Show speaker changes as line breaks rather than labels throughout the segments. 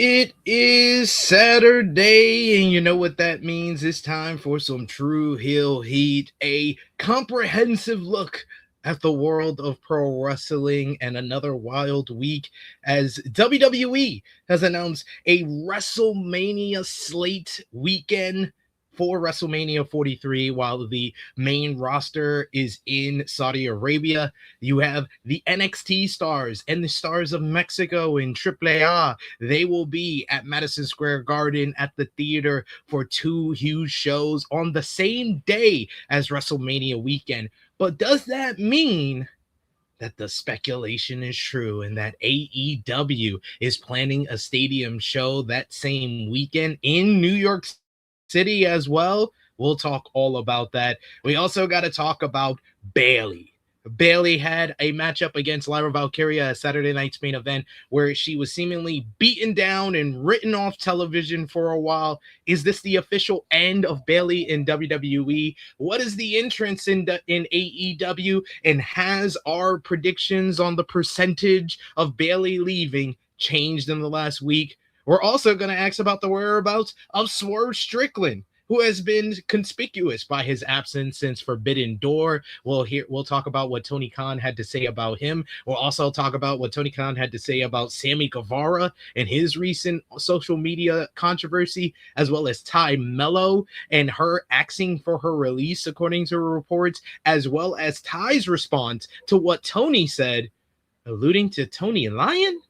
It is Saturday, and you know what that means. It's time for some Tru Heel Heat, a comprehensive look at the world of pro wrestling, and another wild week as WWE has announced a WrestleMania slate weekend for WrestleMania 43, while the main roster is in Saudi Arabia. You have the NXT stars and the stars of Mexico in AAA. They will be at Madison Square Garden at the theater for two huge shows on the same day as WrestleMania weekend. But does that mean that the speculation is true and that AEW is planning a stadium show that same weekend in New York City as well? We'll talk all about that. We also got to talk about Bayley. Bayley had a matchup against Lyra Valkyria, a Saturday night's main event, where she was seemingly beaten down and written off television for a while. Is this the official end of Bayley in WWE? What is the entrance in AEW? And has our predictions on the percentage of Bayley leaving changed in the last week? We're also going to ask about the whereabouts of Swerve Strickland, who has been conspicuous by his absence since Forbidden Door. We'll talk about what Tony Khan had to say about him. We'll also talk about what Tony Khan had to say about Sammy Guevara and his recent social media controversy, as well as Tay Melo and her asking for her release, according to reports, as well as Tay's response to what Tony said, alluding to Tony Lion.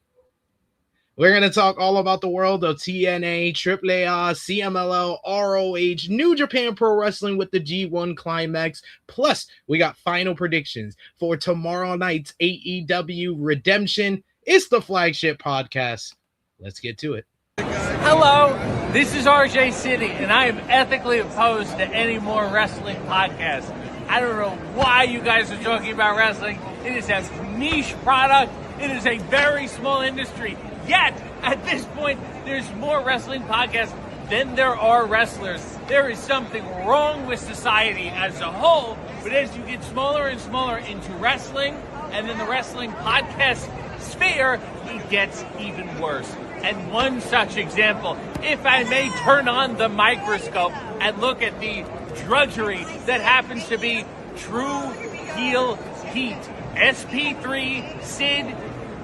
We're going to talk all about the world of TNA, AAA, CMLL, ROH, New Japan Pro Wrestling with the G1 Climax. Plus, we got final predictions for tomorrow night's AEW Redemption. It's the flagship podcast. Let's get to it.
Hello, this is RJ City, and I am ethically opposed to any more wrestling podcasts. I don't know why you guys are talking about wrestling. It is a niche product. It is a very small industry. Yet, at this point, there's more wrestling podcasts than there are wrestlers. There is something wrong with society as a whole, but as you get smaller and smaller into wrestling, and then the wrestling podcast sphere, it gets even worse. And one such example, if I may turn on the microscope and look at the drudgery that happens to be Tru Heel Heat, SP3, Sid,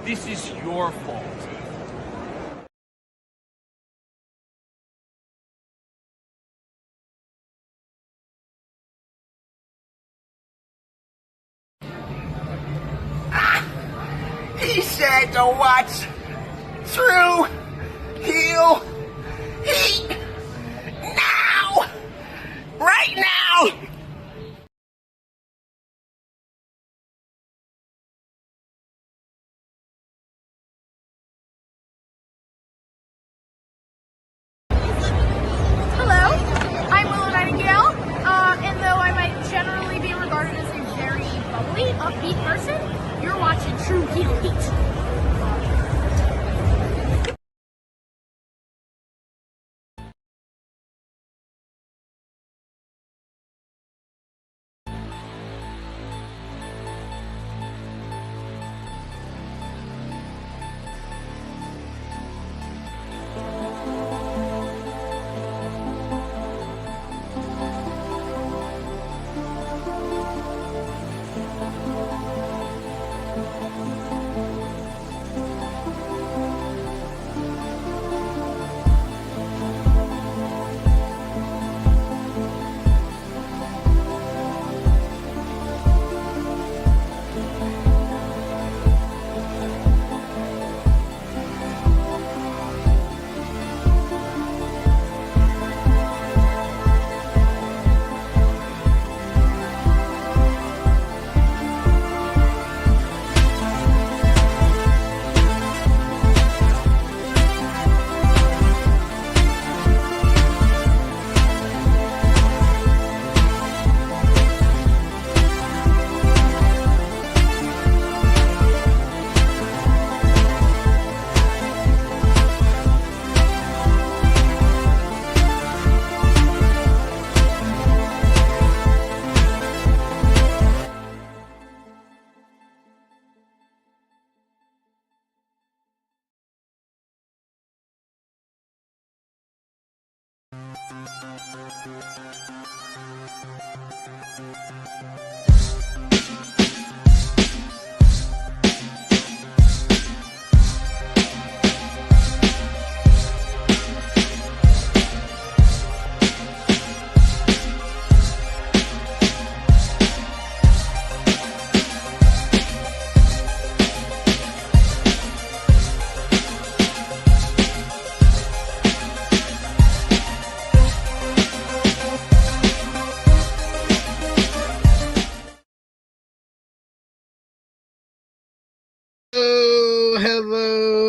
this is your fault.
He said to watch Tru Heel Heat now! Right now!
Hello, I'm Willow Nightingale, and though I might generally be regarded as a very bubbly, upbeat person, you're watching Tru Heel Heat.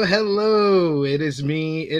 Hello. It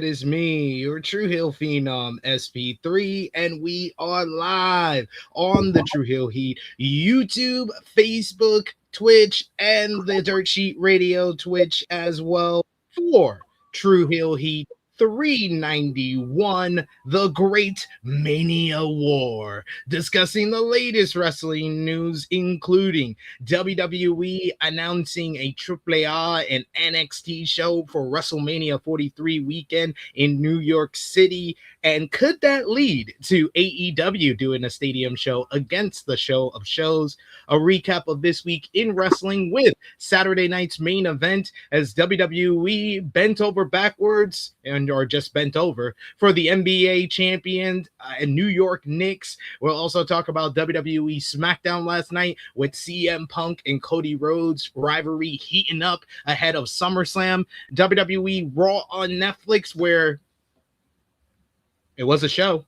is me, your Tru Heel Phenom SP3, and we are live on the Tru Heel Heat YouTube, Facebook, Twitch, and the Dirt Sheet Radio Twitch as well for Tru Heel Heat 391, The Great Mania War, discussing the latest wrestling news, including WWE announcing a AAA and NXT show for WrestleMania 43 weekend in New York City. And could that lead to AEW doing a stadium show against the show of shows? A recap of this week in wrestling with Saturday night's main event as WWE bent over backwards or just bent over for the NBA champion and New York Knicks. We'll also talk about WWE SmackDown last night with CM Punk and Cody Rhodes rivalry heating up ahead of SummerSlam. WWE Raw on Netflix, where it was a show.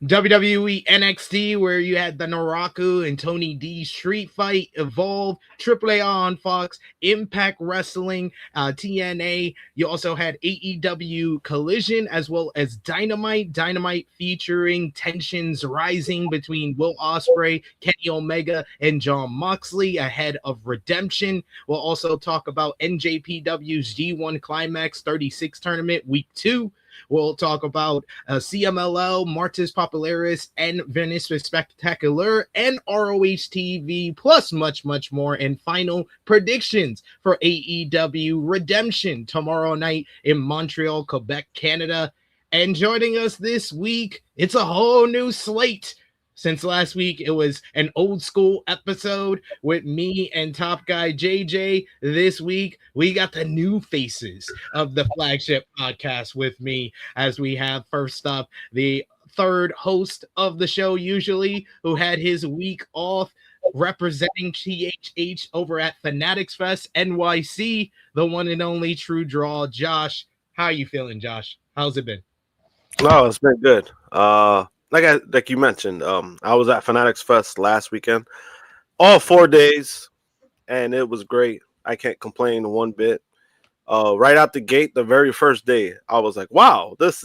WWE NXT, where you had the Naraku and Tony D street fight, Evolve, AAA on Fox, Impact Wrestling, TNA. You also had AEW Collision as well as Dynamite. Dynamite featuring tensions rising between Will Ospreay, Kenny Omega, and Jon Moxley ahead of Redemption. We'll also talk about NJPW's G1 Climax 36 tournament week 2. We'll talk about CMLL, Martis Popularis, and Venice Spectacular, and ROH TV, plus much, much more. And final predictions for AEW Redemption tomorrow night in Montreal, Quebec, Canada. And joining us this week, it's a whole new slate. Since last week, it was an old school episode with me and Top Guy JJ. This week, we got the new faces of the flagship podcast with me, as we have first up the third host of the show, usually, who had his week off representing THH over at Fanatics Fest, NYC, the one and only True Draw, Josh. How are you feeling, Josh? How's it been?
Oh, it's been good. Like you mentioned, I was at Fanatics Fest last weekend, all 4 days, and it was great. I can't complain one bit. Right out the gate, the very first day, I was like, "Wow, this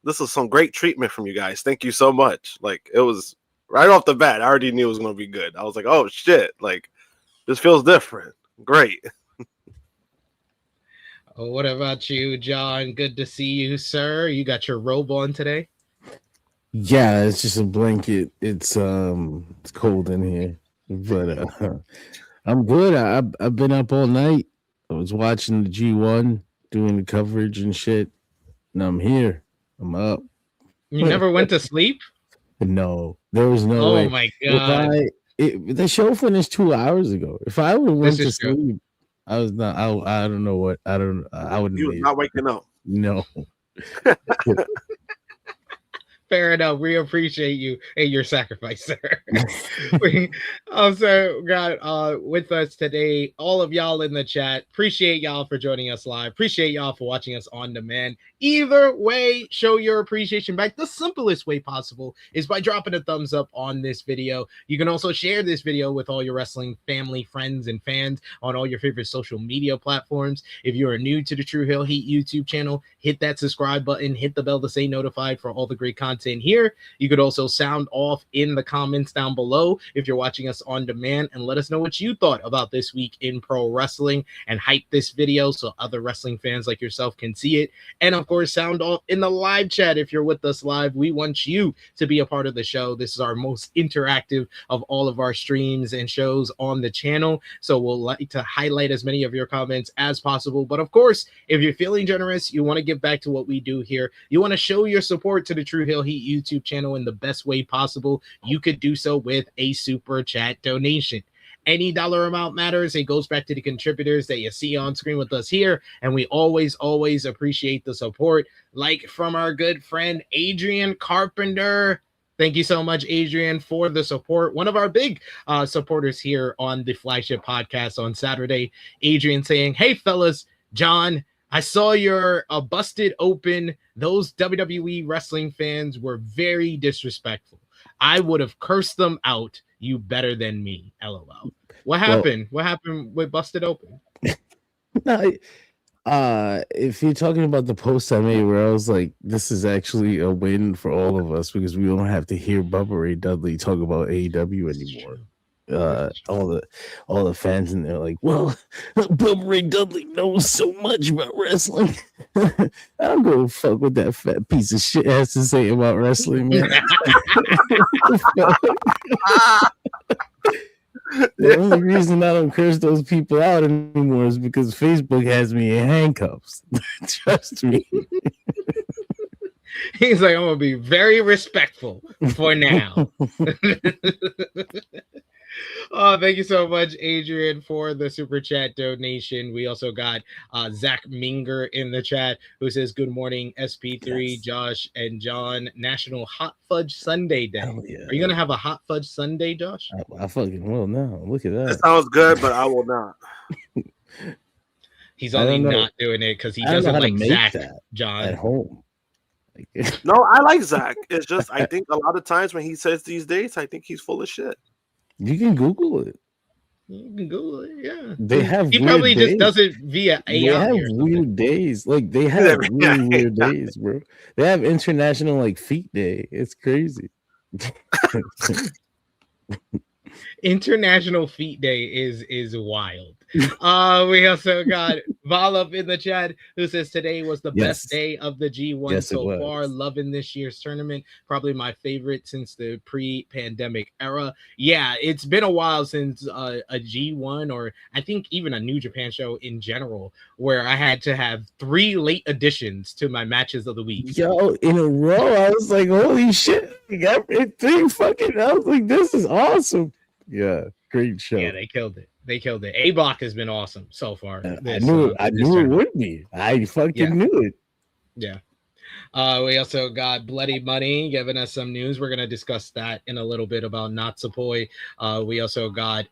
is some great treatment from you guys. Thank you so much." Like, it was right off the bat. I already knew it was going to be good. I was like, "Oh shit! Like, this feels different. Great."
What about you, John? Good to see you, sir. You got your robe on today?
Yeah, it's just a blanket. It's cold in here, but I'm good. I've been up all night. I was watching the G1, doing the coverage and shit, and I'm here. I'm up.
You never went to sleep?
No, there was no way.
Oh my god!
The show finished 2 hours ago. If I would have went to
true.
sleep, I was not. I don't know what. I wouldn't.
You was not waking up.
No.
Fair enough. We appreciate you and your sacrifice, sir. We also got with us today all of y'all in the chat. Appreciate y'all for joining us live. Appreciate y'all for watching us on demand. Either way, show your appreciation back. The simplest way possible is by dropping a thumbs up on this video. You can also share this video with all your wrestling family, friends, and fans on all your favorite social media platforms. If you are new to the Tru Heel Heat YouTube channel, hit that subscribe button, hit the bell to stay notified for all the great content here. You could also sound off in the comments down below if you're watching us on demand, and let us know what you thought about this week in pro wrestling, and hype this video so other wrestling fans like yourself can see it. And of course, sound off in the live chat if you're with us live. We want you to be a part of the show. This is our most interactive of all of our streams and shows on the channel, so we'll like to highlight as many of your comments as possible. But of course, if you're feeling generous, you want to give back to what we do here, you want to show your support to the Tru Heel Heat YouTube channel in the best way possible, you could do so with a super chat donation. Any dollar amount matters. It goes back to the contributors that you see on screen with us here. And we always appreciate the support, like from our good friend, Adrian Carpenter. Thank you so much, Adrian, for the support. One of our big supporters here on the flagship podcast on Saturday. Adrian saying, hey, fellas, John, I saw your busted open. Those WWE wrestling fans were very disrespectful. I would have cursed them out. You better than me. LOL. What happened? What happened with Busted Open?
No, if you're talking about the post I made where I was like, this is actually a win for all of us because we don't have to hear Bubba Ray Dudley talk about AEW anymore. All the fans in there like, well, Bubba Ray Dudley knows so much about wrestling. I don't go fuck what that fat piece of shit has to say about wrestling, man. The only reason I don't curse those people out anymore is because Facebook has me in handcuffs. Trust me.
He's like, I'm gonna be very respectful for now. Oh, thank you so much, Adrian, for the super chat donation. We also got Zach Minger in the chat who says, good morning, SP3, yes. Josh and John. National Hot Fudge Sunday Day. Yeah. Are you going to have a Hot Fudge Sunday, Josh?
I fucking will now. Look at that.
That sounds good, but I will not.
He's only not doing it because he doesn't like Zach, John.
At home.
No, I like Zach. It's just, I think a lot of times when he says these dates, I think he's full of shit.
You can Google it.
You can Google it, yeah.
They have.
He probably days. Just does it via AI.
They have weird days. Like they have really weird days, bro. They have International like Feet Day. It's crazy.
International Feet Day is wild. We also got Val in the chat who says today was the best day of the G1 so far. Loving this year's tournament. Probably my favorite since the pre-pandemic era. Yeah, it's been a while since a G1 or I think even a New Japan show in general where I had to have 3 late additions to my matches of the week.
Yo, in a row, I was like, holy shit. I got 3 fucking. I was like, this is awesome. Yeah, great show.
Yeah, they killed it. A Block has been awesome so far.
I knew it would be. I fucking knew it.
Yeah. We also got Bloody Money giving us some news. We're gonna discuss that in a little bit about Natsupoi. We also got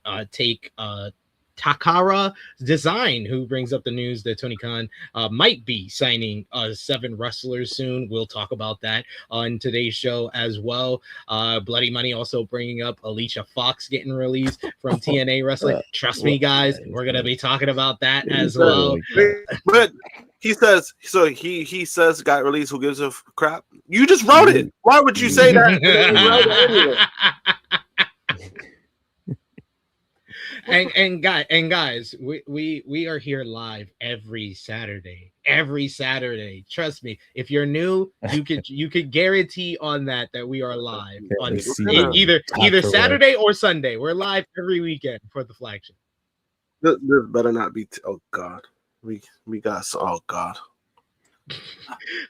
Takara Design, who brings up the news that Tony Khan might be signing 7 wrestlers soon. We'll talk about that on today's show as well. Bloody Money also bringing up Alicia Fox getting released from TNA Wrestling. Trust me, guys, we're gonna be talking about that as well.
But he says so. He says got released. Who gives a crap? You just wrote it. Why would you say that?
And guys, we are here live every Saturday. Trust me, if you're new, you could guarantee on that we are live on either Saturday or Sunday. We're live every weekend for the flagship.
This better not be. Oh God, we got. Oh God,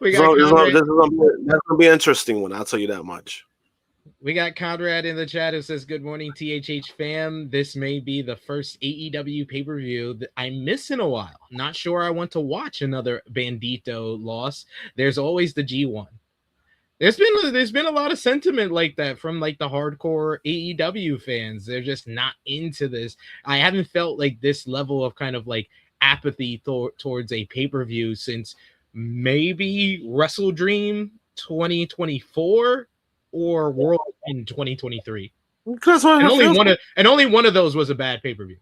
we got.
That's gonna be an interesting one. I'll tell you that much.
We got Conrad in the chat who says, good morning, THH fam. This may be the first AEW pay-per-view that I miss in a while. Not sure I want to watch another Bandito loss. There's always the G1. There's been a lot of sentiment like that from like the hardcore AEW fans. They're just not into this. I haven't felt like this level of kind of like apathy towards a pay-per-view since maybe Wrestle Dream 2024. Or World in 2023.
That's what
only one of those was a bad pay-per-view.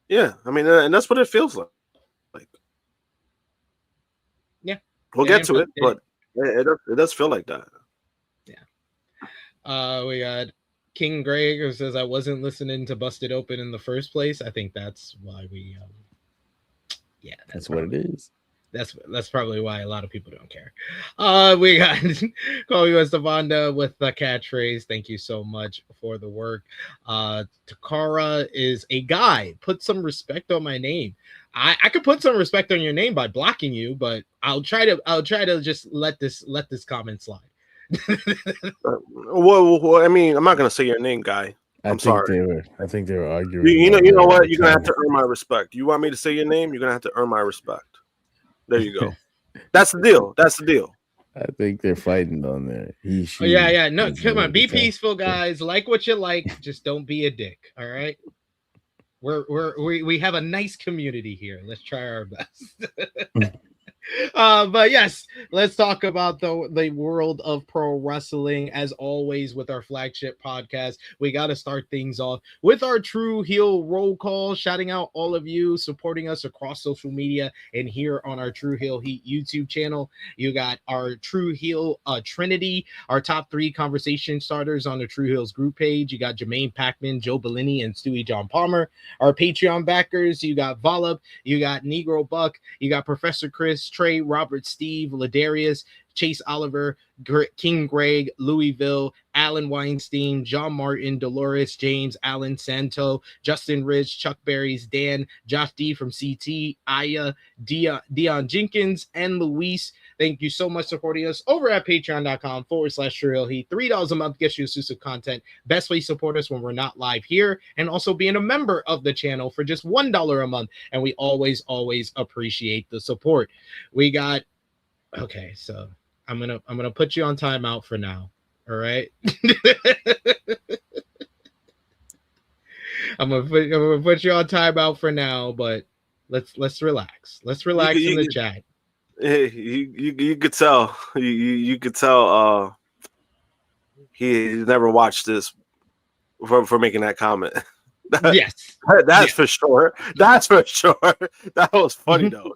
Yeah, I mean, and that's what it feels like.
Yeah,
we'll get to it, but it does feel like that.
Yeah. We got King Greg who says I wasn't listening to Busted Open in the first place. I think that's why we. Yeah,
that's what it is.
That's probably why a lot of people don't care. We got Chloe Westavanda with the catchphrase. Thank you so much for the work. Takara is a guy. Put some respect on my name. I could put some respect on your name by blocking you, but I'll try to just let this comment slide.
Well, I mean, I'm not gonna say your name, guy. I'm sorry.
I think they were arguing.
You know what? You're gonna have to earn my respect. You want me to say your name? You're gonna have to earn my respect. There you go. That's the deal. That's the deal.
I think they're fighting on there.
Yeah. No, come on. Be peaceful, guys. Like what you like. Just don't be a dick. All right. We have a nice community here. Let's try our best. But yes, let's talk about the world of pro wrestling. As always, with our flagship podcast, we got to start things off with our Tru Heel roll call, shouting out all of you supporting us across social media and here on our Tru Heel Heat YouTube channel. You got our Tru Heel Trinity, our top 3 conversation starters on the Tru Heels group page. You got Jermaine Packman, Joe Bellini, and Stewie John Palmer. Our Patreon backers, you got Volop, you got Negro Buck, you got Professor Chris, Trey, Robert, Steve, Ladarius, Chase Oliver, King Greg, Louisville, Alan Weinstein, John Martin, Dolores, James, Alan Santo, Justin Rich, Chuck Berries, Dan, Josh D from CT, Aya, Dion Jenkins, and Luis. Thank you so much for supporting us over at patreon.com/Tru Heel Heat. $3 a month gets you exclusive content. Best way to support us when we're not live here, and also being a member of the channel for just $1 a month. And we always appreciate the support. We got okay, so I'm gonna put you on timeout for now. All right. I'm gonna put you on timeout for now, but let's relax. Let's relax in the chat.
Hey, you could tell. You could tell. He never watched this for making that comment.
Yes,
that's for sure. That's for sure. That was funny though.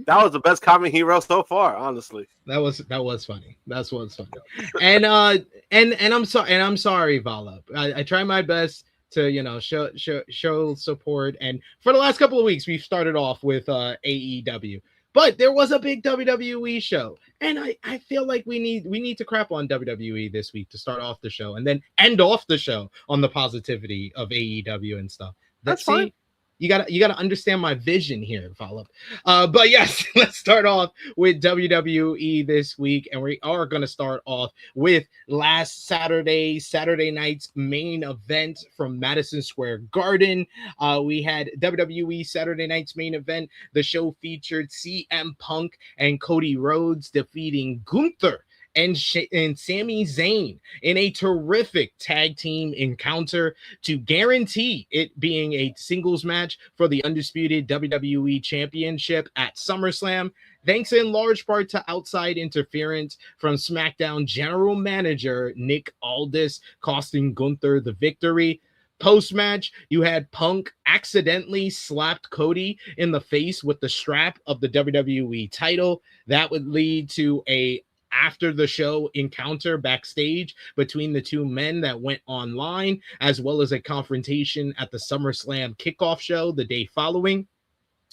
That was the best comment he wrote so far. Honestly,
that was funny. That was funny. And I'm sorry, Vala. I try my best to show support. And for the last couple of weeks, we've started off with AEW. But there was a big WWE show, and I feel like we need to crap on WWE this week to start off the show, and then end off the show on the positivity of AEW and stuff.
That's fine.
You gotta understand my vision here, Philip. But yes, let's start off with WWE this week, and we are gonna start off with last Saturday night's main event from Madison Square Garden. We had WWE Saturday night's main event. The show featured CM Punk and Cody Rhodes defeating Gunther and Sami Zayn in a terrific tag team encounter to guarantee it being a singles match for the undisputed WWE Championship at SummerSlam, thanks in large part to outside interference from SmackDown General Manager Nick Aldis, costing Gunther the victory. Post-match, you had Punk accidentally slapped Cody in the face with the strap of the WWE title. That would lead to a after the show encounter backstage between the two men that went online, as well as a confrontation at the SummerSlam kickoff show the day following.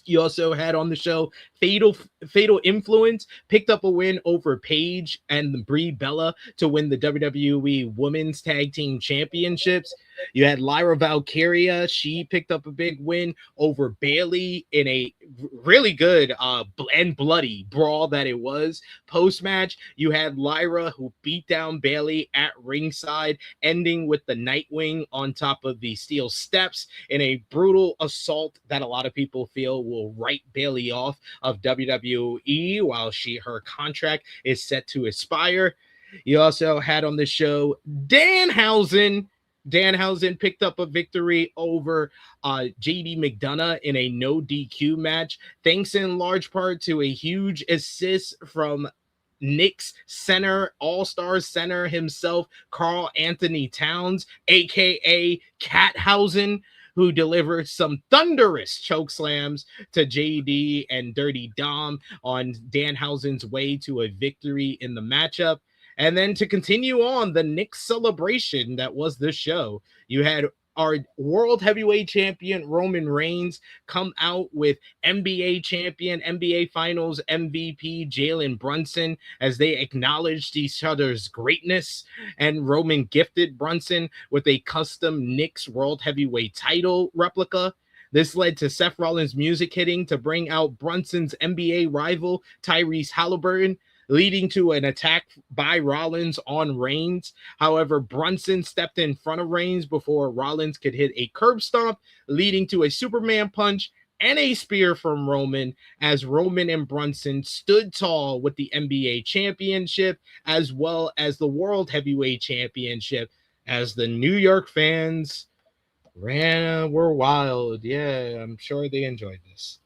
You also had on the show Fatal Influence picked up a win over Paige and Brie Bella to win the WWE Women's Tag Team Championships. You had Lyra Valkyria. She picked up a big win over Bayley in a really good and bloody brawl that it was. Post-match, you had Lyra, who beat down Bayley at ringside, ending with the Nightwing on top of the steel steps in a brutal assault that a lot of people feel will write Bayley off of WWE while her contract is set to expire. You also had on the show Danhausen. Danhausen picked up a victory over JD McDonough in a no DQ match, thanks in large part to a huge assist from Knicks center, all-star center himself, Karl Anthony Towns, aka Cathausen, who delivered some thunderous choke slams to JD and Dirty Dom on Danhausen's way to a victory in the matchup. And then to continue on the Knicks celebration that was this show, you had our World Heavyweight Champion Roman Reigns come out with NBA Champion, NBA Finals MVP Jalen Brunson as they acknowledged each other's greatness. And Roman gifted Brunson with a custom Knicks World Heavyweight title replica. This led to Seth Rollins music hitting to bring out Brunson's NBA rival Tyrese Halliburton. leading to an attack by Rollins on Reigns. However, Brunson stepped in front of Reigns before Rollins could hit a curb stomp, leading to a Superman punch and a spear from Roman, as Roman and Brunson stood tall with the NBA Championship as well as the World Heavyweight Championship, as the New York fans were wild. Yeah, I'm sure they enjoyed this.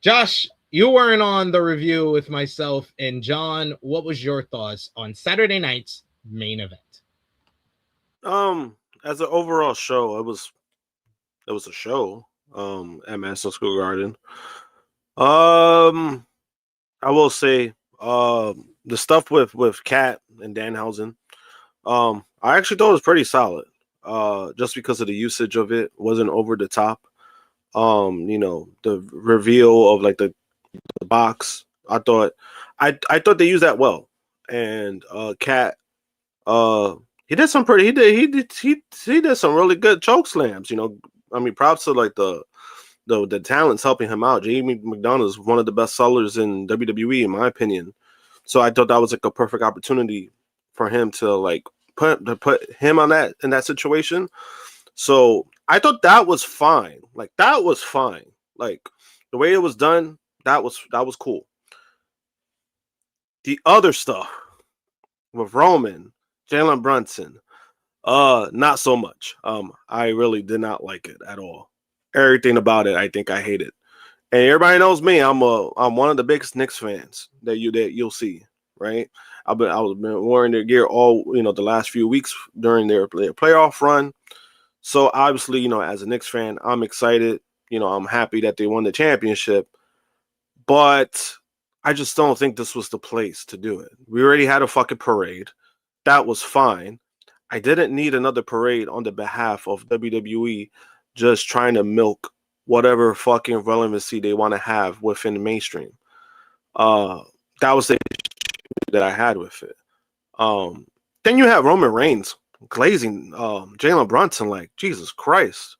Josh, you weren't on the review with myself and John. What was your thoughts on Saturday night's main event?
As an overall show, it was a show at Madison Square Garden. I will say the stuff with Kat and Danhausen, I actually thought it was pretty solid. Just because of the usage of it wasn't over the top. The reveal of like the box, I thought they used that well. And Kat, he did some really good choke slams. Props to like the talents helping him out. Jamie McDonough is one of the best sellers in WWE, in my opinion. So I thought that was like a perfect opportunity for him to like put him on in that situation. So I thought that was fine. Like that was fine. Like the way it was done, that was cool. The other stuff with Roman, Jalen Brunson, not so much. I really did not like it at all. Everything about it, I think I hate it. And everybody knows me. I'm one of the biggest Knicks fans that you'll see, right? I've been wearing their gear all the last few weeks during their playoff run. So obviously, as a Knicks fan, I'm excited. I'm happy that they won the championship, but I just don't think this was the place to do it. We already had a fucking parade. That was fine. I didn't need another parade on the behalf of WWE just trying to milk whatever fucking relevancy they want to have within the mainstream. That was the issue that I had with it. Then you have Roman Reigns glazing Jalen Brunson, like, Jesus Christ.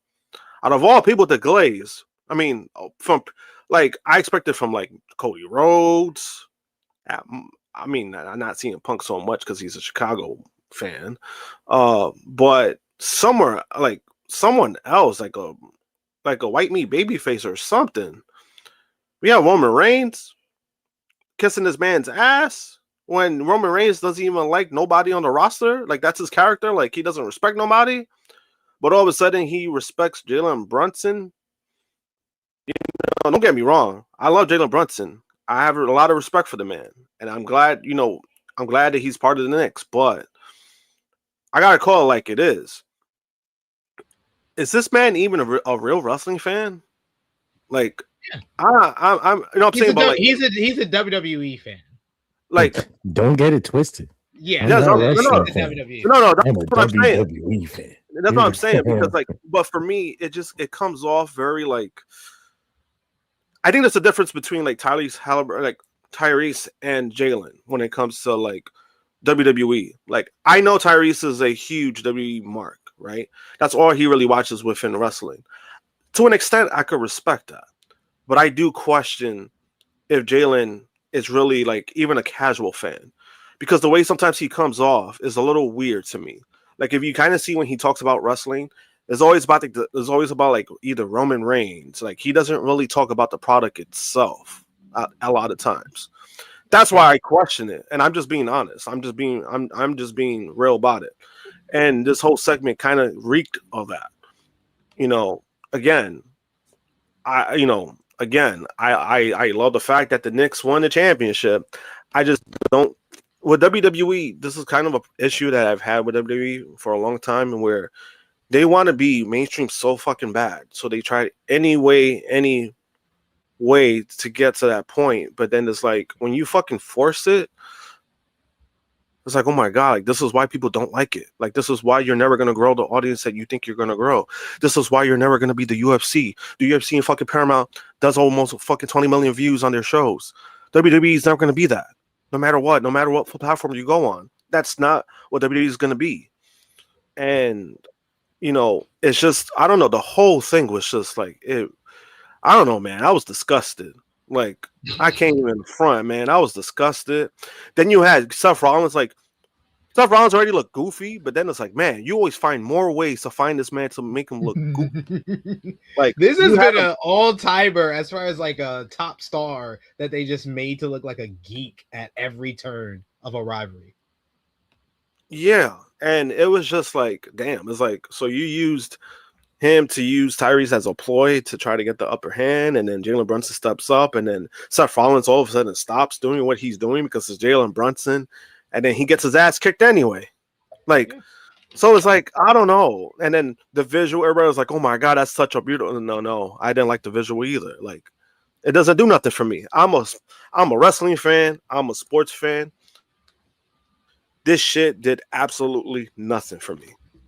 Out of all people to glaze, I mean, from like I expected from like Cody Rhodes. I mean, I'm not seeing Punk so much because he's a Chicago fan, but somewhere like someone else, like a white meat babyface or something. We have Roman Reigns kissing this man's ass when Roman Reigns doesn't even like nobody on the roster. Like that's his character. Like he doesn't respect nobody. But all of a sudden, he respects Jalen Brunson. Don't get me wrong. I love Jalen Brunson. I have a lot of respect for the man. And I'm glad, I'm glad that he's part of the Knicks. But I got to call it like it is. Is this man even a real wrestling fan? Like, yeah. I'm I'm saying? But like,
he's a WWE fan.
Like,
don't get it twisted.
Yeah.
No,
that's
what I'm saying.
WWE fan.
That's what I'm saying, because like, but for me, it comes off very like. I think there's a difference between like Tyrese and Jalen when it comes to like WWE. Like I know Tyrese is a huge WWE mark, right? That's all he really watches within wrestling. To an extent, I could respect that, but I do question if Jalen is really like even a casual fan, because the way sometimes he comes off is a little weird to me. Like if you kind of see when he talks about wrestling, there's always about like either Roman Reigns. Like he doesn't really talk about the product itself a lot of times. That's why I question it, and I'm just being honest. I'm just being real about it. And this whole segment kind of reeked of that. Again, I love the fact that the Knicks won the championship. I just don't. With WWE, this is kind of an issue that I've had with WWE for a long time, and where they want to be mainstream so fucking bad, so they try any way to get to that point. But then it's like when you fucking force it, it's like, oh my god, like this is why people don't like it. Like this is why you're never gonna grow the audience that you think you're gonna grow. This is why you're never gonna be the UFC. The UFC and fucking Paramount does almost fucking 20 million views on their shows. WWE is never gonna be that. No matter what platform you go on, that's not what WWE is going to be. And, it's just, I don't know. The whole thing was just like, I don't know, man. I was disgusted Like, I can't even front, man. I was disgusted. Then you had Seth Rollins, like, Seth Rollins already looked goofy, but then it's like, man, you always find more ways to find this man to make him look goofy. Like,
this has been an all-timer as far as like a top star that they just made to look like a geek at every turn of a rivalry.
Yeah, and it was just like, damn. It's like, so you used him to use Tyrese as a ploy to try to get the upper hand, and then Jalen Brunson steps up, and then Seth Rollins all of a sudden stops doing what he's doing because it's Jalen Brunson, and then he gets his ass kicked anyway. Like, so it's like, I don't know. And then the visual, everybody was like, oh my God, that's such a beautiful. No, I didn't like the visual either. Like, it doesn't do nothing for me. I'm a wrestling fan. I'm a sports fan. This shit did absolutely nothing for me.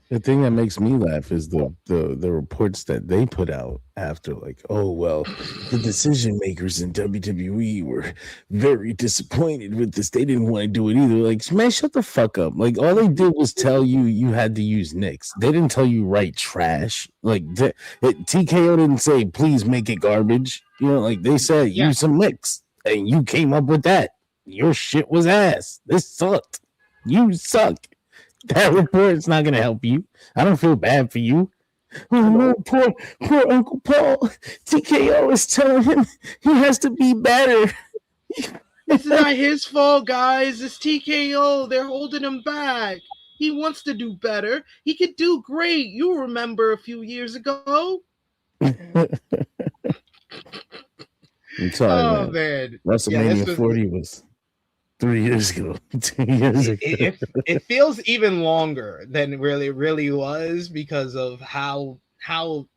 The thing that makes me laugh is the reports that they put out after, like, oh, well, the decision makers in WWE were very disappointed with this. They didn't want to do it either. Like, man, shut the fuck up. Like, all they did was tell you had to use Knicks. They didn't tell you write trash. Like, TKO didn't say, please make it garbage. You know, like, they said, use some Knicks. And you came up with that. Your shit was ass. This sucked. You suck. That report's not going to help you. I don't feel bad for you. Oh, no, poor Uncle Paul. TKO is telling him he has to be better.
It's not his fault, guys. It's TKO. They're holding him back. He wants to do better. He could do great. You remember a few years ago.
I'm sorry, man. WrestleMania 40 was 3 years ago, 2 years ago.
It feels even longer than really was because of how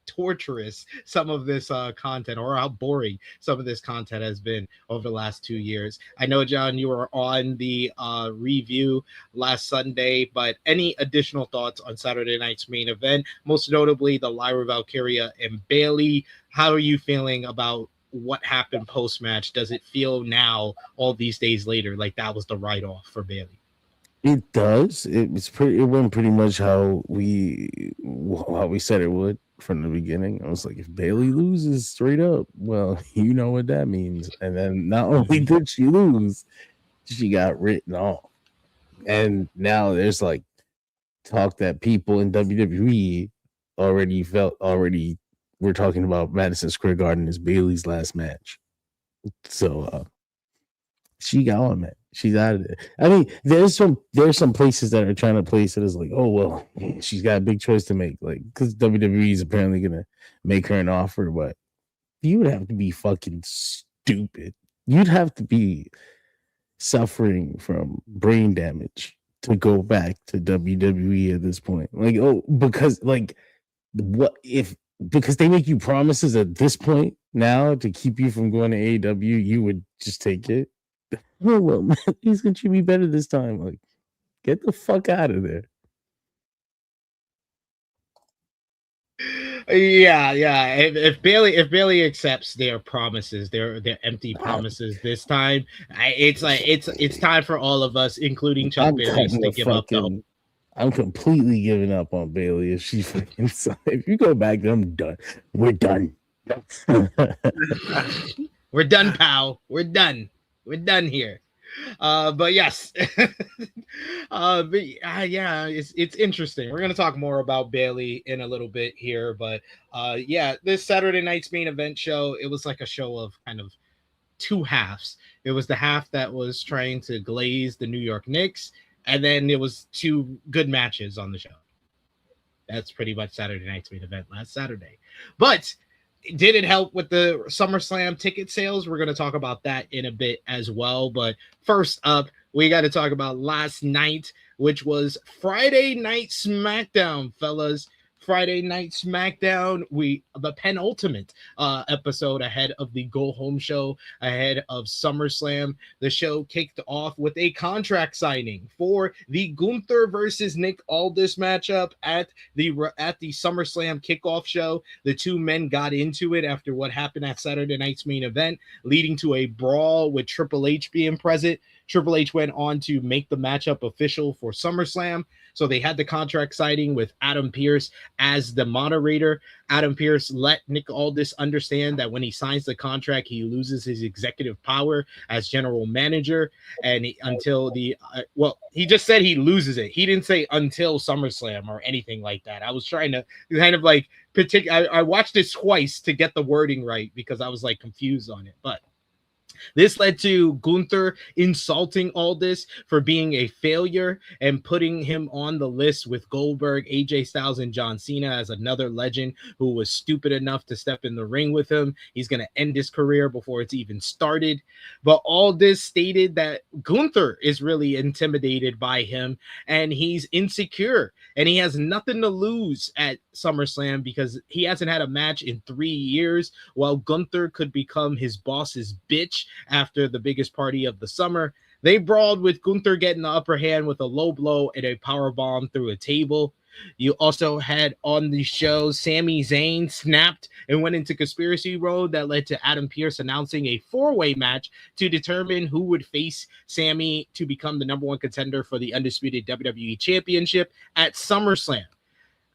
torturous some of this content, or how boring some of this content has been over the last 2 years. I know, John, you were on the review last Sunday, but any additional thoughts on Saturday night's main event, most notably the Lyra Valkyria and Bayley? How are you feeling about what happened post-match? Does it feel now, all these days later, like that was the write-off for Bayley?
It does. It went pretty much how we said it would from the beginning. I was like, if Bayley loses straight up, well, you know what that means. And then not only did she lose, she got written off. And now there's like talk that people in WWE already we're talking about Madison Square Garden as Bayley's last match. So she gone, man. She's out of there. I mean, there's some places that are trying to place it as like, oh, well, she's got a big choice to make. Like, because WWE is apparently going to make her an offer, but you would have to be fucking stupid. You'd have to be suffering from brain damage to go back to WWE at this point. Like, oh, because like, what if, because they make you promises at this point now to keep you from going to AEW, you would just take it. Oh, well, man, he's going to treat me better this time. Like, get the fuck out of there.
Yeah. If Bayley accepts their promises, their empty promises this time, it's time for all of us, inclling Chuck Bayless, to give up the hope.
I'm completely giving up on Bayley if she fucking. If you go back, I'm done. We're done.
We're done, pal. We're done here. But yes, it's interesting. We're gonna talk more about Bayley in a little bit here, but this Saturday night's main event show, it was like a show of kind of two halves. It was the half that was trying to glaze the New York Knicks, and then it was two good matches on the show. That's pretty much Saturday night's main event last Saturday. But did it help with the SummerSlam ticket sales? We're going to talk about that in a bit as well. But first up, we got to talk about last night, which was Friday Night SmackDown, fellas. Friday Night SmackDown, the penultimate episode ahead of the Go Home show, ahead of SummerSlam. The show kicked off with a contract signing for the Gunther versus Nick Aldis matchup at the SummerSlam kickoff show. The two men got into it after what happened at Saturday night's main event, leading to a brawl with Triple H being present. Triple H went on to make the matchup official for SummerSlam. So they had the contract signing with Adam Pearce as the moderator. Adam Pearce let Nick Aldis understand that when he signs the contract, he loses his executive power as general manager. And he just said he loses it. He didn't say until SummerSlam or anything like that. I was trying to kind of like I watched this twice to get the wording right because I was like confused on it. But this led to Gunther insulting Aldis for being a failure and putting him on the list with Goldberg, AJ Styles, and John Cena as another legend who was stupid enough to step in the ring with him. He's going to end his career before it's even started. But Aldis stated that Gunther is really intimidated by him and he's insecure and he has nothing to lose at SummerSlam because he hasn't had a match in 3 years, while Gunther could become his boss's bitch after the biggest party of the summer. They brawled with Gunther getting the upper hand with a low blow and a power bomb through a table. You also had on the show Sami Zayn snapped and went into conspiracy mode that led to Adam Pearce announcing a 4-way match to determine who would face Sami to become the number 1 contender for the undisputed WWE Championship at SummerSlam.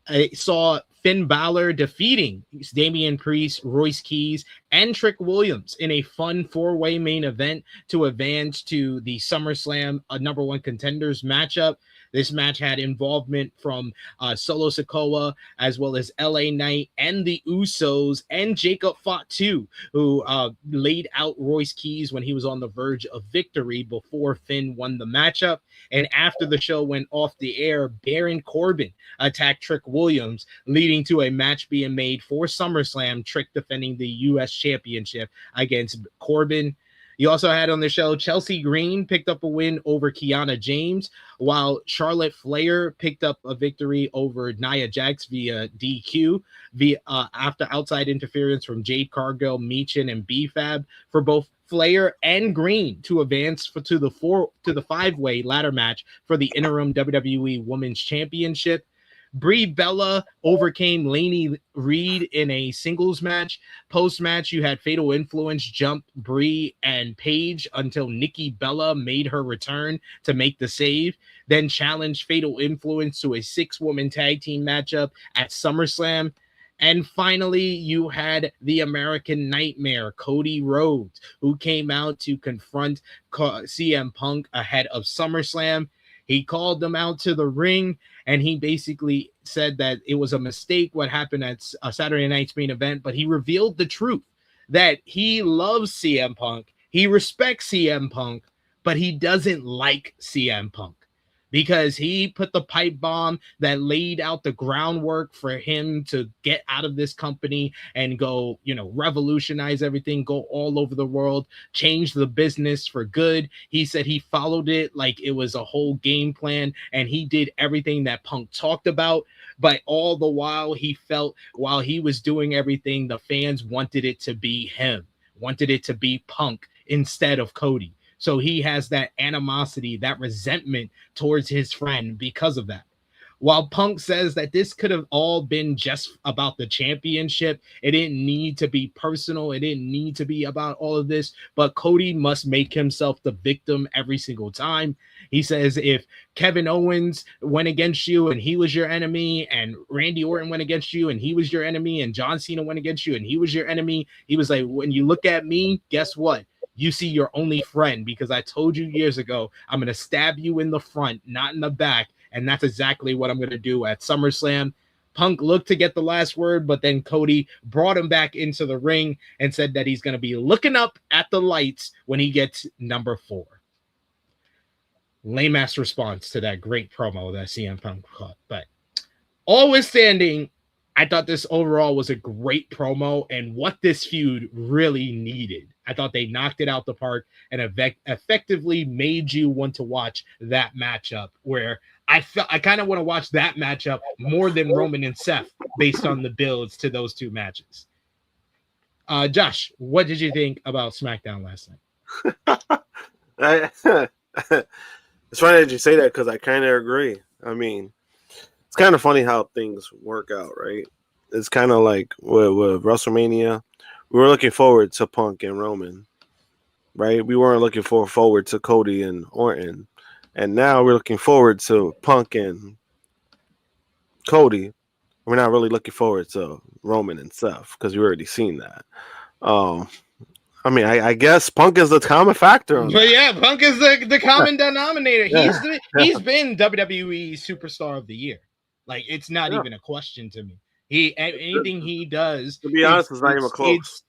I saw Finn Balor defeating Damian Priest, Royce Keys, and Trick Williams in a fun 4-way main event to advance to the SummerSlam number 1 contenders matchup. This match had involvement from Solo Sikoa, as well as LA Knight and the Usos, and Jacob Fatu, who laid out Royce Keys when he was on the verge of victory before Finn won the matchup. And after the show went off the air, Baron Corbin attacked Trick Williams, leading to a match being made for SummerSlam, Trick defending the U.S. Championship against Corbin. You also had on the show Chelsea Green picked up a win over Kiana James, while Charlotte Flair picked up a victory over Nia Jax via DQ after outside interference from Jade Cargill, Meechin, and B-Fab for both Flair and Green to advance to the 5-way ladder match for the interim WWE Women's Championship. Brie Bella overcame Lainey Reed in a singles match. Post-match, you had Fatal Influence jump Brie and Paige until Nikki Bella made her return to make the save, then challenged Fatal Influence to a 6-woman tag team matchup at SummerSlam. And finally, you had the American Nightmare, Cody Rhodes, who came out to confront CM Punk ahead of SummerSlam. He called them out to the ring, and he basically said that it was a mistake what happened at Saturday night's main event, but he revealed the truth that he loves CM Punk, he respects CM Punk, but he doesn't like CM Punk because he put the pipe bomb that laid out the groundwork for him to get out of this company and go, revolutionize everything, go all over the world, change the business for good. He said he followed it like it was a whole game plan, and he did everything that Punk talked about. But all the while, he felt while he was doing everything, the fans wanted it to be him, wanted it to be Punk instead of Cody. So he has that animosity, that resentment towards his friend because of that. While Punk says that this could have all been just about the championship, it didn't need to be personal. It didn't need to be about all of this, but Cody must make himself the victim every single time. He says if Kevin Owens went against you and he was your enemy, and Randy Orton went against you and he was your enemy, and John Cena went against you and he was your enemy, he was like, when you look at me, guess what? You see your only friend, because I told you years ago, I'm going to stab you in the front, not in the back. And that's exactly what I'm going to do at SummerSlam. Punk looked to get the last word, but then Cody brought him back into the ring and said that he's going to be looking up at the lights when he gets number 4. Lame ass response to that great promo that CM Punk caught. But always-standing, I thought this overall was a great promo and what this feud really needed. I thought they knocked it out the park and effectively made you want to watch that matchup, where I kind of want to watch that matchup more than Roman and Seth based on the builds to those two matches. Josh, what did you think about SmackDown last
night? It's funny that you say that because I kind of agree. I mean, it's kind of funny how things work out, right? It's kind of like with WrestleMania. We were looking forward to Punk and Roman. right? We weren't looking forward to Cody and Orton, and now we're looking forward to Punk and Cody. We're not really looking forward to Roman and Seth because we already seen that. Um, I mean, I guess Punk is the common factor on
But
that.
yeah, Punk is the common denominator.
Yeah.
He's been WWE Superstar of the Year. Like, it's not
Yeah.
even a question to me. Anything he does,
To be honest, it's not even close.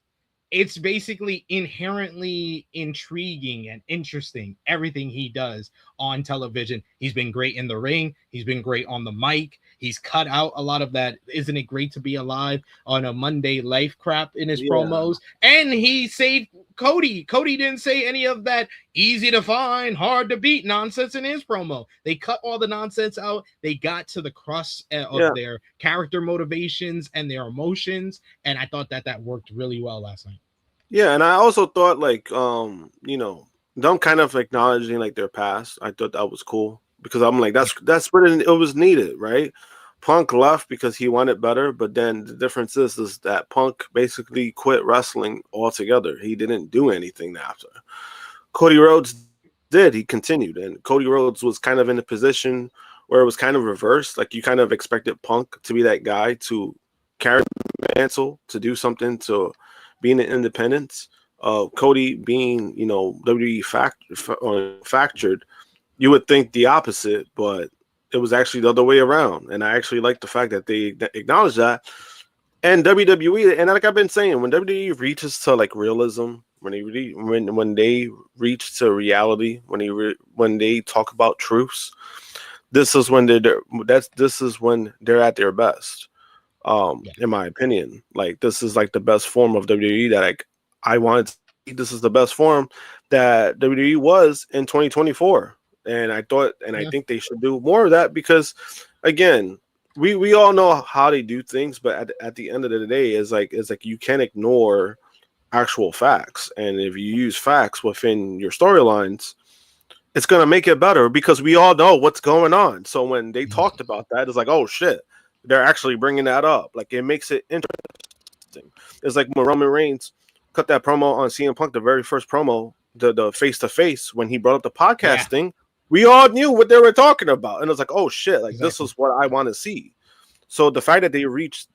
It's basically inherently intriguing and interesting. Everything he does on television. He's been great in the ring. He's been great on the mic. He's cut out a lot of that. Isn't it great to be alive on a Monday life crap in his promos? And he saved Cody. Cody didn't say any of that easy to find, hard to beat nonsense in his promo. They cut all the nonsense out. They got to the crux of their character motivations and their emotions. And I thought that worked really well last night.
Yeah, and I also thought like them kind of acknowledging like their past. I thought that was cool because I'm like that's what it was needed, right? Punk left because he wanted better, but then the difference is that Punk basically quit wrestling altogether. He didn't do anything after. Cody Rhodes did. He continued, and Cody Rhodes was kind of in a position where it was kind of reversed. Like you kind of expected Punk to be that guy to carry the mantle, to do something, to being an independent. Cody being, WWE factored, you would think the opposite, but it was actually the other way around. And I actually like the fact that they acknowledge that. And WWE, and like I've been saying, when WWE reaches to like realism, when they reach to reality, when they talk about truths, this is when they're at their best. In my opinion, like this is like the best form of WWE that I wanted to see. This is the best form that WWE was in 2024, and I think they should do more of that because, again, we all know how they do things, but at the end of the day, it's like you can't ignore actual facts, and if you use facts within your storylines, it's gonna make it better because we all know what's going on. So when they talked about that, it's like, oh shit. They're actually bringing that up. Like, it makes it interesting. It's like when Roman Reigns cut that promo on CM Punk, the very first promo, the face-to-face, when he brought up the podcast thing, we all knew what they were talking about. And it was like, oh, shit, like, this is what I want to see. So the fact that they reached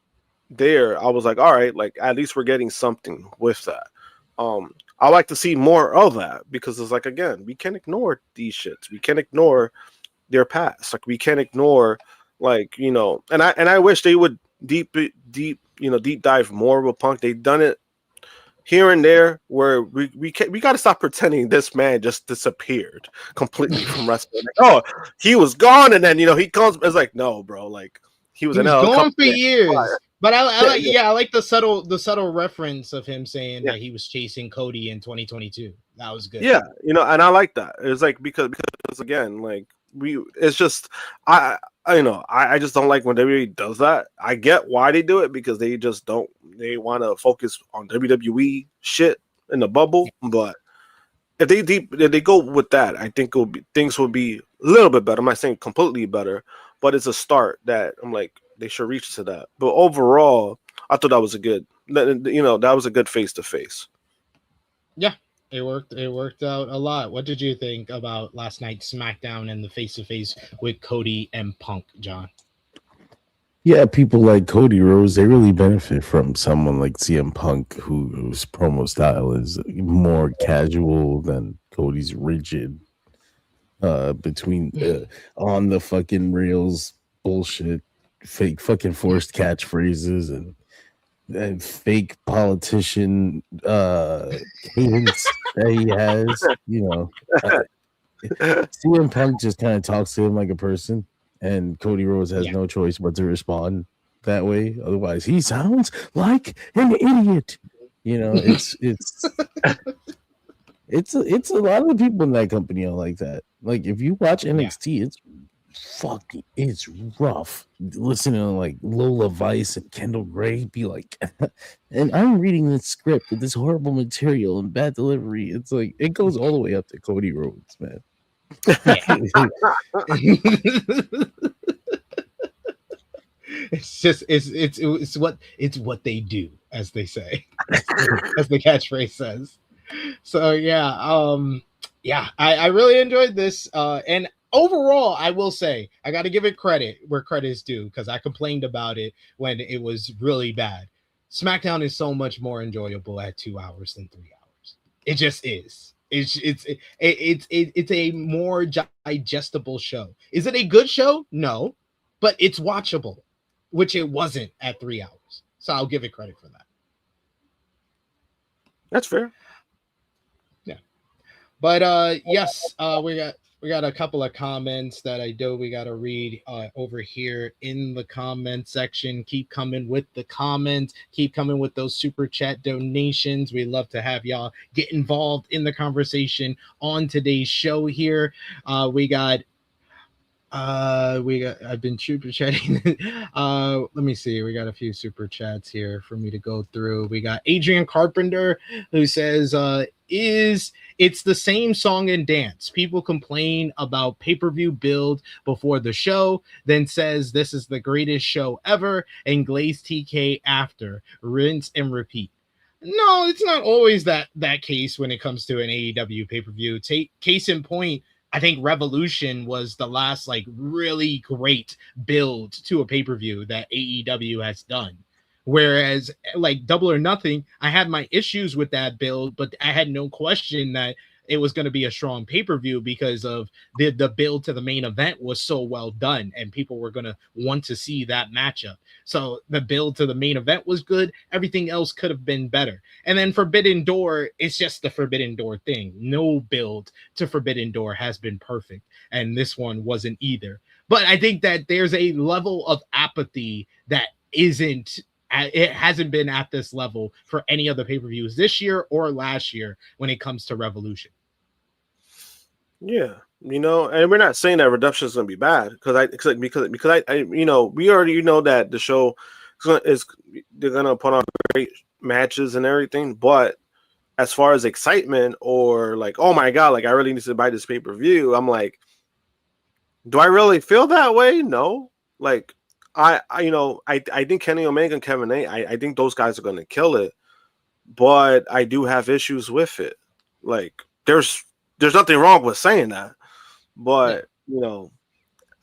there, I was like, all right, like, at least we're getting something with that. I like to see more of that because it's like, again, we can't ignore these shits. We can't ignore their past. Like, we can't ignore... Like, and I wish they would deep dive more with Punk. They've done it here and there where we got to stop pretending this man just disappeared completely from wrestling. Like, oh, he was gone, and then he comes. It's like, no, bro, like he was
gone for years. But I like the subtle reference of him saying that he was chasing Cody in 2022. That was good.
Yeah, and I like that. It's like because again, like it's just I just don't like when WWE does that. I get why they do it because they just don't. They want to focus on WWE shit in the bubble. But if they go with that, I think things will be a little bit better. I'm not saying completely better, but it's a start that I'm like they should reach to that. But overall, I thought that was a good. That was a good face to face.
Yeah. It worked out a lot. What did you think about last night's SmackDown and the face-to-face with Cody and Punk, John?
Yeah, people like Cody Rhodes, they really benefit from someone like CM Punk whose promo style is more casual than Cody's rigid between on the fucking rails bullshit, fake fucking forced catchphrases and fake politician cadence that he has, CM Punk just kind of talks to him like a person, and Cody Rhodes has no choice but to respond that way. Otherwise, he sounds like an idiot. It's a lot of the people in that company are like that. Like if you watch NXT, it's rough listening to like Lola Vice and Kendall Gray be like, and I'm reading this script with this horrible material and bad delivery. It's like it goes all the way up to Cody Rhodes, man.
It's what they do, as they say, as the catchphrase says. So yeah, I really enjoyed this. And overall, I will say I got to give it credit where credit is due because I complained about it when it was really bad. SmackDown is so much more enjoyable at 2 hours than 3 hours. It just is. It's a more digestible show. Is it a good show? No, but it's watchable, which it wasn't at 3 hours. So I'll give it credit for that.
That's fair.
Yeah. But yes, we got a couple of comments that I know we got to read over here in the comment section. Keep coming with the comments. Keep coming with those super chat donations. We love to have y'all get involved in the conversation on today's show here. I've been super chatting. Let me see. We got a few super chats here for me to go through. We got Adrian Carpenter who says, it's the same song and dance. People complain about pay-per-view build before the show, then says this is the greatest show ever, and glaze TK after. Rinse and repeat. No, it's not always that case when it comes to an AEW pay-per-view. Case in point, I think Revolution was the last like really great build to a pay-per-view that AEW has done. Whereas like Double or Nothing, I had my issues with that build, but I had no question that it was going to be a strong pay-per-view because of the build to the main event was so well done and people were going to want to see that matchup. So the build to the main event was good. Everything else could have been better. And then Forbidden Door, it's just the Forbidden Door thing. No build to Forbidden Door has been perfect. And this one wasn't either. But I think that there's a level of apathy that it hasn't been at this level for any other pay-per-views this year or last year when it comes to Revolution.
Yeah, and we're not saying that Redemption is going to be bad because I we already know that the show they're going to put on great matches and everything. But as far as excitement or like, oh my god, like I really need to buy this pay-per-view, I'm like, do I really feel that way? No, like. I think Kenny Omega and Kevin A, I think those guys are going to kill it, but I do have issues with it. Like there's nothing wrong with saying that, but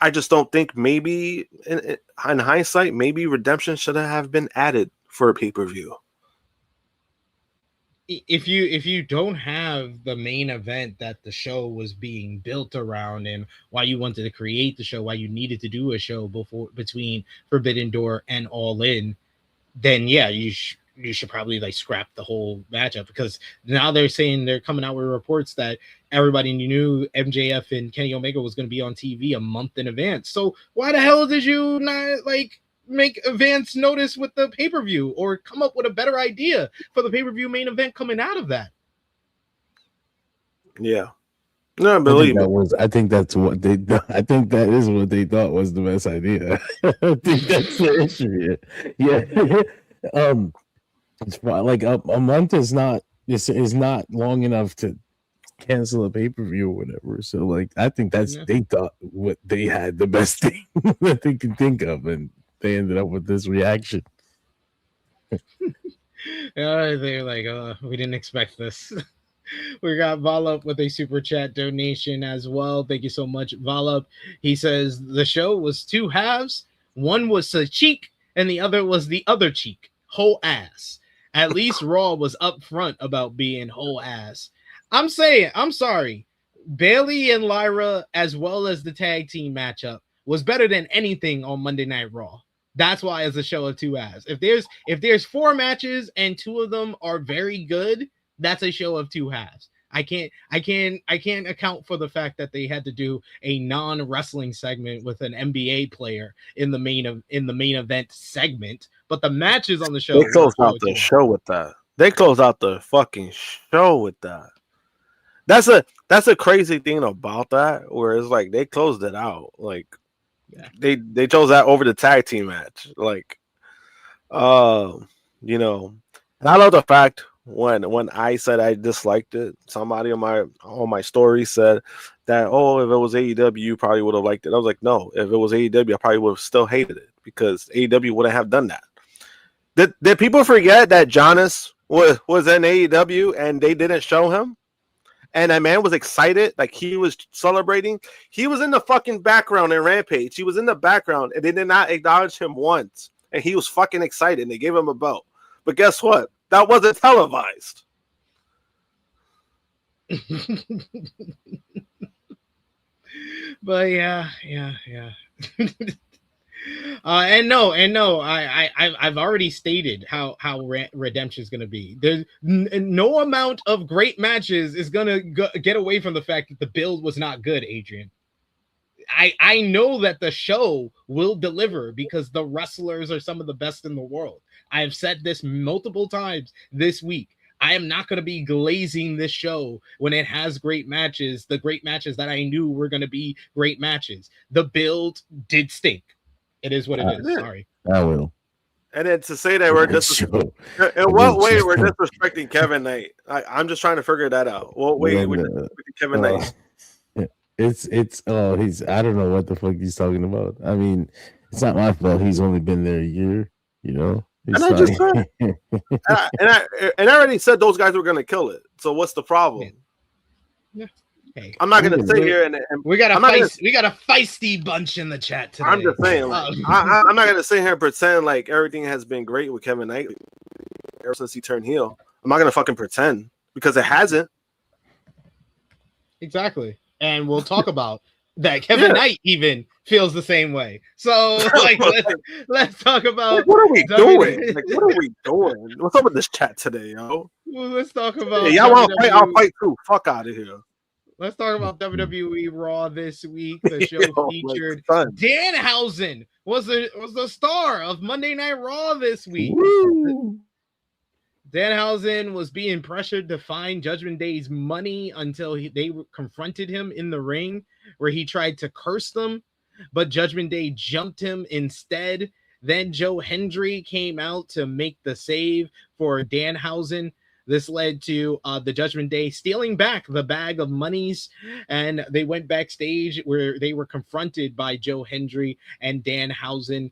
I just don't think maybe in hindsight, maybe Redemption should have been added for a pay-per-view.
If you don't have the main event that the show was being built around and why you wanted to create the show, why you needed to do a show between Forbidden Door and All In, then yeah, you should probably like scrap the whole matchup because now they're saying they're coming out with reports that everybody knew MJF and Kenny Omega was going to be on TV a month in advance. So why the hell did you not like make advance notice with the pay-per-view or come up with a better idea for the pay-per-view main event coming out of that?
Yeah. No, believe me.
I think that is what they thought was the best idea. I think that's the issue. Yeah. It's like a month is not long enough to cancel a pay-per-view or whatever. So like I think they thought what they had the best thing that they could think of, and they ended up with this reaction.
They're like, we didn't expect this. We got Volop with a super chat donation as well. Thank you so much, Volop. He says the show was two halves. One was a cheek and the other was the other cheek. Whole ass. At least Raw was upfront about being whole ass. I'm sorry. Bayley and Lyra, as well as the tag team matchup, was better than anything on Monday Night Raw. That's why it's a show of two halves. If there's 4 matches and 2 of them are very good, that's a show of two halves. I can't account for the fact that they had to do a non-wrestling segment with an NBA player in the main event segment, but the matches on the show.
They closed out the show with that. They closed out the fucking show with that. That's a crazy thing about that, where it's like they closed it out. Like they chose that over the tag team match. Like, and I love the fact when I said I disliked it, somebody on my story said that, oh, if it was AEW, you probably would have liked it. I was like, no, if it was AEW, I probably would have still hated it because AEW wouldn't have done that. Did people forget that Giannis was in AEW and they didn't show him, and that man was excited, like he was celebrating. He was in the fucking background in Rampage. He was in the background, and they did not acknowledge him once. And he was fucking excited. And they gave him a belt. But guess what? That wasn't televised.
But yeah. And no, I've already stated how Redemption is going to be. There's no amount of great matches is going to get away from the fact that the build was not good, Adrian. I know that the show will deliver because the wrestlers are some of the best in the world. I have said this multiple times this week. I am not going to be glazing this show when it has great matches, the great matches that I knew were going to be great matches. The build did stink. It is what it is. Sorry.
I will.
And then to say that we're in what way we're disrespecting Kevin Knight? I'm just trying to figure that out. What way we're disrespecting Kevin Knight?
He's I don't know what the fuck he's talking about. I mean, it's not my fault. He's only been there a year, you know.
And I just said, and I already said those guys were gonna kill it. So what's the problem?
Yeah. Hey,
I'm not gonna sit here and
we got a feisty bunch in the chat today.
I'm just saying, I'm not gonna sit here and pretend like everything has been great with Kevin Knight ever since he turned heel. I'm not gonna fucking pretend because it hasn't.
Exactly. And we'll talk about that. Kevin Knight even feels the same way. So, like, let's talk about
what are we doing? Like, what are we doing? What's up with this chat today, yo?
Well, let's talk about.
Y'all want to fight? I'll fight too. Fuck out of here.
Let's talk about WWE Raw this week. The show featured Danhausen was the star of Monday Night Raw this week. Woo! Danhausen was being pressured to find Judgment Day's money until they confronted him in the ring, where he tried to curse them, but Judgment Day jumped him instead. Then Joe Hendry came out to make the save for Danhausen. This led to the Judgment Day stealing back the bag of monies, and they went backstage where they were confronted by Joe Hendry and Danhausen,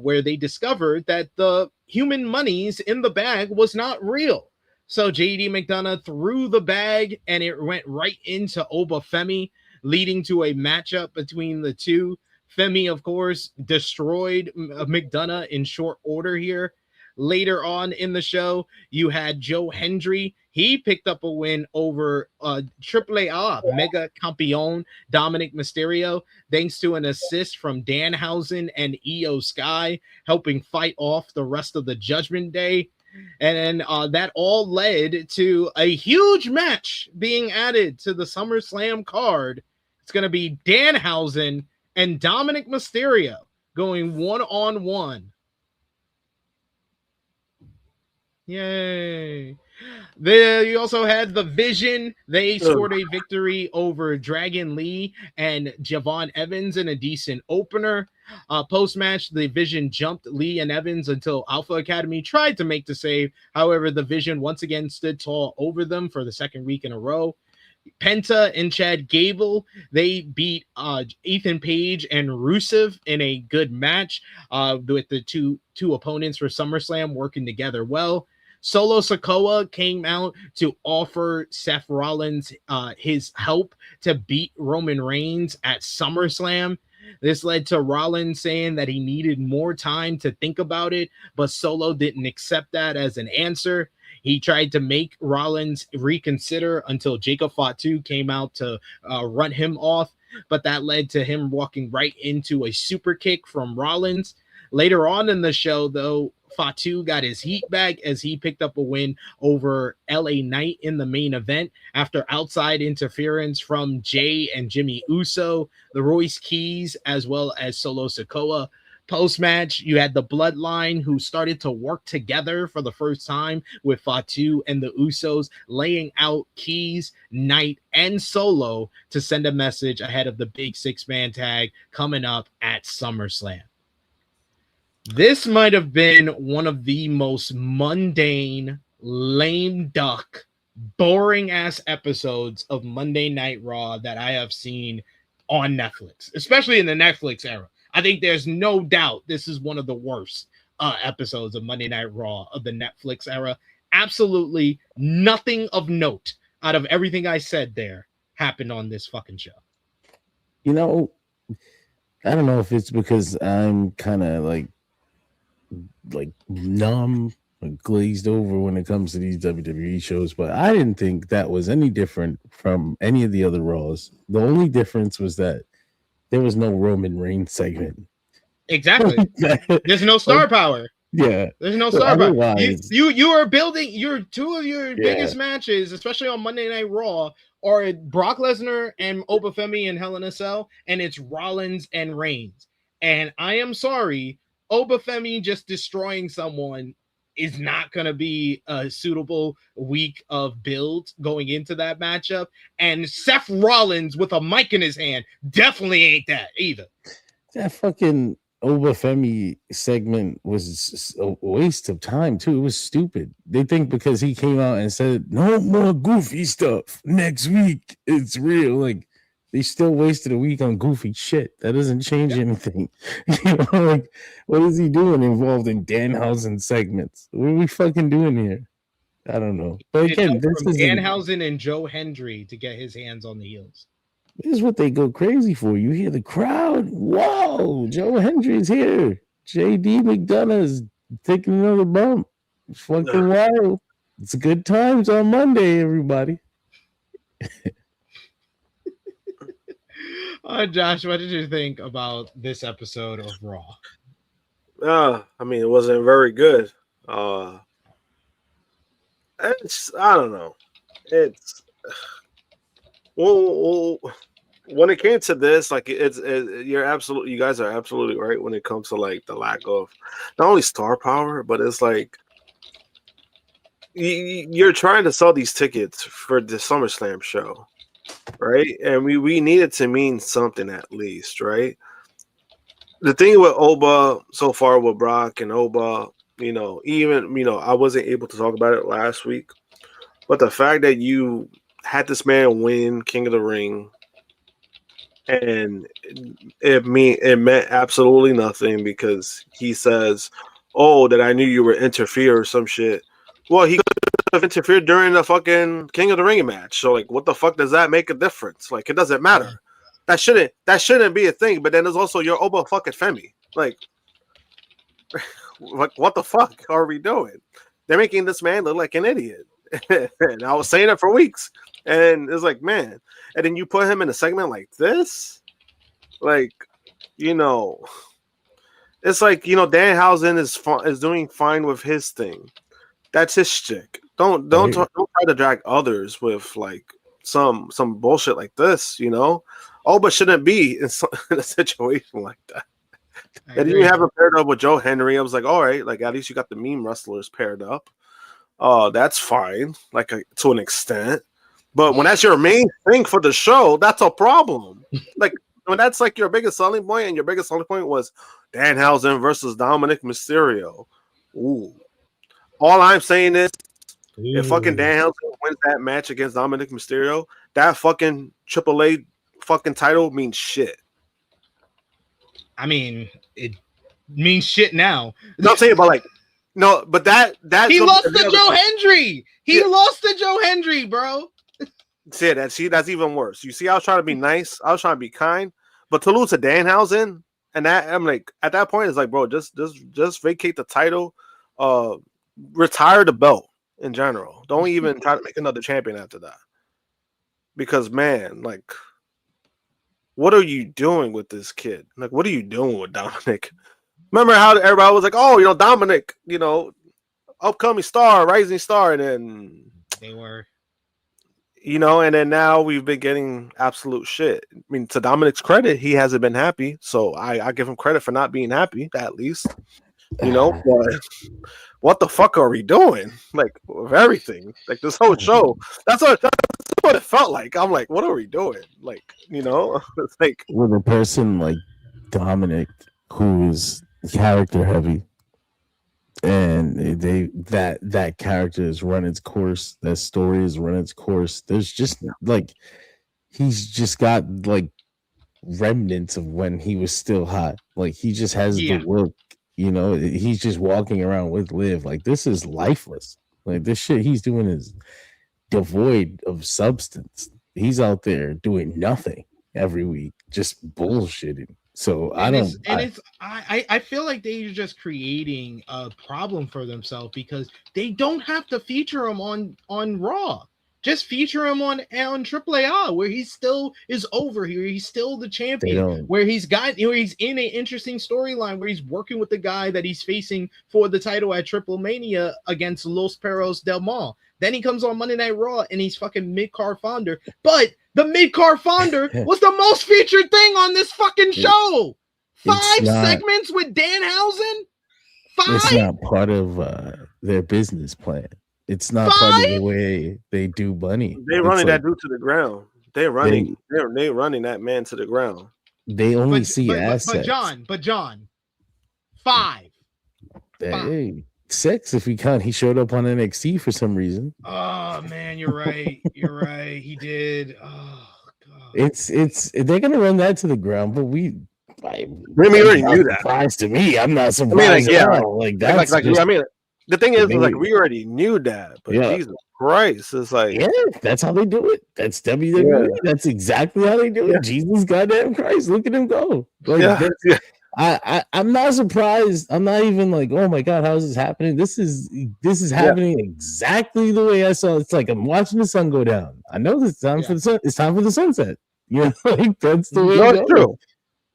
where they discovered that the human monies in the bag was not real. So JD McDonough threw the bag, and it went right into Oba Femi, leading to a matchup between the two. Femi, of course, destroyed McDonough in short order here. Later on in the show, you had Joe Hendry. He picked up a win over AAA Mega Campeon Dominic Mysterio, thanks to an assist from Danhausen and Io Sky, helping fight off the rest of the Judgment Day. And then that all led to a huge match being added to the SummerSlam card. It's going to be Danhausen and Dominic Mysterio going one-on-one. Yay. You also had the Vision. They scored a victory over Dragon Lee and Javon Evans in a decent opener. Post-match, the Vision jumped Lee and Evans until Alpha Academy tried to make the save. However, the Vision once again stood tall over them for the second week in a row. Penta and Chad Gable, they beat Ethan Page and Rusev in a good match with the two opponents for SummerSlam working together well. Solo Sikoa came out to offer Seth Rollins his help to beat Roman Reigns at SummerSlam. This led to Rollins saying that he needed more time to think about it, but Solo didn't accept that as an answer. He tried to make Rollins reconsider until Jacob Fatu came out to run him off, but that led to him walking right into a super kick from Rollins. Later on in the show, though, Fatu got his heat back as he picked up a win over LA Knight in the main event after outside interference from Jay and Jimmy Uso, the Royce Keys, as well as Solo Sikoa. Post-match, you had the Bloodline, who started to work together for the first time with Fatu and the Usos, laying out Keys, Knight, and Solo to send a message ahead of the big six-man tag coming up at SummerSlam. This might have been one of the most mundane, lame duck, boring-ass episodes of Monday Night Raw that I have seen on Netflix, especially in the Netflix era. I think there's no doubt this is one of the worst episodes of Monday Night Raw of the Netflix era. Absolutely nothing of note out of everything I said there happened on this fucking show.
You know, I don't know if it's because I'm kind of like numb or glazed over when it comes to these WWE shows, but I didn't think that was any different from any of the other Raws. The only difference was that there was no Roman Reigns segment.
Exactly. There's no star power.
Yeah.
There's no star power. You are building your two of your biggest matches, especially on Monday Night Raw, are Brock Lesnar and Obafemi and Hell in a Cell, and it's Rollins and Reigns. And I am sorry, Obafemi just destroying someone is not going to be a suitable week of build going into that matchup. And Seth Rollins with a mic in his hand definitely ain't that either.
That fucking Obafemi segment was a waste of time too. It was stupid. They think because he came out and said no more goofy stuff next week, it's real. Like they still wasted a week on goofy shit. That doesn't change anything. You know, like what is he doing involved in Danhausen segments? What are we fucking doing here? I don't know. But again, this is
Danhausen and Joe Hendry to get his hands on the heels.
This is what they go crazy for. You hear the crowd. Whoa, Joe Hendry's here. JD McDonough's taking another bump. It's fucking wild. It's good times on Monday, everybody.
Josh, what did you think about this episode of Raw?
I mean, it wasn't very good. I don't know. It's well, when it came to this, like you guys are absolutely right when it comes to like the lack of not only star power, but it's like you're trying to sell these tickets for the SummerSlam show, right? And we need it to mean something at least, right? The thing with Oba so far with Brock and Oba, I wasn't able to talk about it last week, but the fact that you had this man win King of the Ring, and it meant absolutely nothing because he says, "Oh, that I knew you were interfere or some shit." Well, he could have interfered during the fucking King of the Ring match. So, like, what the fuck does that make a difference? Like, it doesn't matter. That shouldn't be a thing. But then there's also your Oba fucking Femi. Like, what the fuck are we doing? They're making this man look like an idiot. And I was saying it for weeks. And it's like, man. And then you put him in a segment like this? Like, it's like, Danhausen is doing fine with his thing. That's his shtick. Don't try to drag others with like some bullshit like this, Oh, but shouldn't be in a situation like that. And you have him paired up with Joe Henry. I was like, all right, like at least you got the meme wrestlers paired up. That's fine, like to an extent. But when that's your main thing for the show, that's a problem. Like when that's like your biggest selling point, and your biggest selling point was Danhausen versus Dominic Mysterio. Ooh. All I'm saying is, if fucking Danhausen wins that match against Dominic Mysterio, that fucking AAA fucking title means shit.
I mean, it means shit now.
No, I'm saying, but like, no, but that
he lost to Joe Hendry. He lost to Joe Hendry, bro.
That's even worse. You see, I was trying to be nice. I was trying to be kind, but to lose to Danhausen, and that I'm like, at that point, it's like, bro, just vacate the title. Retire the belt in general. Don't even try to make another champion after that. Because, man, like, what are you doing with this kid? Like, what are you doing with Dominic? Remember how everybody was like, oh, Dominic, upcoming star, rising star, and then
they were,
and then now we've been getting absolute shit. I mean, to Dominic's credit, he hasn't been happy, so I give him credit for not being happy, at least. But what the fuck are we doing? Like with everything, like this whole show. That's what it felt like. I'm like, what are we doing? Like, it's like
with a person like Dominic who is character heavy, and that character has run its course. That story has run its course. There's just like he's just got like remnants of when he was still hot. Like he just has the work. He's just walking around with Liv. Like this is lifeless. Like this shit he's doing is devoid of substance. He's out there doing nothing every week, just bullshitting. So
I feel like they're just creating a problem for themselves because they don't have to feature him on Raw. Just feature him on AAA, where he still is over here. He's still the champion. Where he's in an interesting storyline where he's working with the guy that he's facing for the title at WrestleMania against Los Perros del Mal. Then he comes on Monday Night Raw and he's fucking mid-card founder. But the mid-card founder was the most featured thing on this fucking show. 5 segments with Danhausen? 5?
It's not part of their business plan. It's not part of the way they do money.
They're running that dude to the ground. They're running that man to the ground.
They only see assets.
But John, 5.
Hey, 6 if we count. He showed up on NXT for some reason.
Oh man, you're right. You're right. He did. Oh god.
It's they're gonna run that to the ground, but we
already knew that.
Surprised to me. I'm not surprised.
The thing is, we already knew that, but Jesus Christ, it's like
that's how they do it. That's WWE. Yeah. That's exactly how they do it. Jesus goddamn Christ, look at him go. I'm not surprised. I'm not even like, oh my god, how is this happening? This is happening exactly the way I saw. It's like I'm watching the sun go down. I know this time for the sun. It's time for the sunset. You know, like that's the way it goes.
True.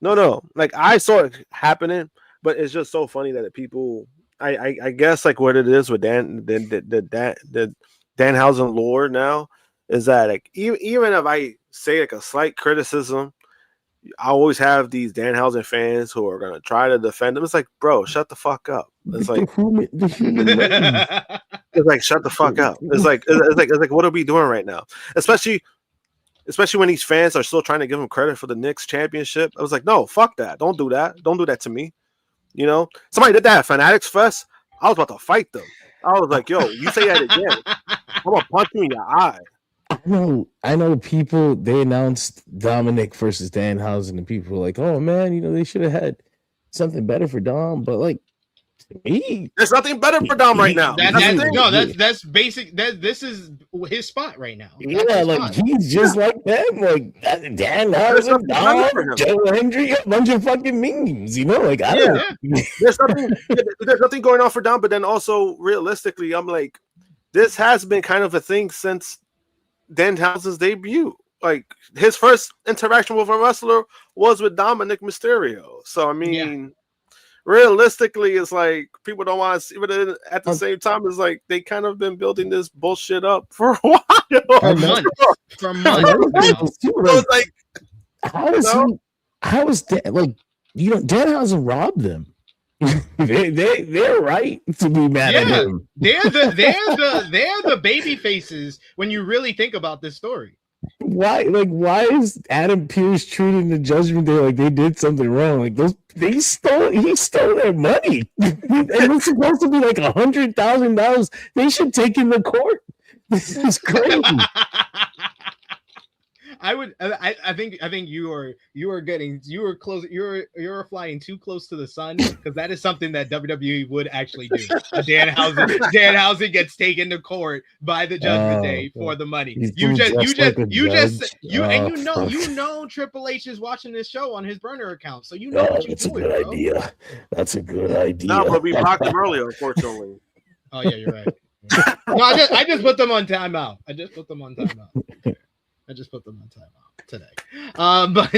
No. Like I saw it happening, but it's just so funny that people. I guess like what it is with the Danhausen lore now is that like even if I say like a slight criticism, I always have these Danhausen fans who are gonna try to defend him. It's like, bro, shut the fuck up. It's like it's like shut the fuck up. It's like what are we doing right now? Especially when these fans are still trying to give him credit for the Knicks championship. I was like, no, fuck that. Don't do that. Don't do that to me. You know, somebody did that at Fanatics Fest. I was about to fight them. I was like, yo, you say that again, I'm gonna punch you in your eye.
I know people, they announced Dominic versus Danhausen, and people were like, oh man, you know, they should have had something better for Dom, but like to me,
there's nothing better for Dom right now.
That's basic. This is his spot right now.
He's just like them, like Danhausen, Dom, Joe Hendry, a bunch of fucking memes, you know, like
there's nothing going on for Dom, but then also realistically, I'm like, this has been kind of a thing since Danhausen's debut. Like his first interaction with a wrestler was with Dominic Mysterio. So I mean, realistically, it's like people don't want to see, but at the same time, it's like they kind of been building this bullshit up for a while.
For months.
So it's like,
how is that? Like, you know, Danhausen robbed them. They're right to be mad at him.
They're the baby faces when you really think about this story.
Why is Adam Pearce treating the Judgment Day like they did something wrong? Like he stole their money. And it's supposed to be like $100,000. They should take him to court. This is crazy.
I think you are close. You're flying too close to the sun, because that is something that WWE would actually do. Danhausen gets taken to court by the Judgment Day for the money. You know Triple H is watching this show on his burner account, so you know what you're doing.
That's a good idea.
No, but we blocked him earlier, unfortunately.
Oh yeah, you're right. No, I just put them on timeout. I just put them on timeout today. But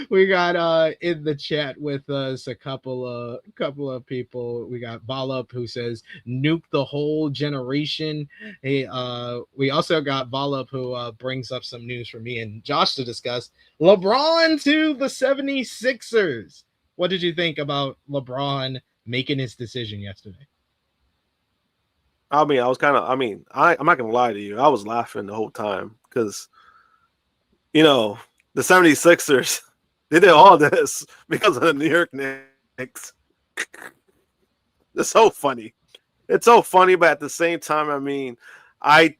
we got in the chat with us a couple of people. We got Volop who says nuke the whole generation. Hey, we also got Volop who brings up some news for me and Josh to discuss. LeBron to the 76ers. What did you think about LeBron making his decision yesterday?
I mean, I'm not gonna lie to you. I was laughing the whole time because, you know, the 76ers, they did all this because of the New York Knicks. It's so funny. It's so funny, but at the same time, I mean, I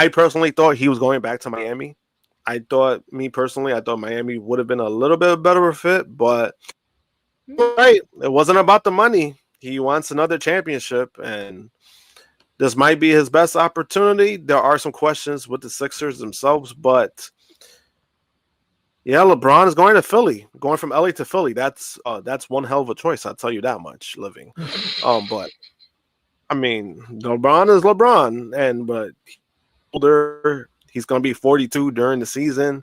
personally thought he was going back to Miami. I thought Miami would have been a little bit better fit, but right, it wasn't about the money. He wants another championship, and this might be his best opportunity. There are some questions with the Sixers themselves, but yeah, LeBron is going to Philly, going from LA to Philly. That's one hell of a choice. I'll tell you that much. Living, but I mean, LeBron is LeBron, but older. He's going to be 42 during the season.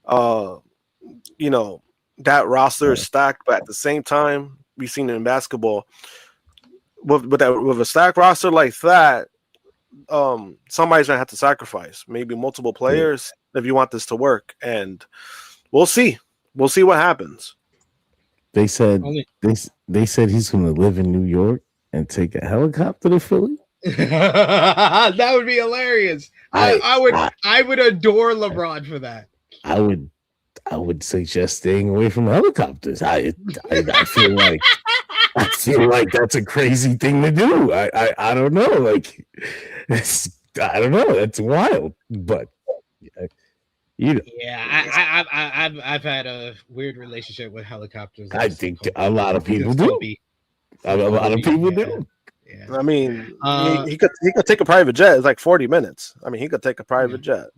That roster is stacked, but at the same time, we've seen it in basketball. With a stacked roster like that, somebody's gonna have to sacrifice, maybe multiple players, if you want this to work. And we'll see. We'll see what happens.
They said he's gonna live in New York and take a helicopter to Philly.
That would be hilarious. I would adore LeBron for that.
I would suggest staying away from helicopters. I feel like that's a crazy thing to do. I don't know. Like, I don't know. That's wild. But
I've had a weird relationship with helicopters.
I think a lot of people do. A lot of people do.
Yeah. I mean, he could take a private jet. It's like 40 minutes. I mean, he could take a private jet.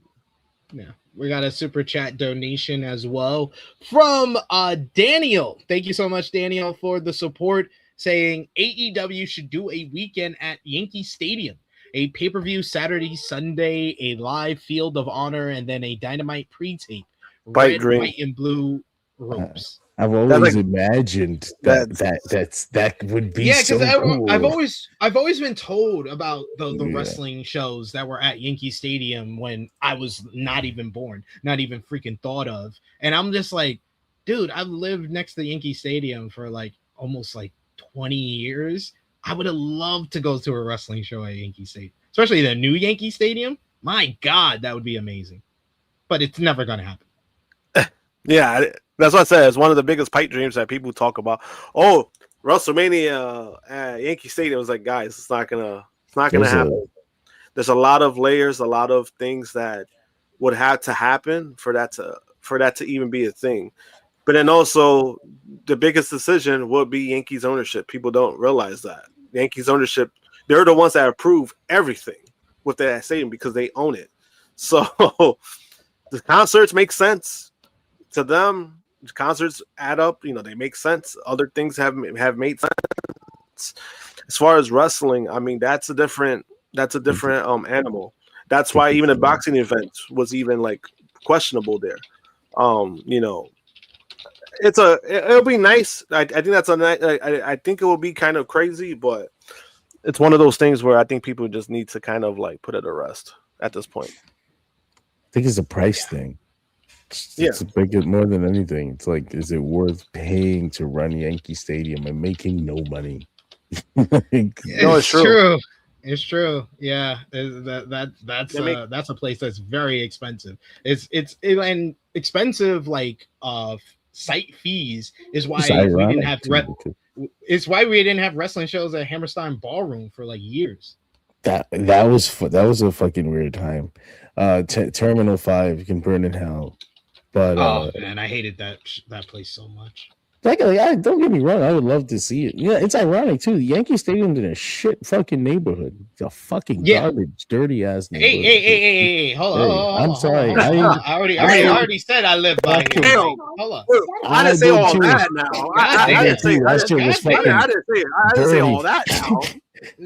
Yeah, we got a super chat donation as well from Daniel. Thank you so much, Daniel, for the support. Saying AEW should do a weekend at Yankee Stadium, a pay-per-view Saturday, Sunday, a live Field of Honor, and then a Dynamite pre-tape. Red, white, and blue ropes.
I've always imagined that would be so cool.
I've always been told about the wrestling shows that were at Yankee Stadium when I was not even born, not even freaking thought of. And I'm just like, dude, I've lived next to Yankee Stadium for like almost like 20 years. I would have loved to go to a wrestling show at Yankee Stadium, especially the new Yankee Stadium. My God, that would be amazing. But it's never going to happen.
Yeah, that's what I said. It's one of the biggest pipe dreams that people talk about. Oh, WrestleMania at Yankee Stadium. Was like, guys, it's not gonna happen. There's a lot of layers, a lot of things that would have to happen for that to even be a thing. But then also the biggest decision would be Yankees ownership. People don't realize that. Yankees ownership, they're the ones that approve everything with that stadium because they own it. So the concerts make sense to them. The concerts add up, they make sense. Other things have made sense. As far as wrestling, I mean, that's a different animal. That's why even a boxing event was even like questionable there. It'll be nice. I think I think it will be kind of crazy, but it's one of those things where I think people just need to kind of like put it to rest at this point.
I think it's a price thing. It's bigger more than anything. It's like, is it worth paying to run Yankee Stadium and making no money?
No, it's true.
It's true. Yeah, that's a place that's very expensive. It's expensive like site fees is why we didn't have it's why we didn't have wrestling shows at Hammerstein Ballroom for like years.
That was a fucking weird time. Terminal 5 can burn in hell. But
man, I hated that place so much.
Like, don't get me wrong, I would love to see it. Yeah, it's ironic too. The Yankee Stadium's in a shit fucking neighborhood. It's a fucking garbage, dirty ass neighborhood.
Hey, hold on.
I'm sorry.
I already said I live by here. Hold on.
I didn't say all that now. I didn't say all that now.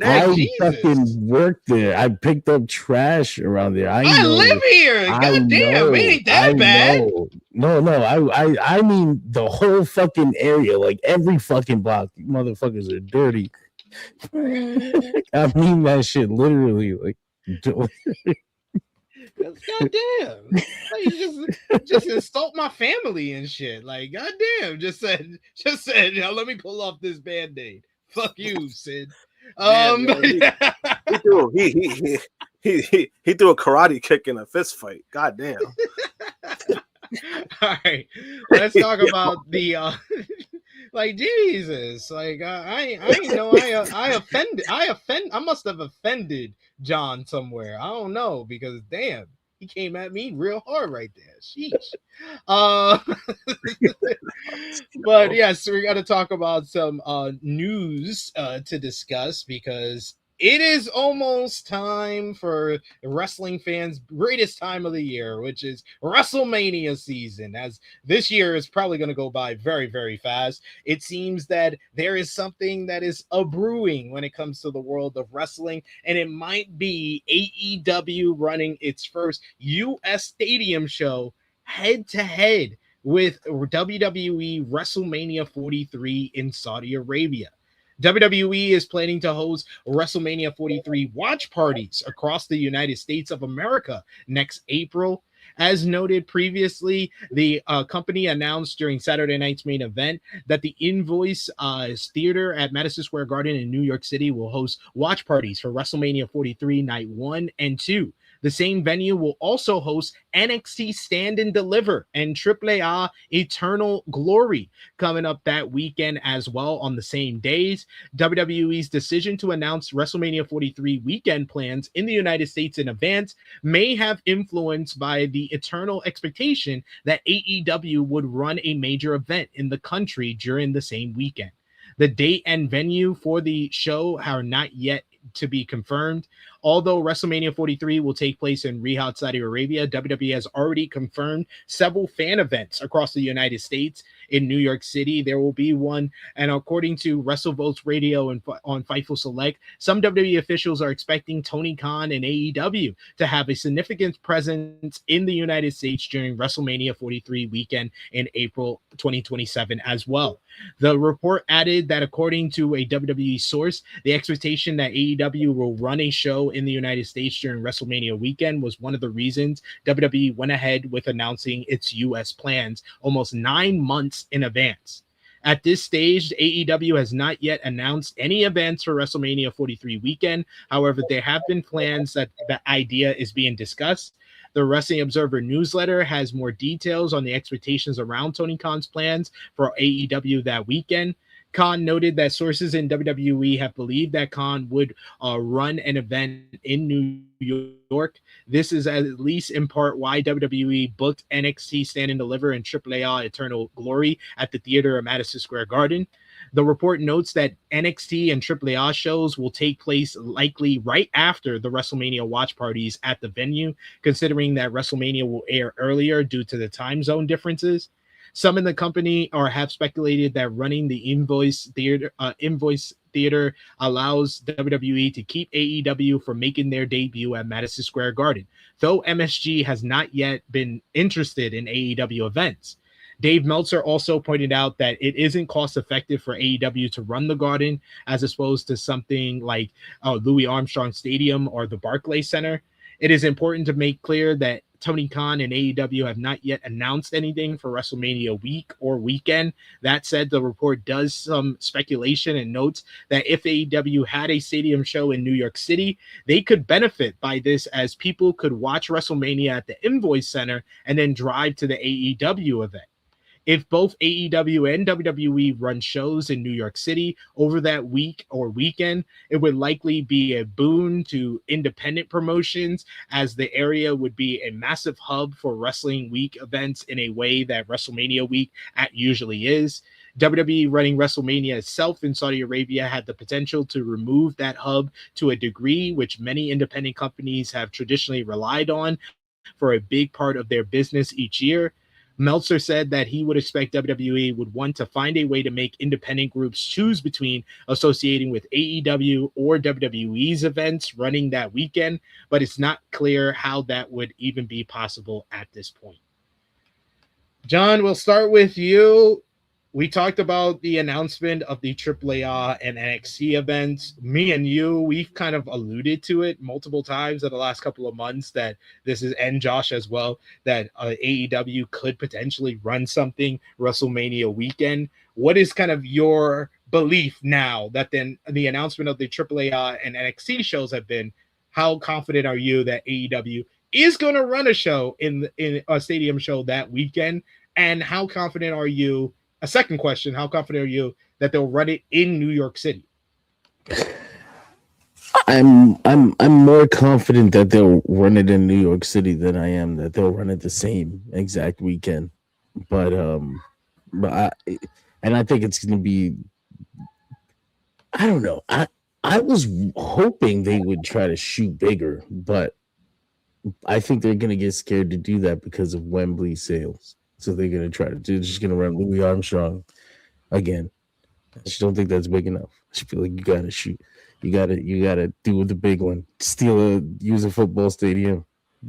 I fucking worked there. I picked up trash around there. I
live here. God damn, it ain't that bad.
No. I mean the whole fucking area, like every fucking block. You motherfuckers are dirty. I mean that shit literally. Like,
goddamn, like, just insult my family and shit. Like, goddamn, just said, let me pull off this Band-Aid. Fuck you, Sid.
He threw a karate kick in a fist fight. God damn.
All right, let's talk about the like Jesus. Like I know I must have offended John somewhere. I don't know, because damn, he came at me real hard right there. Sheesh. But yes, we got to talk about some news to discuss, because It is almost time for wrestling fans' greatest time of the year, which is WrestleMania season. As this year is probably going to go by very, very fast. It seems that there is something that is a brewing when it comes to the world of wrestling, and it might be AEW running its first U.S. stadium show head to head with WWE WrestleMania 43 in Saudi Arabia. WWE is planning to host WrestleMania 43 watch parties across the United States of America next April. As noted previously, the company announced during Saturday night's main event that the Invoice Theater at Madison Square Garden in New York City will host watch parties for WrestleMania 43 Night 1 and 2. The same venue will also host NXT Stand and Deliver and AAA Eternal Glory coming up that weekend as well on the same days. WWE's decision to announce WrestleMania 43 weekend plans in the United States in advance may have influenced by the eternal expectation that AEW would run a major event in the country during the same weekend. The date and venue for the show are not yet to be confirmed. Although WrestleMania 43 will take place in Riyadh, Saudi Arabia, WWE has already confirmed several fan events across the United States. In New York City, there will be one. And according to WrestleVotes Radio and on Fightful Select, some WWE officials are expecting Tony Khan and AEW to have a significant presence in the United States during WrestleMania 43 weekend in April 2027 as well. The report added that according to a WWE source, the expectation that AEW will run a show in the United States during WrestleMania weekend was one of the reasons WWE went ahead with announcing its U.S. plans almost 9 months in advance. At this stage, AEW has not yet announced any events for WrestleMania 43 weekend. However, there have been plans that the idea is being discussed. The Wrestling Observer newsletter has more details on the expectations around Tony Khan's plans for AEW that weekend. Khan noted that sources in WWE have believed that Khan would run an event in New York. This is at least in part why WWE booked NXT Stand and Deliver and AAA Eternal Glory at the theater at Madison Square Garden. The report notes that NXT and AAA shows will take place likely right after the WrestleMania watch parties at the venue, considering that WrestleMania will air earlier due to the time zone differences. Some in the company have speculated that running the Invoice Theater allows WWE to keep AEW from making their debut at Madison Square Garden, though MSG has not yet been interested in AEW events. Dave Meltzer also pointed out that it isn't cost effective for AEW to run the Garden as opposed to something like Louis Armstrong Stadium or the Barclays Center. It is important to make clear that Tony Khan and AEW have not yet announced anything for WrestleMania week or weekend. That said, the report does some speculation and notes that if AEW had a stadium show in New York City, they could benefit by this as people could watch WrestleMania at the Invoice Center and then drive to the AEW event. If both AEW and WWE run shows in New York City over that week or weekend, it would likely be a boon to independent promotions, as the area would be a massive hub for wrestling week events in a way that WrestleMania week usually is. WWE running WrestleMania itself in Saudi Arabia had the potential to remove that hub to a degree which many independent companies have traditionally relied on for a big part of their business each year. Meltzer said that he would expect WWE would want to find a way to make independent groups choose between associating with AEW or WWE's events running that weekend, but it's not clear how that would even be possible at this point. John, we'll start with you. We talked about the announcement of the AAA and NXT events. Me and you, we've kind of alluded to it multiple times in the last couple of months that this is, and Josh as well, that AEW could potentially run something WrestleMania weekend. What is kind of your belief now that then the announcement of the AAA and NXT shows have been? How confident are you that AEW is going to run a show in a stadium show that weekend? And how confident are you? A second question, how confident are you that they'll run it in New York City?
I'm more confident that they'll run it in New York City than I am that they'll run it the same exact weekend. But I think it's going to be, I don't know. I was hoping they would try to shoot bigger, but I think they're gonna get scared to do that because of Wembley sales. So they're gonna they're just gonna run Louis Armstrong again. I just don't think that's big enough. I just feel like you gotta shoot. You gotta do the big one. Use a football stadium.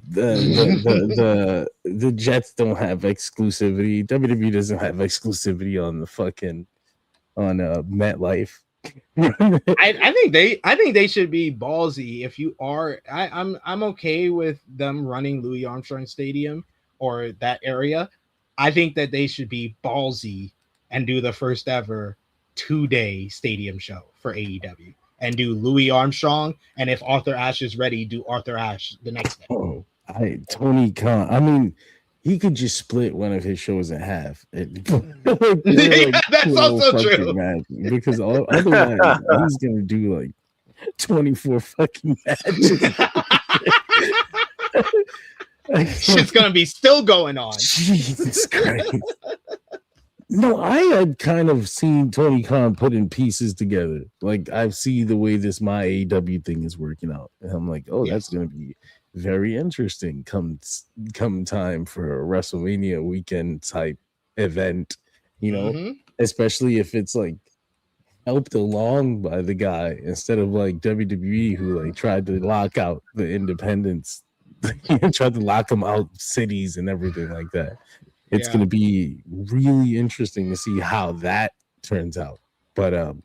The Jets don't have exclusivity. WWE doesn't have exclusivity on the fucking on MetLife.
I think they should be ballsy. If you are, I'm okay with them running Louis Armstrong Stadium or that area. I think that they should be ballsy and do the first ever 2-day stadium show for AEW and do Louis Armstrong. And if Arthur Ashe is ready, do Arthur Ashe the next day.
Oh, Tony Khan. I mean, he could just split one of his shows in half.
That's also true.
Because otherwise, he's gonna do like 24 fucking matches.
Shit's gonna be still going on.
Jesus Christ. No, I had kind of seen Tony Khan putting pieces together. Like I see the way my AEW thing is working out, and I'm like, oh, that's gonna be very interesting. Come time for a WrestleMania weekend type event, especially if it's like helped along by the guy instead of like WWE who like tried to lock out the independents, tried to lock them out cities and everything like that. It's going to be really interesting to see how that turns out. But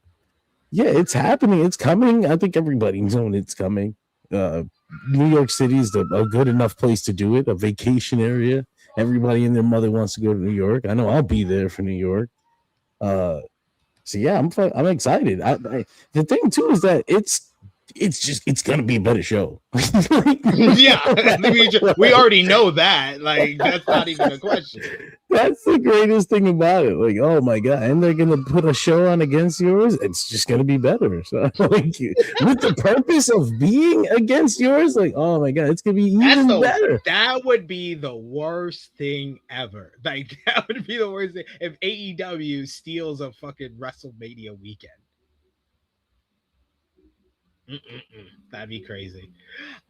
it's happening. It's coming. I think everybody's known it's coming. New York City is a good enough place to do it, a vacation area. Everybody and their mother wants to go to New York. I know I'll be there for New York. So yeah, I'm excited. The thing too is that it's gonna be a better show.
Yeah, we already know that. Like that's not even a question.
That's the greatest thing about it. Like, oh my god, and they're gonna put a show on against yours. It's just gonna be better. So, like, with the purpose of being against yours, like, oh my god, it's gonna be even better.
That would be the worst thing ever. Like, that would be the worst thing if AEW steals a fucking WrestleMania weekend. That'd be crazy.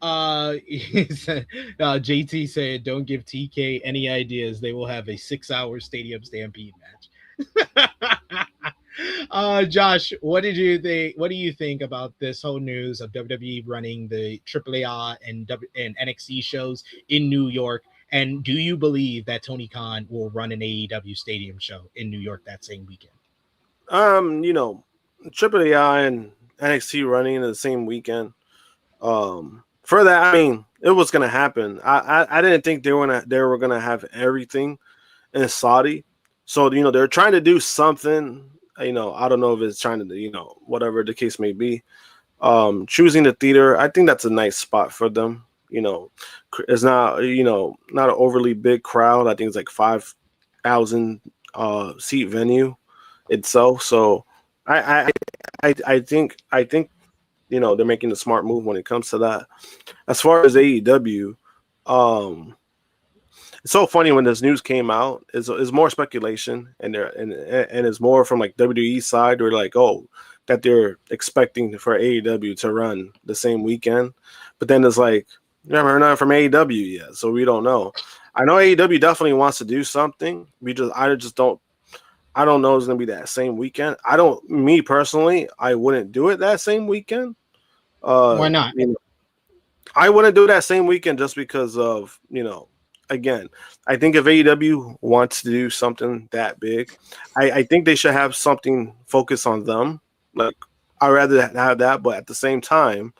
JT said, "Don't give TK any ideas. They will have a 6-hour Stadium Stampede match." Josh, what do you think about this whole news of WWE running the AAA and NXT shows in New York? And do you believe that Tony Khan will run an AEW Stadium show in New York that same weekend?
AAA and NXT running in the same weekend. For that, I mean, it was gonna happen. I didn't think they were gonna have everything in Saudi. So they're trying to do something. I don't know if it's trying to whatever the case may be. Choosing the theater, I think that's a nice spot for them. It's not not an overly big crowd. I think it's like 5,000 seat venue itself. So I think they're making a smart move when it comes to that. As far as AEW, it's so funny when this news came out. It's more speculation, and it's more from like WWE side. They're like, that they're expecting for AEW to run the same weekend, but then it's like, we haven't heard nothing from AEW yet, so we don't know. I know AEW definitely wants to do something. I don't know it's gonna be that same weekend. Me personally, I wouldn't do it that same weekend.
Why not?
I wouldn't do that same weekend just because of, again, I think if AEW wants to do something that big, I think they should have something focused on them. Like, I'd rather have that, but at the same time,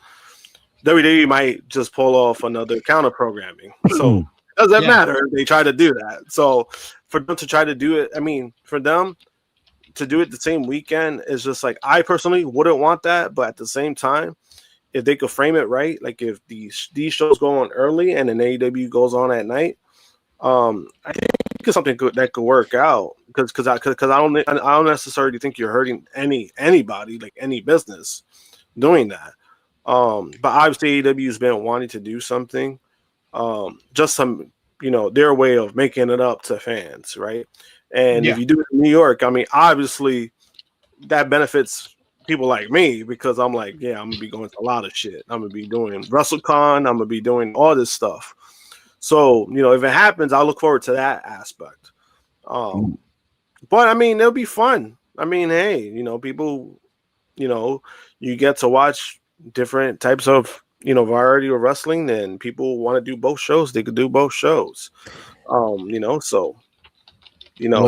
WWE might just pull off another counter programming. So it doesn't matter if they try to do that. So for them to try to do it, I mean, for them to do it the same weekend is just like, I personally wouldn't want that. But at the same time, if they could frame it right, like if these shows go on early and then AEW goes on at night, I think it's something that could work out. Because I don't necessarily think you're hurting anybody, like any business, doing that. But obviously AEW's been wanting to do something, just some, their way of making it up to fans, right? And if you do it in New York, I mean, obviously that benefits people like me, because I'm like, yeah, I'm gonna be going to a lot of shit. I'm gonna be doing WrestleCon. I'm gonna be doing all this stuff. So, you know, if it happens, I'll look forward to that aspect. But I mean, it'll be fun. I mean, hey, you know, people, you know, you get to watch different types of, you know, variety of wrestling, and people want to do both shows. They could do both shows. You know, so, you know,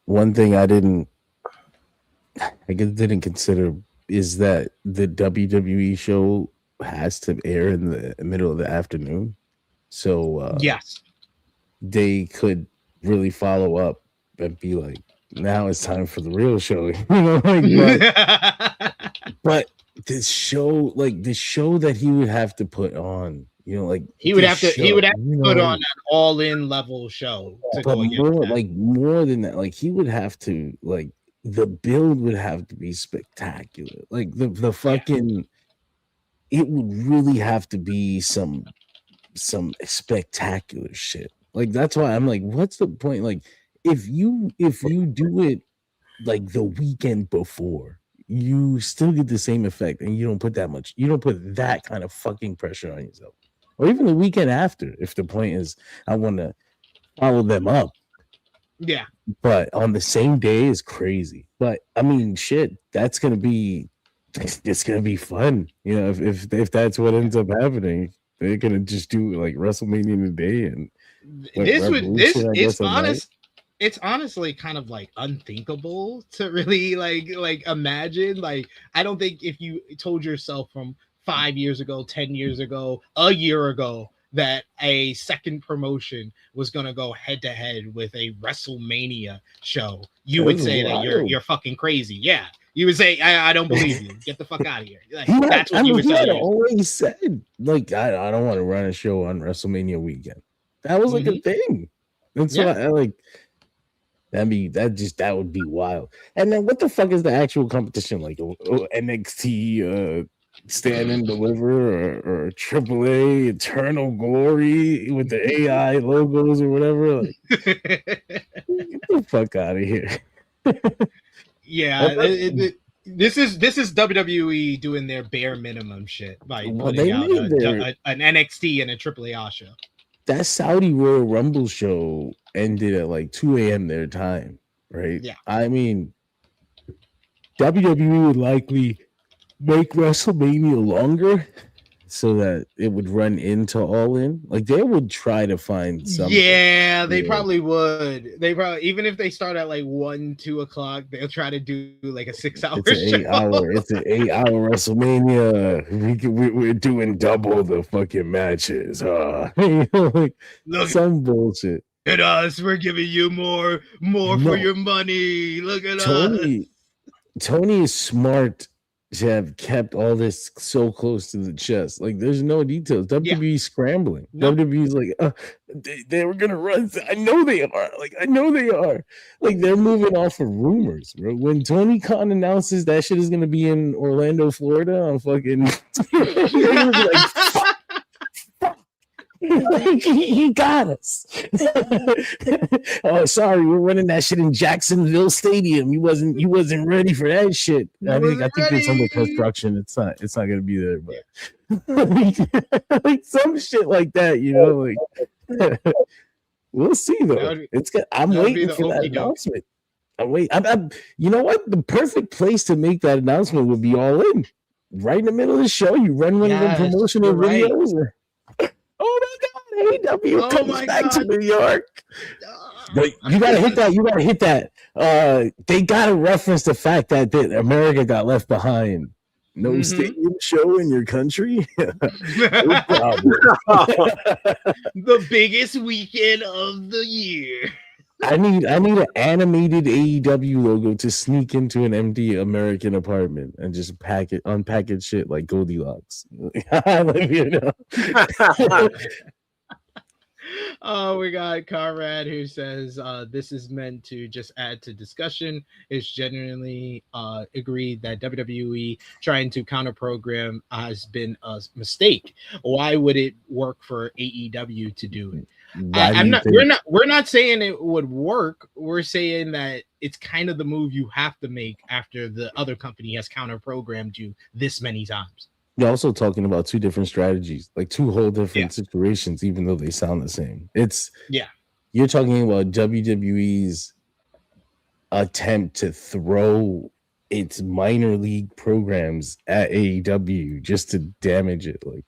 one thing I didn't consider is that the WWE show has to air in the middle of the afternoon. So
yes,
they could really follow up and be like, now it's time for the real show. You know, like, but the show that he would have to put on, you know, like
he would have to put on an all-in level show to
but
go against
more,
that.
like more than that, like he would have to, like the build would have to be spectacular. Like the fucking it would really have to be some spectacular shit. Like that's why I'm like, what's the point? Like if you do it like the weekend before, you still get the same effect, and you don't put that kind of fucking pressure on yourself. Or even the weekend after, if the point is I want to follow them up.
Yeah.
But on the same day is crazy. But I mean, shit, it's gonna be fun. You know, if that's what ends up happening, they're gonna just do like WrestleMania in a day, and
it's honestly kind of like unthinkable to really like imagine. Like, I don't think if you told yourself from 5 years ago, 10 years ago, a year ago, that a second promotion was going to go head to head with a WrestleMania show, you would say that you're fucking crazy. Yeah. You would say, I don't believe you. Get the fuck out of here. Like, that's what you would say.
Always said, like, I don't want to run a show on WrestleMania weekend. That was like a thing. And so I like that would be wild. And then what the fuck is the actual competition like? NXT Stand and Deliver or AAA Eternal Glory with the AI logos or whatever? Like, get the fuck out of here.
Yeah, this is WWE doing their bare minimum shit by putting out an NXT and a AAA show.
That Saudi Royal Rumble show ended at like 2 a.m. their time, right?
Yeah.
I mean, WWE would likely make WrestleMania longer so that it would run into All In. Like they would try to find something.
Yeah, they probably would. They probably, even if they start at like 1, 2 o'clock, they'll try to do like a 6-hour show.
It's an 8-hour WrestleMania. We're doing double the fucking matches. Like, look, some bullshit.
At us, we're giving you more for your money. Look at us.
Tony is smart to have kept all this so close to the chest. Like, there's no details. WWE scrambling. WWE's like, they were gonna run. I know they are. Like, they're moving off of rumors, bro. When Tony Khan announces that shit is gonna be in Orlando, Florida, on fucking, like, he got us. Oh, sorry, we're running that shit in Jacksonville Stadium. You wasn't ready for that shit. I think it's under construction. It's not gonna be there, but like some shit like that, you know. Like we'll see though. I'm waiting for that announcement. I'm you know what? The perfect place to make that announcement would be All In, right in the middle of the show. You run one of them promotional videos. Oh my God, AEW comes back to New York. You gotta hit that. They gotta reference the fact that America got left behind. No stadium show in your country. No problem.
The biggest weekend of the year.
I need an animated AEW logo to sneak into an empty American apartment and just unpackage shit like Goldilocks. You know.
Oh, we got Conrad who says this is meant to just add to discussion. It's genuinely agreed that WWE trying to counter program has been a mistake. Why would it work for AEW to do it? I'm not. We're not saying it would work. We're saying that it's kind of the move you have to make after the other company has counter programmed you this many times.
You're also talking about two different strategies, like two whole different situations, even though they sound the same. You're talking about WWE's attempt to throw its minor league programs at AEW just to damage it. Like,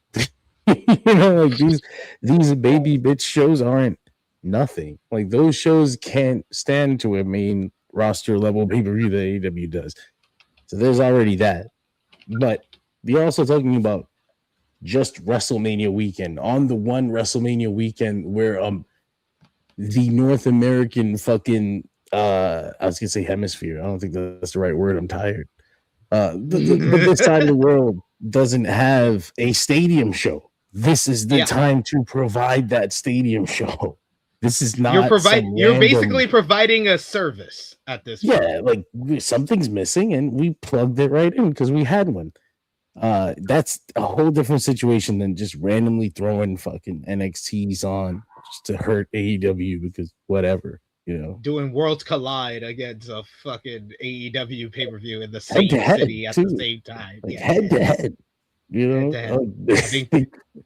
like these baby bitch shows aren't nothing. Like, those shows can't stand to a main roster level pay-per-view that AEW does. So there's already that. But we're also talking about just WrestleMania weekend. On the one WrestleMania weekend where the North American fucking I was gonna say hemisphere. I don't think that's the right word. I'm tired. But this side of the world doesn't have a stadium show. This is the time to provide that stadium show. This is not.
You're basically providing a service at this point.
Yeah, like something's missing, and we plugged it right in because we had one. That's a whole different situation than just randomly throwing fucking NXTs on just to hurt AEW because whatever,
doing Worlds Collide against a fucking AEW pay-per-view in the same city at the same time,
like head to head,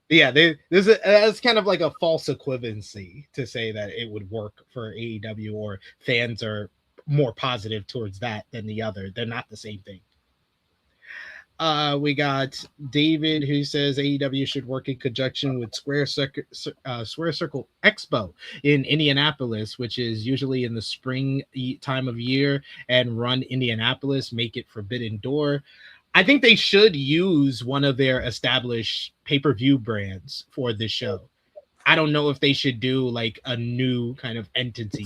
that's kind of like a false equivalency to say that it would work for AEW, or fans are more positive towards that than the other. They're not the same thing. We got David, who says AEW should work in conjunction with Square Circle Expo in Indianapolis, which is usually in the spring time of year, and run Indianapolis, make it Forbidden Door. I think they should use one of their established pay-per-view brands for this show. I don't know if they should do like a new kind of entity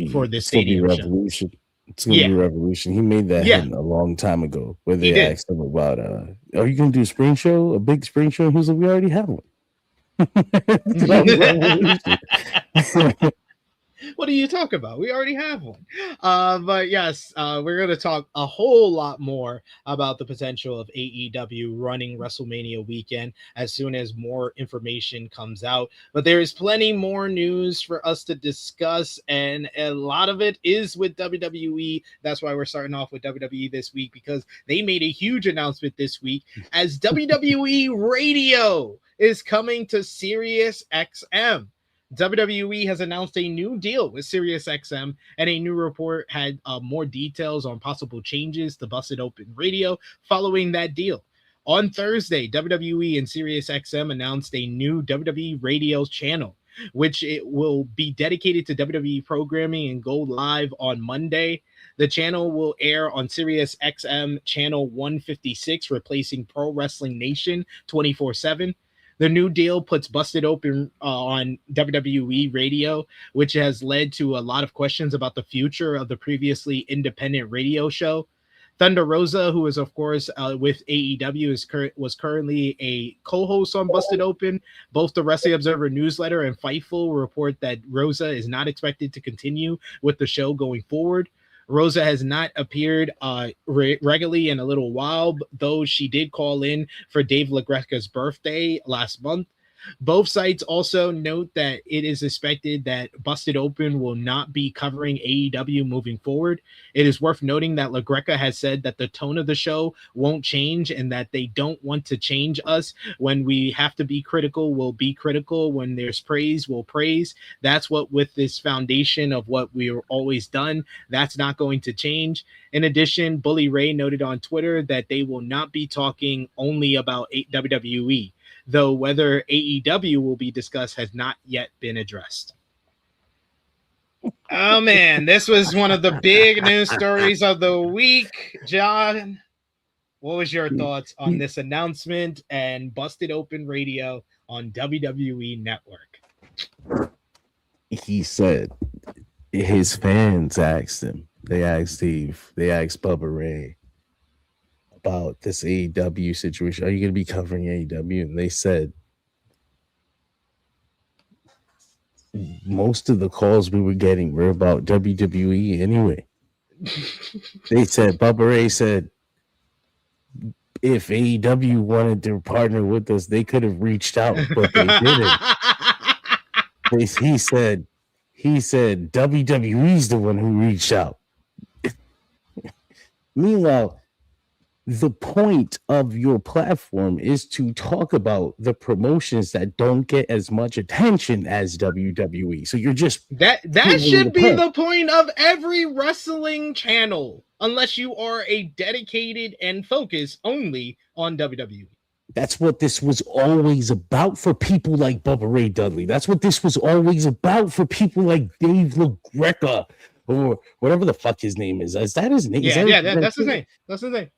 for this stadium show.
It's gonna be Revolution. He made that hit a long time ago, where they asked him about, "Are you gonna do a spring show, a big spring show?" He was like, "We already have one."
What do you talk about? We already have one. But yes, we're going to talk a whole lot more about the potential of AEW running WrestleMania weekend as soon as more information comes out. But there is plenty more news for us to discuss, and a lot of it is with WWE. That's why we're starting off with WWE this week, because they made a huge announcement this week as WWE Radio is coming to Sirius XM. WWE has announced a new deal with Sirius XM, and a new report had more details on possible changes to Busted Open Radio following that deal. On Thursday, WWE and Sirius XM announced a new WWE Radio channel, which it will be dedicated to WWE programming and go live on Monday. The channel will air on Sirius XM channel 156, replacing Pro Wrestling Nation 24/7. The new deal puts Busted Open on WWE Radio, which has led to a lot of questions about the future of the previously independent radio show. Thunder Rosa, who is, of course, with AEW, was currently a co-host on Busted Open. Both the Wrestling Observer newsletter and Fightful report that Rosa is not expected to continue with the show going forward. Rosa has not appeared regularly in a little while, though she did call in for Dave LaGreca's birthday last month. Both sites also note that it is expected that Busted Open will not be covering AEW moving forward. It is worth noting that LaGreca has said that the tone of the show won't change, and that they don't want to change us. When we have to be critical, we'll be critical. When there's praise, we'll praise. That's what, with this foundation of what we've always done, that's not going to change. In addition, Bully Ray noted on Twitter that they will not be talking only about WWE, though whether AEW will be discussed has not yet been addressed. Oh man, this was one of the big news stories of the week. John, what was your thoughts on this announcement and Busted Open Radio on WWE Network?
He said his fans asked him, they asked Steve, they asked Bubba Ray about this AEW situation. Are you going to be covering AEW? And they said most of the calls we were getting were about WWE anyway. They said, Bubba Ray said, if AEW wanted to partner with us, they could have reached out, but they didn't. he said WWE's the one who reached out. Meanwhile, the point of your platform is to talk about the promotions that don't get as much attention as WWE. So you're just
that should be the point of every wrestling channel, unless you are a dedicated and focused only on WWE.
That's what this was always about for people like Bubba Ray Dudley. That's what this was always about for people like Dave LaGreca or whatever the fuck his name is. Is that his name?
That's his name. That's his name.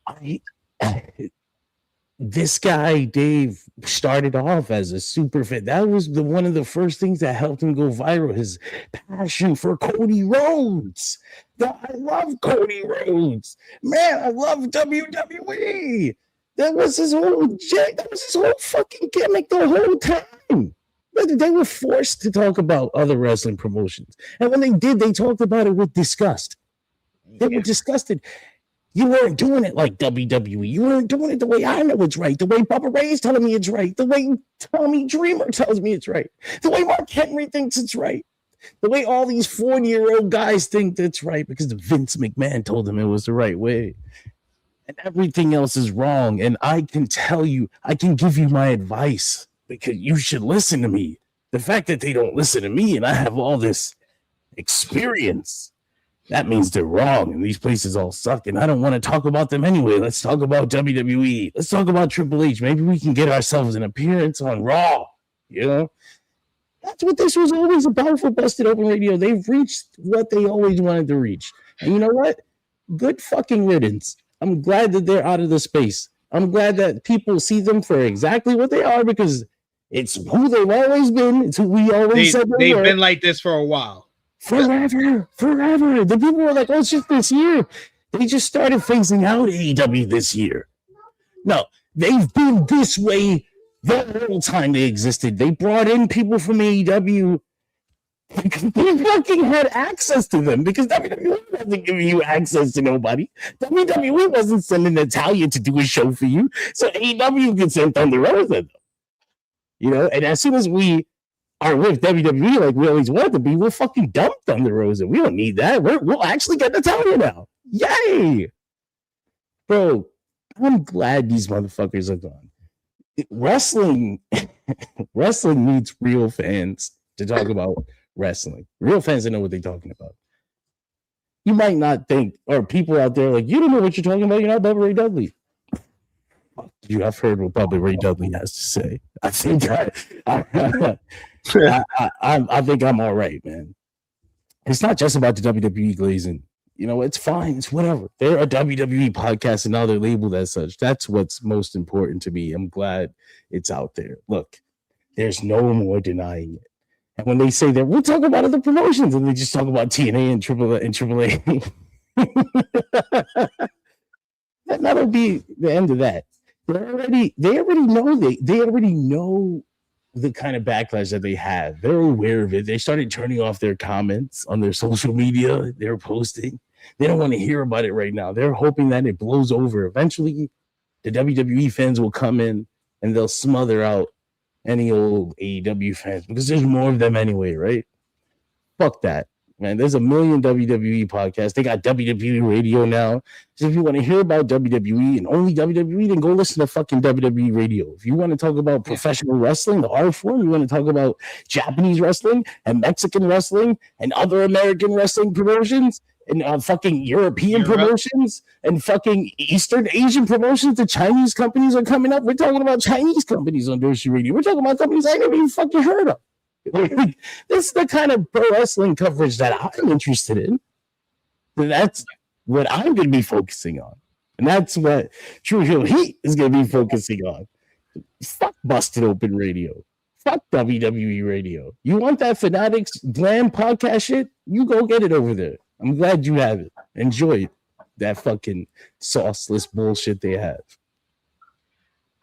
This guy, Dave, started off as a super fan. That was one of the first things that helped him go viral. His passion for Cody Rhodes. I love Cody Rhodes. Man, I love WWE. That was his whole fucking gimmick the whole time. They were forced to talk about other wrestling promotions. And when they did, they talked about it with disgust. They were disgusted. You weren't doing it like WWE. You weren't doing it the way I know it's right. The way Bubba Ray is telling me it's right. The way Tommy Dreamer tells me it's right. The way Mark Henry thinks it's right. The way all these 40-year-old guys think that's right because Vince McMahon told them it was the right way. And everything else is wrong. And I can tell you, I can give you my advice because you should listen to me. The fact that they don't listen to me and I have all this experience, that means they're wrong and these places all suck. And I don't want to talk about them anyway. Let's talk about WWE. Let's talk about Triple H. Maybe we can get ourselves an appearance on Raw. You know? That's what this was always about for Busted Open Radio. They've reached what they always wanted to reach. And you know what? Good fucking riddance. I'm glad that they're out of the space. I'm glad that people see them for exactly what they are because it's who they've always been. It's who we always said
they've been like this for a while.
Forever. The people were like, oh, it's just this year. They just started phasing out AEW this year. No, they've been this way the whole time they existed. They brought in people from AEW because they fucking had access to them because WWE wasn't giving you access to nobody. WWE wasn't sending Natalia to do a show for you. So AEW could send Thunder Rosa. You know, and as soon as we are with WWE like we always wanted to be, we'll fucking dump Thunder Rosa. We don't need that. We'll actually get Natalia now. Yay! Bro, I'm glad these motherfuckers are gone. Wrestling needs real fans to talk about wrestling. Real fans that know what they're talking about. You might not think, or people out there like, you don't know what you're talking about. You're not Bubba Ray Dudley. You have heard what Bubba Ray Dudley has to say. I think I think I'm all right, man. It's not just about the WWE glazing. You know, it's fine. It's whatever. They're a WWE podcast and now they're labeled as such. That's what's most important to me. I'm glad it's out there. Look, there's no more denying it. And when they say that, we'll talk about other promotions and they just talk about TNA and AAA. That'll be the end of that. They already know the kind of backlash that they have. They're aware of it. They started turning off their comments on their social media. They're posting. They don't want to hear about it right now. They're hoping that it blows over. Eventually, the WWE fans will come in and they'll smother out any old AEW fans because there's more of them anyway, right? Fuck that. Man, there's a million WWE podcasts. They got WWE Radio now. So if you want to hear about WWE and only WWE, then go listen to fucking WWE Radio. If you want to talk about professional wrestling, the art form, you want to talk about Japanese wrestling and Mexican wrestling and other American wrestling promotions and fucking European promotions and fucking Eastern Asian promotions, the Chinese companies are coming up. We're talking about Chinese companies on WWE Radio. We're talking about companies I never even fucking heard of. This is the kind of pro wrestling coverage that I'm interested in. That's what I'm going to be focusing on. And that's what Tru Heel Heat is going to be focusing on. Fuck Busted Open Radio. Fuck WWE Radio. You want that Fanatics glam podcast shit? You go get it over there. I'm glad you have it. Enjoy that fucking sauceless bullshit they have.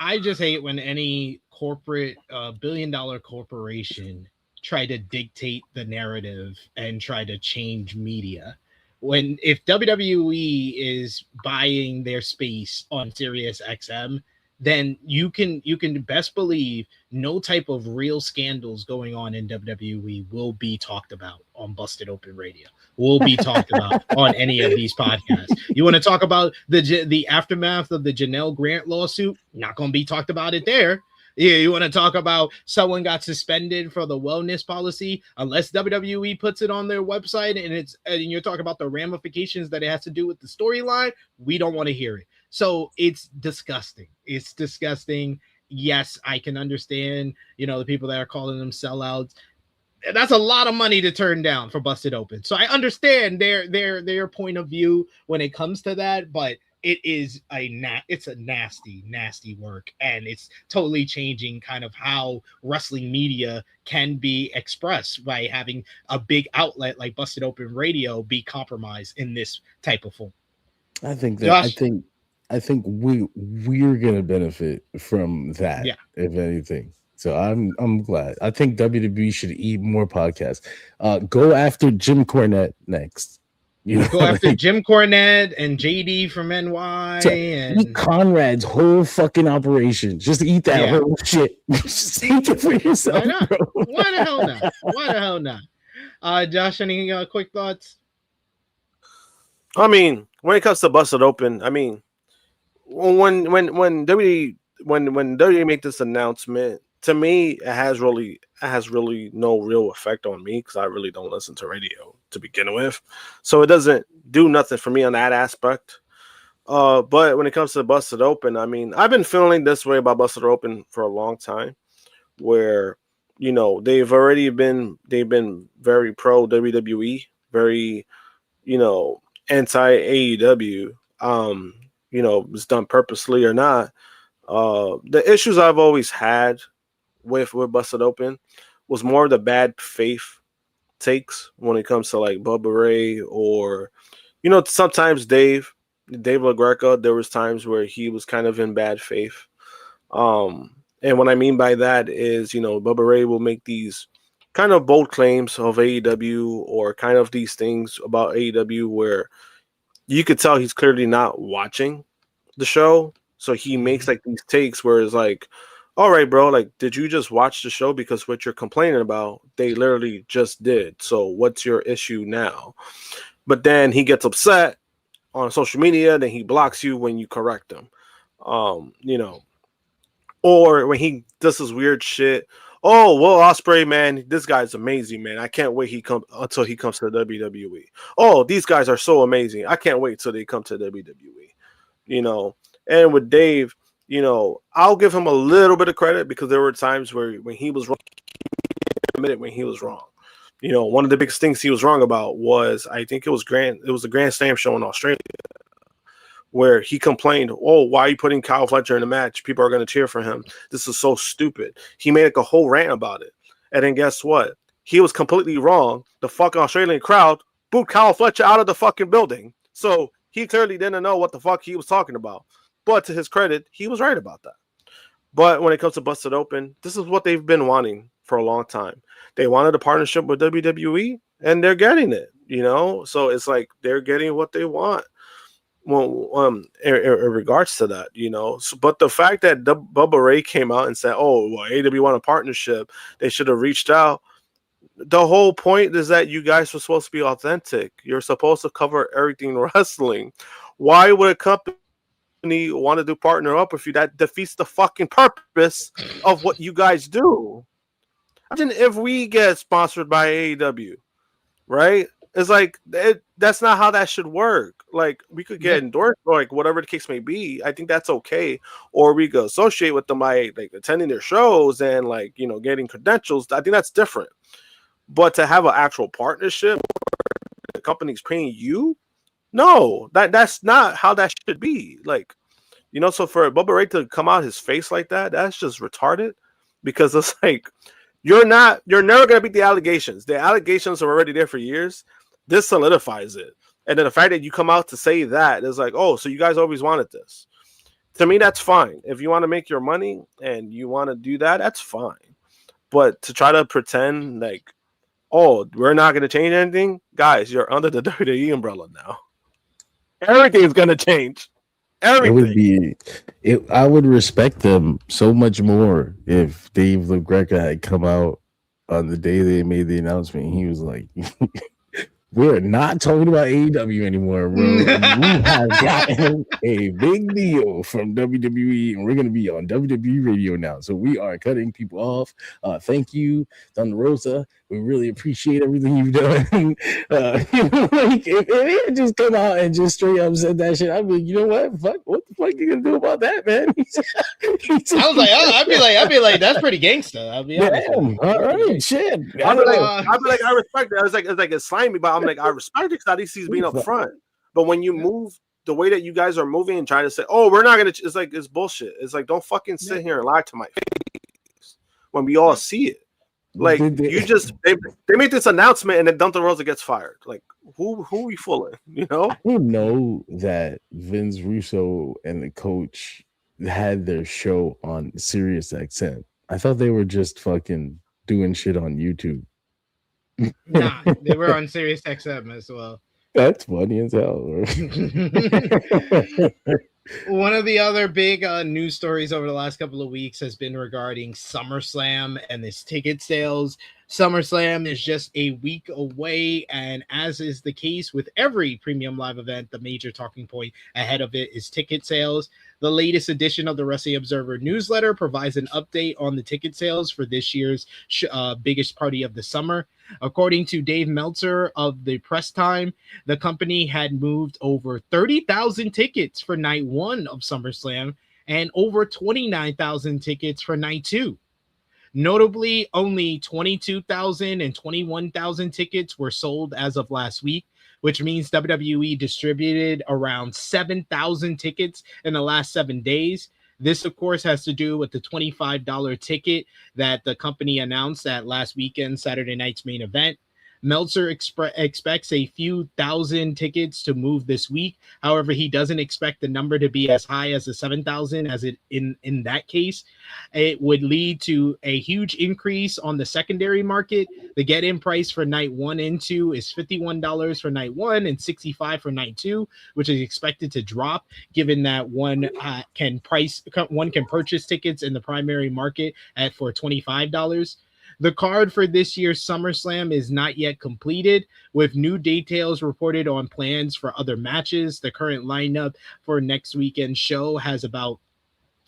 I just hate when any corporate, billion-dollar corporation try to dictate the narrative and try to change media. If WWE is buying their space on Sirius XM, then you can best believe no type of real scandals going on in WWE will be talked about on Busted Open Radio, will be talked about on any of these podcasts. You want to talk about the aftermath of the Janelle Grant lawsuit? Not going to be talked about it there. Yeah, you want to talk about someone got suspended for the wellness policy, unless WWE puts it on their website and you're talking about the ramifications that it has to do with the storyline, we don't want to hear it. So it's disgusting. It's disgusting. Yes, I can understand, the people that are calling them sellouts. That's a lot of money to turn down for Busted Open. So I understand their point of view when it comes to that, but it's a nasty work, and it's totally changing kind of how wrestling media can be expressed by having a big outlet like Busted Open Radio be compromised in this type of form.
I think we're gonna benefit from that, if anything. So I'm glad. I think WWE should eat more podcasts. Go after Jim Cornette next.
Go after Jim Cornette and JD from NY.
Eat Conrad's whole fucking operation. Just eat that whole shit. Just take it for yourself.
Why not?
Bro.
Why the hell not? Why the hell not? Josh, any quick thoughts?
I mean, when it comes to Busted Open, I mean, when WWE make this announcement, to me, it has really no real effect on me because I really don't listen to radio to begin with. So it doesn't do nothing for me on that aspect. But when it comes to Busted Open, I mean, I've been feeling this way about Busted Open for a long time, where they've been very pro WWE, very anti AEW. It's done purposely or not. The issues I've always had with Busted Open was more of the bad faith takes when it comes to like Bubba Ray or sometimes Dave LaGreca. There was times where he was kind of in bad faith, and what I mean by that is Bubba Ray will make these kind of bold claims of AEW or kind of these things about AEW where you could tell he's clearly not watching the show, so he makes like these takes where it's like, all right, bro, like, did you just watch the show? Because what you're complaining about, they literally just did. So what's your issue now? But then he gets upset on social media, then he blocks you when you correct him. Or when he does this weird shit. Oh, Will Ospreay, man, this guy's amazing, man. I can't wait until he comes to the WWE. Oh, these guys are so amazing. I can't wait till they come to WWE. And with Dave, I'll give him a little bit of credit because there were times when he was wrong. He admitted when he was wrong. One of the biggest things he was wrong about was, I think it was the Grand Slam show in Australia, where he complained, oh, why are you putting Kyle Fletcher in the match? People are going to cheer for him. This is so stupid. He made like a whole rant about it. And then guess what? He was completely wrong. The fucking Australian crowd booed Kyle Fletcher out of the fucking building. So he clearly didn't know what the fuck he was talking about. But to his credit, he was right about that. But when it comes to Busted Open, this is what they've been wanting for a long time. They wanted a partnership with WWE, and they're getting it, So it's like they're getting what they want. Well, in regards to that, but the fact that Bubba Ray came out and said, oh, well, AEW want a partnership, they should have reached out. The whole point is that you guys were supposed to be authentic. You're supposed to cover everything wrestling. Why would a company want to partner up with you? That defeats the fucking purpose of what you guys do. Imagine if we get sponsored by AEW, right? It's like that's not how that should work. Like, we could get endorsed, or like whatever the case may be. I think that's okay. Or we could associate with them by like attending their shows and like getting credentials. I think that's different. But to have an actual partnership, where the company's paying you, no, that's not how that should be. Like, so for Bubba Ray to come out his face like that, that's just retarded. Because it's like you're never gonna beat the allegations. The allegations are already there for years. This solidifies it. And then the fact that you come out to say that is like, oh, so you guys always wanted this. To me, that's fine. If you want to make your money and you want to do that, that's fine. But to try to pretend like, oh, we're not going to change anything, guys, you're under the WWE umbrella now. Everything's going to change. Everything.
It would be. I would respect them so much more if Dave LaGreca had come out on the day they made the announcement. He was like, "We're not talking about AEW anymore, bro. We have gotten a big deal from WWE, and we're going to be on WWE Radio now. So we are cutting people off. Thank you, Thunder Rosa. We really appreciate everything you've done." Like, if he had just come out and just straight up said that shit, I'd be, you know what? Fuck, what the fuck are you gonna do about that, man?
I was like, I'd be like, that's pretty gangster. I'll be honest.
Damn, all right, shit.
I'd be like, I respect it. I was like, it's slimy, but I'm like, I respect it because at least he's being up front. But when you move the way that you guys are moving and trying to say, "Oh, we're not gonna," it's like, it's bullshit. It's like, don't fucking sit here and lie to my face when we all see it. Like, you just they made this announcement and then Thunder Rosa gets fired. Like, who are we fooling? You know?
I didn't know that Vince Russo and the coach had their show on Sirius XM. I thought they were just fucking doing shit on YouTube.
Nah, they were on Sirius XM as well.
That's funny as hell.
One of the other big news stories over the last couple of weeks has been regarding SummerSlam and its ticket sales. SummerSlam is just a week away, and as is the case with every premium live event, the major talking point ahead of it is ticket sales. The latest edition of the Wrestling Observer newsletter provides an update on the ticket sales for this year's biggest party of the summer. According to Dave Meltzer of the Press Time, the company had moved over 30,000 tickets for night one of SummerSlam and over 29,000 tickets for night two. Notably, only 22,000 and 21,000 tickets were sold as of last week, which means WWE distributed around 7,000 tickets in the last 7 days. This, of course, has to do with the $25 ticket that the company announced at last weekend, Saturday night's main event. Meltzer expects a few thousand tickets to move this week. However, he doesn't expect the number to be as high as the 7,000 as it in that case. It would lead to a huge increase on the secondary market. The get-in price for night 1 and 2 is $51 for night 1 and $65 for night 2, which is expected to drop given that one can purchase tickets in the primary market for $25. The card for this year's SummerSlam is not yet completed, with new details reported on plans for other matches. The current lineup for next weekend's show has about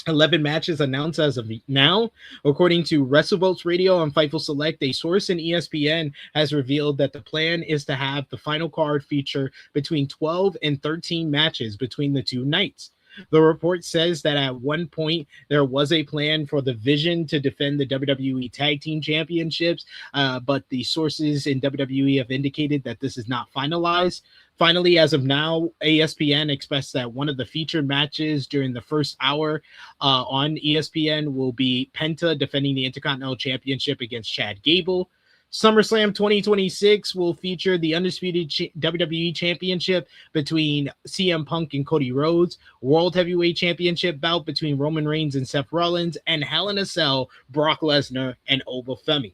11 matches announced as of now. According to WrestleVotes Radio and Fightful Select, a source in ESPN has revealed that the plan is to have the final card feature between 12 and 13 matches between the two nights. The report says that at one point there was a plan for the Vision to defend the WWE Tag Team Championships, but the sources in WWE have indicated that this is not finalized. Finally, as of now, ESPN expects that one of the featured matches during the first hour on ESPN will be Penta defending the Intercontinental Championship against Chad Gable. SummerSlam 2026 will feature the undisputed WWE Championship between CM Punk and Cody Rhodes, World Heavyweight Championship bout between Roman Reigns and Seth Rollins, and Hell in a Cell, Brock Lesnar and Obafemi.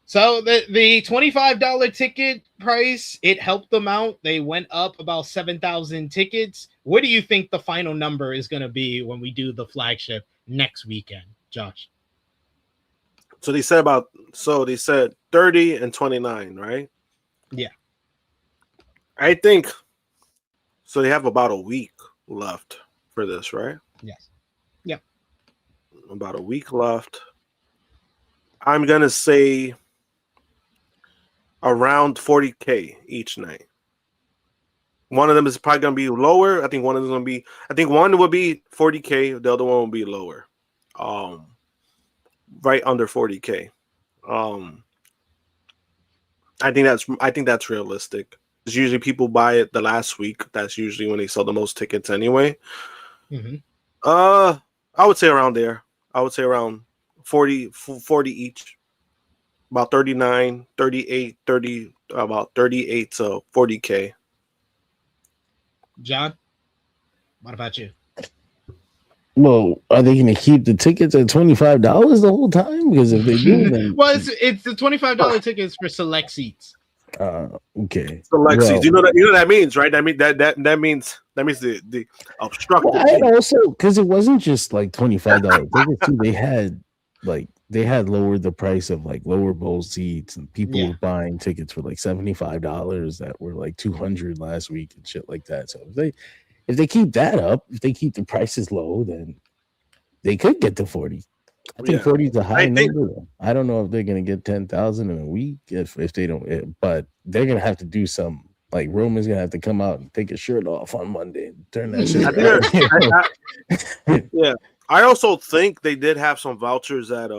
So the $25 ticket price, it helped them out. They went up about 7,000 tickets. What do you think the final number is going to be when we do the flagship next weekend, Josh?
So they said 30 and 29, right?
Yeah.
I think so. They have about a week left for this, right?
Yes. Yep.
About a week left. I'm going to say around 40K each night. One of them is probably going to be lower. I think one will be 40K. The other one will be lower. Right under 40K. I think that's realistic. It's usually people buy it the last week. That's usually when they sell the most tickets anyway.
Mm-hmm.
I would say around there. I would say around 40 each. About 39, 38, 30, about 38 to 40K.
John, what about you?
Well, are they going to keep the tickets at $25 the whole time? Because if they do, then
well, it's the $25 tickets for select seats.
Okay.
Select seats. You know what that means, right? That means That means the obstructed.
Well, and also because it wasn't just like $25 tickets too. They had lowered the price of like lower bowl seats, and people were buying tickets for like $75 that were like $200 last week and shit like that. So if they keep that up, if they keep the prices low, then they could get to 40. I think 40 is a high number. I don't know if they're gonna get 10,000 in a week if they don't, but they're gonna have to do some. Like Roman's gonna have to come out and take his shirt off on Monday and turn that shit
around. I also think they did have some vouchers at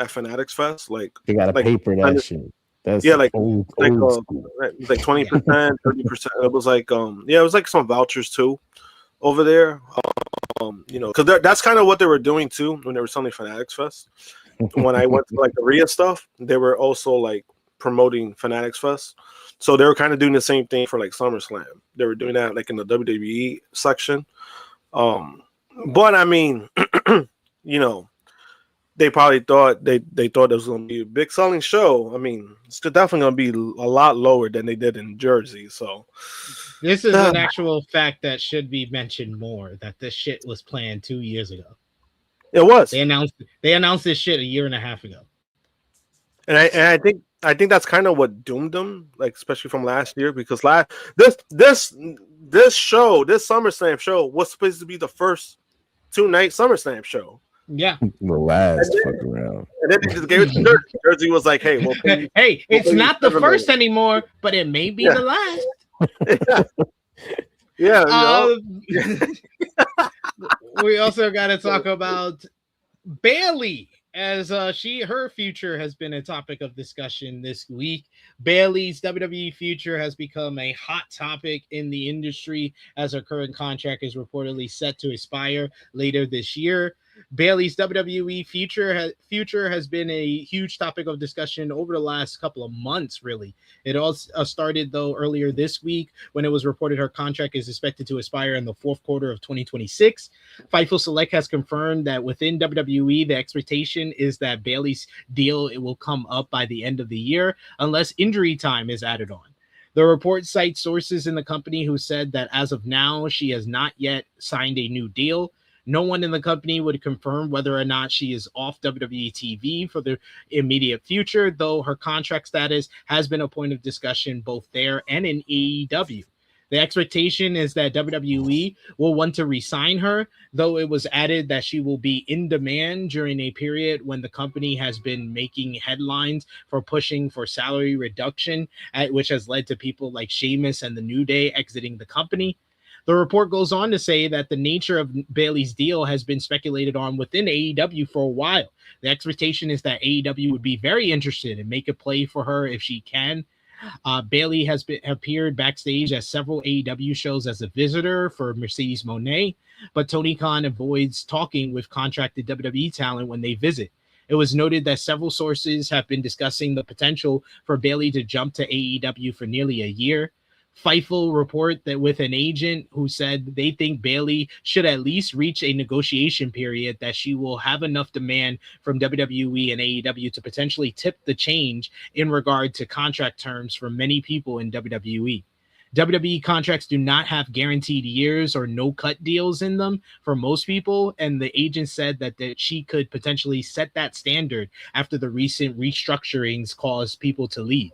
Fanatics Fest. Like
they got to paper that shit. That's
like
old
like 20%, 30%. It was like it was like some vouchers too over there. Because that's kind of what they were doing too when they were selling Fanatics Fest. When I went to like the Rhea stuff, they were also like promoting Fanatics Fest. So they were kind of doing the same thing for like SummerSlam. They were doing that like in the WWE section. But I mean, they probably thought they thought it was going to be a big selling show. I mean, it's definitely going to be a lot lower than they did in Jersey. So
this is an actual fact that should be mentioned more. That this shit was planned 2 years ago.
It was.
They announced this shit a year and a half ago.
And I think that's kind of what doomed them, like especially from last year, because this SummerSlam show was supposed to be the first 2-night SummerSlam show.
Yeah,
the last fuck around,
and then they just gave it to Jersey. Jersey was like, "Hey,
it's not the first anymore, but it may be the last." We also got to talk about Bayley, as her future has been a topic of discussion this week. Bayley's WWE future has become a hot topic in the industry, as her current contract is reportedly set to expire later this year. Bayley's WWE future has been a huge topic of discussion over the last couple of months, really. It all started, though, earlier this week when it was reported her contract is expected to expire in the fourth quarter of 2026. Fightful Select has confirmed that within WWE, the expectation is that Bayley's deal will come up by the end of the year, unless injury time is added on. The report cites sources in the company who said that as of now, she has not yet signed a new deal. No one in the company would confirm whether or not she is off WWE TV for the immediate future, though her contract status has been a point of discussion both there and in AEW. The expectation is that WWE will want to re-sign her, though it was added that she will be in demand during a period when the company has been making headlines for pushing for salary reduction, which has led to people like Sheamus and the New Day exiting the company. The report goes on to say that the nature of Bayley's deal has been speculated on within AEW for a while. The expectation is that AEW would be very interested and make a play for her if she can. Bayley has appeared backstage at several AEW shows as a visitor for Mercedes Moné, but Tony Khan avoids talking with contracted WWE talent when they visit. It was noted that several sources have been discussing the potential for Bayley to jump to AEW for nearly a year. Fightful report that with an agent who said they think Bayley should at least reach a negotiation period that she will have enough demand from WWE and AEW to potentially tip the change in regard to contract terms for many people in WWE. WWE contracts do not have guaranteed years or no-cut deals in them for most people, and the agent said that she could potentially set that standard after the recent restructurings caused people to leave.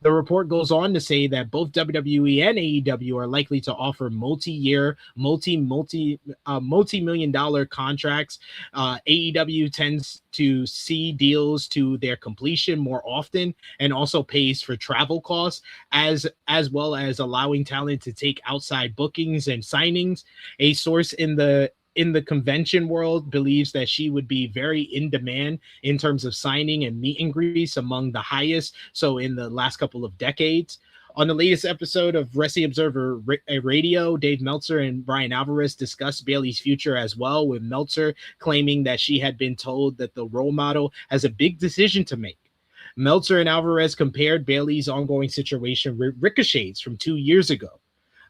The report goes on to say that both WWE and AEW are likely to offer multi-year, multi-million-dollar contracts. AEW tends to see deals to their completion more often and also pays for travel costs, as well as allowing talent to take outside bookings and signings. A source in the convention world believes that she would be very in demand in terms of signing and meet and greets, among the highest so in the last couple of decades. On the latest episode of Wrestling Observer Radio, Dave Meltzer and Brian Alvarez discussed Bayley's future as well, with Meltzer claiming that she had been told that the role model has a big decision to make. Meltzer and Alvarez compared Bayley's ongoing situation with Ricochet's from 2 years ago.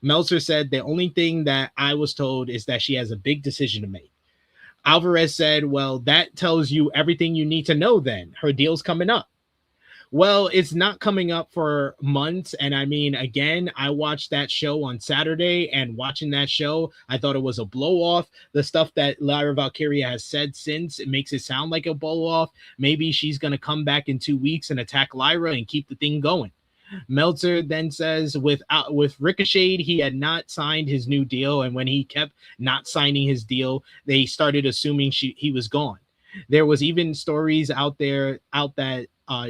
Meltzer said, "The only thing that I was told is that she has a big decision to make." Alvarez said, "Well, that tells you everything you need to know then. Her deal's coming up." Well, it's not coming up for months. And I mean, again, I watched that show on Saturday, and watching that show, I thought it was a blow off. The stuff that Lyra Valkyria has said since, it makes it sound like a blow off. Maybe she's going to come back in 2 weeks and attack Lyra and keep the thing going. Meltzer then says with Ricochet, he had not signed his new deal, and when he kept not signing his deal, they started assuming he was gone. There was even stories out that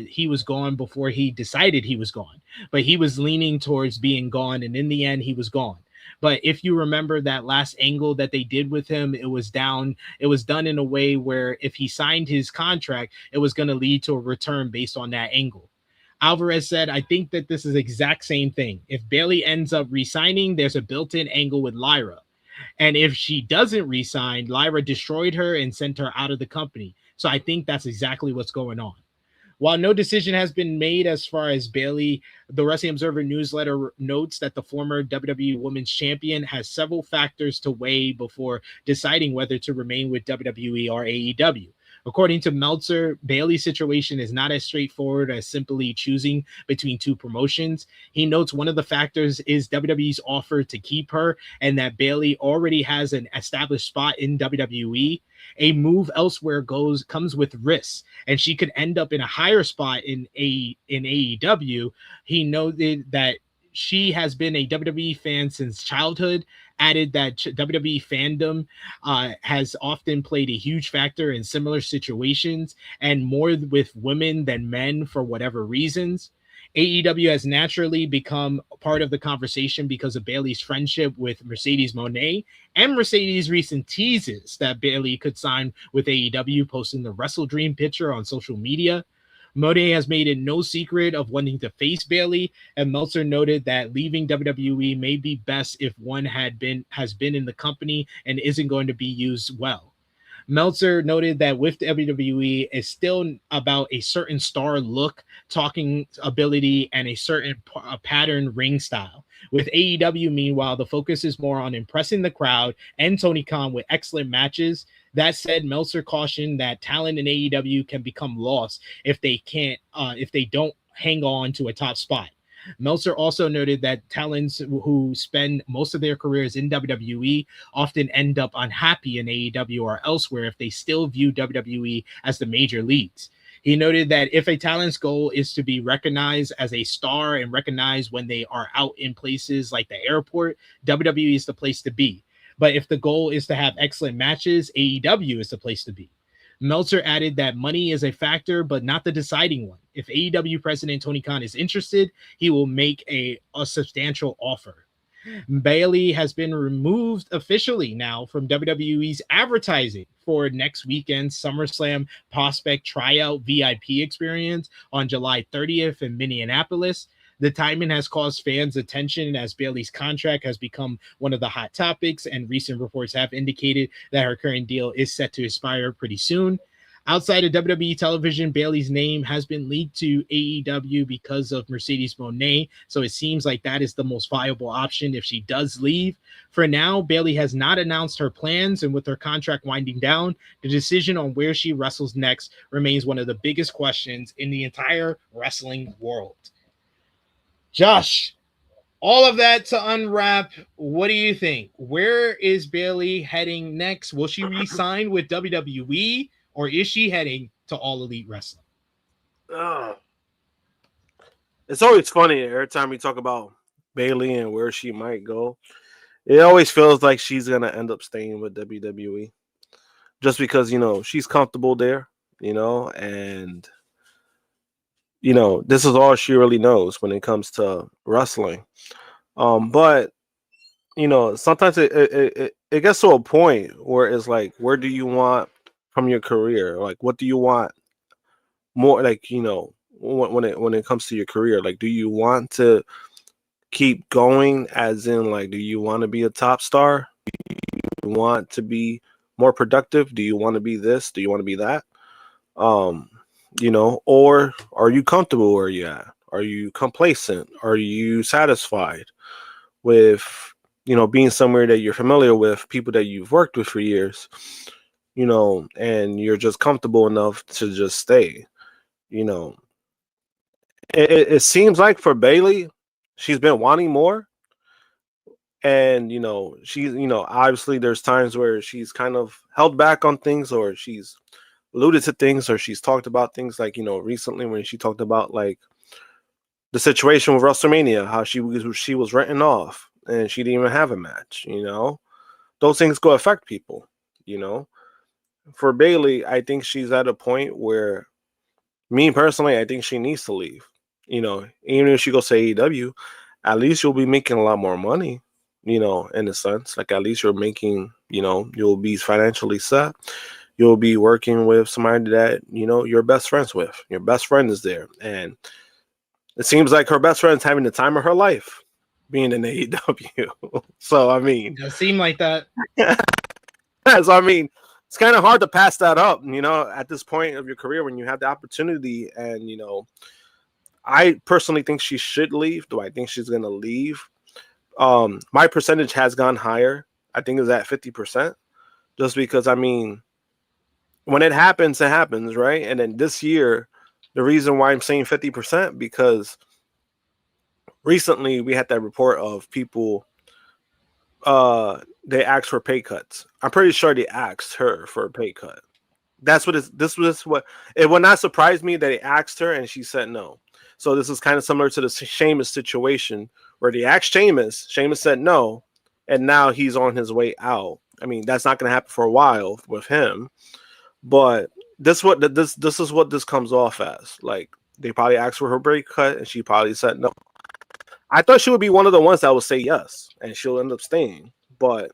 he was gone before he decided he was gone, but he was leaning towards being gone, and in the end, he was gone. But if you remember that last angle that they did with him, it was done in a way where if he signed his contract, it was going to lead to a return based on that angle. Alvarez said, I think that this is the exact same thing. If Bayley ends up re-signing, there's a built-in angle with Lyra. And if she doesn't re-sign, Lyra destroyed her and sent her out of the company. So I think that's exactly what's going on. While no decision has been made as far as Bayley, the Wrestling Observer newsletter notes that the former WWE Women's Champion has several factors to weigh before deciding whether to remain with WWE or AEW. According to Meltzer, Bayley's situation is not as straightforward as simply choosing between two promotions. He notes one of the factors is WWE's offer to keep her, and that Bayley already has an established spot in WWE. A move elsewhere comes with risks, and she could end up in a higher spot in AEW. He noted that she has been a WWE fan since childhood, added that WWE fandom has often played a huge factor in similar situations, and more with women than men for whatever reasons. AEW has naturally become part of the conversation because of Bayley's friendship with Mercedes Moné and Mercedes' recent teases that Bayley could sign with AEW, posting the Wrestle Dream picture on social media. Moné has made it no secret of wanting to face Bayley, and Meltzer noted that leaving WWE may be best if one has been in the company and isn't going to be used well. Meltzer noted that with WWE, it's still about a certain star look, talking ability, and a certain pattern ring style. With AEW, meanwhile, the focus is more on impressing the crowd and Tony Khan with excellent matches. That said, Meltzer cautioned that talent in AEW can become lost if they don't hang on to a top spot. Meltzer also noted that talents who spend most of their careers in WWE often end up unhappy in AEW or elsewhere if they still view WWE as the major leagues. He noted that if a talent's goal is to be recognized as a star and recognized when they are out in places like the airport, WWE is the place to be. But if the goal is to have excellent matches, AEW is the place to be. Meltzer added that money is a factor, but not the deciding one. If AEW President Tony Khan is interested, he will make a substantial offer. Bayley has been removed officially now from WWE's advertising for next weekend's SummerSlam Prospect Tryout VIP experience on July 30th in Minneapolis. The timing has caused fans' attention as Bayley's contract has become one of the hot topics, and recent reports have indicated that her current deal is set to expire pretty soon. Outside of WWE television, Bayley's name has been leaked to AEW because of Mercedes Moné, so it seems like that is the most viable option if she does leave. For now, Bayley has not announced her plans, and with her contract winding down, the decision on where she wrestles next remains one of the biggest questions in the entire wrestling world. Josh, all of that to unwrap, what do you think? Where is Bayley heading next? Will she re-sign with WWE, or is she heading to All Elite Wrestling?
It's always funny every time we talk about Bayley and where she might go. It always feels like she's going to end up staying with WWE just because, she's comfortable there, and this is all she really knows when it comes to wrestling. But sometimes it gets to a point where it's like, where do you want from your career? Like, what do you want more? Like, when it comes to your career, like, do you want to keep going? As in, like, do you want to be a top star? Do you want to be more productive? Do you want to be this? Do you want to be that? Or are you comfortable where you're at? Are you complacent? Are you satisfied with, being somewhere that you're familiar with, people that you've worked with for years, and you're just comfortable enough to just stay, it seems like for Bayley, she's been wanting more. And, obviously there's times where she's kind of held back on things, or she's alluded to things, or she's talked about things like, recently when she talked about like the situation with WrestleMania, how she was written off and she didn't even have a match, those things go affect people, For Bayley, I think she's at a point where, me personally, I think she needs to leave, even if she goes to AEW, at least you'll be making a lot more money. In a sense, like at least you're making, you'll be financially set. You'll be working with somebody that, you're best friends with. Your best friend is there. And it seems like her best friend's having the time of her life being in AEW. So, I mean,
it does seem like that.
So, I mean, it's kind of hard to pass that up, at this point of your career when you have the opportunity. And, I personally think she should leave. Do I think she's going to leave? My percentage has gone higher. I think it's at 50%, just because, I mean, when it happens, right? And then this year, the reason why I'm saying 50%, because recently we had that report of people, they asked for pay cuts. I'm pretty sure they asked her for a pay cut. This was what, it would not surprise me that they asked her and she said no. So this is kind of similar to the Sheamus situation where they asked Sheamus said no, and now he's on his way out. I mean, that's not going to happen for a while with him, but this is what this comes off as. Like, they probably asked for her break cut, and she probably said no. I thought she would be one of the ones that would say yes, and she'll end up staying. But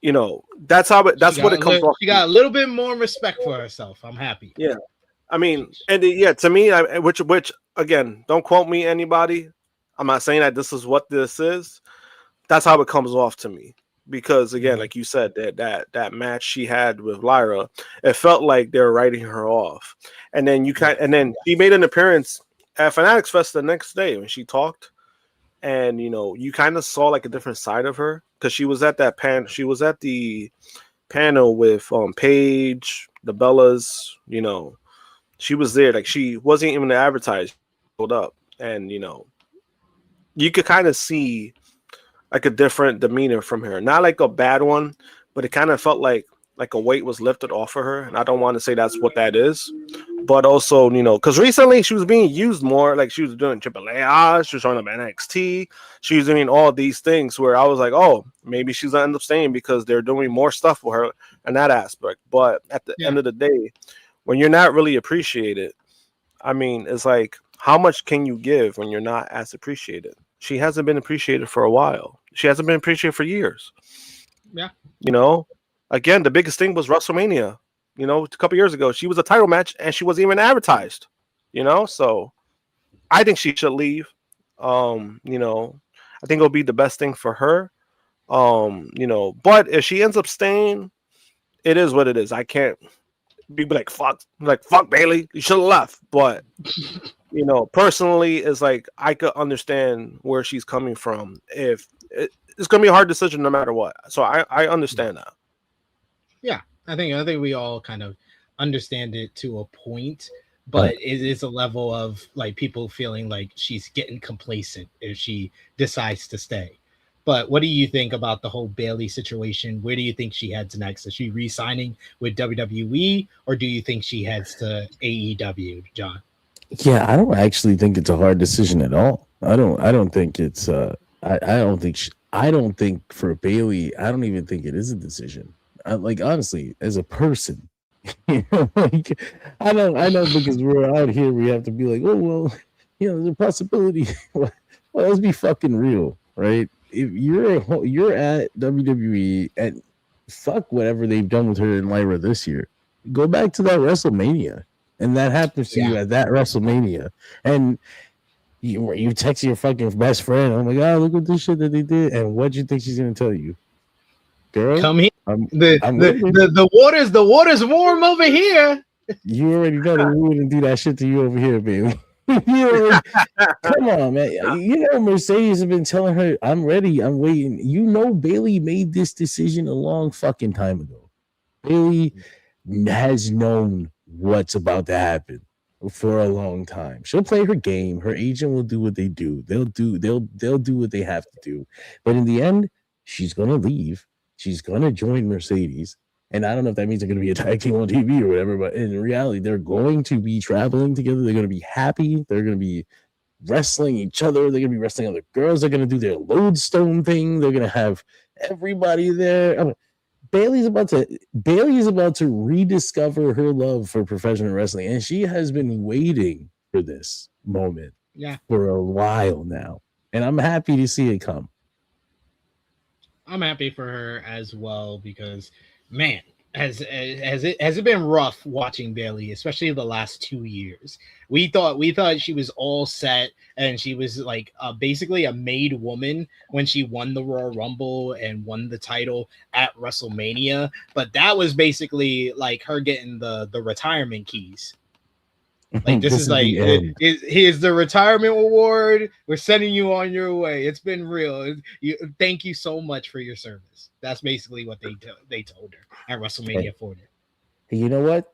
that's what it comes off.
She got a little bit more respect for herself. I'm happy.
Yeah. I mean, and to me, which again, don't quote me, anybody. I'm not saying that this is what this is. That's how it comes off to me, because again, like you said, that match she had with Lyra, it felt like they were writing her off. And then she made an appearance at Fanatics Fest the next day when she talked, and you kind of saw like a different side of her, because she was at that she was at the panel with Paige, the Bellas, she was there. Like, she wasn't even advertised, pulled up, and you could kind of see like a different demeanor from her. Not like a bad one, but it kind of felt like a weight was lifted off of her. And I don't want to say that's what that is, but also, because recently she was being used more. Like, she was doing AAA, she was showing up NXT, she was doing all these things where I was like, oh, maybe she's gonna end up staying because they're doing more stuff for her in that aspect. But at the end of the day, when you're not really appreciated, I mean, it's like, how much can you give when you're not as appreciated? She hasn't been appreciated for a while. She hasn't been appreciated for years.
Yeah.
Again, the biggest thing was WrestleMania. A couple years ago, she was a title match and she wasn't even advertised. So I think she should leave. I think it'll be the best thing for her. But if she ends up staying, it is what it is. I can't be like fuck Bayley, you should have left. But personally, it's like I could understand where she's coming from. If it's gonna be a hard decision no matter what, so I understand that.
Yeah, I think we all kind of understand it to a point, but it is a level of like people feeling like she's getting complacent if she decides to stay. But what do you think about the whole Bayley situation? Where do you think she heads next? Is she re-signing with WWE, or do you think she heads to AEW, John?
Yeah, I don't actually think it's a hard decision at all. I don't think it's I don't think for Bayley, I don't even think it is a decision. Honestly, as a person, I know because we're out here, we have to be like, oh well, there's a possibility. Well, let's be fucking real, right? If you're at WWE and fuck whatever they've done with her and Lyra this year, go back to that WrestleMania, and that happens to you at that WrestleMania, and you text your fucking best friend. I'm like, oh, look at this shit that they did, and what do you think she's gonna tell you? Girl,
come here. The water's warm over here.
You already know that we wouldn't do that shit to you over here, baby. Come on, man. Mercedes has been telling her, I'm ready, I'm waiting. Bayley made this decision a long fucking time ago. Bayley has known what's about to happen. for a long time. She'll play her game. Her agent will do what they do. They'll do what they have to do. But in the end, she's gonna leave. She's gonna join Mercedes. And I don't know if that means they're gonna be a tag team on TV or whatever, but in reality, they're going to be traveling together. They're gonna be happy. They're gonna be wrestling each other. They're gonna be wrestling other girls. They're gonna do their lodestone thing. They're gonna have everybody there. I mean, Bayley is about to rediscover her love for professional wrestling, and she has been waiting for this moment for a while now, and I'm happy to see it come.
I'm happy for her as well because, man, has it been rough watching Bayley, especially the last 2 years. We thought she was all set and she was like basically a made woman when she won the Royal Rumble and won the title at WrestleMania, but that was basically like her getting the retirement keys. Like this is like here's the retirement award. We're sending you on your way. It's been real. Thank you so much for your service. That's basically what they told her at WrestleMania 40.
Hey, you know what?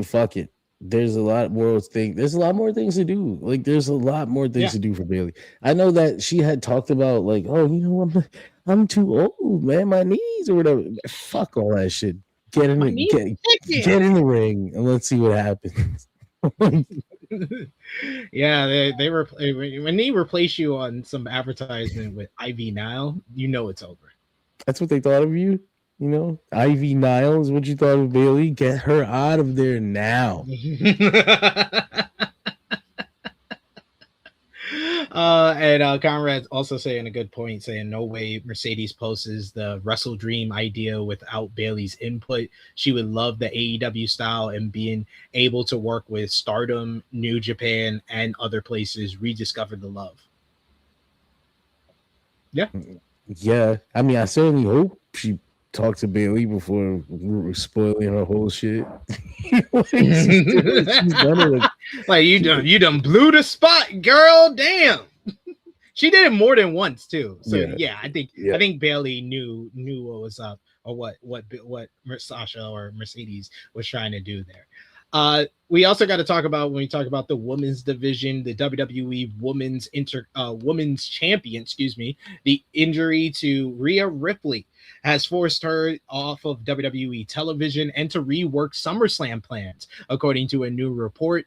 Fuck it. There's a lot more things. There's a lot more things to do. Like there's a lot more things to do for Bayley. I know that she had talked about like, oh, you know, I'm too old, man. My knees or whatever. Fuck all that shit. Get in the ring and let's see what happens.
Yeah, they were when they replace you on some advertisement with Ivy Nile, you know it's over.
That's what they thought of you. You know, Ivy Nile is what you thought of Bayley. Get her out of there now.
And Conrad's also saying a good point, saying no way Mercedes poses the Wrestle Dream idea without Bayley's input. She would love the AEW style and being able to work with Stardom, New Japan, and other places rediscover the love.
Yeah. I mean, I certainly hope she talked to Bayley before spoiling her whole shit. She's done it.
Like you done blew the spot, girl. Damn. She did it more than once too. So I think Bayley knew what was up or what Sasha or Mercedes was trying to do there. We also got to talk about when we talk about the women's division, the WWE women's champion, the injury to Rhea Ripley has forced her off of WWE television and to rework SummerSlam plans, according to a new report.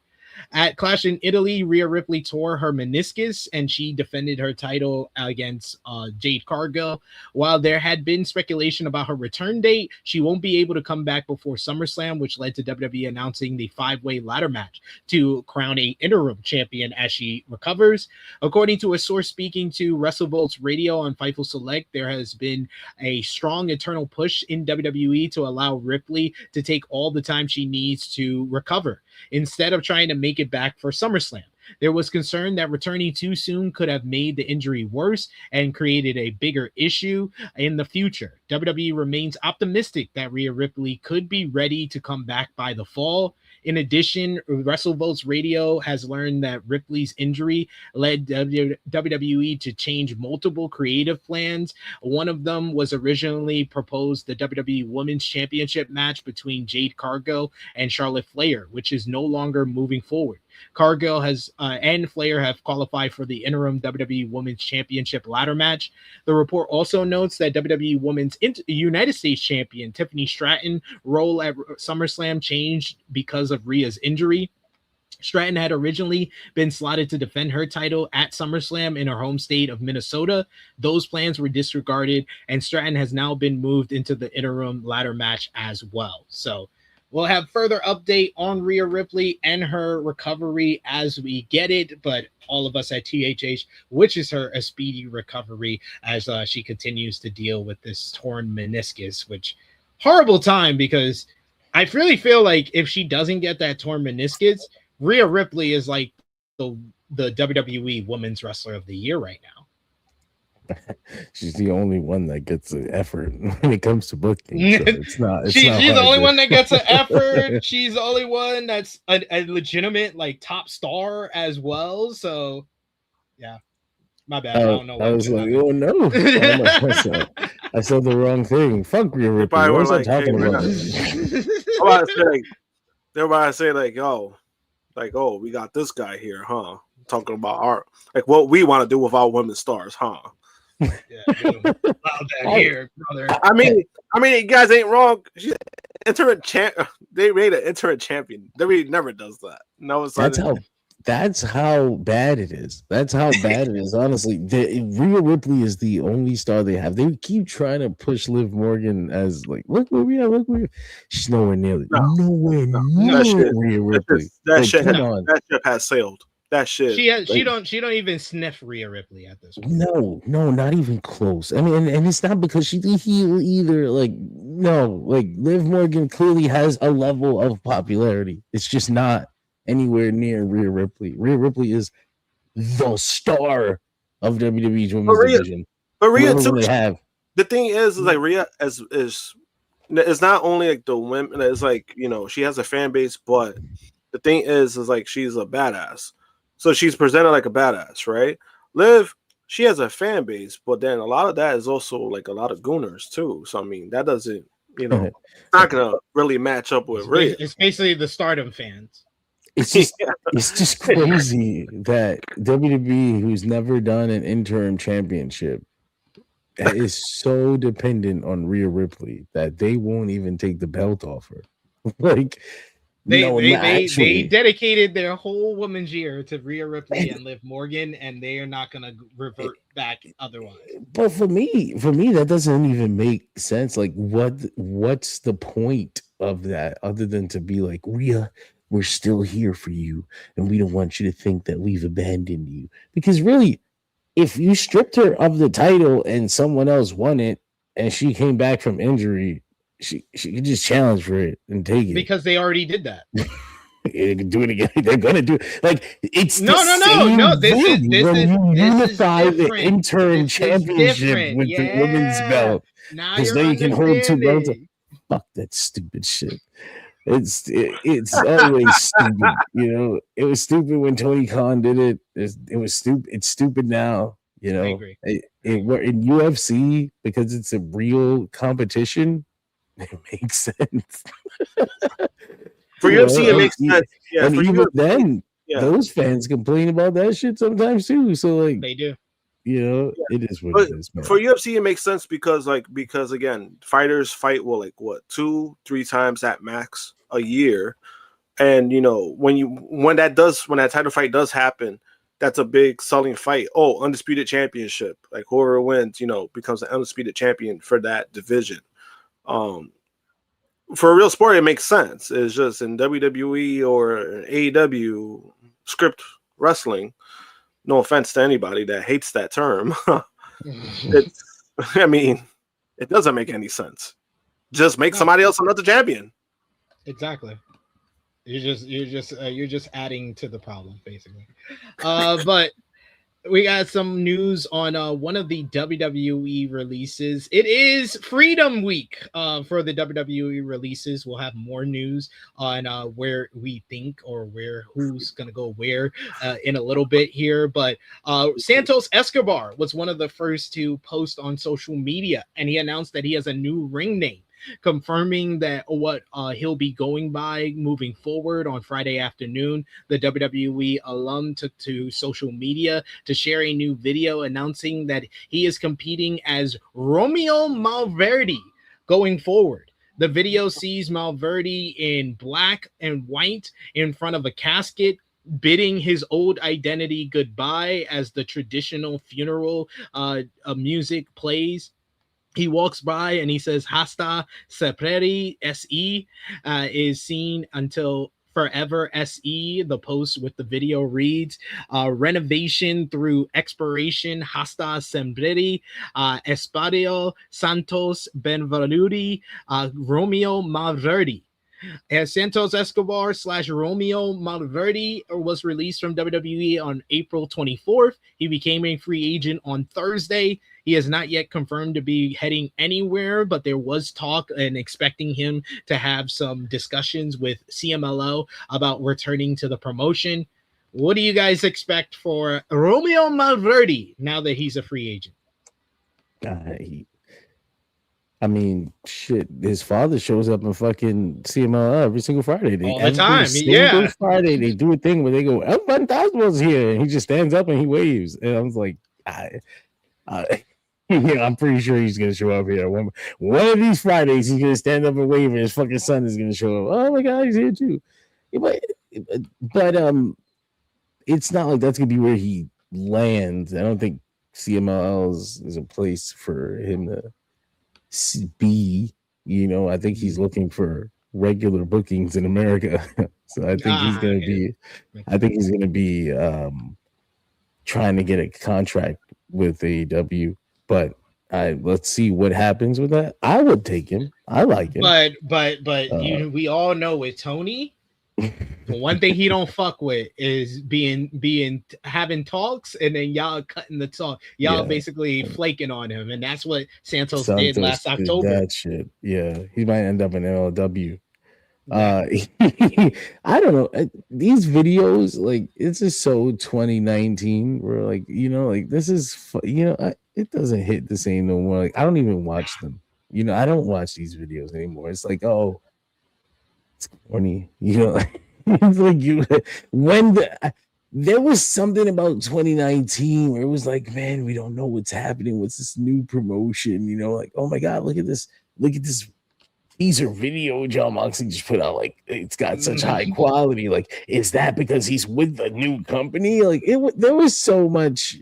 At Clash in Italy, Rhea Ripley tore her meniscus and she defended her title against Jade Cargill. While there had been speculation about her return date, she won't be able to come back before SummerSlam, which led to WWE announcing the 5-way ladder match to crown a interim champion as she recovers. According to a source speaking to WrestleVolts Radio on Fightful Select, there has been a strong internal push in WWE to allow Ripley to take all the time she needs to recover, instead of trying to make it back for SummerSlam. There was concern that returning too soon could have made the injury worse and created a bigger issue in the future. WWE remains optimistic that Rhea Ripley could be ready to come back by the fall. In addition, WrestleVolts Radio has learned that Ripley's injury led WWE to change multiple creative plans. One of them was originally proposed the WWE Women's Championship match between Jade Cargill and Charlotte Flair, which is no longer moving forward. Cargill and Flair have qualified for the interim WWE Women's Championship ladder match. The report also notes that WWE Women's United States Champion Tiffany Stratton's role at SummerSlam changed because of Rhea's injury. Stratton had originally been slotted to defend her title at SummerSlam in her home state of Minnesota. Those plans were disregarded, and Stratton has now been moved into the interim ladder match as well. So we'll have further update on Rhea Ripley and her recovery as we get it, but all of us at THH wishes her a speedy recovery as she continues to deal with this torn meniscus, which horrible time, because I really feel like if she doesn't get that torn meniscus, Rhea Ripley is like the WWE Women's Wrestler of the Year right now.
She's the only one that gets an effort when it comes to booking. So she's
the only one that gets an effort. She's the only one that's a legitimate like top star as well. So yeah, my bad. I don't know.
I was like, oh no, I said the wrong thing. Fuck Rhea Ripley. What was I talking about?
Everybody say like, yo, Like, oh, we got this guy here, huh? Talking about art, like what we want to do with our women stars, huh?
Yeah, allow that here, brother.
I mean, you guys ain't wrong. She's interim champ. They made an interim champion. WWE never does that. No, it's
that's how bad it is. That's how bad it is. Honestly, Rhea Ripley is the only star they have. They keep trying to push Liv Morgan as like, look where we are, look where she's nowhere near nowhere near Rhea Ripley.
That ship has sailed. That shit.
She don't even sniff Rhea Ripley at this point.
No, not even close. I mean, and it's not because she's a heel either. Like, no, like Liv Morgan clearly has a level of popularity. It's just not anywhere near Rhea Ripley. Rhea Ripley is the star of WWE's women's division.
But Rhea too. The thing is like Rhea is not only like the women. It's like, you know, she has a fan base, but the thing is like she's a badass. So she's presented like a badass, right? Liv, she has a fan base, but then a lot of that is also like a lot of gooners too. So I mean, that doesn't, you know, not gonna really match up with Rhea.
It's basically the Stardom fans.
It's just crazy that WWE, who's never done an interim championship, is so dependent on Rhea Ripley that they won't even take the belt off her. Like,
they dedicated their whole women's year to Rhea Ripley and Liv Morgan, and they are not going to revert back otherwise.
But for me, that doesn't even make sense. Like, what's the point of that other than to be like, Rhea, we're still here for you, and we don't want you to think that we've abandoned you. Because really, if you stripped her of the title and someone else won it, and she came back from injury, she could just challenge for it and take it.
Because they already did that.
They can do it again. They're gonna do it. Like, it's
no. This is
unify the interim championship with the women's belt. Because now you can hold two belts. Fuck that stupid shit. It's always stupid. You know, it was stupid when Tony Khan did it. It was stupid. It's stupid now. You know, I agree. In UFC, because it's a real competition, it makes sense.
For UFC, it makes sense. Yeah,
and even then, those fans complain about that shit sometimes too. So like,
they do.
You know, it is what it is, man.
For UFC, it makes sense because again, fighters fight 2-3 times at max a year, and you know when that title fight does happen, that's a big selling fight. Oh, undisputed championship, like whoever wins, you know, becomes the undisputed champion for that division. For a real sport, it makes sense. It's just in WWE or AEW script wrestling. No offense to anybody that hates that term. It doesn't make any sense. Just make somebody else another champion.
Exactly. You're just adding to the problem, basically. But we got some news on one of the WWE releases. It is Freedom Week for the WWE releases. We'll have more news on where we think or who's going to go where in a little bit here. But Santos Escobar was one of the first to post on social media, and he announced that he has a new ring name, confirming that what he'll be going by moving forward. On Friday afternoon, the WWE alum took to social media to share a new video announcing that he is competing as Romeo Malverde going forward. The video sees Malverde in black and white in front of a casket, bidding his old identity goodbye as the traditional funeral music plays. He walks by and he says, Hasta Seperi SE is seen until forever SE. The post with the video reads, renovation through expiration, Hasta Sembreri, Espadio Santos Benvenuti, Romeo Malverde. As Santos Escobar / Romeo Malverde was released from WWE on April 24th. He became a free agent on Thursday. He has not yet confirmed to be heading anywhere, but there was talk and expecting him to have some discussions with CMLL about returning to the promotion. What do you guys expect for Romeo Malverde now that he's a free agent?
I mean, shit. His father shows up in fucking CMLL every single Friday.
All the time, yeah.
Friday they do a thing where they go, "El Fantasma's here," and he just stands up and he waves. And I was like, yeah, I'm pretty sure he's gonna show up here. One of these Fridays, he's gonna stand up and wave, and his fucking son is gonna show up. Oh my god, he's here too. But it's not like that's gonna be where he lands. I don't think CMLL is a place for him to be. I think he's looking for regular bookings in America. So I think he's gonna be. I think he's gonna be trying to get a contract with AEW. But let's see what happens with that. I would take him. I like him.
But we all know with Tony, one thing he don't fuck with is having talks and then y'all cutting the talk. Y'all basically flaking on him, and that's what Santos did last October.
That shit. Yeah, he might end up in LW. I don't know. These videos, like, it's just so 2019. Where like, this is, it doesn't hit the same no more. Like, I don't even watch them. I don't watch these videos anymore. It's like, oh, it's corny. It's like there was something about 2019 where it was like, man, we don't know what's happening. What's this new promotion? Like, oh my god, look at this teaser video John Moxley just put out. Like, it's got such high quality. Like, is that because he's with the new company? Like, there was so much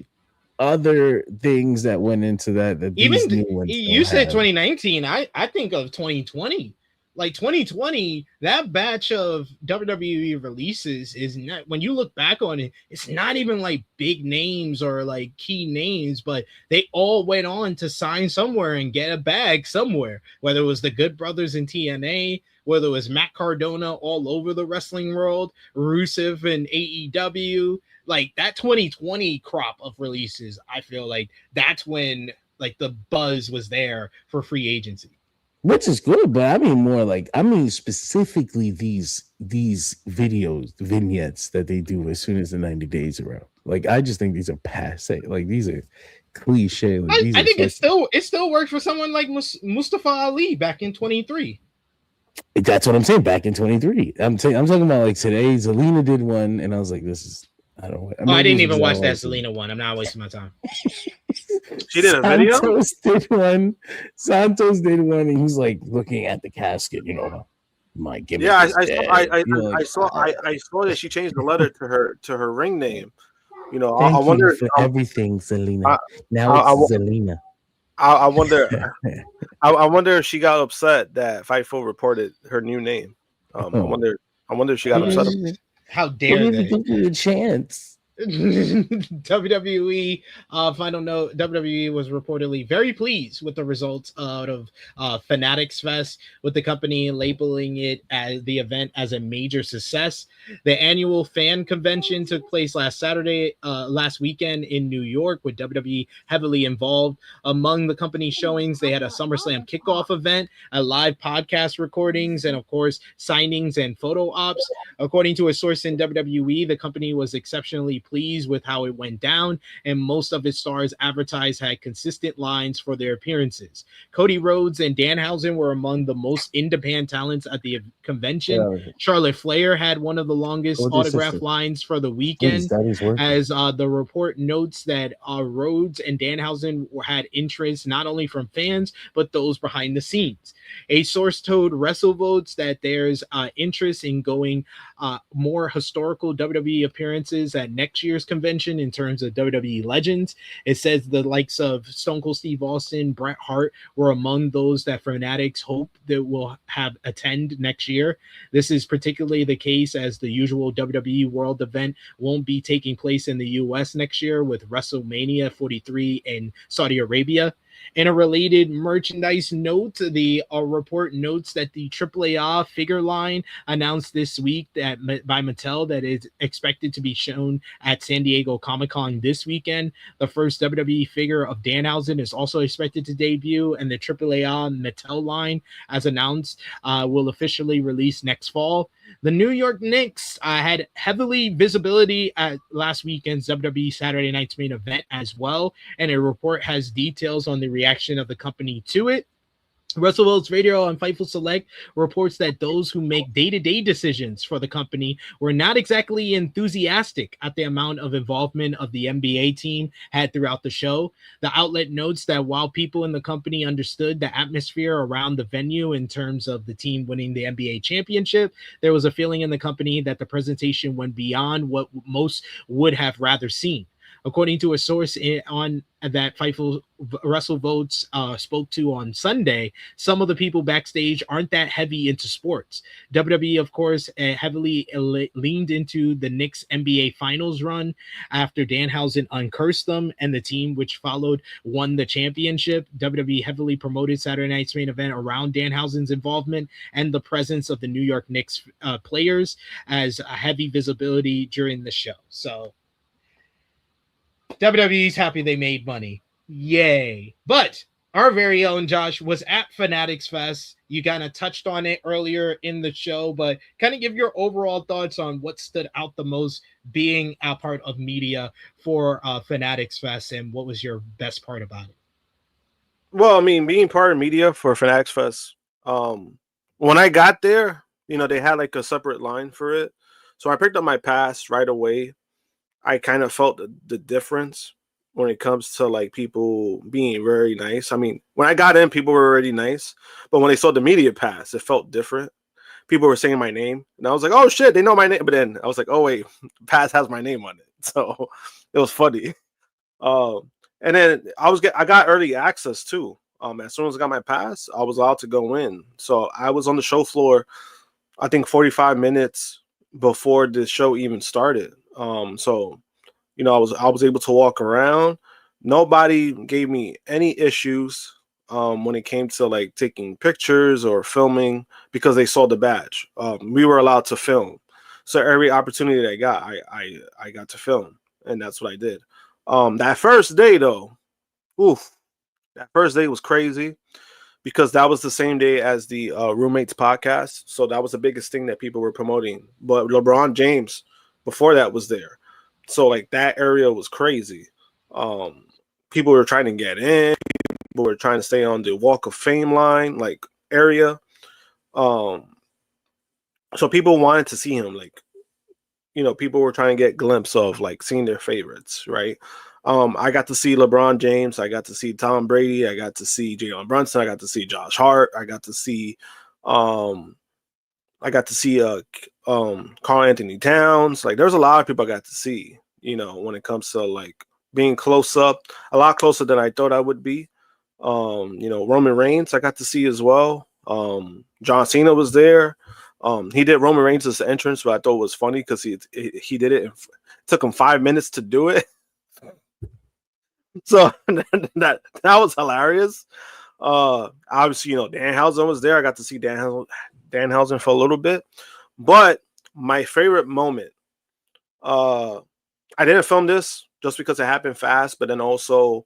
other things that went into that
even you said 2019. I think of 2020. Like 2020, that batch of WWE releases is not, when you look back on it, it's not even like big names or like key names, but they all went on to sign somewhere and get a bag somewhere, whether it was the Good Brothers in TNA, whether it was Matt Cardona all over the wrestling world, Rusev and AEW. Like that 2020 crop of releases, I feel like that's when like the buzz was there for free agency.
Which is good, but I mean specifically these videos, vignettes that they do as soon as the 90 days are out. Like, I just think these are passe. Like, these are cliche. Like,
I think it still works for someone like Mustafa Ali back in 23.
That's what I'm saying. Back in 23, I'm talking about like today. Zelina did one, and I was like, this is. I don't.
I didn't even watch that Zelina one. I'm not wasting my time.
She did a video.
Santos did one, and he's like looking at the casket. My gimmick.
Yeah, I saw that she changed the letter to her ring name.
I wonder for everything, Zelina. Now it's Zelina.
I wonder. I wonder if she got upset that Fightful reported her new name. I wonder if she got upset.
How dare they?
Give you a chance.
WWE final note. WWE was reportedly very pleased with the results out of Fanatics Fest, with the company labeling it as the event as a major success. The annual fan convention took place last weekend in New York, with WWE heavily involved. Among the company's showings, they had a SummerSlam kickoff event, a live podcast recordings, and of course signings and photo ops. According to a source in WWE, the company was exceptionally pleased with how it went down, and most of its stars advertised had consistent lines for their appearances. Cody Rhodes and Danhausen were among the most in-demand talents at the convention. Yeah. Charlotte Flair had one of the longest autograph lines for the weekend, as the report notes that Rhodes and Danhausen had interest not only from fans but those behind the scenes. A source told WrestleVotes that there's interest in going more historical WWE appearances at next year's convention in terms of WWE legends. It says the likes of Stone Cold Steve Austin, Bret Hart were among those that Fanatics hope that will have attend next year. This is particularly the case as the usual WWE World event won't be taking place in the US next year, with WrestleMania 43 in Saudi Arabia. In a related merchandise note, the report notes that the AAA figure line announced this week that by Mattel that is expected to be shown at San Diego Comic-Con this weekend. The first WWE figure of Danhausen is also expected to debut, and the AAA Mattel line, as announced, will officially release next fall. The New York Knicks had heavily visibility at last weekend's WWE Saturday Night's main event as well, and a report has details on the reaction of the company to it. WrestleWorld's Radio on Fightful Select reports that those who make day-to-day decisions for the company were not exactly enthusiastic at the amount of involvement of the NBA team had throughout the show. The outlet notes that while people in the company understood the atmosphere around the venue in terms of the team winning the NBA championship, there was a feeling in the company that the presentation went beyond what most would have rather seen. According to a source on that Fightful Wrestle Votes spoke to on Sunday, some of the people backstage aren't that heavy into sports. WWE, of course, heavily leaned into the Knicks NBA Finals run after Danhausen uncursed them, and the team which followed won the championship. WWE heavily promoted Saturday night's main event around Danhausen's involvement and the presence of the New York Knicks players as a heavy visibility during the show. So WWE's happy they made money. Yay. But our very own Josh was at Fanatics Fest. You kind of touched on it earlier in the show, but kind of give your overall thoughts on what stood out the most being a part of media for Fanatics Fest, and what was your best part about it?
Well, I mean, being part of media for Fanatics Fest, when I got there, they had like a separate line for it. So I picked up my pass right away. I kind of felt the difference when it comes to like people being very nice. I mean, when I got in, people were already nice, but when they saw the media pass, it felt different. People were saying my name, and I was like, "Oh shit, they know my name." But then I was like, "Oh wait, pass has my name on it," so it was funny. And then I got early access too. As soon as I got my pass, I was allowed to go in. So I was on the show floor, I think 45 minutes before the show even started. So, I was able to walk around. Nobody gave me any issues when it came to like taking pictures or filming because they saw the badge. We were allowed to film. So every opportunity that I got, I got to film, and that's what I did. That first day though, that first day was crazy because that was the same day as the Roommates podcast. So that was the biggest thing that people were promoting. But LeBron James before that was there. So like that area was crazy. People were trying to get in. People were trying to stay on the Walk of Fame line, like area. So people wanted to see him. Like, people were trying to get a glimpse of like seeing their favorites, right? I got to see LeBron James. I got to see Tom Brady. I got to see Jalen Brunson. I got to see Josh Hart. I got to see Carl Anthony Towns. Like, there's a lot of people I got to see, when it comes to like being close up, a lot closer than I thought I would be. Roman Reigns, I got to see as well. John Cena was there. He did Roman Reigns' entrance, but I thought it was funny because he did it. It took him 5 minutes to do it. So that was hilarious. Obviously, Danhausen was there. I got to see Danhausen for a little bit. But my favorite moment, I didn't film this just because it happened fast, but then also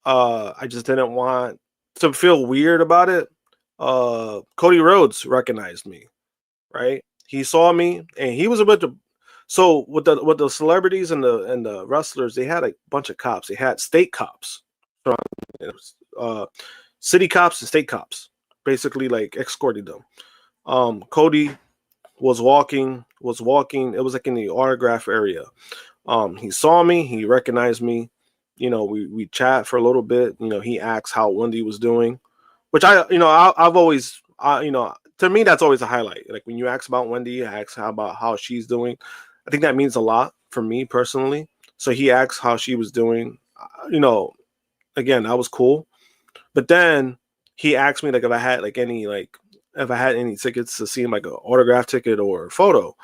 I just didn't want to feel weird about it. Cody Rhodes recognized me, right? He saw me, and he was about to. So with the celebrities and the wrestlers, they had a bunch of cops. They had state cops, city cops and state cops, basically like escorting them. Cody was walking. It was like in the autograph area. He saw me. He recognized me. We chat for a little bit. He asked how Wendy was doing, which I've always, to me, that's always a highlight. Like when you ask about Wendy, ask about how she's doing. I think that means a lot for me personally. So he asked how she was doing. Again, that was cool. But then he asked me like if I had any tickets to see him, like an autograph ticket or a photo.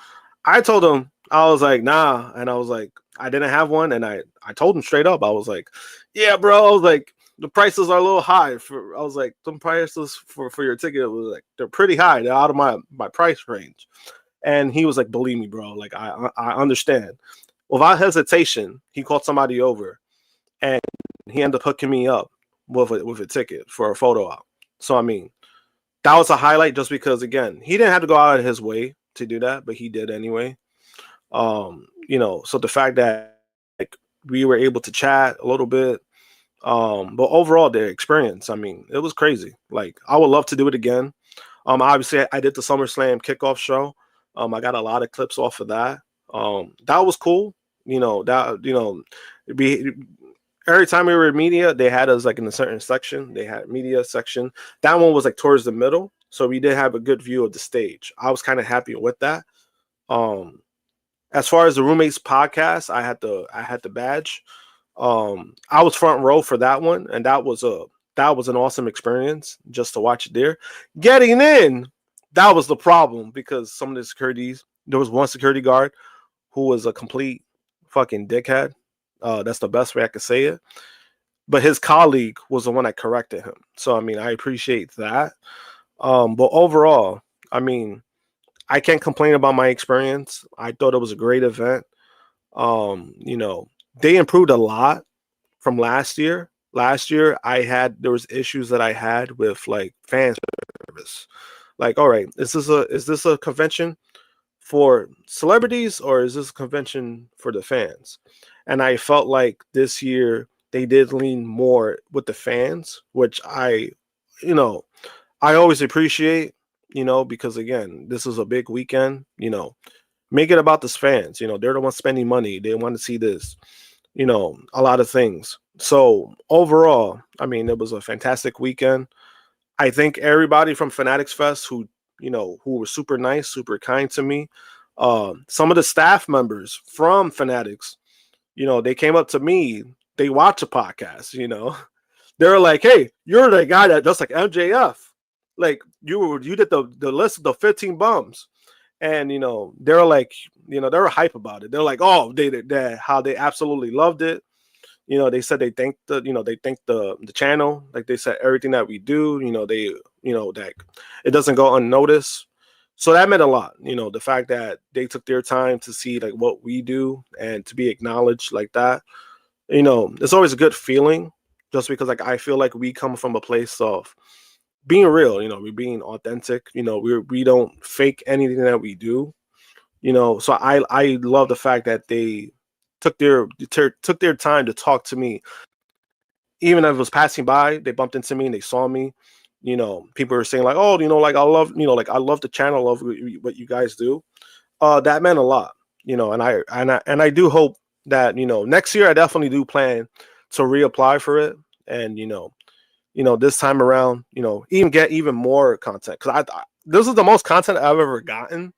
I told him, I was like, nah. And I was like, I didn't have one. And I told him straight up, I was like, yeah, bro. I was like, the prices are a little high. I was like, some prices for your ticket was like, they're pretty high. They're out of my price range. And he was like, believe me, bro. Like, I understand. Without hesitation, he called somebody over, and he ended up hooking me up with a ticket for a photo op. So, I mean, that was a highlight just because, again, he didn't have to go out of his way to do that, but he did anyway. So the fact that like we were able to chat a little bit, But overall, the experience, I mean, it was crazy. Like, I would love to do it again. Obviously, I did the SummerSlam kickoff show. I got a lot of clips off of that. That was cool. Be every time we were in media, they had us like in a certain section. They had media section. That one was like towards the middle, so we did have a good view of the stage. I was kind of happy with that. As far as the Roommates podcast, I had the badge. I was front row for that one, and that was an awesome experience just to watch it there. Getting in, that was the problem because some of the securities, there was one security guard who was a complete fucking dickhead. That's the best way I could say it. But his colleague was the one that corrected him. So, I mean, I appreciate that. But overall, I mean, I can't complain about my experience. I thought it was a great event. They improved a lot from last year. Last year, there was issues that I had with like fan service. Like, all right, is this a convention for celebrities or is this a convention for the fans? And I felt like this year they did lean more with the fans, which I always appreciate, because again, this is a big weekend, make it about the fans, they're the ones spending money. They want to see this, a lot of things. So overall, I mean, it was a fantastic weekend. I think everybody from Fanatics Fest who were super nice, super kind to me. Some of the staff members from Fanatics, they came up to me. They watch a podcast, They're like, hey, you're the guy that just like MJF. Like you did the list of the 15 bums. And they're like, they were hype about it. They're like, oh, how they absolutely loved it. They said they thanked the channel. Like they said everything that we do, that it doesn't go unnoticed. So that meant a lot, the fact that they took their time to see like what we do and to be acknowledged like that. It's always a good feeling just because like I feel like we come from a place of being real, we're being authentic, we don't fake anything that we do, so I love the fact that they took their time to talk to me. Even if it was passing by, they bumped into me and they saw me. People were saying like, oh, like I love, like I love the channel, love what you guys do. That meant a lot, and I do hope that, next year I definitely do plan to reapply for it. And, this time around, even get even more content. Cause this is the most content I've ever gotten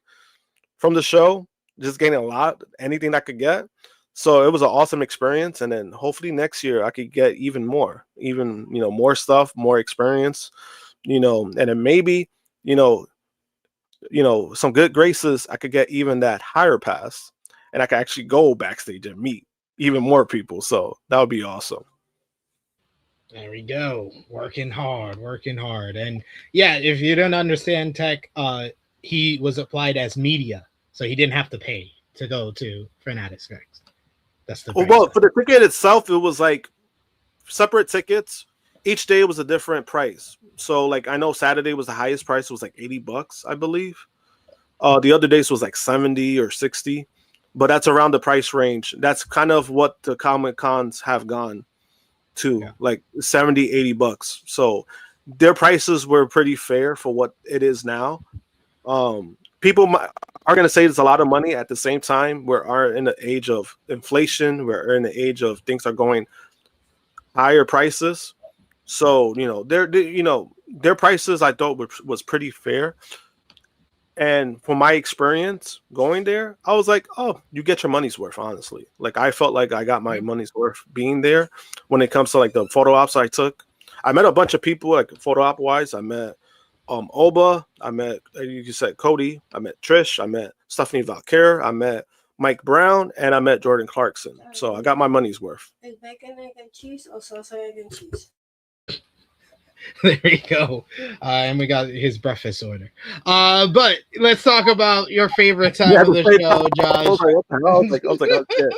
from the show, just getting a lot, anything I could get. So it was an awesome experience. And then hopefully next year I could get even more, more stuff, more experience, and then maybe, some good graces, I could get even that higher pass and I could actually go backstage and meet even more people. So that would be awesome.
There we go. Working hard. And yeah, if you don't understand tech, he was applied as media, so he didn't have to pay to go to Fanatics Fest. That's the
well, for the ticket itself, it was like separate tickets. Each day was a different price. So like I know Saturday was the highest price, it was like $80, I believe. The other days was like 70 or 60, but that's around the price range. That's kind of what the Comic Cons have gone to, like 70, $80. So their prices were pretty fair for what it is now. People are going to say it's a lot of money. At the same time, we're in the age of inflation. We're in the age of things are going higher prices. So, their prices I thought was pretty fair. And from my experience going there, I was like, oh, you get your money's worth, honestly. Like, I felt like I got my money's worth being there when it comes to, like, the photo ops I took. I met a bunch of people, like, photo op-wise. I met Oba. I met, you said, Cody. I met Trish. I met Stephanie Valquer. I met Mike Brown. And I met Jordan Clarkson. So I got my money's worth.
Is bacon, egg, and cheese or salsa, egg, and cheese?
There we go. And we got his breakfast order. But let's talk about your favorite time of the show, Josh.
I was like, oh, shit.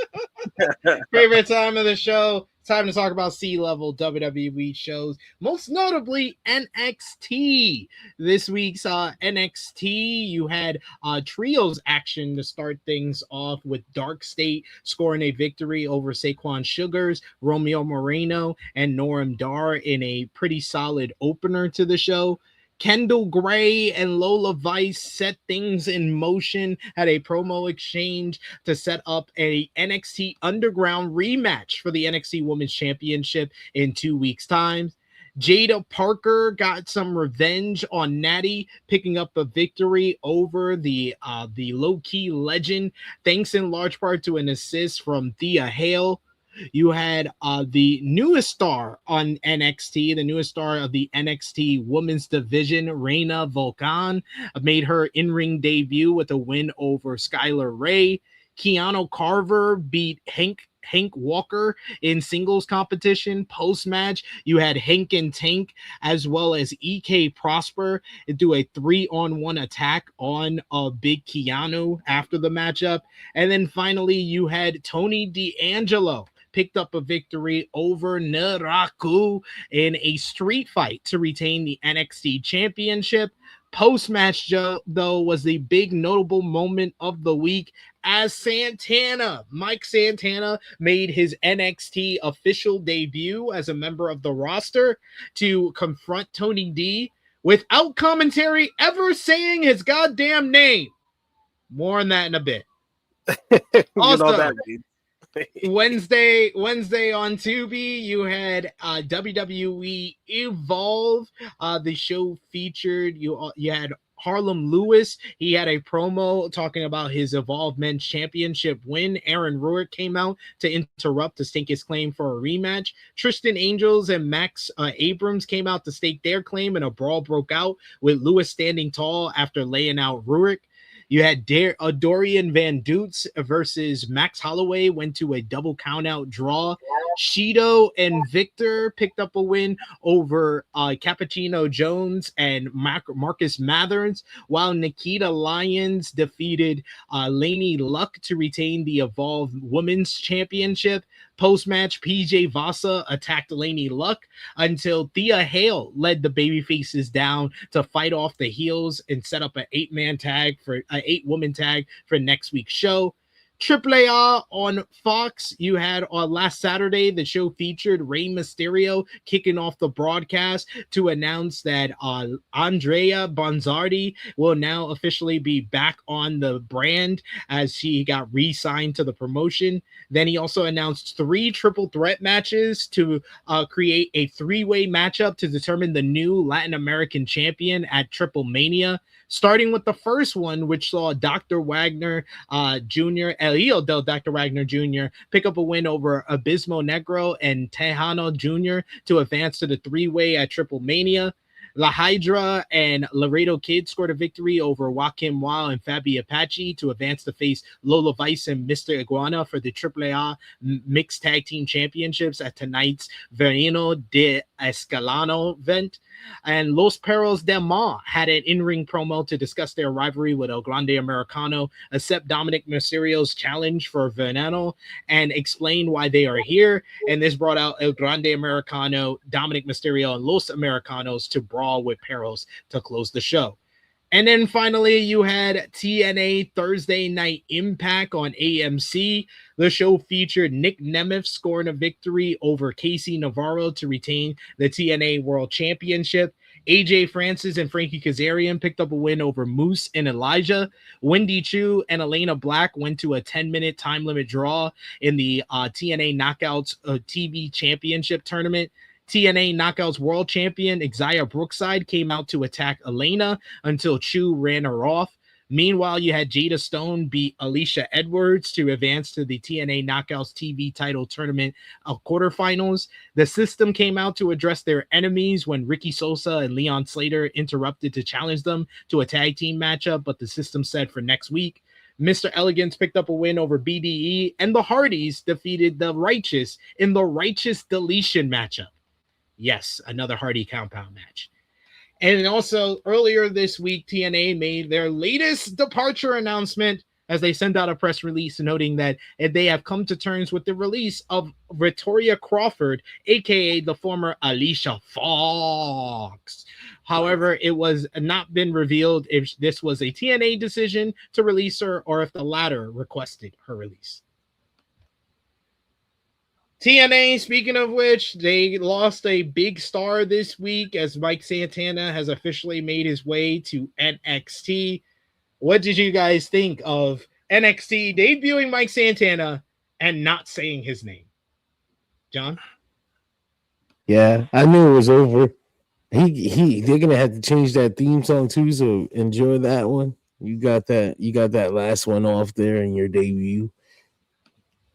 Favorite time of the show, Time to talk about C-level WWE shows, most notably NXT. This week's NXT, you had trios action to start things off with Dark State scoring a victory over Saquon Sugars, Romeo Moreno, and Noam Dar in a pretty solid opener to the show. Kendall Gray and Lola Vice set things in motion, had a promo exchange to set up a NXT Underground rematch for the NXT Women's Championship in 2 weeks' time. Jada Parker got some revenge on Natty, picking up a victory over the low-key legend, thanks in large part to an assist from Thea Hale. You had the newest star on NXT, the newest star of the NXT Women's Division, Reina Volcan, made her in-ring debut with a win over Skylar Ray. Keanu Carver beat Hank Walker in singles competition. Post-match, you had Hank and Tank as well as EK Prosper do a 3-on-1 attack on Big Keanu after the matchup. And then finally, you had Tony D'Angelo picked up a victory over Naraku in a street fight to retain the NXT Championship. Post-match, though, was the big notable moment of the week as Mike Santana, made his NXT official debut as a member of the roster to confront Tony D without commentary ever saying his goddamn name. More on that in a bit. Also, Wednesday on Tubi, you had WWE Evolve. The show featured you had Harlem Lewis. He had a promo talking about his Evolve Men's Championship win. Aaron Ruick came out to interrupt to stake his claim for a rematch. Tristan Angels and Max Abrams came out to stake their claim, and a brawl broke out with Lewis standing tall after laying out Ruick. You had Dorian Van Dutz versus Max Holloway, went to a double countout draw. Shido and Victor picked up a win over Cappuccino Jones and Marcus Mathers, while Nikita Lyons defeated Lainey Luck to retain the Evolve Women's Championship. Post-match, PJ Vasa attacked Lainey Luck until Thea Hale led the babyfaces down to fight off the heels and set up an 8-woman tag for next week's show. AAA on Fox, you had on last Saturday, the show featured Rey Mysterio kicking off the broadcast to announce that Andrea Bonzardi will now officially be back on the brand as he got re-signed to the promotion. Then he also announced 3 triple threat matches to create a 3-way matchup to determine the new Latin American champion at Triple Mania. Starting with the first one, which saw Dr. Wagner Jr., Elio del Dr. Wagner Jr., pick up a win over Abismo Negro and Tejano Jr. to advance to the 3-way at Triple Mania. La Hydra and Laredo Kid scored a victory over Joaquin Wow and Fabi Apache to advance to face Lola Vice and Mr. Iguana for the AAA Mixed Tag Team Championships at tonight's Verino de Escalano event. And Los Perros del Mar had an in-ring promo to discuss their rivalry with El Grande Americano, accept Dominic Mysterio's challenge for Veneno, and explain why they are here. And this brought out El Grande Americano, Dominic Mysterio, and Los Americanos to brawl with Perros to close the show. And then finally, you had TNA Thursday Night Impact on AMC. The show featured Nick Nemeth scoring a victory over Casey Navarro to retain the TNA World Championship. AJ Francis and Frankie Kazarian picked up a win over Moose and Elijah. Wendy Chu and Elena Black went to a 10-minute time limit draw in the TNA Knockouts TV Championship tournament. TNA Knockouts World Champion Xia Brookside came out to attack Elena until Chu ran her off. Meanwhile, you had Jada Stone beat Alicia Edwards to advance to the TNA Knockouts TV title tournament quarterfinals. The System came out to address their enemies when Ricky Sosa and Leon Slater interrupted to challenge them to a tag team matchup, but the System said for next week. Mr. Elegance picked up a win over BDE, and the Hardys defeated the Righteous in the Righteous Deletion matchup. Yes, another Hardy compound match. And also, earlier this week, TNA made their latest departure announcement as they send out a press release noting that they have come to terms with the release of Victoria Crawford, aka the former Alicia Fox. However, it was not been revealed if this was a TNA decision to release her or if the latter requested her release. TNA, speaking of which, they lost a big star this week as Mike Santana has officially made his way to NXT. What did you guys think of NXT debuting Mike Santana and not saying his name? John?
Yeah, I knew it was over. They're gonna have to change that theme song too, so enjoy that one. You got that last one off there in your debut.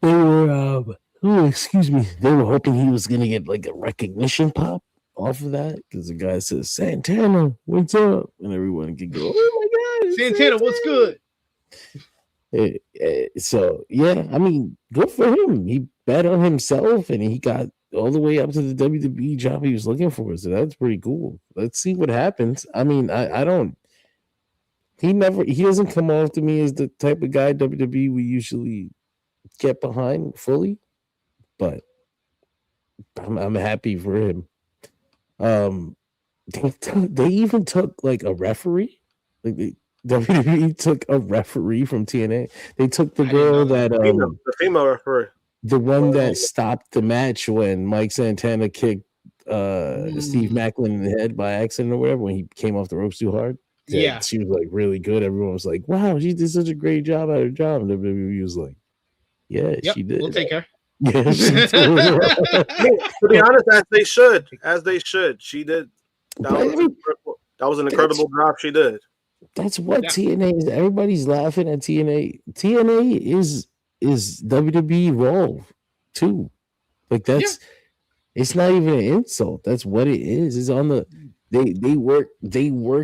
They were excuse me. They were hoping he was gonna get like a recognition pop off of that because the guy says Santana, what's up? And everyone can go, oh my god,
Santana, what's good?
So yeah, I mean, good for him. He bet on himself and he got all the way up to the WWE job he was looking for. So that's pretty cool. Let's see what happens. I mean, I don't. He doesn't come off to me as the type of guy WWE we usually get behind fully, but I'm happy for him. They even took like a referee. Like WWE took a referee from TNA. They took the girl that
the female referee,
the one that stopped the match when Mike Santana kicked Steve Maclin in the head by accident or whatever when he came off the ropes too hard.
Yeah,
she was like really good. Everyone was like, "Wow, she did such a great job at her job." And WWE was like, "Yeah,
yep,
she did.
We'll take her."
Yeah,
to be honest, as they should. She did. That was an incredible job she did.
That's what TNA is. Everybody's laughing at TNA. TNA is WWE Raw too. Like that's it's not even an insult. That's what it is. It's on the they work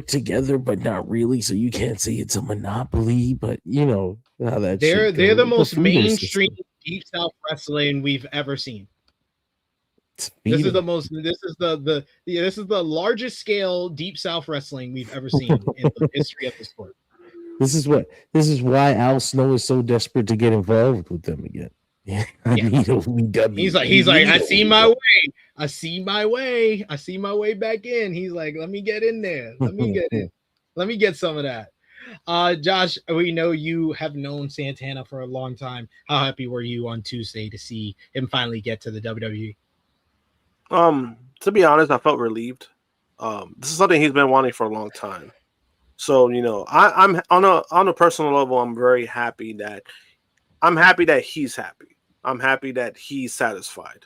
together, but not really. So you can't say it's a monopoly, but you know how that
they're the most mainstream
system.
Deep South wrestling we've ever seen. This is the largest scale Deep South wrestling we've ever seen in the history of the sport.
This is why Al Snow is so desperate to get involved with them again.
He's like, I see my way. I see my way back in. He's like, let me get in there. Let me get in. Let me get some of that. Josh, we know you have known Santana for a long time. How happy were you on Tuesday to see him finally get to the WWE?
To be honest, I felt relieved. This is something he's been wanting for a long time. So, you know, I'm on a personal level, I'm very happy that he's happy. I'm happy that he's satisfied.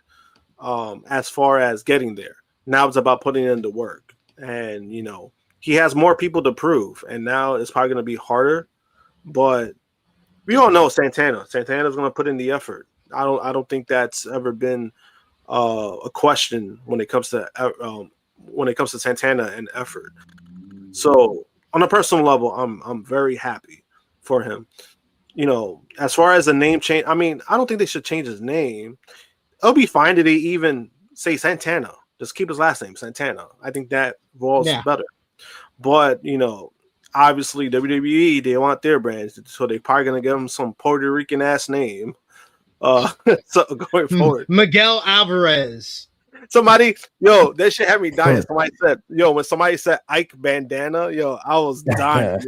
As far as getting there. Now it's about putting in the work. And, you know, he has more people to prove. And now it's probably going to be harder. But we all know Santana. Santana's going to put in the effort. I don't think that's ever been a question when it comes to Santana and effort. So on a personal level, I'm very happy for him. You know, as far as the name change, I mean, I don't think they should change his name. It'll be fine if they even say Santana. Just keep his last name, Santana. I think that rolls better. But, you know, obviously WWE, they want their brands, so they're probably going to give him some Puerto Rican ass name. So going forward,
Miguel Alvarez.
Somebody, that shit had me dying. When somebody said Ike Bandana, I was dying.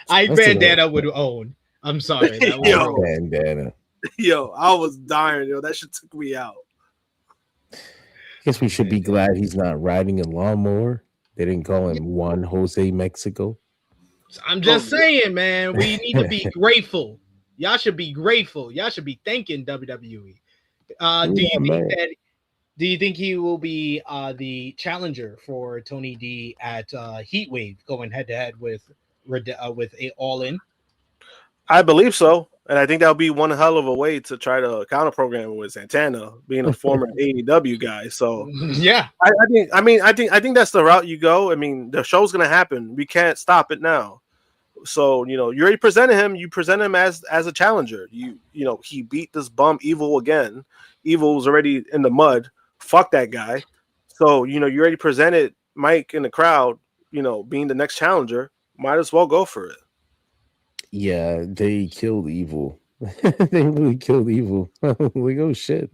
Ike Bandana would own. I'm sorry.
Bandana.
I was dying. That shit took me out.
Guess we should be glad he's not riding a lawnmower. They didn't call him Juan Jose Mexico.
I'm just saying, man. We need to be grateful. Y'all should be grateful. Y'all should be thanking WWE. Do you think he will be the challenger for Tony D at Heatwave, going head to head with a All In?
I believe so, and I think that would be one hell of a way to try to counter program with Santana being a former AEW guy. So
yeah,
I think that's the route you go. I mean, the show's gonna happen. We can't stop it now. So, you already presented him. You present him as a challenger. He beat this bum Evil again. Evil was already in the mud. Fuck that guy. So, you already presented Mike in the crowd, being the next challenger. Might as well go for it.
Yeah, they killed Evil. They really killed Evil. Like, oh shit.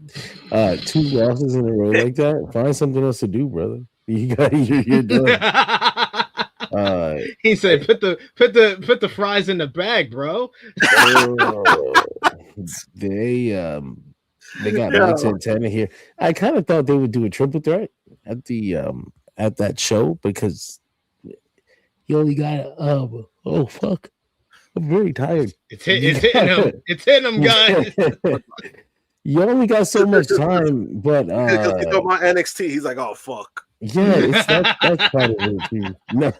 2 losses in a row like that. Find something else to do, brother. You're done.
He said, "Put the fries in the bag, bro."
They got Mike Santana here. I kind of thought they would do a triple threat at the at that show because he only got oh fuck. I'm very tired.
It's hitting him. It's hitting him, guys.
You only got so much time, but
because he go about NXT, he's like, oh fuck.
Yeah, that's part of it too. No,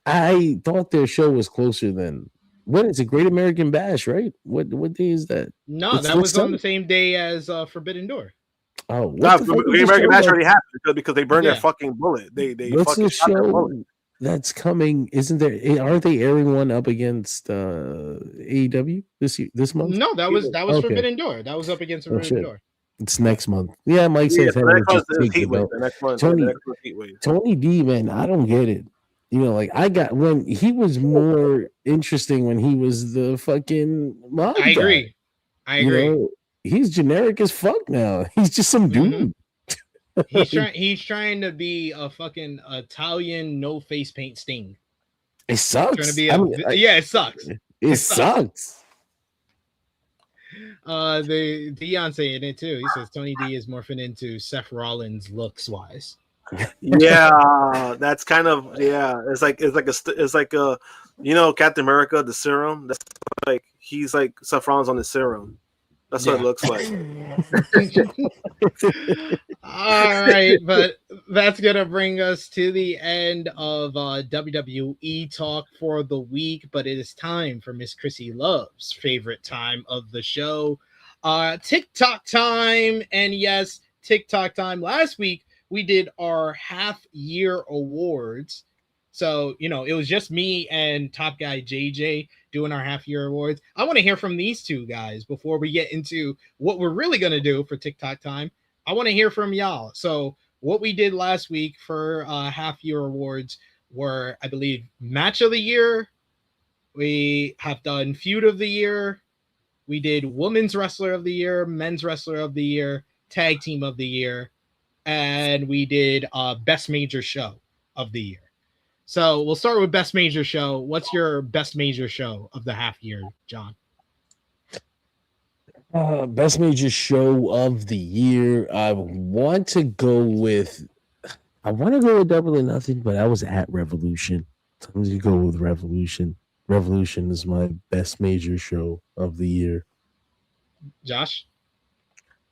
I thought their show was closer than when it's a Great American Bash, right? What day is that?
No, that was on the same day as Forbidden Door.
Oh,
Great American Bash already happened because they burned their fucking bullet. They
what's
fucking
the
shot their
show
bullet.
that's coming? Isn't there? Aren't they airing one up against AEW this month?
No, that was
Okay.
Forbidden Door. That was up against Forbidden Door.
It's next month. Yeah, Mike says Tony D, man, I don't get it. You know, like I got when he was more interesting when he was the fucking mob
I agree.
guy. You know, he's generic as fuck now. He's just some dude.
He's trying to be a fucking Italian no face paint Sting.
It sucks.
Trying to be it sucks.
It sucks.
The Dion saying it too. He says Tony D is morphing into Seth Rollins looks wise.
Yeah, that's kind of It's like a you know, Captain America, the serum. That's like he's like Seth Rollins on the serum. That's what it looks like.
All right, but that's gonna bring us to the end of WWE talk for the week. But it is time for Miss Chrissy Love's favorite time of the show, TikTok time. And yes, TikTok time. Last week we did our half-year awards. So, you know, it was just me and Top Guy JJ doing our half-year awards. I want to hear from these two guys before we get into what we're really going to do for TikTok time. I want to hear from y'all. So what we did last week for half-year awards were, I believe, Match of the Year. We have done Feud of the Year. We did Women's Wrestler of the Year, Men's Wrestler of the Year, Tag Team of the Year, and we did Best Major Show of the Year. So we'll start with Best Major Show. What's your Best Major Show of the half year, John?
Best Major Show of the Year. I want to go with Double or Nothing, but I was at Revolution. So I'm going to go with Revolution. Revolution is my Best Major Show of the Year.
Josh?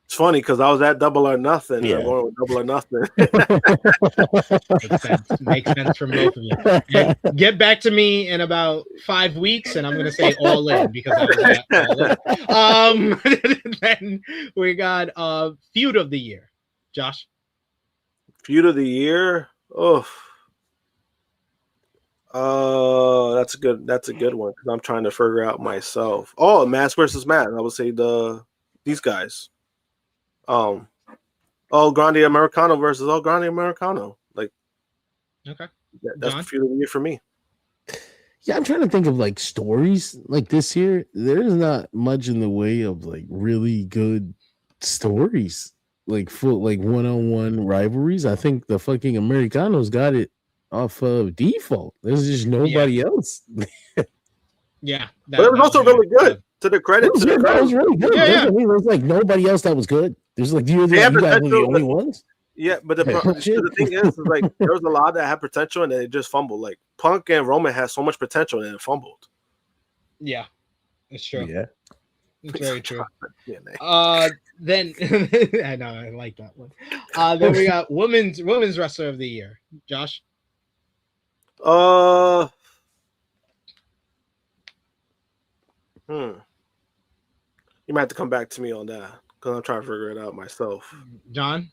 It's funny because I was at Double or Nothing. Yeah. I'm going with Double or Nothing.
Makes sense from both of you. And get back to me in about 5 weeks, and I'm going to say All In because I was at All In. Then we got Feud of the Year. Josh?
Feud of the Year? That's a good one because I'm trying to figure out myself. Oh, Mass versus Matt. I would say these guys. Grande Americano versus Grande Americano. Like,
okay,
that's the Feud of the Year for me.
Yeah, I'm trying to think of like stories like this year. There's not much in the way of like really good stories, like full like one-on-one rivalries. I think the fucking Americanos got it off of default. There's just nobody else.
Yeah,
but it was also really good. To the credit,
it was really good.
Yeah.
I mean, there's like nobody else that was good. There's like you guys were the only ones.
Yeah, but the thing is like there was a lot that had potential and they just fumbled. Like Punk and Roman had so much potential and it fumbled.
Yeah, it's true.
Yeah,
it's very true. Then I know I like that one. Then we got women's wrestler of the year, Josh.
You might have to come back to me on that because I'm trying to figure it out myself.
John?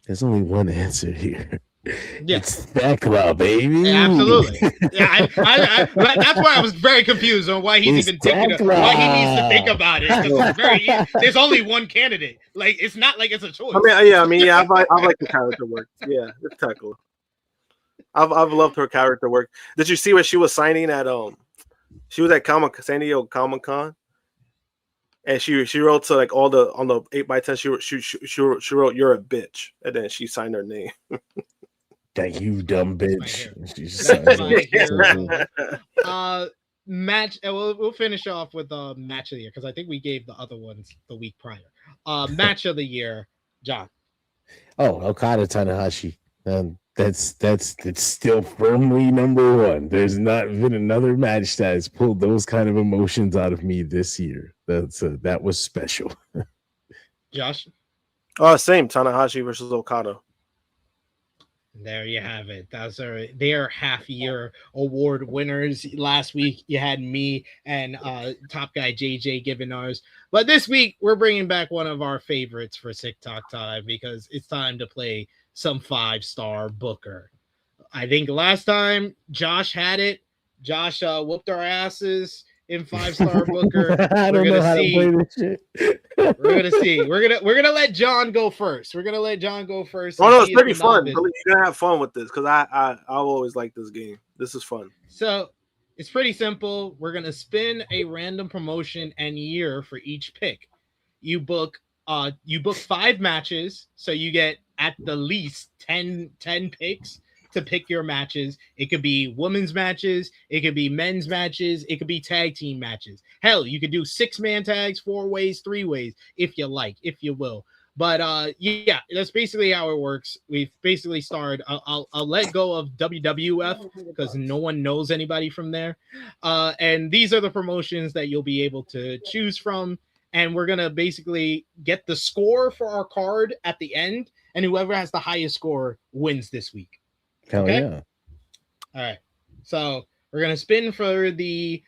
There's only one answer here.
Yeah.
It's Thekla, baby.
Yeah, absolutely. Yeah, that's why I was very confused on why he's even thinking why he needs to think about it. There's only one candidate. Like it's not like it's a choice.
I like the character work. Yeah, it's Thekla. I've loved her character work. Did you see what she was signing at She was at San Diego Comic Con, and she wrote to like all the on the 8x10. She wrote "You're a bitch," and then she signed her name.
Thank you, dumb bitch.
Match. We'll finish off with match of the year because I think we gave the other ones the week prior. Match of the year, John.
Oh, Okada Tanahashi. That's still firmly number one. There's not been another match that has pulled those kind of emotions out of me this year. That was special.
Josh.
Same Tanahashi versus Okada.
There you have it. That's their half-year award winners. Last week you had me and Top Guy JJ giving ours, but this week we're bringing back one of our favorites for Sick Talk Time because it's time to play some 5-star Booker. I think last time Josh had it. Josh whooped our asses in 5-star Booker.
I don't know how to play this shit.
We're gonna see. We're gonna let John go first.
Oh no, it's pretty fun. You're gonna have fun with this because I always like this game. This is fun.
So it's pretty simple. We're gonna spin a random promotion and year for each pick. You book 5 matches, so you get at the least 10 picks to pick your matches. It could be women's matches, it could be men's matches, it could be tag team matches. Hell, you could do 6-man tags, 4 ways, 3 ways, if you like, if you will. But yeah, that's basically how it works. We've basically started. I'll let go of WWF because no one knows anybody from there. And these are the promotions that you'll be able to choose from. And we're gonna basically get the score for our card at the end, and whoever has the highest score wins this week.
Hell
okay?
Yeah.
All right. So we're going to spin for the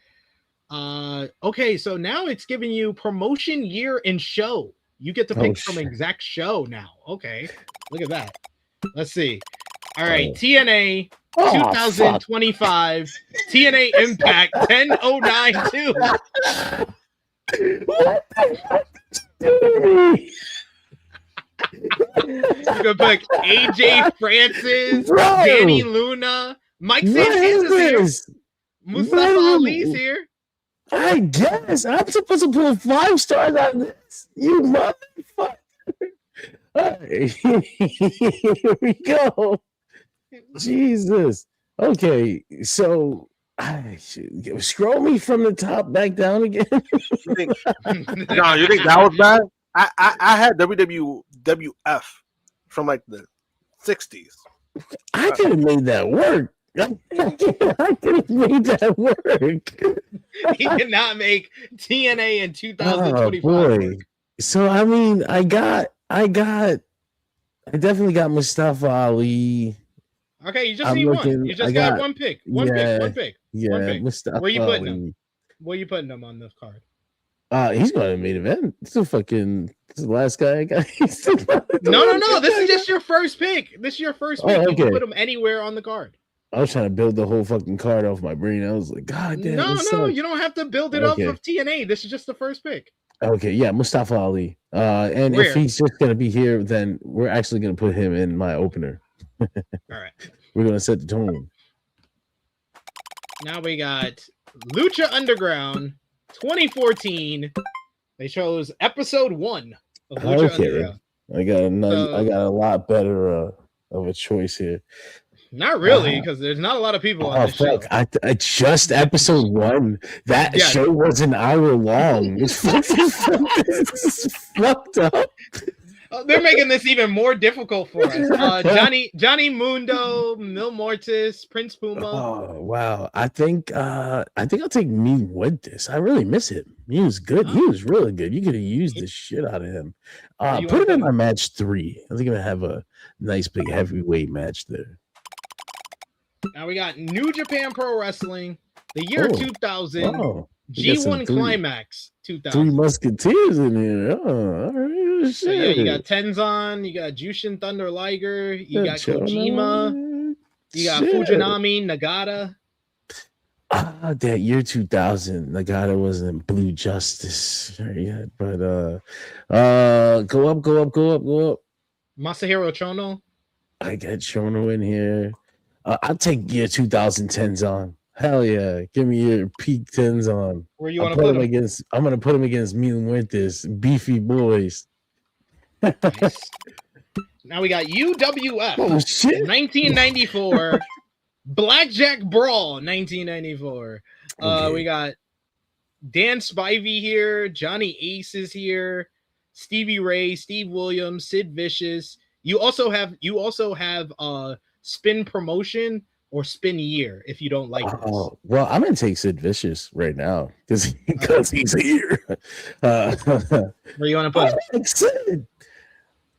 okay, so now it's giving you promotion year and show. You get to pick some exact show now. Okay. Look at that. Let's see. All right, TNA 2025 TNA Impact 10092.
What the fuck is
You can pick AJ Francis, Danny Luna, Mike Sanchez is here. Mustafa Ali's here.
I guess I'm supposed to pull 5 stars on this. You motherfucker. Here we go. Jesus. Okay, so scroll me from the top back down again.
You think that was bad? I had WWF from like the 60s.
I could have made that work. I could have made that work.
He did not make TNA in 2025.
Oh, boy. So I mean, I definitely got Mustafa Ali.
Okay, you just need one. You just got one pick. One pick.
Yeah,
one pick.
Mustafa
Where you putting
Ali.
him? Where you putting him on the card?
He's going to the main event. This is the last guy I got.
No. This is just your first pick. This is your first pick. You can put him anywhere on the card.
I was trying to build the whole fucking card off my brain. I was like, God damn.
No, you don't have to build it up of TNA. This is just the first pick.
Okay, yeah, Mustafa Ali. And if he's just gonna be here, then we're actually gonna put him in my opener.
All right.
We're gonna set the tone.
Now we got Lucha Underground 2014. They chose episode 1 of Lucha Underground.
I got a lot better of a choice here.
Not really, because there's not a lot of people on this show.
I just episode 1. That show was an hour long. It's fucked up.
They're making this even more difficult for us. Johnny Mundo, Mil Mortis, Prince Puma.
Oh wow! I think I'll take me with this. I really miss him. He was good. He was really good. You could have used the shit out of him. Put him in my match 3. I think I'm gonna have a nice big heavyweight match there.
Now we got New Japan Pro Wrestling, the year 2000, G1 Climax 2000.
3 Musketeers in here. Oh, all right. Shit.
So, yeah, you got Tenzan, you got Jushin Thunder Liger, you got Kojima, you got Fujinami, Nagata.
That year 2000, Nagata wasn't Blue Justice yet, but go up.
Masahiro Chono.
I got Chono in here. I'll take year 2010's on. Hell yeah. Give me your peak tens on.
Where you want to put him?
I'm gonna put him against Mil Muertes, beefy boys.
Nice. Now we got UWF
Oh shit.
1994. Blackjack Brawl 1994.
Okay.
We got Dan Spivey here, Johnny Ace is here, Stevie Ray, Steve Williams, Sid Vicious. You also have Spin Promotion or Spin Year if you don't like this.
Oh, well, I'm gonna take Sid Vicious right now because he's here.
Where you want to put him?
Sid.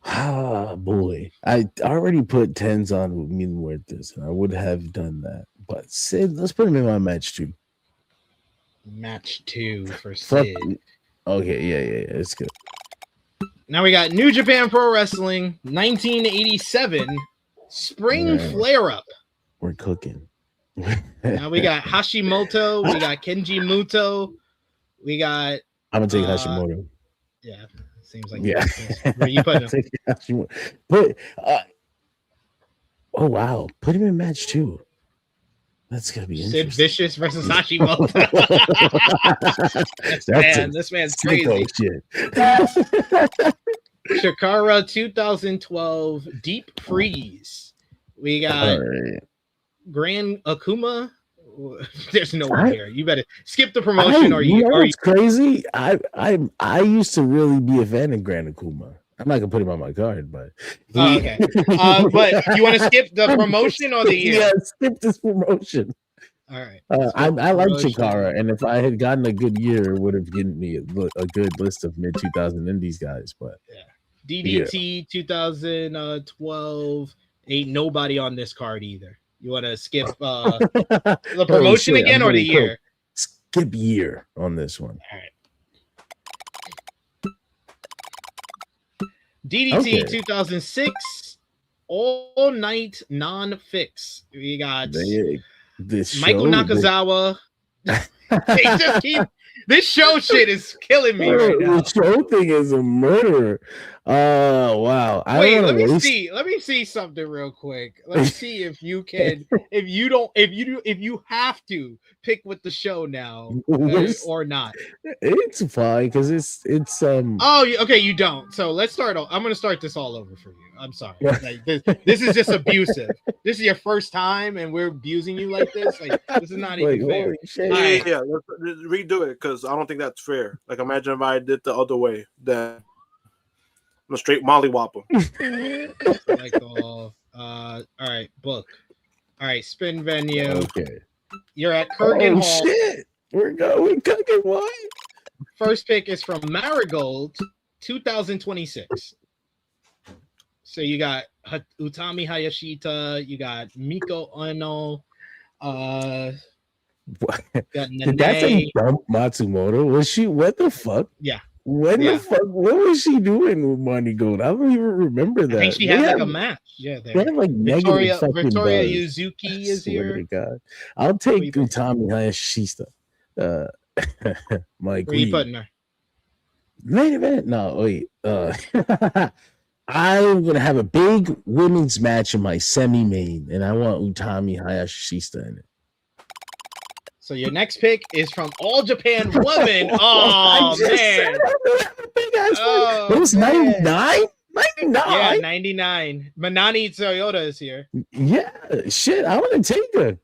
Ah, boy. I already put tens on with Mil Muertes, and I would have done that. But Sid, let's put him in my match too.
Match 2 for Sid.
Okay, yeah, it's good.
Now we got New Japan Pro Wrestling 1987 Spring Flare-Up.
We're cooking.
Now we got Hashimoto, we got Kenji Muto, we got.
I'm gonna take Hashimoto.
Yeah, seems like
where
you put him?
But oh wow, put him in match 2. That's gonna be interesting.
Sid Vicious versus Hashimoto. This man's crazy.
Shit.
Shakara 2012 Deep Freeze. We got Grand Akuma. There's no one here. You better skip the promotion.
It's crazy. I used to really be a fan of Grand Akuma. I'm not gonna put him on my card, but
okay. But you want to skip the promotion or the year?
Yeah, skip this promotion.
All right.
I like Chikara, and if I had gotten a good year, it would have given me a good list of mid 2000 indies guys. But
DDT 2012 ain't nobody on this card either. You want to skip the promotion again or the year?
Skip year on this one.
All right. DDT 2006 All Night Non-Fix. We got Michael Nakazawa. This show shit is killing me right now.
The show thing is a murder. Wow.
Wait, let me see something real quick. Let's see if you can, if you have to pick with the show now or not.
It's fine because it's
Oh, okay, you don't. So let's start. I'm gonna start this all over for you. I'm sorry. Like, this is just abusive. This is your first time, and we're abusing you like this. Like, this is not even fair.
Yeah, let's redo it because I don't think that's fair. Like, imagine if I did the other way. Then I'm a straight mollywop him.
All right, book. All right, spin venue.
Okay.
You're at Kurgan Hall.
Shit. We're cooking what?
First pick is from Marigold, 2026. So you got Utami Hayashita, you got Miko Ono,
did that thing dump Matsumoto? Was she? What the fuck?
Yeah.
The fuck? What was she doing with Money Gold? I don't even remember that.
I think she had like a match. Yeah,
they have like Victoria
Yuzuki is here.
God. I'll take Utami Hayashita. Mike,
where you putting her?
Main event? No, wait. I'm gonna have a big women's match in my semi-main, and I want Utami Hayashishita in it.
So your next pick is from All Japan Women. Oh man,
it was 99. 99.
Yeah, 99. Manani Toyota is here.
Yeah, shit. I want to take her.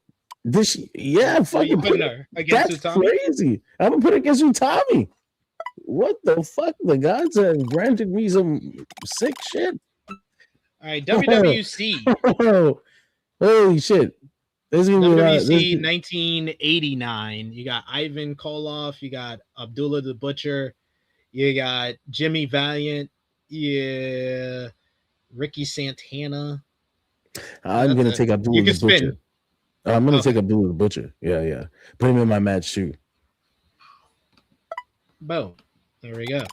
Fucking
putting her against
that's
Utami?
Crazy. I'm gonna put her against Utami. What the fuck? The gods have granted me some sick shit.
All right, WWC.
Holy shit.
WWC 1989. You got Ivan Koloff. You got Abdullah the Butcher. You got Jimmy Valiant. Yeah, Ricky Santana.
I'm gonna take Abdullah the Butcher. I'm gonna take Abdullah the Butcher. Yeah. Put him in my match too.
Boom. There we go.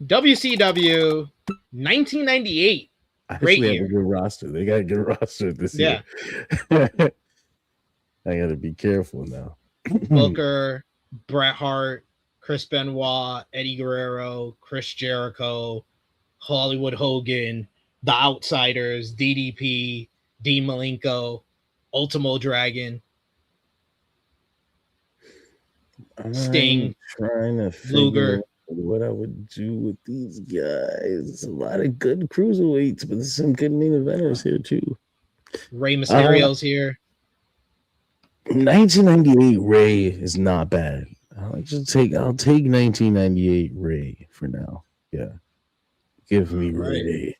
WCW 1998.
Great year. Have a good roster. They got a good roster this year. I gotta be careful now.
Booker, Bret Hart, Chris Benoit, Eddie Guerrero, Chris Jericho, Hollywood Hogan, The Outsiders, DDP, Dean Malenko, Ultimo Dragon. Sting,
trying to
Luger.
figure out what I would do with these guys. A lot of good cruiserweights, but there's some good main eventers here too.
Rey Mysterio's here.
1998 Ray is not bad. I'll take 1998 Ray for now. Yeah. Give me Ray.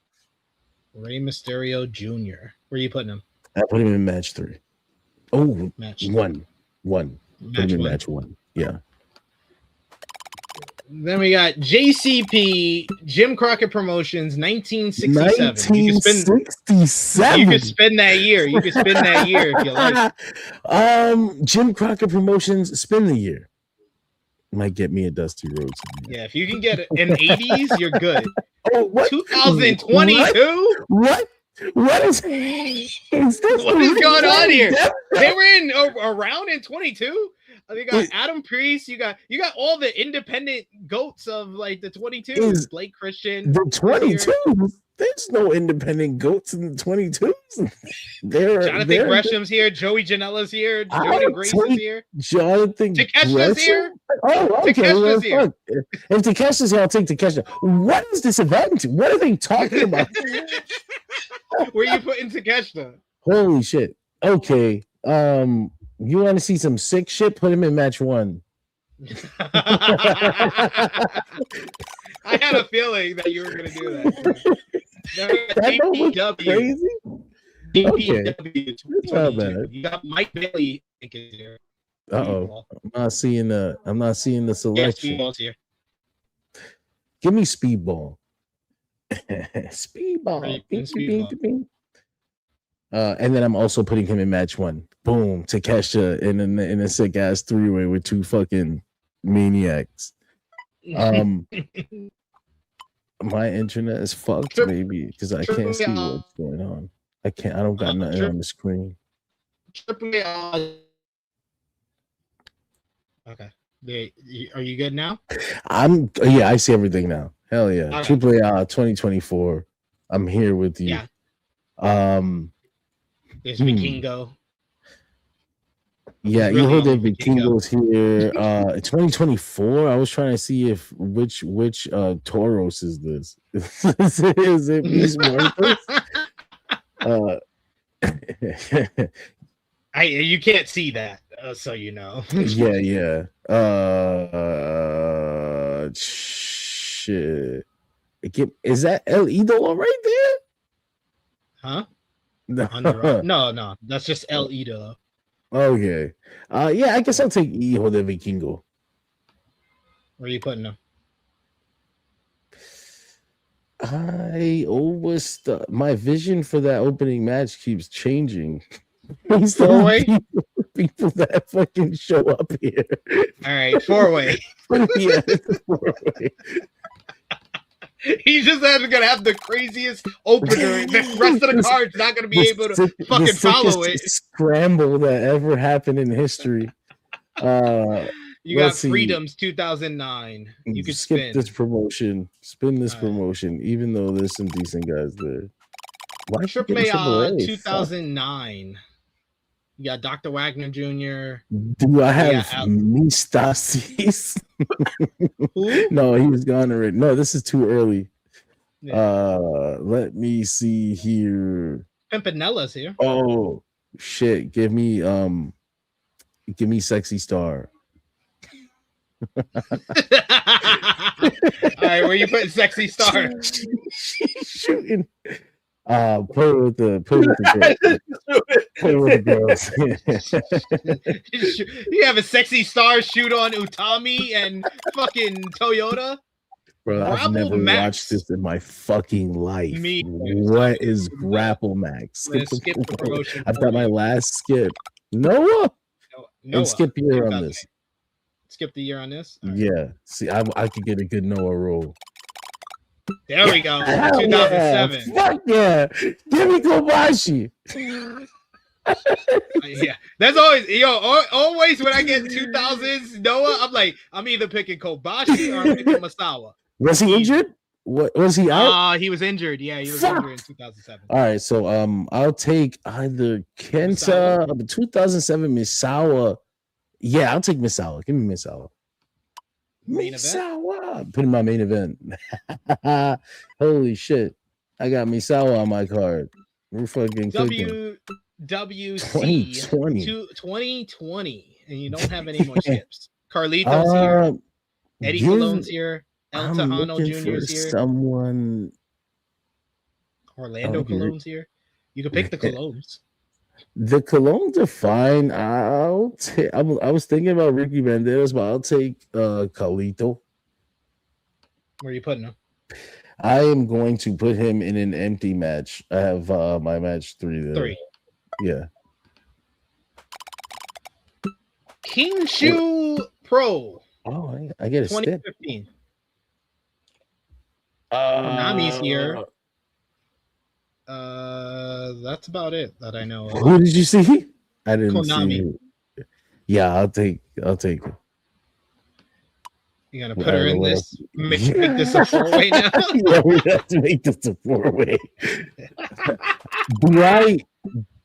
Rey Mysterio Jr. Where are you putting him?
I put him in match 3. Oh,
Match
one.
Match
one. Yeah.
Then we got JCP, Jim Crockett Promotions, 1967. You could spend that year. You could spend that year if you like.
Jim Crockett Promotions, spin the year. Might get me a Dusty Rhodes.
Yeah, if you can get it in the 80s, you're good.
Oh, what?
2022?
What is this?
What is going on here? They were in around in 22. You got Adam Priest. You got all the independent goats of like the 22s. Blake Christian.
The 22s. There's no independent goats in the 22s.
Jonathan Gresham's here. Joey Janela's here. Jordan Grace is here.
Jonathan
Takesha's here.
Oh, okay.
Takesha's here.
If Takesha's here, I'll take Takesha. What is this event? What are they talking about?
Where are you putting Takesha?
Holy shit. Okay. You want to see some sick shit? Put him in match 1.
I had a feeling that you were going to do that.
That don't look crazy.
DPW.
Okay.
You got Mike Bailey. I think is here.
I'm not seeing the selection.
Speedball's here.
Give me Speedball. Speedball.
Speedball.
And then I'm also putting him in match 1. Boom, Takesha in a sick ass 3-way with 2 fucking maniacs. My internet is fucked, maybe, because I can't see what's going on. I don't got nothing on the screen.
Okay. Are you good now?
I see everything now. Hell yeah.
Right.
AAA 2024. I'm here with you.
Yeah. There's Vikingo.
Yeah, Hijo de Vikingo's here. 2024. I was trying to see which Tauros is this. Is it Miss Muertos?
You can't see that, so you know.
Yeah. Shit. Is that El Idolo right there?
Huh? No, that's just El Idolo.
Okay. Yeah, I guess I'll take Hijo de Vikingo.
Where are you putting him?
My vision for that opening match keeps changing.
Four-way?
People that fucking show up here.
All right, 4-way.
Yeah, it's 4-way.
He's just gonna have the craziest opener. The rest of the card's not gonna be able to fucking follow it.
Scramble that ever happened in history.
You got Freedoms 2009. You could
skip this promotion. Spin this promotion, even though there's some decent guys there. Why
AAA 2009? You got Dr. Wagner Jr.
Do I have Mistasis?
Who?
No, he was gone already. No, this is too early.
Yeah.
Let me see here.
Pimpanella's here.
Oh shit! Give me Sexy Star.
All right, where you putting Sexy Star?
She's shooting. Play with the
girls. You have a Sexy Star shoot on Utami and fucking Toyota.
Bro, I've never watched this in my fucking life. What is Grapple Max?
Skip the promotion.
I've got my last skip. Noah. And skip year on this.
Skip the year on this?
Right. Yeah. See, I could get a good Noah roll.
There we go. 2007.
Fuck yeah. Give me Kobashi.
Yeah. That's always, always when I get 2000s Noah, I'm like, I'm either picking Kobashi or I'm picking Masawa.
Was he injured? What was he out?
He was injured. Yeah, he was injured in 2007.
All right, so I'll take either Kenta, 2007 Misawa, Yeah, I'll take Misawa. Give me Misawa.
Main event?
Misawa. Put in my main event. Holy shit. I got Misawa on my card. We're fucking cooking.
WWC 2020. And you don't have any more skips. Carlito's here. Eddie Colon's here. El Tejano Jr. is here.
Someone.
Orlando Colon's here. You can pick the Colognes.
The Colognes are fine. I was thinking about Ricky Banderas, but I'll take Carlito.
Where are you putting him?
I am going to put him in an empty match. I have my match 3 there.
3.
Yeah.
King Shu Pro.
Oh, I get a
2015.
Konami's
here. That's about it that I know of.
Who did you see? I didn't
Konami.
see. Yeah, I'll take it.
You gonna put her in this? Make this a 4-way now?
Yeah, we have to make this a 4-way. Right.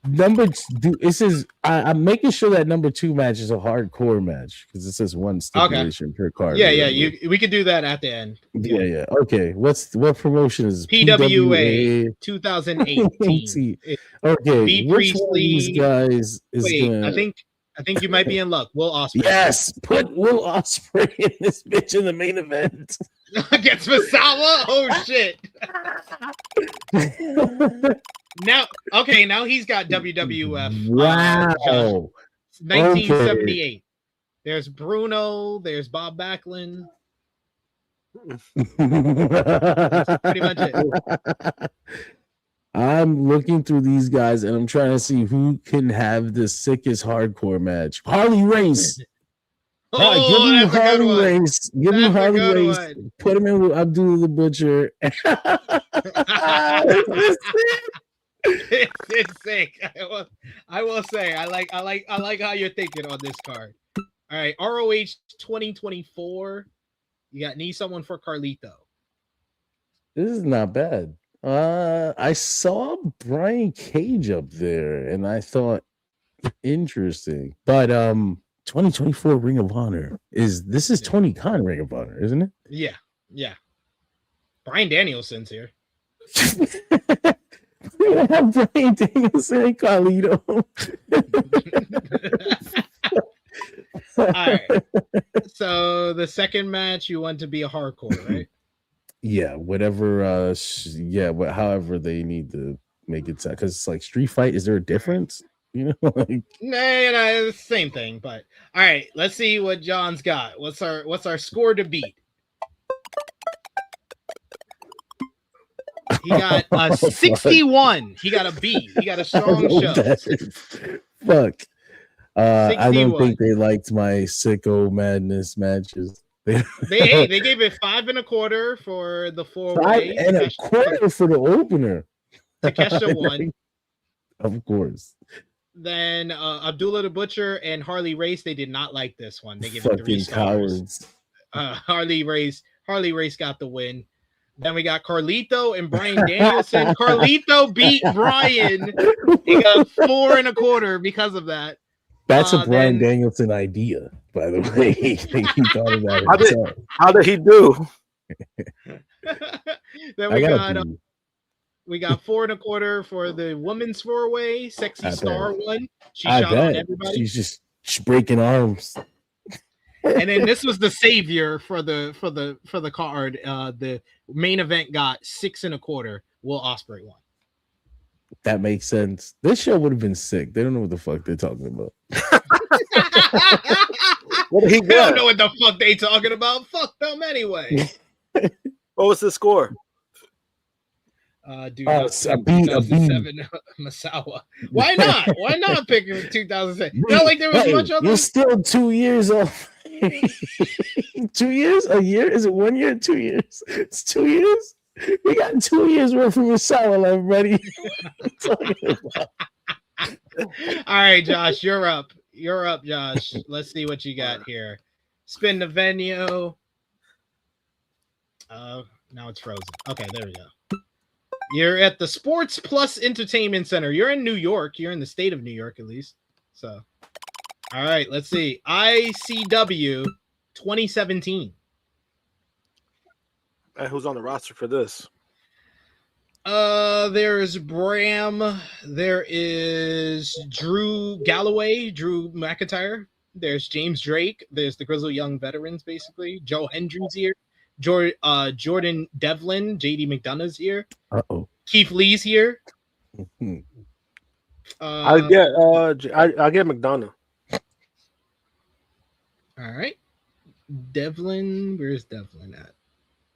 It says I'm making sure that number 2 match is a hardcore match because it says 1 stipulation per card.
Yeah. We could do that at the end.
Yeah. Okay. What promotion is
PWA 2018?
Okay.
B.
Which one of
Priestley.
these guys is
Wait, I think you might be in luck. Will Ospreay.
Yes, put Will Ospreay in this bitch in the main event
against Misawa. Oh shit! Now he's got WWF.
Wow.
1978. Okay. There's Bruno. There's Bob Backlund. That's pretty much it.
I'm looking through these guys and I'm trying to see who can have the sickest hardcore match. Harley Race. Give me Harley Race. Give me Harley Race. Put him in with Abdullah the Butcher.
It's sick. I will say I like how you're thinking on this card. All right, ROH 2024. You got need someone for Carlito.
This is not bad. I saw Brian Cage up there and I thought interesting. But 2024 Ring of Honor is Tony Khan Ring of Honor, isn't it?
Yeah. Brian Danielson's here.
We have Brian Danielson and Carlito.
All right. So the second match you want to be a hardcore, right?
Yeah, whatever. However they need to make it sound, because it's like street fight. Is there a difference? You know, like
no, same thing. But all right, let's see what John's got. What's our score to beat? He got a 61. He got a B. He got a strong show.
Fuck. I don't think they liked my Sicko Madness matches.
They gave it 5 1/4 for the 4-way.
5 1/4 for the opener.
Takesha won.
Of course.
Then Abdullah the Butcher and Harley Race, they did not like this one. They gave
it
3 stars.
Cowards.
Harley Race got the win. Then we got Carlito and Brian Danielson. Carlito beat Brian. He got 4 1/4 because of that.
That's a Brian Danielson idea, by the way. He thought of that.
How did he do?
Then we got 4 1/4 for the women's 4-way. Sexy Star one. She shot on everybody.
She's just breaking arms.
And then this was the savior for the card. The main event got 6 1/4. Will Ospreay won.
That makes sense. This show would have been sick. They don't know what the fuck they're talking about.
They don't know what the fuck they talking about. Fuck them anyway.
What was the score?
A B. Misawa. Why not? Why not pick 2007? Not like there was much of.
You're still 2 years off. 2 years? A year? Is it 1 year? 2 years? It's 2 years. We got 2 years worth of Misawa, everybody.
All right, Josh, you're up. You're up, Josh. Let's see what you got here. Spin the venue. Now it's frozen. Okay, there we go. You're at the Sports Plus Entertainment Center. You're in New York. You're in the state of New York, at least. So All right, let's see. ICW 2017.
And who's on the roster for this?
There is Bram. There is Drew Galloway, Drew McIntyre. There's James Drake. There's the Grizzled Young Veterans, basically. Joe Hendry's here. Jordan Devlin, JD McDonough's here. Keith Lee's here.
I get McDonough.
All right. Devlin, where's Devlin at?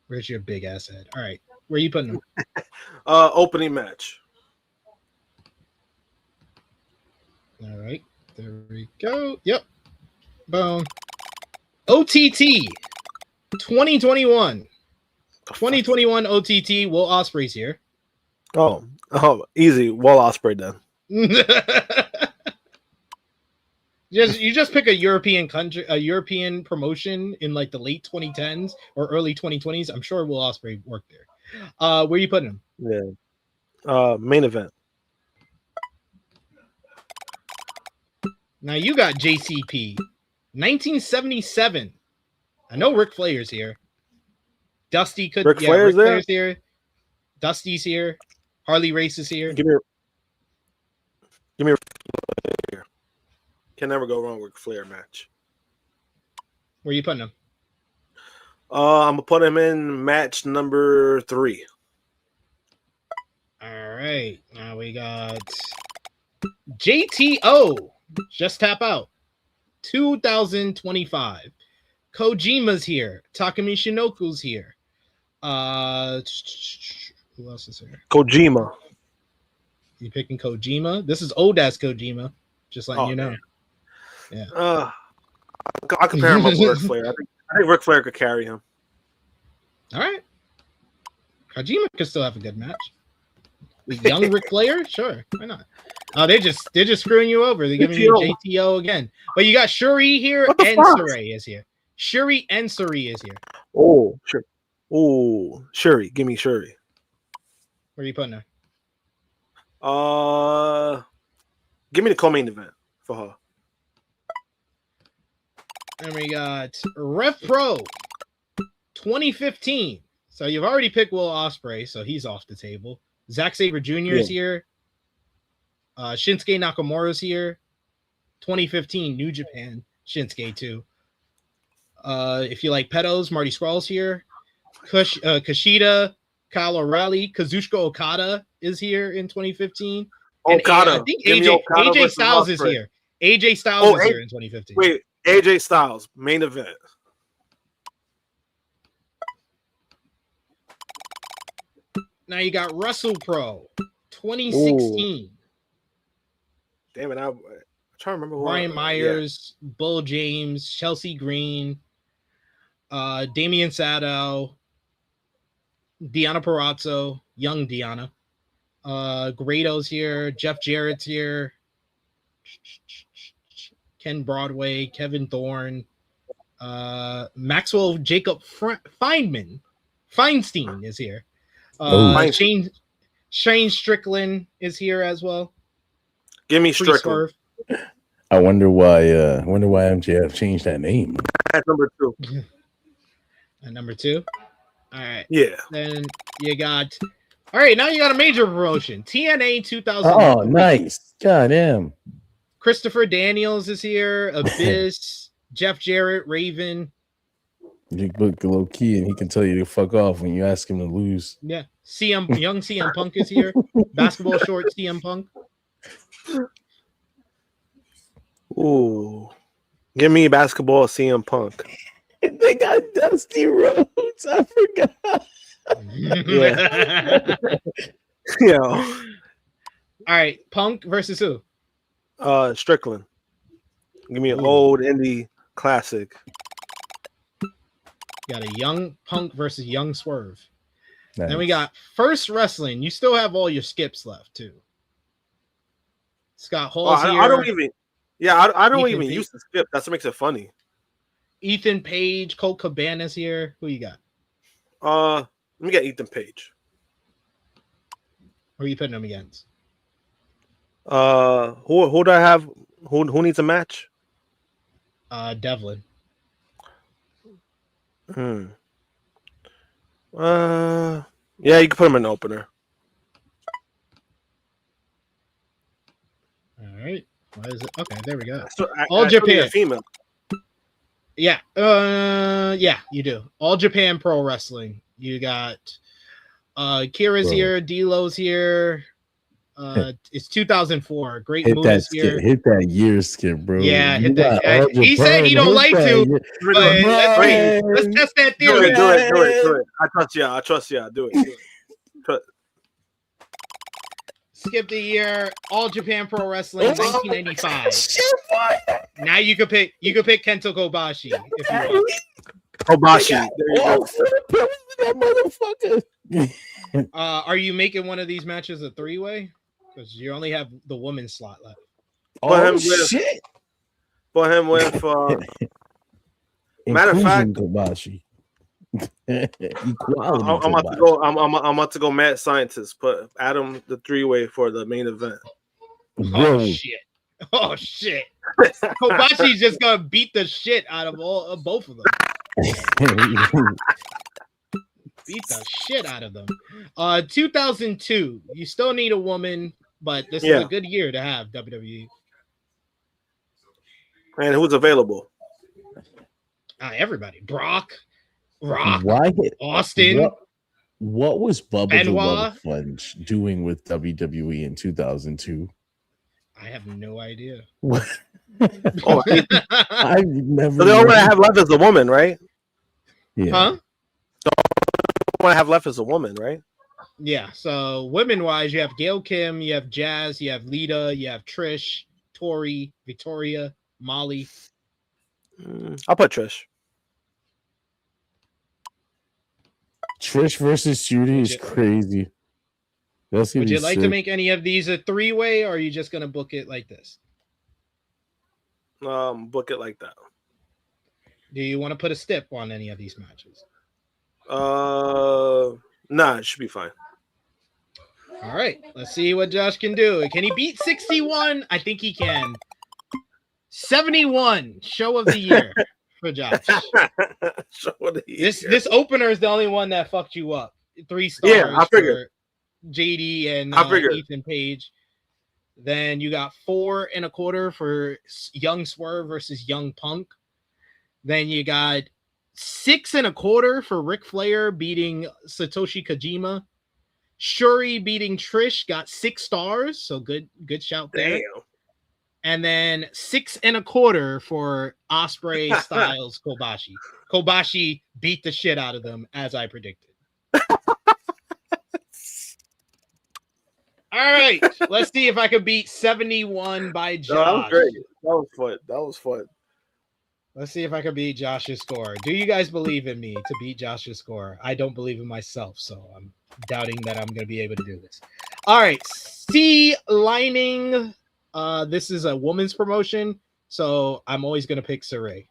Where's your big ass head? All right. Where are you putting him?
Opening match.
All right. There we go. Yep. Boom. OTT 2021. 2021 OTT. Will Ospreay's here.
Oh, easy. Will Ospreay then.
You just pick a European country, a European promotion in like the late 2010s or early 2020s. I'm sure Will Ospreay worked there. Where are you putting him?
Yeah. Main event.
Now you got JCP 1977. I know Ric Flair's here. Dusty could.
Ric Flair's there?
Here. Dusty's here. Harley Race is here.
Give me a can never go wrong with Flair match.
Where are you putting him?
I'm gonna put him in match number 3.
All right. Now we got JTO. Just tap out. 2025. Kojima's here. Takumi Shinoku's here. Who else is here?
Kojima.
You picking Kojima? This is old ass Kojima. Just letting you know.
Man.
Yeah.
I compare him up with Ric Flair. I think Ric Flair could carry him.
All right. Kojima could still have a good match. Young Ric Flair? Sure. Why not? They're just screwing you over. They're giving you JTO again. But you got Shuri here and Saray is here. Shuri and Saray is here.
Oh, sure. Oh, Shuri. Give me Shuri.
Where are you putting her?
Give me the co-main event for her.
And we got Rev Pro 2015. So you've already picked Will Ospreay, so he's off the table. Zack Sabre Jr. is here. Shinsuke Nakamura's here. 2015 New Japan Shinsuke too. If you like pedos, Marty Scurll's here. Kushida, Kyle O'Reilly, Kazuchika Okada is here in 2015.
Okada.
And I think AJ Styles is here. AJ Styles is here in 2015.
Wait, AJ Styles, main event.
Now you got Russell Pro 2016.
Ooh. Damn it, I'm trying to remember who.
Brian Myers, Bull James, Chelsea Green, Damian Sato, Deanna Purrazzo, young Deanna. Grado's here, Jeff Jarrett's here, Ken Broadway, Kevin Thorne, Maxwell Jacob Feinstein is here. Shane Strickland is here as well.
Give me Strickland.
I wonder why MJF changed that name.
That's number 2.
At number 2. All right.
Yeah.
Then you got. All right. Now you got a major promotion. TNA 2000.
Oh, nice. God damn.
Christopher Daniels is here. Abyss. Jeff Jarrett. Raven.
You look low key, and he can tell you to fuck off when you ask him to lose.
Yeah. Young CM Punk is here. Basketball short CM Punk.
Ooh. Give me basketball CM Punk.
They got Dusty Rhodes. I forgot.
Yeah. Yeah.
All right. Punk versus who?
Strickland. Give me an old indie classic.
Got a young Punk versus young Swerve.
Nice.
Then we got First Wrestling. You still have all your skips left too. Scott Hall's here.
I don't even. Yeah, I don't
Ethan
even
Page.
use the skip. That's what makes it funny.
Ethan Page, Colt Cabana's here. Who you got?
Let me get Ethan Page.
Who are you putting him against?
Who do I have? Who needs a match?
Devlin.
Yeah, you can put him in the opener.
All right. What is it? Okay, there we go.
So,
All Japan.
Female.
Yeah. Yeah, you do. All Japan Pro Wrestling. You got Kira's here, D'Lo's here. It's 2004. Great
Hit
move
that
is here.
skip. Hit that year skip, bro.
Yeah,
You
hit that.
got
He said he don't like to, but let's test that
Do
theory.
it. I trust you. Do it.
Skip the year. All Japan Pro Wrestling, 1995. Now you could pick Kento Kobashi if you want.
Kobashi. There you go.
That motherfucker.
Are you making one of these matches a three-way? Because you only have the women's slot left.
Shit.
For him with matter of fact,
Kobashi. Equality.
I'm about to go. I'm about to go mad scientist. Put Adam the three-way for the main event.
Oh shit! Kobashi's just gonna beat the shit out of both of them. Beat the shit out of them. 2002. You still need a woman, but this is a good year to have WWE.
And who's available?
Everybody. Brock, Rock,
Austin. What was Bubba the
Benoit?
Love Sponge doing with WWE in 2002?
I have no idea.
I've never.
So the only one I have left is a woman, right?
Yeah.
Huh?
What I have left is a woman, right?
Yeah. So women-wise, you have Gail Kim, you have Jazz, you have Lita, you have Trish, Tori, Victoria, Molly.
I'll put Trish.
Trish versus Judy is crazy.
Would you like to make any of these a three-way, or are you just gonna book it like this?
Book it like that.
Do you want to put a stip on any of these matches?
Nah, it should be fine.
All right, let's see what Josh can do. Can he beat 61? I think he can. 71 show of the year for Josh. This opener is the only one that fucked you up. 3 stars.
Yeah, I figured.
JD and Ethan Page. Then you got 4 1/4 for Young Swerve versus Young Punk. Then you got 6 1/4 for Ric Flair beating Satoshi Kojima. Shuri beating Trish got 6 stars, so good shout there.
Damn.
And then 6 1/4 for Ospreay Styles Kobashi. Kobashi beat the shit out of them as I predicted. All right, let's see if I can beat 71 by Josh.
No, that was great. That was fun.
Let's see if I can beat Josh's score. Do you guys believe in me to beat Josh's score? I don't believe in myself, so I'm doubting that I'm going to be able to do this. All right, C lining. This is a woman's promotion, so I'm always going to pick Saray.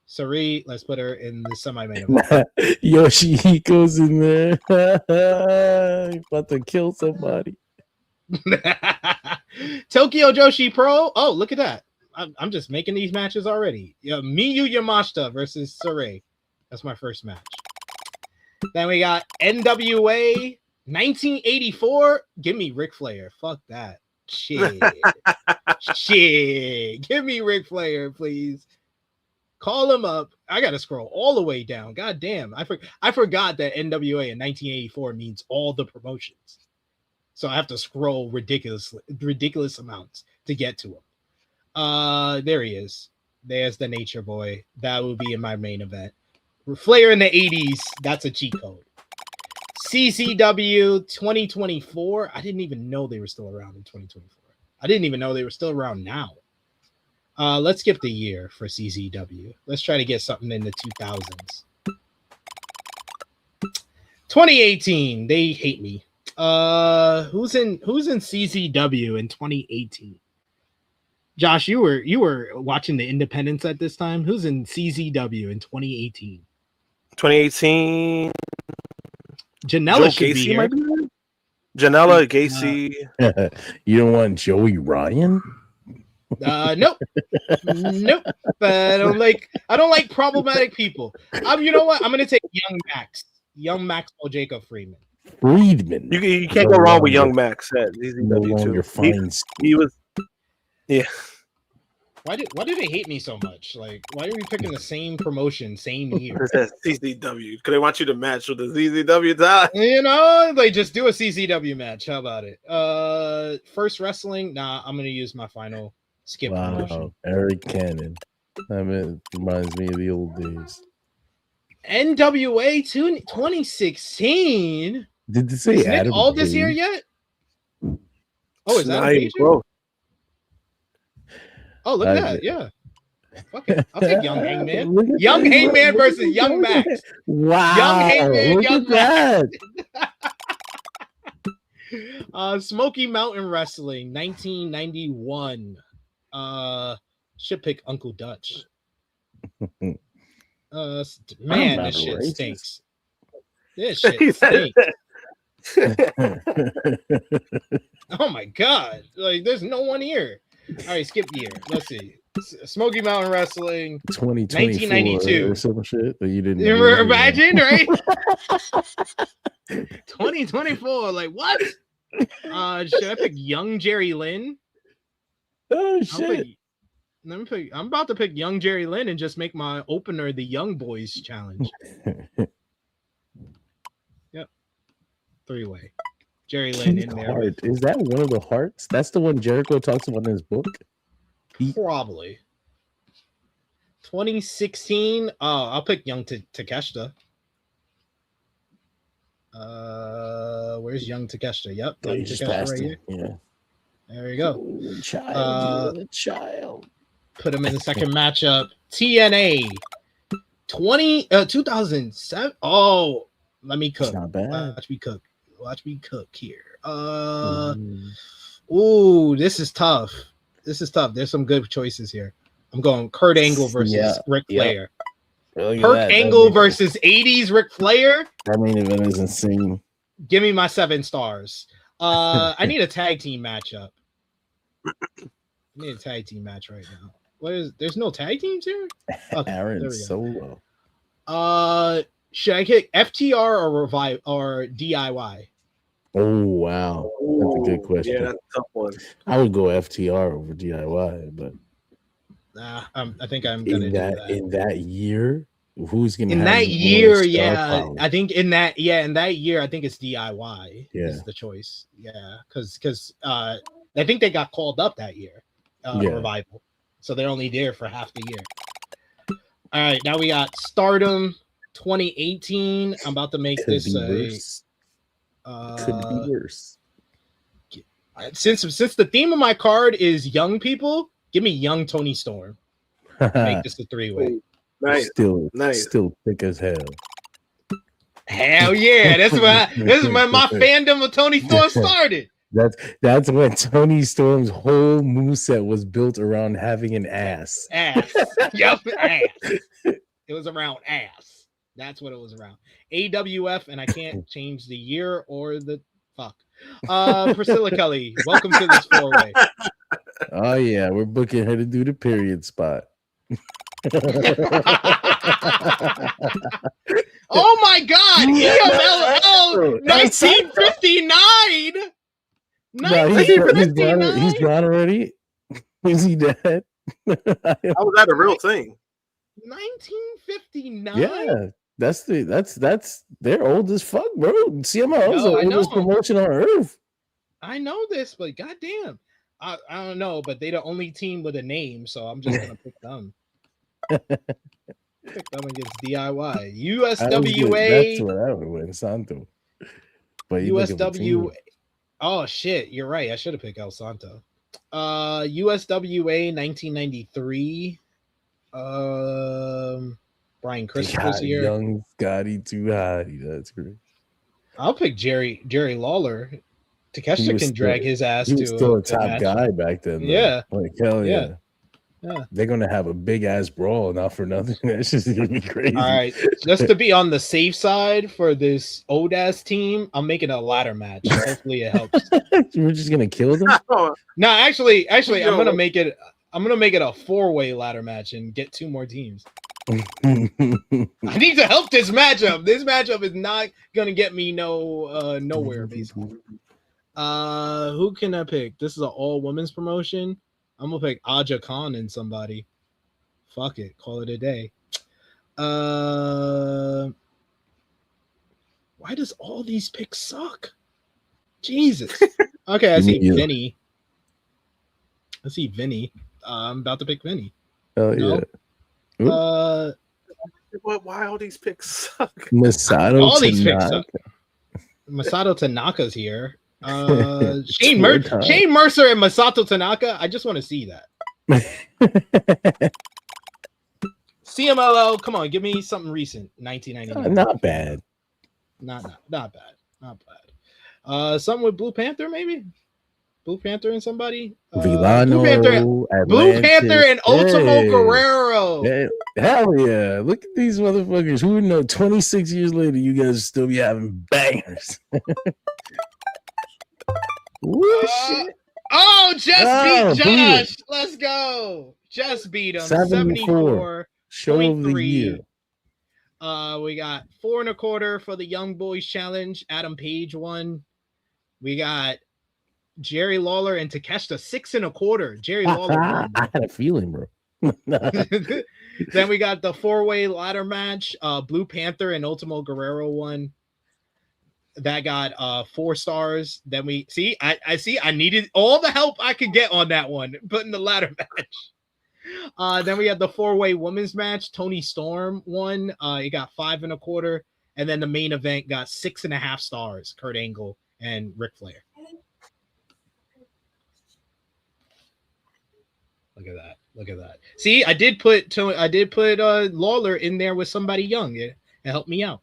Saray, let's put her in the semi-main event.
Yoshihiko's in there. He's about to kill somebody.
Tokyo Joshi Pro. Oh, look at that. I'm just making these matches already. Miyu Yamashita versus Saray. That's my first match. Then we got NWA 1984. Give me Ric Flair. Fuck that. Shit. Give me Ric Flair, please. Call him up. I got to scroll all the way down. God damn. I forgot that NWA in 1984 means all the promotions. So I have to scroll ridiculous amounts to get to him. There he is. There's the Nature Boy. That will be in my main event. Flair in the 80s. That's a cheat code. CCW 2024. I didn't even know they were still around in 2024. I didn't even know they were still around now. Let's skip the year for CCW. Let's try to get something in the 2000s. 2018. They hate me. Who's in CCW in 2018? Josh, you were watching the Independents at this time. Who's in CZW in 2018?
2018.
Janela should be here.
Janela, Gacy.
You don't want Joey Ryan?
Nope. Nope. But I don't like problematic people. You know what? I'm gonna take Young Maxwell Jacob Friedman.
You can't go wrong with Young Max at ECW too. He was, yeah.
Why do they hate me so much? Like, why are we picking the same promotion, same year?
It's CCW. Because they want you to match with the CCW tie.
You know, like just do a CCW match. How about it? First wrestling. Nah, I'm gonna use my final skip promotion.
Eric Cannon. I mean, it reminds me of the old days.
NWA 2016.
Did they say
is
Adam
all this
Page?
Year yet? Oh, is that Page? Oh, look at that. Yeah. Fuck it. I'll take Young Hangman. Young Hangman versus Young Max.
Wow.
Young Hangman, Young
Max.
Smoky Mountain Wrestling, 1991. Should pick Uncle Dutch. Man, this shit stinks. This shit stinks. Oh my god. Like, there's no one here. All right, skip year. Let's see. Smoky Mountain Wrestling 1992
or some shit that you didn't
imagine, right? 2024. Like, what? Should I pick Young Jerry Lynn?
Oh shit.
I'm about to pick Young Jerry Lynn and just make my opener the Young Boys Challenge. Yep. 3-way. Jerry Lynn in there.
Is that one of the hearts? That's the one Jericho talks about in his book?
Probably. 2016. I'll pick Young Takeshita. Where's Young Takeshita? Yep. Young Takeshita right here. Yeah. There we go.
Child.
Put him in the second matchup. TNA 2007. Oh, let me cook.
Not bad.
Watch me cook here. Ooh, this is tough. There's some good choices here. I'm going Kurt Angle versus Ric Flair. Kurt Angle versus 80s Ric Flair.
That main event is insane.
Give me my 7 stars. I need a tag team matchup. I need a tag team match right now. There's no tag teams here? Okay,
Aaron Solo.
Should I kick FTR or Revive or DIY?
Oh wow, that's a good question.
Yeah, that's a tough one.
I would go FTR over DIY, but
I think I'm gonna do that.
In that year. Who's gonna
in that year? Yeah, power? I think in that year, I think it's DIY.
Yeah,
is the choice. Yeah, because I think they got called up that year. Revival, so they're only there for half the year. All right, now we got Stardom 2018. I'm about to make
could be worse.
Since the theme of my card is young people, give me young Tony Storm. Make this a 3-way.
Nice.
Still thick as hell.
Hell yeah! This is when my fandom of Tony Storm started.
That's when Tony Storm's whole moveset was built around having an ass.
Yep, ass. It was around ass. That's what it was around. AWF, and I can't change the year or the fuck. Priscilla Kelly, welcome to this 4-way.
Oh yeah, we're booking her to do the period spot.
Oh my god, EMLL 1959.
He's gone already. Is he dead?
How was that a real thing?
1959.
Yeah, that's they're old as fuck, bro. CMLL is the oldest promotion on earth.
I know this, but goddamn, I don't know, but they're the only team with a name, so I'm just gonna pick them. Pick them against DIY. USWA.
That's what I would win, Santo. But
USW. Oh shit, you're right. I should have picked El Santo. USWA 1993. Brian Christopher's here.
Young Scotty too hotty. That's great.
I'll pick Jerry Lawler. Takeshita can drag his ass.
He was
to
still a top guy back then. Though.
Yeah.
Like hell yeah. They're gonna have a big ass brawl, not for nothing. That's just gonna be crazy.
All right, just to be on the safe side for this old ass team, I'm making a ladder match. Hopefully, it helps.
We're just gonna kill them.
No, actually, I'm gonna make it I'm gonna make it a 4-way ladder match and get 2 more teams. I need to help this matchup. This matchup is not gonna get me nowhere, basically. Who can I pick? This is an all women's promotion. I'm gonna pick Aja Khan and somebody. Fuck it, call it a day. Why does all these picks suck? Jesus. Okay, I see Vinny. I see Vinny. I'm about to pick Vinny.
Oh yeah.
Why all these picks suck?
Masato
all these
Tanaka.
picks suck. Masato Tanaka's here. Shane Mercer and Masato Tanaka. I just want to see that. CMLL, come on, give me something recent. 1999.
Not bad.
Not bad. Something with Blue Panther, maybe. Blue Panther and somebody.
Villano,
Blue Panther and Ultimo Guerrero.
Hey, hell yeah! Look at these motherfuckers. Who would know? 26 years later, you guys still be having bangers. Shit.
Oh, just beat Josh. Let's go. Just beat him. 74.
Show of the year.
We got 4 1/4 for the Young Boys Challenge. Adam Page won. We got Jerry Lawler and Takeshita 6 1/4. Jerry Lawler won.
I had a feeling, bro.
Then we got the 4-way ladder match. Blue Panther and Ultimo Guerrero won. That got 4 stars. Then we see. I needed all the help I could get on that one. Putting the ladder match. Then we had the 4-way women's match. Tony Storm won. It got 5 1/4, and then the main event got 6.5 stars. Kurt Angle and Ric Flair. Look at that. See, I did put Lawler in there with somebody young. It helped me out.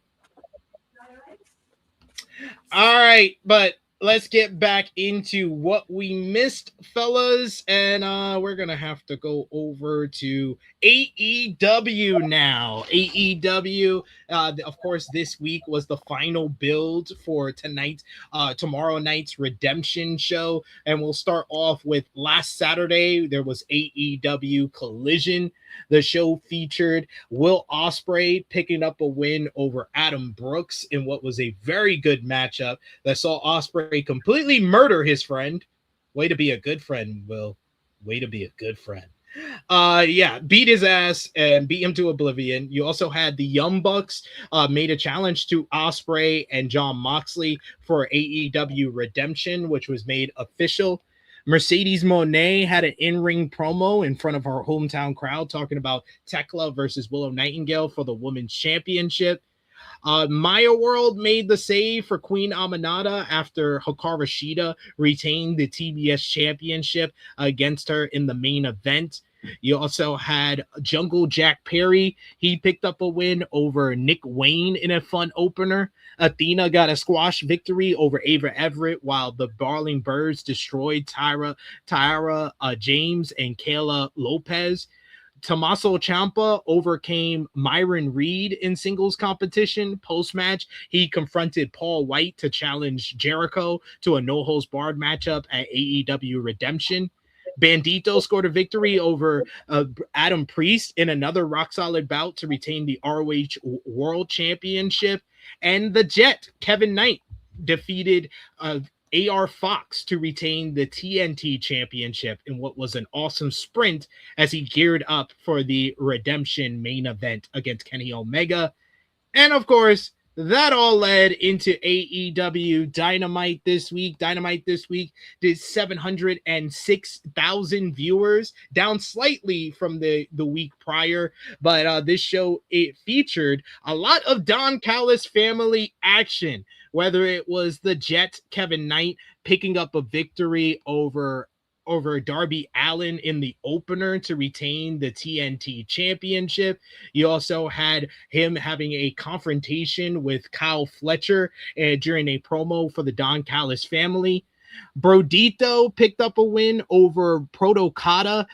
All right, but let's get back into what we missed, fellas, and we're gonna have to go over to AEW now. AEW, of course, this week was the final build for tomorrow night's Redemption show, and we'll start off with last Saturday. There was AEW Collision. The show featured Will Ospreay picking up a win over Adam Brooks in what was a very good matchup that saw Ospreay completely murder his friend. Way to be a good friend, Will. Way to be a good friend. Beat his ass and beat him to oblivion. You also had the Young Bucks made a challenge to Ospreay and Jon Moxley for AEW Redemption, which was made official. Mercedes Moné had an in-ring promo in front of her hometown crowd talking about Tekla versus Willow Nightingale for the Women's Championship. Maya World made the save for Queen Aminata after Hikaru Shida retained the TBS Championship against her in the main event. You also had Jungle Jack Perry. He picked up a win over Nick Wayne in a fun opener. Athena got a squash victory over Ava Everett, while the Barling Birds destroyed Tyra James and Kayla Lopez. Tommaso Ciampa overcame Myron Reed in singles competition. Post-match, he confronted Paul White to challenge Jericho to a no-holds-barred matchup at AEW Redemption. Bandito scored a victory over Adam Priest in another rock-solid bout to retain the ROH World Championship. And the Jet, Kevin Knight, defeated AR Fox to retain the TNT Championship in what was an awesome sprint as he geared up for the Redemption main event against Kenny Omega. And of course, that all led into AEW Dynamite this week. Dynamite this week did 706,000 viewers, down slightly from the week prior. But this show, it featured a lot of Don Callis family action, whether it was the Jet, Kevin Knight, picking up a victory over Darby Allin in the opener to retain the TNT Championship. You also had him having a confrontation with Kyle Fletcher during a promo for the Don Callis family. Brodito picked up a win over Proto Okada,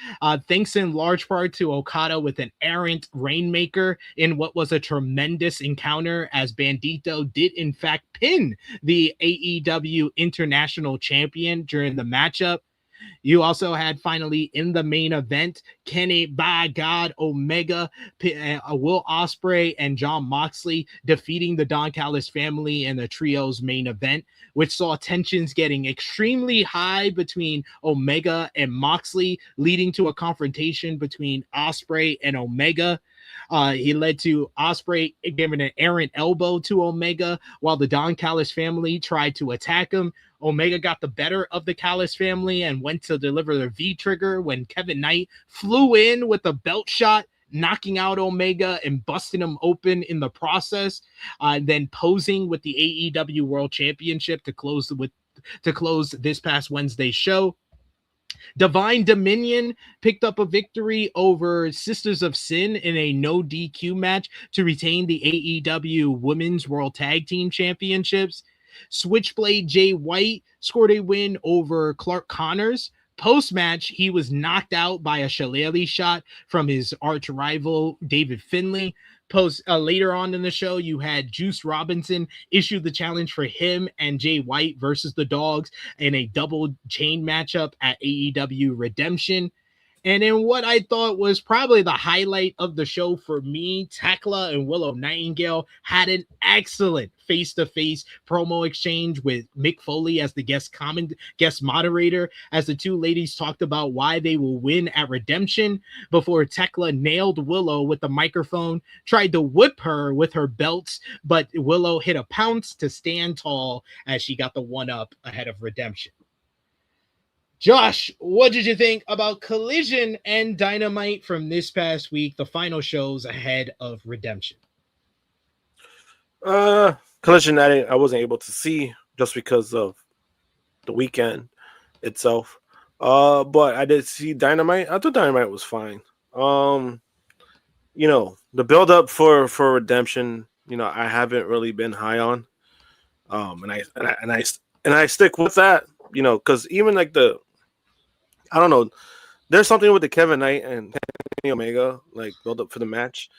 thanks in large part to Okada with an errant Rainmaker in what was a tremendous encounter, as Bandito did in fact pin the AEW International Champion during the matchup. You also had finally in the main event, Kenny by God Omega, Will Ospreay, and Jon Moxley defeating the Don Callis family in the trio's main event, which saw tensions getting extremely high between Omega and Moxley, leading to a confrontation between Ospreay and Omega. He led to Ospreay giving an errant elbow to Omega while the Don Callis family tried to attack him. Omega got the better of the Callis family and went to deliver the V-trigger when Kevin Knight flew in with a belt shot, knocking out Omega and busting him open in the process, then posing with the AEW World Championship to close this past Wednesday's show. Divine Dominion picked up a victory over Sisters of Sin in a no DQ match to retain the AEW Women's World Tag Team Championships. Switchblade Jay White scored a win over Clark Connors. Post-match, he was knocked out by a shillelagh shot from his arch rival, David Finlay. Later on in the show, you had Juice Robinson issue the challenge for him and Jay White versus the Dogs in a double chain matchup at AEW Redemption. And in what I thought was probably the highlight of the show for me, Tekla and Willow Nightingale had an excellent face-to-face promo exchange with Mick Foley as the guest moderator, as the two ladies talked about why they will win at Redemption before Tekla nailed Willow with the microphone, tried to whip her with her belts, but Willow hit a pounce to stand tall as she got the one-up ahead of Redemption. Josh, what did you think about Collision and Dynamite from this past week, the final shows ahead of Redemption?
Collision, I wasn't able to see just because of the weekend itself. But I did see Dynamite. I thought Dynamite was fine. The build up for Redemption, I haven't really been high on. And I stick with that, because even like I don't know. There's something with the Kevin Knight and Kenny Omega, like build up for the match.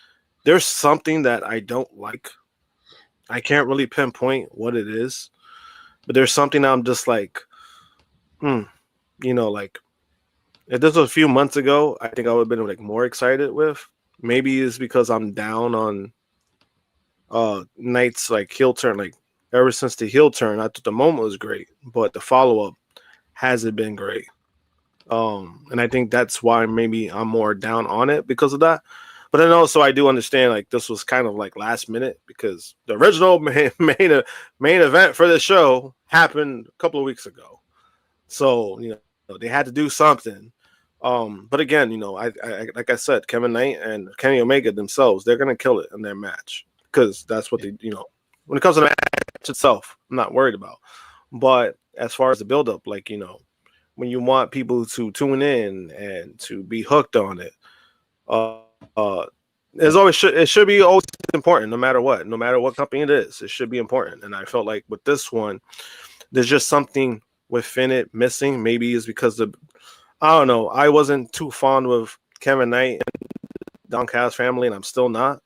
There's something that I don't like. I can't really pinpoint what it is, but there's something I'm just like, like if this was a few months ago, I think I would have been like more excited with. Maybe it's because I'm down on Knight's like heel turn. Like ever since the heel turn, I thought the moment was great, but the follow up hasn't been great. And I think that's why maybe I'm more down on it because of that. But then also I do understand like this was kind of like last minute because the original main event for the show happened a couple of weeks ago. So, they had to do something. But again, I like I said, Kevin Knight and Kenny Omega themselves, they're going to kill it in their match because that's what they, when it comes to the match itself, I'm not worried about. But as far as the buildup, like, when you want people to tune in and to be hooked on it, it should be always important, no matter what company it is, it should be important. And I felt like with this one, there's just something within it missing. Maybe it's because I don't know. I wasn't too fond with Kevin Knight and Don Callis family, and I'm still not.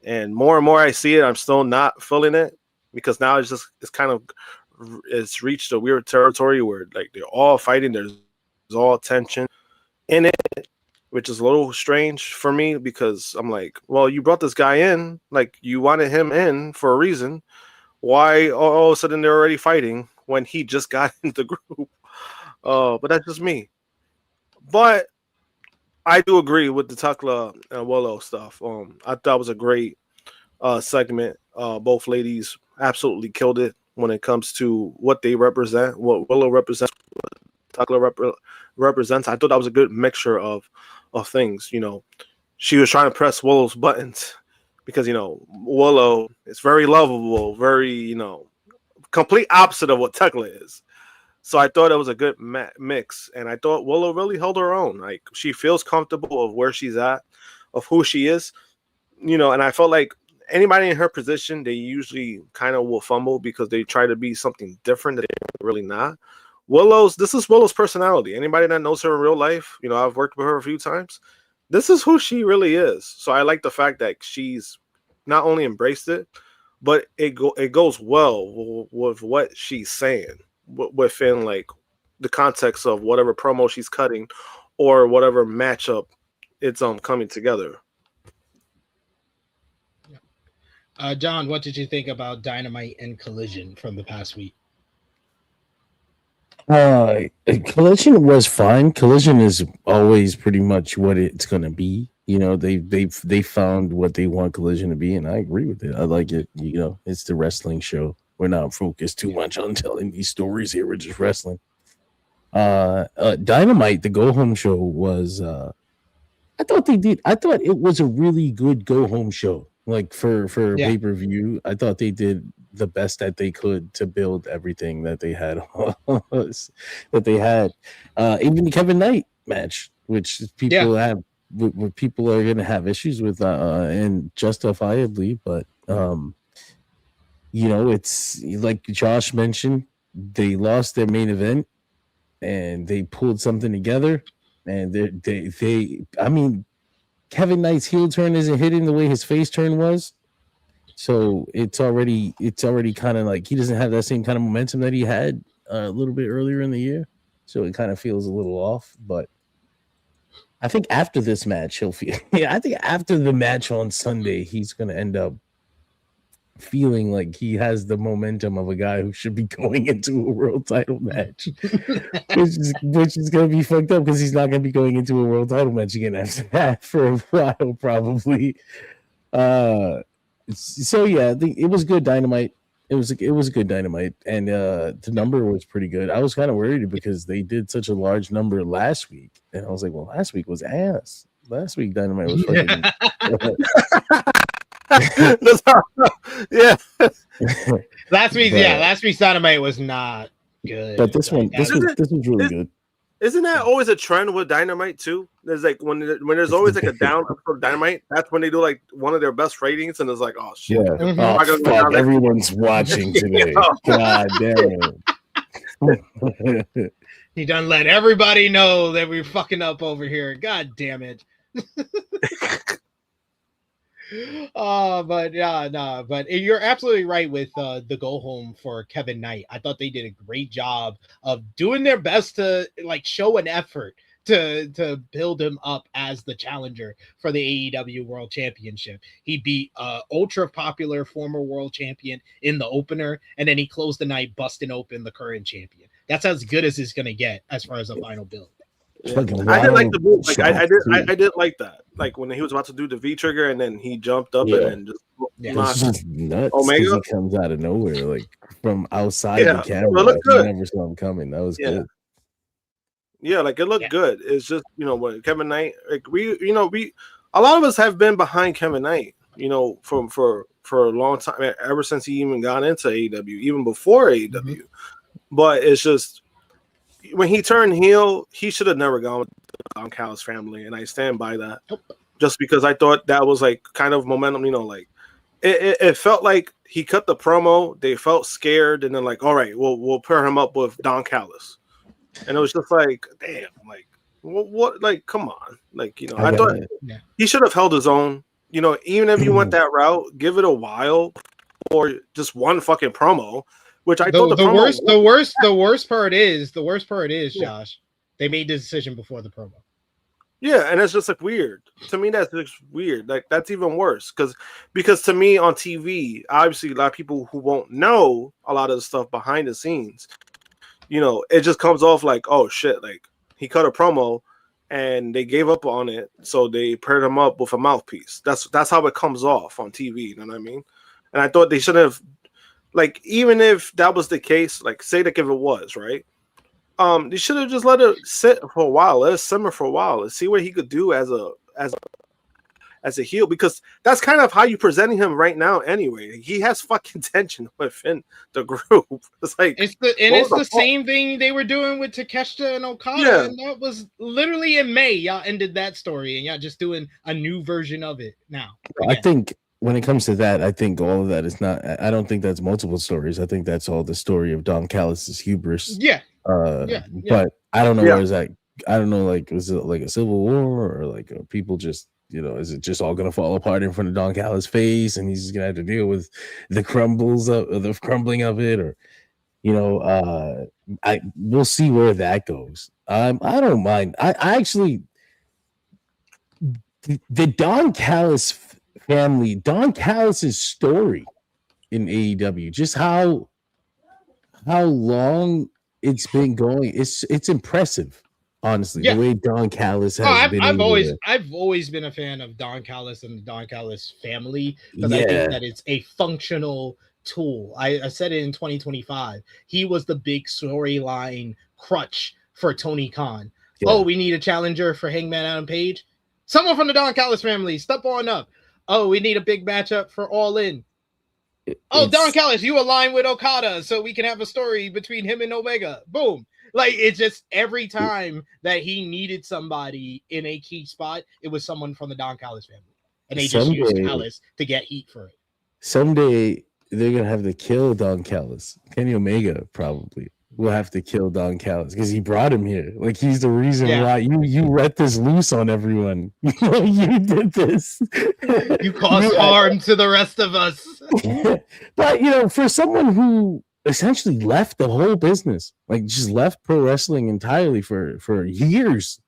And more I see it, I'm still not feeling it because now it's reached a weird territory where like they're all fighting. There's all tension in it, which is a little strange for me because I'm like, well, you brought this guy in, like you wanted him in for a reason. Why all of a sudden they're already fighting when he just got in the group? But that's just me. But I do agree with the Tekla and Willow stuff. I thought it was a great segment. Both ladies absolutely killed it when it comes to what they represent, what Willow represents, what Tekla represents. I thought that was a good mixture of things. She was trying to press Willow's buttons because, Willow is very lovable, very, complete opposite of what Tekla is. So I thought it was a good mix. And I thought Willow really held her own. Like she feels comfortable of where she's at, of who she is, and I felt like anybody in her position, they usually kind of will fumble because they try to be something different that they're really not. This is Willow's personality. Anybody that knows her in real life, I've worked with her a few times. This is who she really is. So I like the fact that she's not only embraced it, but it goes well with what she's saying within like the context of whatever promo she's cutting or whatever matchup it's coming together.
John, what did you think about Dynamite and Collision from the past week?
Collision was fine. Collision is always pretty much what it's gonna be. You know, they found what they want Collision to be, and I agree with it. I like it. You know, it's the wrestling show. We're not focused too much on telling these stories here. We're just wrestling. Dynamite, the go home show was. I thought it was a really good go home show. Like for pay per view, I thought they did the best that they could to build everything that they had. Even the Kevin Knight match, which people have, what people are going to have issues with, and justifiably. But you know, it's like Josh mentioned, they lost their main event, and they pulled something together, and they I mean. Kevin Knight's heel turn isn't hitting the way his face turn was, so it's already kind of like he doesn't have that same kind of momentum that he had a little bit earlier in the year. So it kind of feels a little off. But I think after this match, he'll feel. Yeah, I think after the match on Sunday, he's going to end up feeling like he has the momentum of a guy who should be going into a world title match, which is going to be fucked up because he's not going to be going into a world title match again after that for a while, probably. So yeah, I think it was good Dynamite. It was a good Dynamite, and the number was pretty good. I was kind of worried because they did such a large number last week, and I was like, well, last week was ass. Last week Dynamite was fucking.
Yeah.
Last week's Dynamite was not good.
But this was really good.
Isn't that always a trend with Dynamite too? There's like when there's always like a down episode of Dynamite, that's when they do like one of their best ratings, and it's like, oh shit.
Yeah. Oh, fuck, everyone's watching today. God damn it.
He done let everybody know that we're fucking up over here. God damn it. But you're absolutely right with the go home for Kevin Knight. I thought they did a great job of doing their best to like show an effort to build him up as the challenger for the AEW World Championship. He beat ultra popular former world champion in the opener, and then he closed the night busting open the current champion. That's as good as it's gonna get as far as a final build.
Yeah. I did like the move. Like I did like that. Like when he was about to do the V trigger and then he jumped up and just
it's just nuts.
Omega
he comes out of nowhere, like from outside the camera.
It looked good.
You never saw him coming. That was good.
Yeah, like it looked good. It's just when Kevin Knight, like we a lot of us have been behind Kevin Knight, for a long time, ever since he even got into AEW, even before AEW. Mm-hmm. But it's just. When he turned heel, he should have never gone with the Don Callis family, and I stand by that. Just because I thought that was like kind of momentum, like it felt like he cut the promo, they felt scared, and then like, all right, we'll pair him up with Don Callis, and it was just like, damn, like what, like come on, like I thought he should have held his own, even if you went that route, give it a while, or just one fucking promo. Which I thought
the worst part is, Josh, they made the decision before the promo.
Yeah, and it's just like weird. To me, that's just weird. Like that's even worse because to me on TV, obviously a lot of people who won't know a lot of the stuff behind the scenes, it just comes off like, oh shit, like he cut a promo and they gave up on it, so they paired him up with a mouthpiece. That's how it comes off on TV. You know what I mean? And I thought they should have. Like, even if that was the case, like, say like if it was, right? They should have just let it sit for a while, let it simmer for a while, and see what he could do as a heel, because that's kind of how you're presenting him right now anyway. He has fucking tension within the group. It's like
it's the same thing they were doing with Takeshita and Okada, and that was literally in May. Y'all ended that story, and y'all just doing a new version of it now.
I think when it comes to that, I think all of that is not. I don't think that's multiple stories. I think that's all the story of Don Callis' hubris.
Yeah.
But I don't know where is that. I don't know. Like, was it like a civil war or like people just, is it just all gonna fall apart in front of Don Callis' face and he's just gonna have to deal with the crumbling of it, or we'll see where that goes. I don't mind. I actually, the Don Callis family, Don Callis's story in AEW, just how long it's been going, it's impressive. Honestly, the way Don Callis has been.
I've always been a fan of Don Callis and the Don Callis family, because I think that it's a functional tool. I said it in 2025. He was the big storyline crutch for Tony Khan. Yeah. Oh, we need a challenger for Hangman Adam Page. Someone from the Don Callis family, step on up. Oh, we need a big matchup for All In. Don Callis, you align with Okada so we can have a story between him and Omega. Boom. Like, it's just every time that he needed somebody in a key spot, it was someone from the Don Callis family. And they just used Callis to get heat for it.
Someday they're going to have to kill Don Callis. Kenny Omega probably will have to kill Don Callis because he brought him here. Like, he's the reason why you let this loose on everyone. You did this.
You caused harm to the rest of us.
But, for someone who essentially left the whole business, like just left pro wrestling entirely for years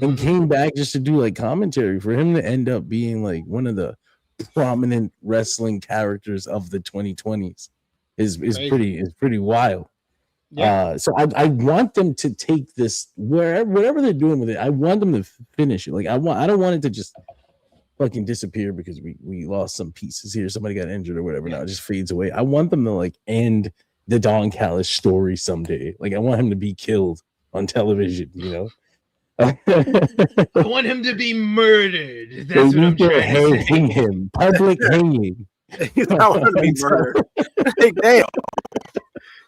and came back just to do like commentary, for him to end up being like one of the prominent wrestling characters of the 2020s is pretty wild. Yeah. So I want them to take this whatever they're doing with it. I want them to finish it. Like I don't want it to just fucking disappear because we lost some pieces here. Somebody got injured or whatever. Now it just fades away. I want them to like end the Don Callis story someday. Like I want him to be killed on television,
I want him to be murdered. That's what I'm trying to
hang him. Public hanging.
He's not want to be murdered. Damn.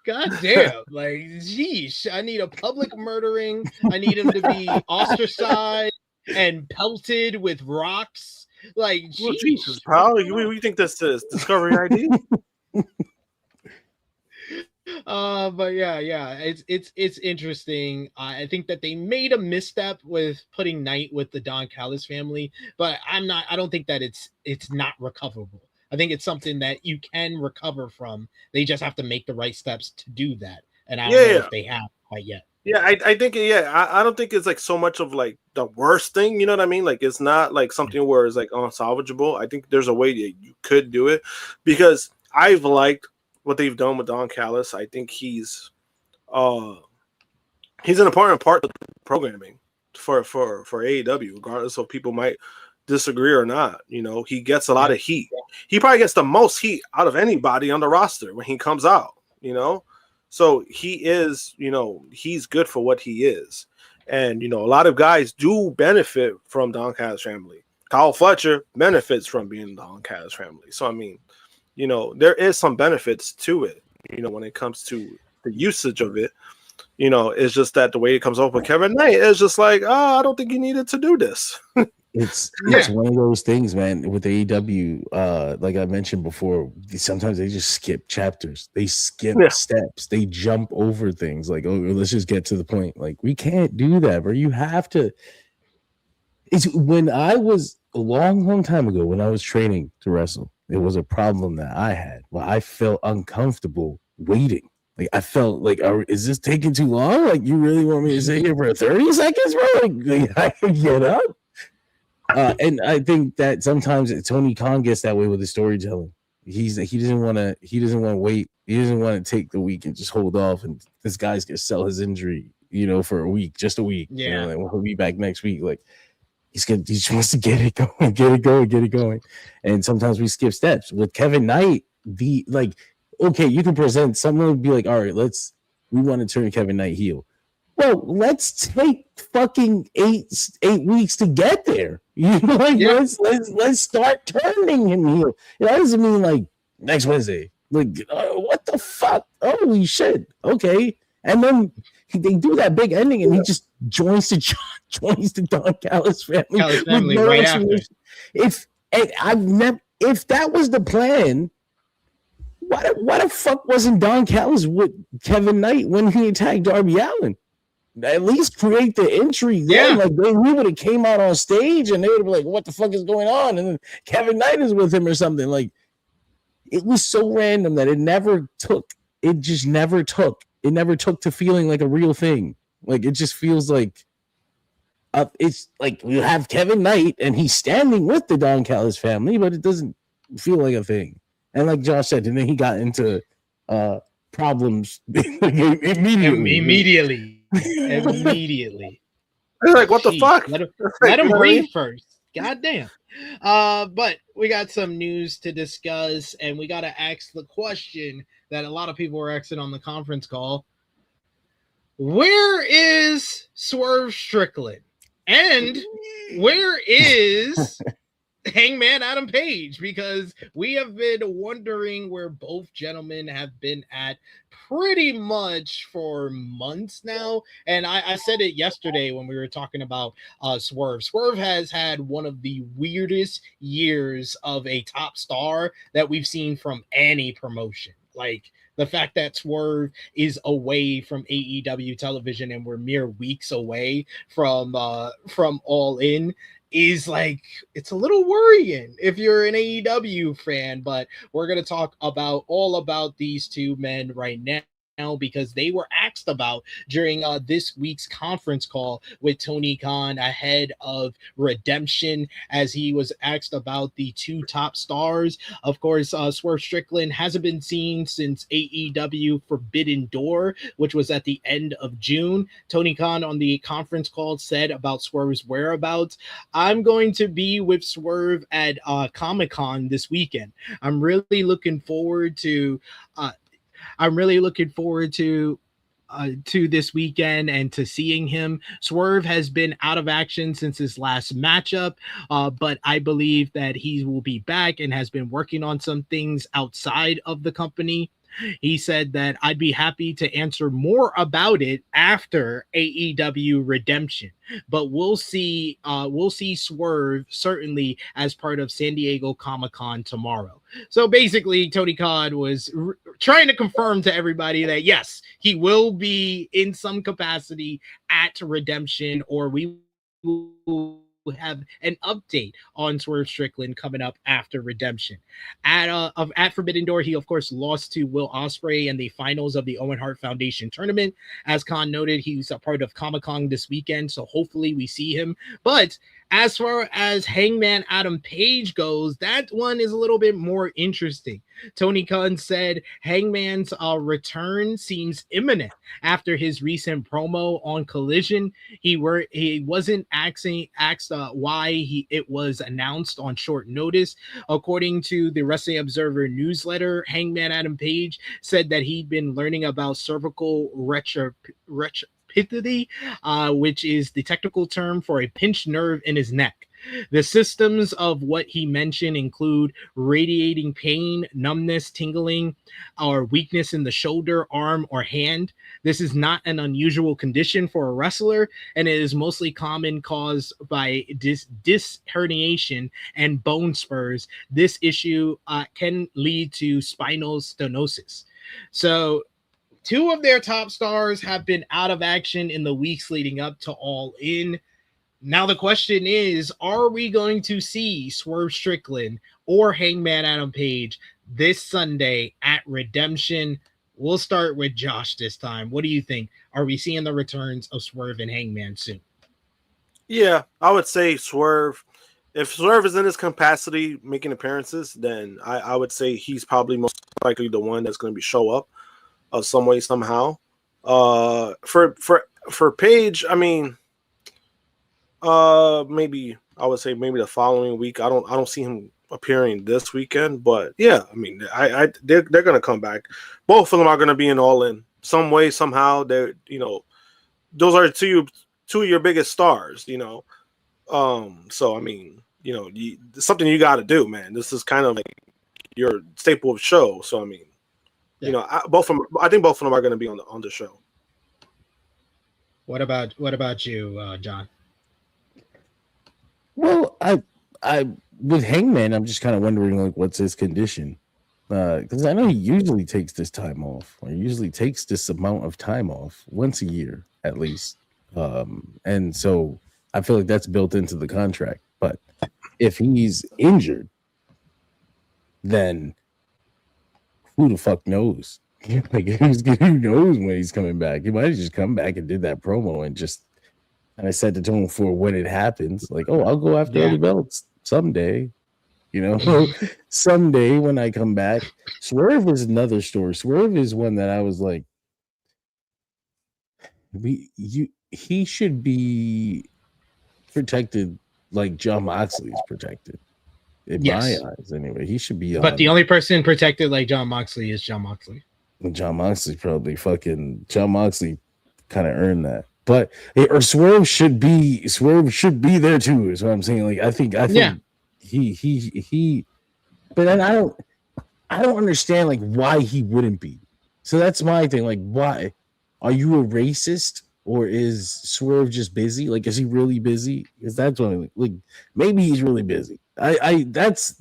God damn. Like, geesh. I need a public murdering. I need him to be ostracized and pelted with rocks. Like,
Jesus, probably. We think this is Discovery ID?
But yeah, it's interesting. I think that they made a misstep with putting Knight with the Don Callis family, but I don't think that it's not recoverable. I think it's something that you can recover from. They just have to make the right steps to do that, and I don't know if they have quite yet.
Yeah, I think I don't think it's like so much of like the worst thing, you know what I mean? Like it's not like something where it's like unsalvageable. I think there's a way that you could do it, because I've liked what they've done with Don Callis. I think he's an important part of the programming for AEW, regardless of people might disagree or not. He gets a lot of heat. He probably gets the most heat out of anybody on the roster when he comes out, So he is, he's good for what he is. And, a lot of guys do benefit from Don Callis' family. Kyle Fletcher benefits from being Don Callis' family. So, I mean, there is some benefits to it, when it comes to the usage of it. It's just that the way it comes up with Kevin Knight is just like, I don't think you needed to do this.
It's one of those things, man, with AEW, like I mentioned before, sometimes they just skip chapters. They skip steps. They jump over things like, let's just get to the point. Like, we can't do that, bro. You have to. It's when I was a long time ago, when I was training to wrestle, it was a problem that I had. Well, I felt uncomfortable waiting. Like, I felt like, is this taking too long? Like, you really want me to sit here for 30 seconds, bro? Like I can get up. And I think that sometimes Tony Khan gets that way with his storytelling. He doesn't want to wait. He doesn't want to take the week and just hold off. And this guy's gonna sell his injury, for a week, just a week.
Yeah,
like, he'll be back next week. Like he just wants to get it going. And sometimes we skip steps with Kevin Knight. Okay, you can present something would be like, all right, we want to turn Kevin Knight heel. Well, let's take fucking 8 weeks to get there. Let's start turning him heel. That doesn't mean like next Wednesday. Like, what the fuck? Holy shit! Okay, and then they do that big ending, and he just joins the Don Callis family
right after.
If that was the plan, why the fuck wasn't Don Callis with Kevin Knight when he attacked Darby Allin? At least create the entry. Then. Like he would have came out on stage and they would have been like, what the fuck is going on? And then Kevin Knight is with him or something. Like, it was so random that it never took it just never took. It never took to feeling like a real thing. Like, it just feels like it's like you have Kevin Knight and he's standing with the Don Callis family, but it doesn't feel like a thing. And like Josh said, and then he got into problems
immediately.
They're like, what the fuck?
Let him breathe first. God damn. But we got some news to discuss, and we got to ask the question that a lot of people were asking on the conference call. Where is Swerve Strickland? And where is Hangman Adam Page? Because we have been wondering where both gentlemen have been at pretty much for months now. And I said it yesterday when we were talking about Swerve. Swerve has had one of the weirdest years of a top star that we've seen from any promotion. Like, the fact that Swerve is away from AEW television and we're mere weeks away from All In is like, it's a little worrying if you're an AEW fan. But we're going to talk all about these two men right now, because they were asked about during this week's conference call with Tony Khan ahead of Redemption, as he was asked about the two top stars. Of course, Swerve Strickland hasn't been seen since AEW Forbidden Door, which was at the end of June. Tony Khan on the conference call said about Swerve's whereabouts: I'm going to be with Swerve at Comic-Con this weekend. I'm really looking forward to this weekend and to seeing him. Swerve has been out of action since his last matchup, but I believe that he will be back and has been working on some things outside of the company. He said that I'd be happy to answer more about it after AEW Redemption, but we'll see Swerve certainly as part of San Diego Comic-Con tomorrow. So basically, Tony Khan was trying to confirm to everybody that yes, he will be in some capacity at Redemption, or we will have an update on Swerve Strickland coming up after Redemption. At Forbidden Door, he of course lost to Will Ospreay in the finals of the Owen Hart Foundation tournament. As Khan noted, he's a part of Comic-Con this weekend, so hopefully we see him. But as far as Hangman Adam Page goes, that one is a little bit more interesting. Tony Khan said Hangman's return seems imminent after his recent promo on Collision. He wasn't asked why it was announced on short notice. According to the Wrestling Observer newsletter, Hangman Adam Page said that he'd been learning about cervical reticulopathy, which is the technical term for a pinched nerve in his neck. The symptoms of what he mentioned include radiating pain, numbness, tingling, or weakness in the shoulder, arm, or hand. This is not an unusual condition for a wrestler, and it is mostly caused by disc herniation and bone spurs. This issue can lead to spinal stenosis. So, two of their top stars have been out of action in the weeks leading up to All In. Now the question is, are we going to see Swerve Strickland or Hangman Adam Page this Sunday at Redemption? We'll start with Josh this time. What do you think? Are we seeing the returns of Swerve and Hangman soon?
Yeah, I would say Swerve. If Swerve is in his capacity making appearances, then I would say he's probably most likely the one that's going to show up some way, somehow. For Page, I mean, maybe I would say maybe the following week. I don't see him appearing this weekend, but yeah, I mean, they're going to come back. Both of them are going to be in All In some way, somehow. They're, those are two of your biggest stars, So I mean, it's something you got to do, man. This is kind of like your staple of show. So I mean, yeah. I think both of them are going to be on the show.
What about you, John?
Well, I with Hangman, I'm just kind of wondering, like, what's his condition? Because I know he usually takes this time off, or usually takes this amount of time off once a year at least. And so I feel like that's built into the contract. But if he's injured, then who the fuck knows? Like who knows when he's coming back? He might have just come back and did that promo and just kind of set the tone for when it happens. Like, oh, I'll go after other belts someday. Someday when I come back. Swerve is another story. Swerve is one that I was like, he should be protected like Jon Moxley is protected. In my eyes, anyway. He should be
But the only person protected like Jon Moxley is Jon Moxley.
Jon Moxley Jon Moxley kind of earned that. But or Swerve should be there too, is what I'm saying. Like I think he but then I don't understand like why he wouldn't be. So that's my thing. Like, why? Are you a racist or is Swerve just busy? Like, is he really busy? Because that's what I'm like maybe he's really busy. That's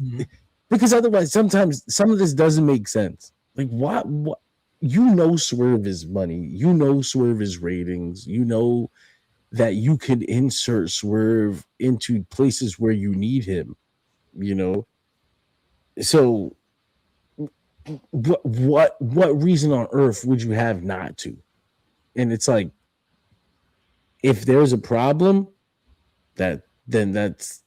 because otherwise sometimes some of this doesn't make sense. Like what Swerve is money, Swerve is ratings, that you can insert Swerve into places where you need him, So what reason on earth would you have not to? And it's like, if there's a problem, then that's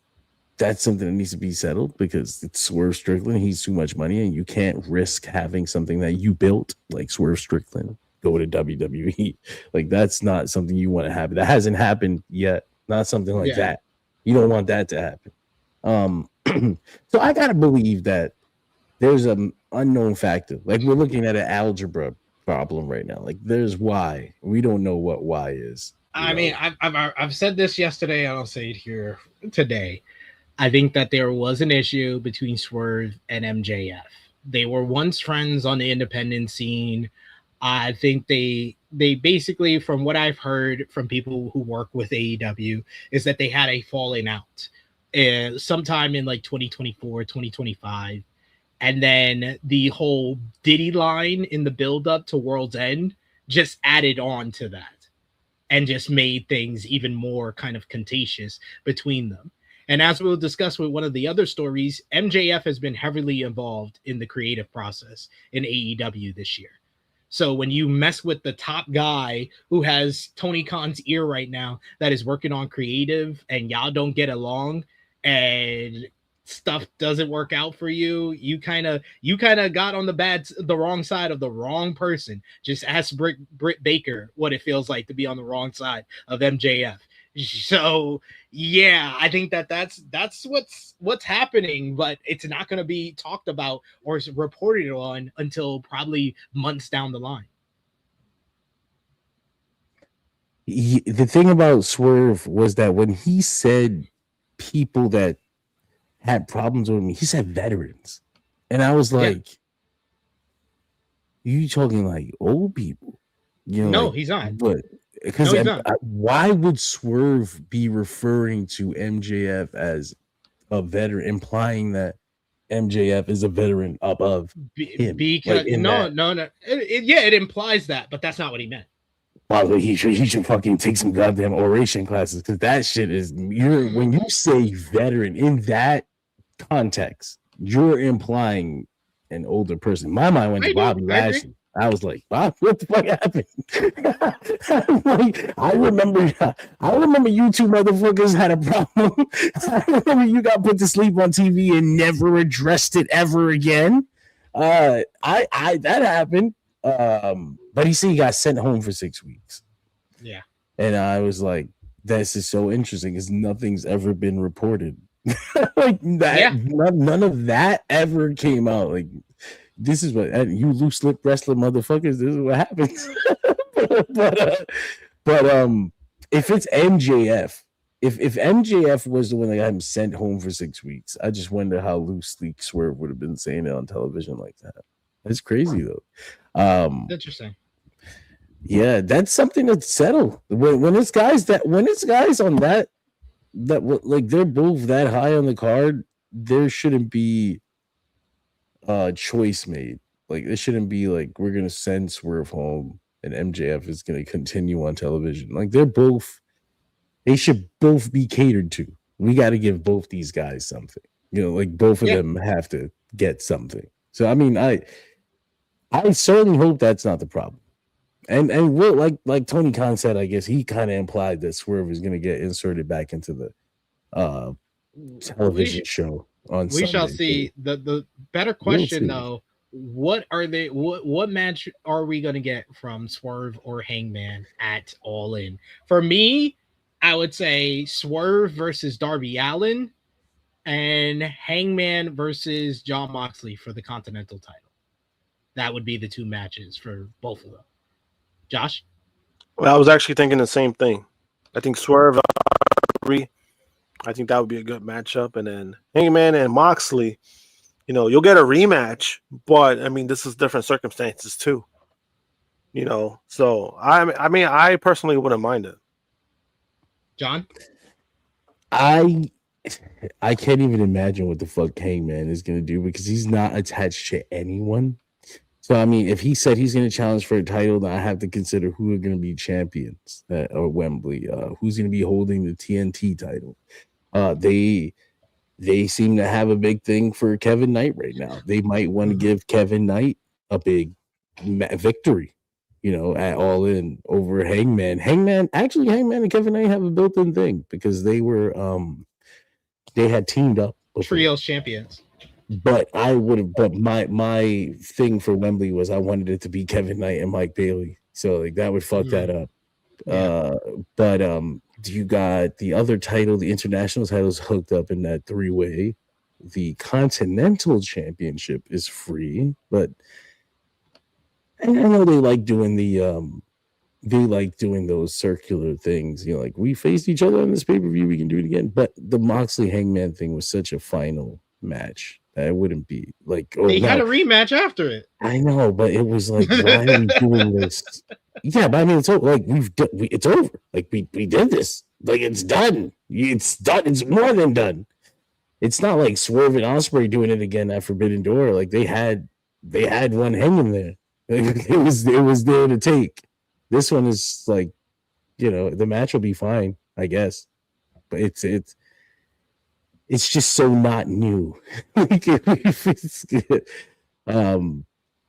something that needs to be settled because it's Swerve Strickland. He's too much money, and you can't risk having something that you built like Swerve Strickland go to WWE. Like that's not something you want to happen. That hasn't happened yet. Not something like that. You don't want that to happen. So I gotta believe that there's an unknown factor. Like we're looking at an algebra problem right now. Like there's why. We don't know what why is.
I mean, I've said this yesterday. I'll say it here today. I think that there was an issue between Swerve and MJF. They were once friends on the independent scene. I think they basically, from what I've heard from people who work with AEW, is that they had a falling out sometime in like 2024, 2025. And then the whole Diddy line in the build-up to World's End just added on to that and just made things even more kind of contentious between them. And as we'll discuss with one of the other stories, MJF has been heavily involved in the creative process in AEW this year. So when you mess with the top guy who has Tony Khan's ear right now that is working on creative and y'all don't get along and stuff doesn't work out for you, you kind of got on the wrong side of the wrong person. Just ask Britt Baker what it feels like to be on the wrong side of MJF. So yeah, I think that's what's happening, but it's not going to be talked about or reported on until probably months down the line.
The thing about Swerve was that when he said people that had problems with me, he said veterans, and I was like, "You talking like old people?"
No,
like,
he's not.
But because why would Swerve be referring to MJF as a veteran, implying that MJF is a veteran above him?
Because no. It implies that, but that's not what he meant.
Well, he should fucking take some goddamn oration classes because that shit is when you say veteran in that context, you're implying an older person. My mind went to Bobby Lashley. I was like, Bob, what the fuck happened? I remember you two motherfuckers had a problem. I remember you got put to sleep on TV and never addressed it ever again. That happened. But he said he got sent home for 6 weeks.
Yeah. And
I was like, this is so interesting because nothing's ever been reported. Like that, none of that ever came out. Like, this is what you loose lip wrestler motherfuckers. This is what happens. but if it's MJF, if MJF was the one that got him sent home for 6 weeks, I just wonder how loosely Swerve would have been saying it on television like that. That's crazy though.
Interesting.
Yeah, that's something to settle. When it's guys on that like they're both that high on the card, there shouldn't be choice made. Like it shouldn't be like we're gonna send Swerve home and MJF is gonna continue on television. Like they should both be catered to. We got to give both these guys something. Like both of them have to get something. So I mean, I I certainly hope that's not the problem. And we'll, like Tony Khan said, I guess he kind of implied that Swerve is going to get inserted back into the television show on
We
Sunday.
shall see. The better question though, what match are we going to get from Swerve or Hangman at All In? For me, I would say Swerve versus Darby Allin and Hangman versus Jon Moxley for the Continental title. That would be the two matches for both of them. Josh?
Well, I was actually thinking the same thing. I think Swerve, I think that would be a good matchup. And then Hangman and Moxley, you'll get a rematch, but I mean, this is different circumstances too. So I personally wouldn't mind it.
John?
I can't even imagine what the fuck Hangman is going to do because he's not attached to anyone. So, I mean, if he said he's going to challenge for a title, then I have to consider who are going to be champions at Wembley. Who's going to be holding the TNT title? They seem to have a big thing for Kevin Knight right now. They might want to give Kevin Knight a big victory, at All In over Hangman. Hangman and Kevin Knight have a built-in thing because they were they had teamed up before.
Trios champions.
But my thing for Wembley was I wanted it to be Kevin Knight and Mike Bayley. So like that would fuck that up. Yeah. But you got the other title, the international titles hooked up in that three-way. The Continental Championship is free, but I know they like doing those circular things. Like we faced each other on this pay-per-view, we can do it again. But the Moxley Hangman thing was such a final match. That wouldn't be like
they had a rematch after it.
I know, but it was like, why are we doing this? Yeah, but I mean, it's over. Like it's over. Like we did this. Like it's done. It's done. It's more than done. It's not like Swerve and Ospreay doing it again at Forbidden Door. Like they had one hanging there. Like, it was there to take. This one is like, the match will be fine, I guess. But it's just so not new.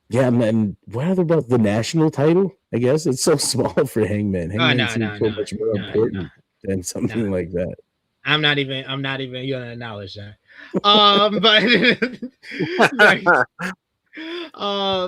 Yeah, man. What about the national title? I guess it's so small for Hangman. Hangman seems so much more important than something like that.
I'm not even gonna acknowledge that.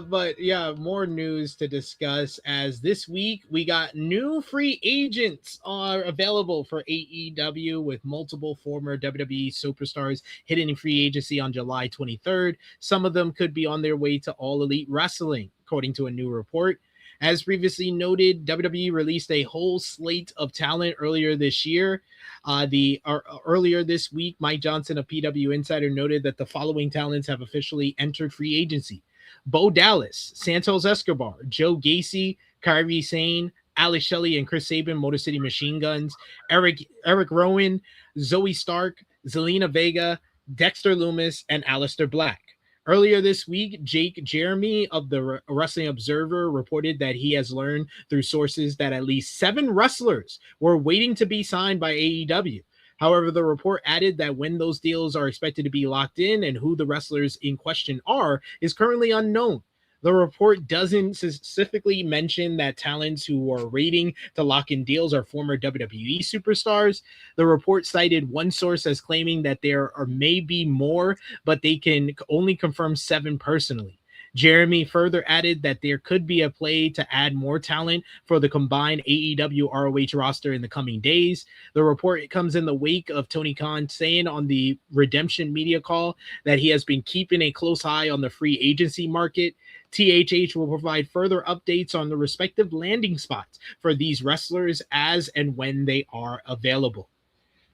But yeah, more news to discuss as this week we got new free agents are available for AEW with multiple former WWE superstars hitting free agency on July 23rd. Some of them could be on their way to All Elite Wrestling, according to a new report. As previously noted, WWE released a whole slate of talent earlier this year. Earlier this week, Mike Johnson of PW Insider noted that the following talents have officially entered free agency: Bo Dallas, Santos Escobar, Joe Gacy, Kairi Sane, Alex Shelley and Chris Sabin, Motor City Machine Guns, Eric Rowan, Zoe Stark, Zelina Vega, Dexter Lumis, and Aleister Black. Earlier this week, Jake Jeremy of the Wrestling Observer reported that he has learned through sources that at least 7 wrestlers were waiting to be signed by AEW. However, the report added that when those deals are expected to be locked in and who the wrestlers in question are is currently unknown. The report doesn't specifically mention that talents who are waiting to lock in deals are former WWE superstars. The report cited one source as claiming that there are maybe more, but they can only confirm 7 personally. Jeremy further added that there could be a play to add more talent for the combined AEW ROH roster in the coming days. The report comes in the wake of Tony Khan saying on the Redemption media call that he has been keeping a close eye on the free agency market. THH will provide further updates on the respective landing spots for these wrestlers as and when they are available.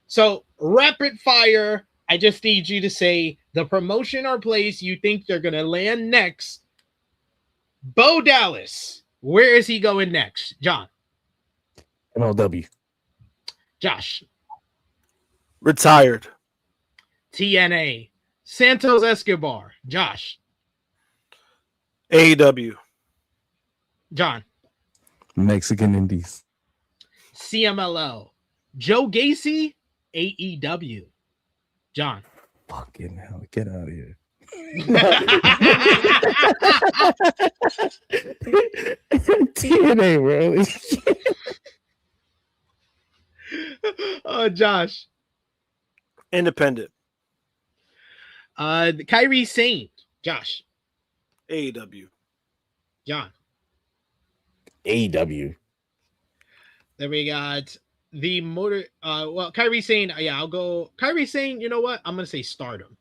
So, rapid fire. I just need you to say the promotion or place you think they're going to land next. Bo Dallas. Where is he going next? John.
MLW.
Josh.
Retired.
TNA. Santos Escobar. Josh.
AEW.
John.
Mexican Indies.
CMLL. Joe Gacy. AEW. John.
Fucking hell. Get out of here. TNA, bro.
Josh.
Independent.
Kyrie Sane. Josh.
AEW.
John.
AEW.
Then we got the motor. Well, Kyrie Sane. Yeah, I'll go. Kyrie Sane. You know what? I'm gonna say Stardom.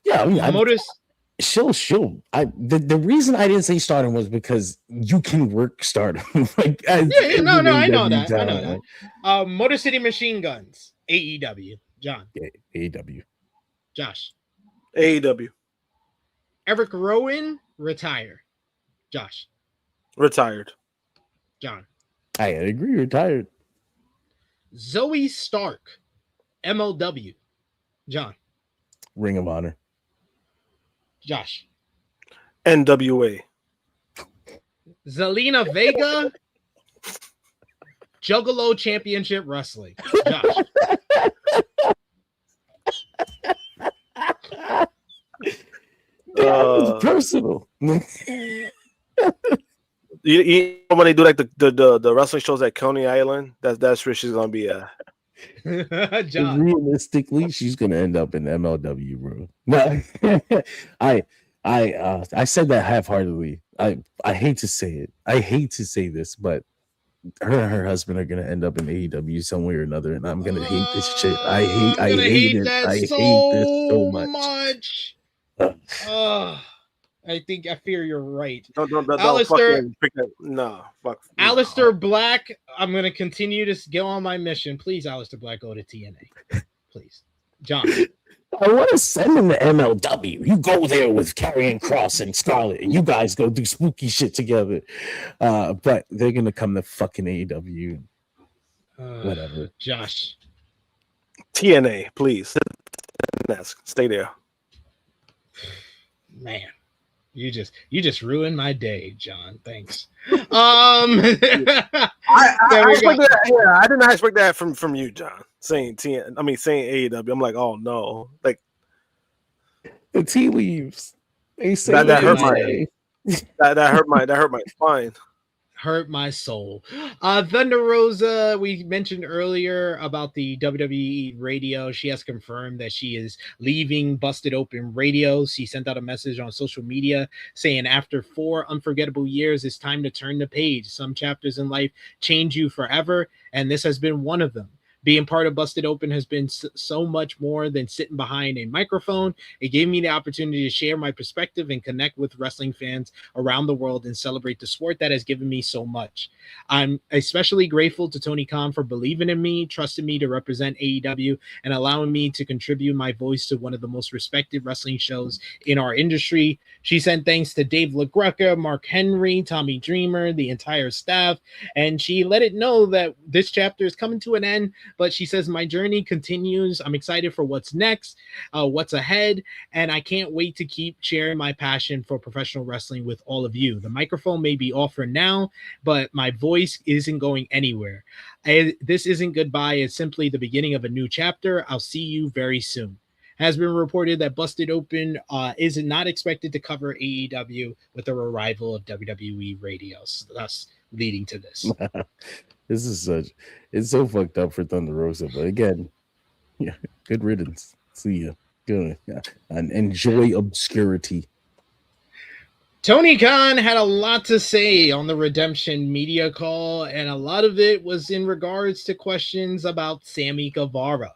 Yeah, I mean,
She'll.
The reason I didn't say Stardom was because you can work Stardom. Like,
I know that. Motor City Machine Guns. AEW. John.
Yeah, AEW.
Josh.
AEW.
Eric Rowan. Retire. Josh.
Retired.
John.
I agree. Retired.
Zoe Stark. MLW. John.
Ring of Honor.
Josh.
NWA.
Zelina Vega. Juggalo Championship Wrestling. Josh.
It's personal.
You know when they do like the wrestling shows at Coney Island, that's where she's gonna be at.
John.
Realistically, she's gonna end up in MLW, bro. No, I said that half-heartedly. I hate to say it. I hate to say this, but her and her husband are gonna end up in AEW some way or another, and I'm gonna hate this shit. I hate it. I hate this so much.
I think I fear you're right.
Don't
Alistair,
fuck.
Alistair Black, I'm gonna continue to go on my mission. Please, Alistair Black, go to TNA. Please. John.
I want to send him to MLW. You go there with Karrion Kross and Scarlett, and you guys go do spooky shit together. But they're gonna come to fucking AEW. Whatever.
Josh.
TNA, please. Stay there.
Man, you just ruined my day, John. Thanks.
I did not expect that from you, John. Saying AEW. I'm like, oh no, like
the tea leaves. They say
that hurt my spine.
Hurt my soul. Thunder Rosa, we mentioned earlier about the WWE Radio. She has confirmed that she is leaving Busted Open Radio. She sent out a message on social media saying, after 4 unforgettable years, it's time to turn the page. Some chapters in life change you forever, and this has been one of them. Being part of Busted Open has been so much more than sitting behind a microphone. It gave me the opportunity to share my perspective and connect with wrestling fans around the world and celebrate the sport that has given me so much. I'm especially grateful to Tony Khan for believing in me, trusting me to represent AEW, and allowing me to contribute my voice to one of the most respected wrestling shows in our industry. She sent thanks to Dave LaGreca, Mark Henry, Tommy Dreamer, the entire staff, and she let it know that this chapter is coming to an end. But she says, my journey continues. I'm excited for what's next, what's ahead, and I can't wait to keep sharing my passion for professional wrestling with all of you. The microphone may be off for now, but my voice isn't going anywhere. This isn't goodbye. It's simply the beginning of a new chapter. I'll see you very soon. Has been reported that Busted Open is not expected to cover AEW with the arrival of WWE Radio, thus leading to this.
This is it's so fucked up for Thunder Rosa, but again, yeah, good riddance. See ya. Good. Yeah. And enjoy obscurity.
Tony Khan had a lot to say on the Redemption media call, and a lot of it was in regards to questions about Sammy Guevara.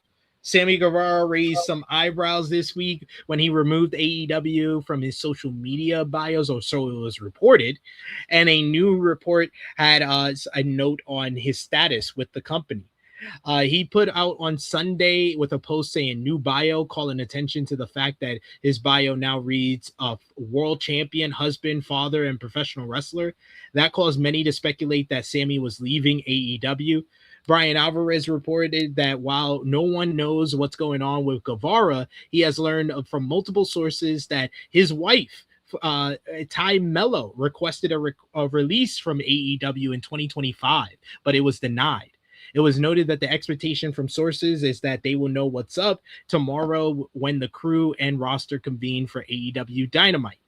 Sammy Guevara raised some eyebrows this week when he removed AEW from his social media bios, or so it was reported, and a new report had a note on his status with the company. He put out on Sunday with a post saying new bio, calling attention to the fact that his bio now reads world champion, husband, father, and professional wrestler. That caused many to speculate that Sammy was leaving AEW. Brian Alvarez reported that while no one knows what's going on with Guevara, he has learned from multiple sources that his wife, Tay Melo, requested a release from AEW in 2025, but it was denied. It was noted that the expectation from sources is that they will know what's up tomorrow when the crew and roster convene for AEW Dynamite.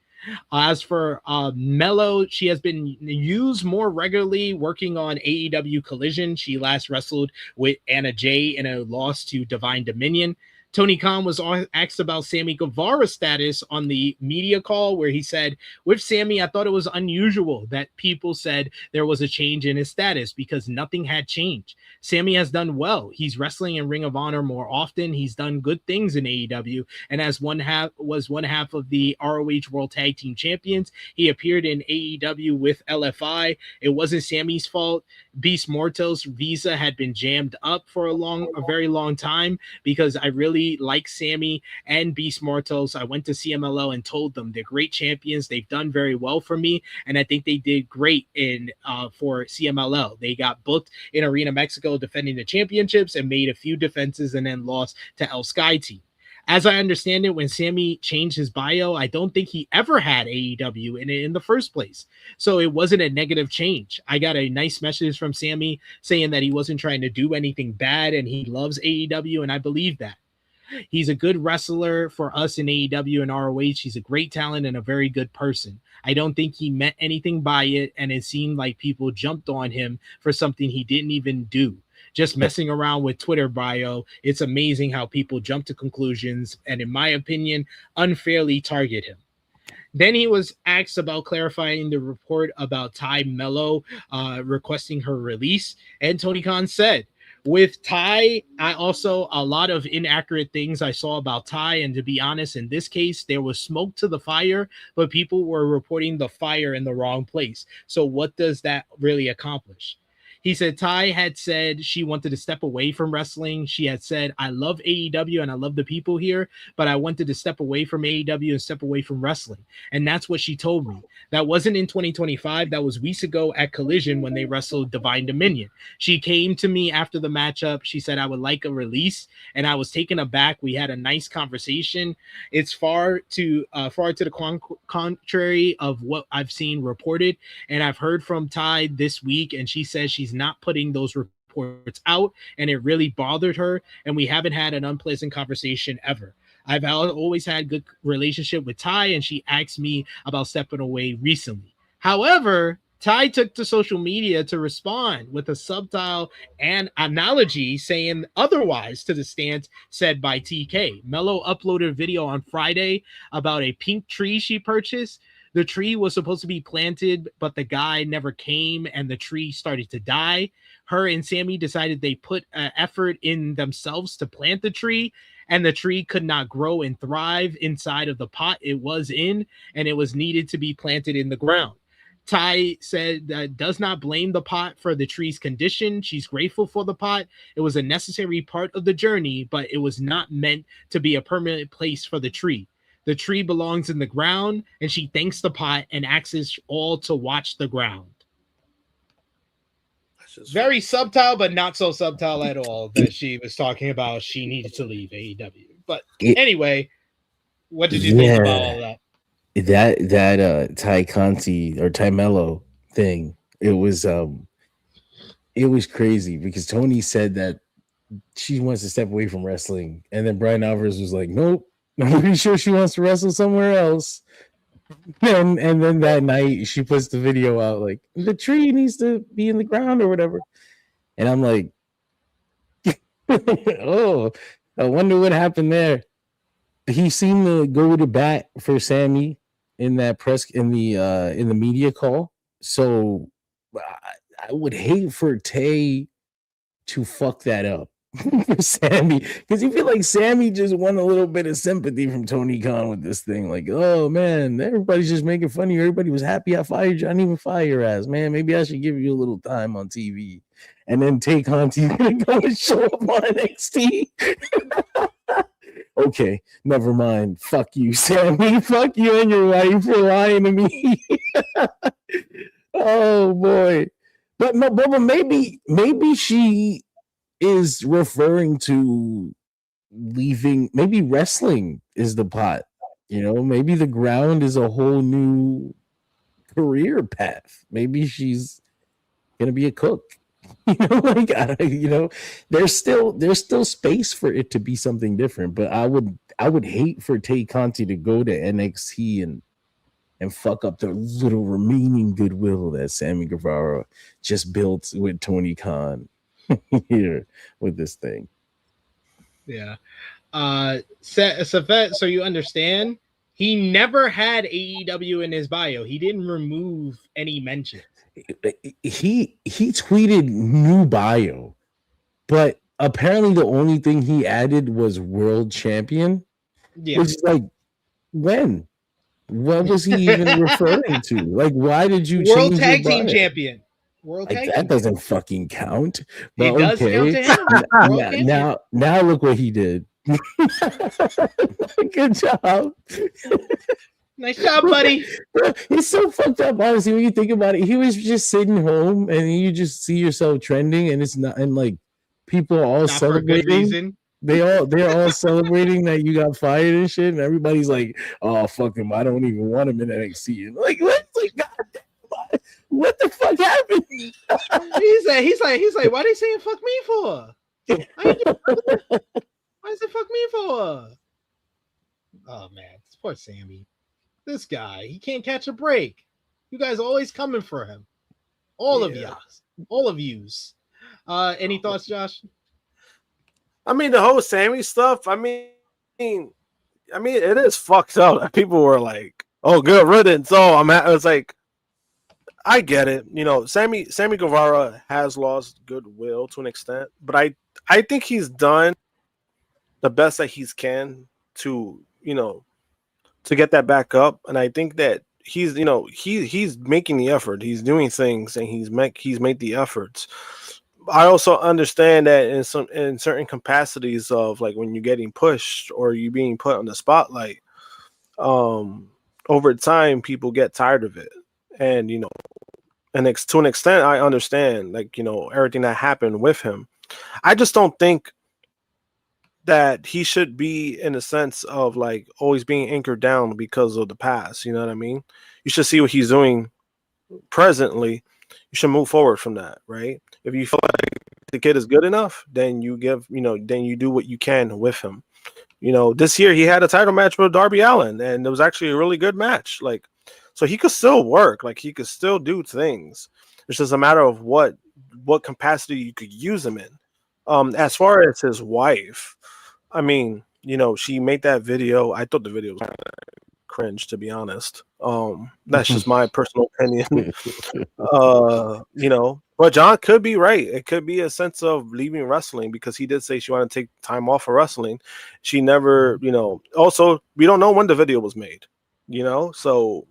As for Melo, she has been used more regularly working on AEW Collision. She last wrestled with Anna Jay in a loss to Divine Dominion. Tony Khan was asked about Sammy Guevara's status on the media call, where he said, with Sammy, I thought it was unusual that people said there was a change in his status because nothing had changed. Sammy has done well. He's wrestling in Ring of Honor more often. He's done good things in AEW, and as one half of the ROH World Tag Team Champions, he appeared in AEW with LFI. It wasn't Sammy's fault. Beast Mortal's visa had been jammed up for a very long time because I really like Sammy and Beast Mortals. I went to CMLL and told them they're great champions. They've done very well for me, and I think they did great for CMLL. They got booked in Arena Mexico defending the championships and made a few defenses and then lost to El Sky Team. As I understand it, when Sammy changed his bio, I don't think he ever had AEW in the first place. So it wasn't a negative change. I got a nice message from Sammy saying that he wasn't trying to do anything bad and he loves AEW, and I believe that. He's a good wrestler for us in AEW and ROH. He's a great talent and a very good person. I don't think he meant anything by it, and it seemed like people jumped on him for something he didn't even do. Just messing around with Twitter bio, it's amazing how people jump to conclusions and, in my opinion, unfairly target him. Then he was asked about clarifying the report about Tay Melo requesting her release, and Tony Khan said, with Tay, a lot of inaccurate things I saw about Tay, and to be honest, in this case, there was smoke to the fire, but people were reporting the fire in the wrong place. So what does that really accomplish? He said Tay had said she wanted to step away from wrestling. She had said, I love AEW and I love the people here, but I wanted to step away from AEW and step away from wrestling. And that's what she told me. That wasn't in 2025. That was weeks ago at Collision when they wrestled Divine Dominion. She came to me after the matchup. She said, I would like a release. And I was taken aback. We had a nice conversation. It's far to the contrary of what I've seen reported. And I've heard from Tay this week, and she says she's not putting those reports out, and it really bothered her, and we haven't had an unpleasant conversation ever. I've always had good relationship with Tay, and she asked me about stepping away recently. However, Tay took to social media to respond with a subtle and analogy saying otherwise to the stance said by TK. Melo uploaded a video on Friday about a pink tree she purchased. The tree was supposed to be planted, but the guy never came and the tree started to die. Her and Sammy decided they put effort in themselves to plant the tree, and the tree could not grow and thrive inside of the pot it was in, and it was needed to be planted in the ground. Tay said that does not blame the pot for the tree's condition. She's grateful for the pot. It was a necessary part of the journey, but it was not meant to be a permanent place for the tree. The tree belongs in the ground, and she thanks the pot and asks us all to watch the ground. Very subtle, but not so subtle at all, that she was talking about she needed to leave AEW. But anyway, what did you think about all that?
That Tay Conti or Tay Melo thing, it was crazy because Tony said that she wants to step away from wrestling, and then Brian Alvarez was like, nope. I'm pretty sure she wants to wrestle somewhere else. And then that night she puts the video out like the tree needs to be in the ground or whatever. And I'm like, oh, I wonder what happened there. He seemed to go to bat for Sammy in that in the media call. So I would hate for Tay to fuck that up. For Sammy, because you feel like Sammy just won a little bit of sympathy from Tony Khan with this thing. Like, oh man, everybody's just making fun of you. Everybody was happy I fired you. I didn't even fire your ass, man. Maybe I should give you a little time on TV. And then Tay Conti's gonna go and show up on NXT. Okay, never mind. Fuck you, Sammy. Fuck you and your wife for lying to me. Oh boy. But maybe she is referring to leaving. Maybe wrestling is the pot, maybe the ground is a whole new career path. Maybe she's gonna be a cook. There's still space for it to be something different. But I would hate for Tay Conti to go to NXT and fuck up the little remaining goodwill that Sammy Guevara just built with Tony Khan here with this thing.
Yeah. Safet, so you understand, he never had AEW in his bio. He didn't remove any mention.
He tweeted new bio, but apparently the only thing he added was world champion.
Yeah.
Which is like, when? What was he even referring to? Like, why did you
World
change
Tag
your
Team
bio?
Champion? World
Like,
Tag
that
Team
doesn't fucking count.
It
But
does count to him.
Now look what he did. Good job.
Nice job, buddy.
It's so fucked up, honestly, when you think about it. He was just sitting home and you just see yourself trending, and it's not, and like people are all
Not for a good
celebrating.
reason.
They're all celebrating that you got fired and shit, and everybody's like, "Oh, fuck him! I don't even want him in NXT." And like, what? Like, God damn, what the fuck happened?
He's like, why they saying fuck me for? Why is it fuck me for? Oh man, poor Sammy. This guy, he can't catch a break. You guys are always coming for him. All of yous. Any thoughts, Josh?
I mean, the whole Sammy stuff. I mean, it is fucked up. People were like, "Oh, good riddance." Oh, it's like, I get it. Sammy Guevara has lost goodwill to an extent, but I think he's done the best that he can to get that back up, and I think that he's making the effort. He's doing things, and he's made the efforts. I also understand that in certain capacities of like when you're getting pushed or you being put on the spotlight, over time people get tired of it, and to an extent I understand everything that happened with him. I just don't think that he should be in a sense of like always being anchored down because of the past. You know what I mean? You should see what he's doing presently. You should move forward from that, right? If you feel like the kid is good enough, then you then you do what you can with him. This year he had a title match with Darby Allin, and it was actually a really good match. Like, so he could still work, like he could still do things. It's just a matter of what capacity you could use him in. As far as his wife, I mean, she made that video. I thought the video was cringe, to be honest. That's just my personal opinion. But John could be right. It could be a sense of leaving wrestling, because he did say she wanted to take time off of wrestling. She never, also, we don't know when the video was made, so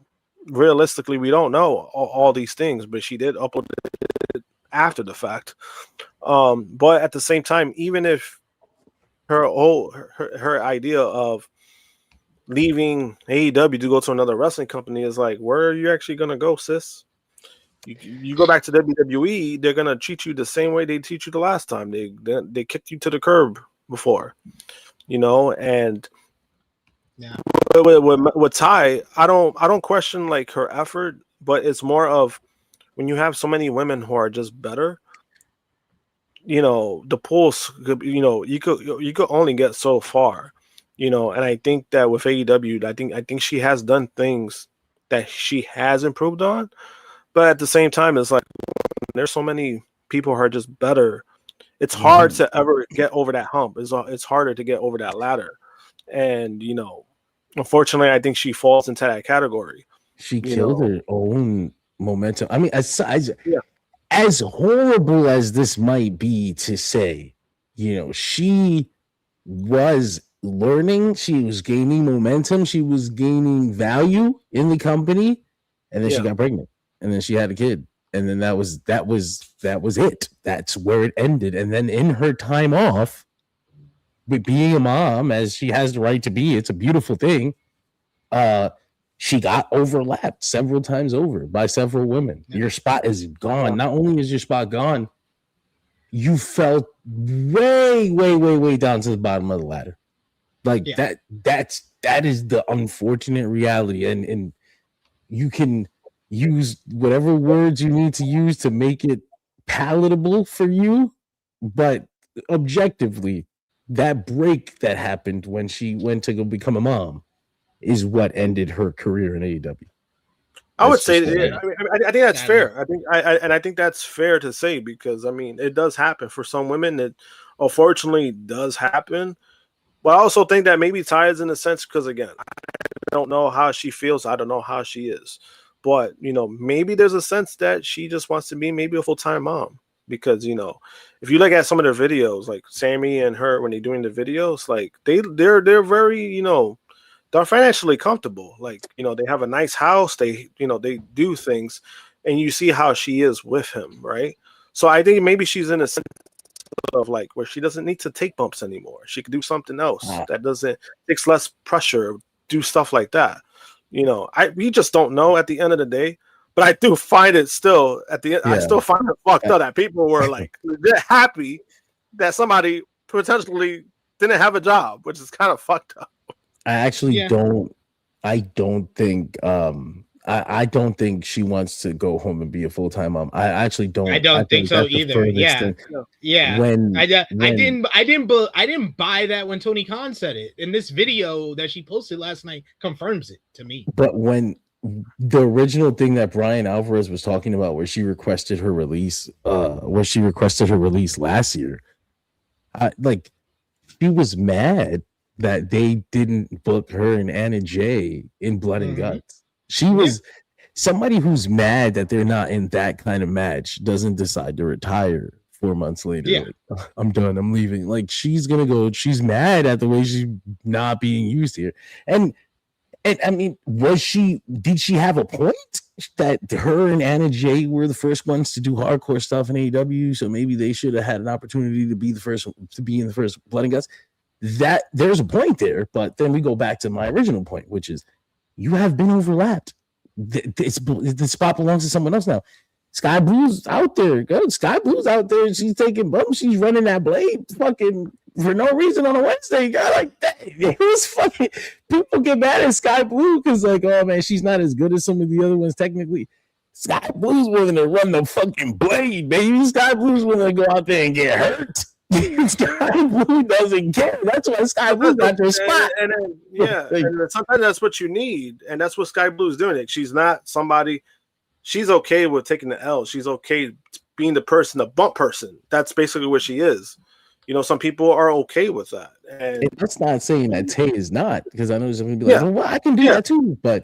realistically, we don't know all these things, but she did upload it after the fact. But at the same time, even if her idea of leaving AEW to go to another wrestling company is like, where are you actually gonna go, sis? You go back to WWE, they're gonna treat you the same way they treat you the last time. They kicked you to the curb before, and
yeah.
With Ty, I don't question like her effort, but it's more of when you have so many women who are just better. The pulse could, you could only get so far, and I think that with AEW, I think she has done things that she has improved on, but at the same time, it's like there's so many people who are just better. It's hard to ever get over that hump. It's harder to get over that ladder, and unfortunately, I think she falls into that category.
She killed her own momentum. I mean, as horrible as this might be to say, she was learning, she was gaining momentum, she was gaining value in the company, and then she got pregnant, and then she had a kid, and then that was it. That's where it ended. And then in her time off, with being a mom, as she has the right to be, it's a beautiful thing. She got overlapped several times over by several women. Yeah. Your spot is gone. Not only is your spot gone, you fell way, way, way, way down to the bottom of the ladder. Like that is the unfortunate reality. And you can use whatever words you need to use to make it palatable for you, but objectively, that break that happened when she went to go become a mom is what ended her career in AEW.
I would say, I think that's fair. I think that's fair to say, because I mean, it does happen for some women. It unfortunately does happen, but I also think that maybe ties in a sense because, again, I don't know how she feels. I don't know how she is, but maybe there's a sense that she just wants to be maybe a full-time mom, because if you look at some of their videos, like Sammy and her when they're doing the videos, like they're very they're financially comfortable. Like, they have a nice house. They do things, and you see how she is with him, right? So I think maybe she's in a sense of like where she doesn't need to take bumps anymore. She could do something else that takes less pressure, do stuff like that. We just don't know at the end of the day. But I do find it still at the end. I still find it fucked up that people were like they're happy that somebody potentially didn't have a job, which is kind of fucked up.
I actually don't. I don't think. I don't think she wants to go home and be a full-time mom. I actually don't.
I don't think so either. Yeah. I didn't buy that when Tony Khan said it. And this video that she posted last night confirms it to me.
But when the original thing that Brian Alvarez was talking about, where she requested her release, last year, she was mad that they didn't book her and Anna Jay in Blood and Guts. She was somebody who's mad that they're not in that kind of match, doesn't decide to retire 4 months later.
Yeah.
Like, I'm done. I'm leaving. Like, she's going to go. She's mad at the way she's not being used here. And I mean, did she have a point that her and Anna Jay were the first ones to do hardcore stuff in AEW? So maybe they should have had an opportunity to be in the first Blood and Guts. That there's a point there, but then we go back to my original point, which is you have been overlapped. The spot belongs to someone else now. Sky Blue's out there. Go, Sky Blue's out there. She's taking bumps. She's running that blade fucking for no reason on a Wednesday. God, like that. It was fucking. People get mad at Sky Blue because like, oh man, she's not as good as some of the other ones technically. Sky Blue's willing to run the fucking blade, baby. Sky Blue's willing to go out there and get hurt. Sky Blue doesn't care. That's why Sky Blue got their spot.
And sometimes that's what you need, and that's what Sky Blue's doing. It. She's not somebody. She's okay with taking the L. She's okay being the person, the bump person. That's basically what she is. Some people are okay with that. And
that's not saying that Tay is not, because I know some people be like, well, I can do that too, but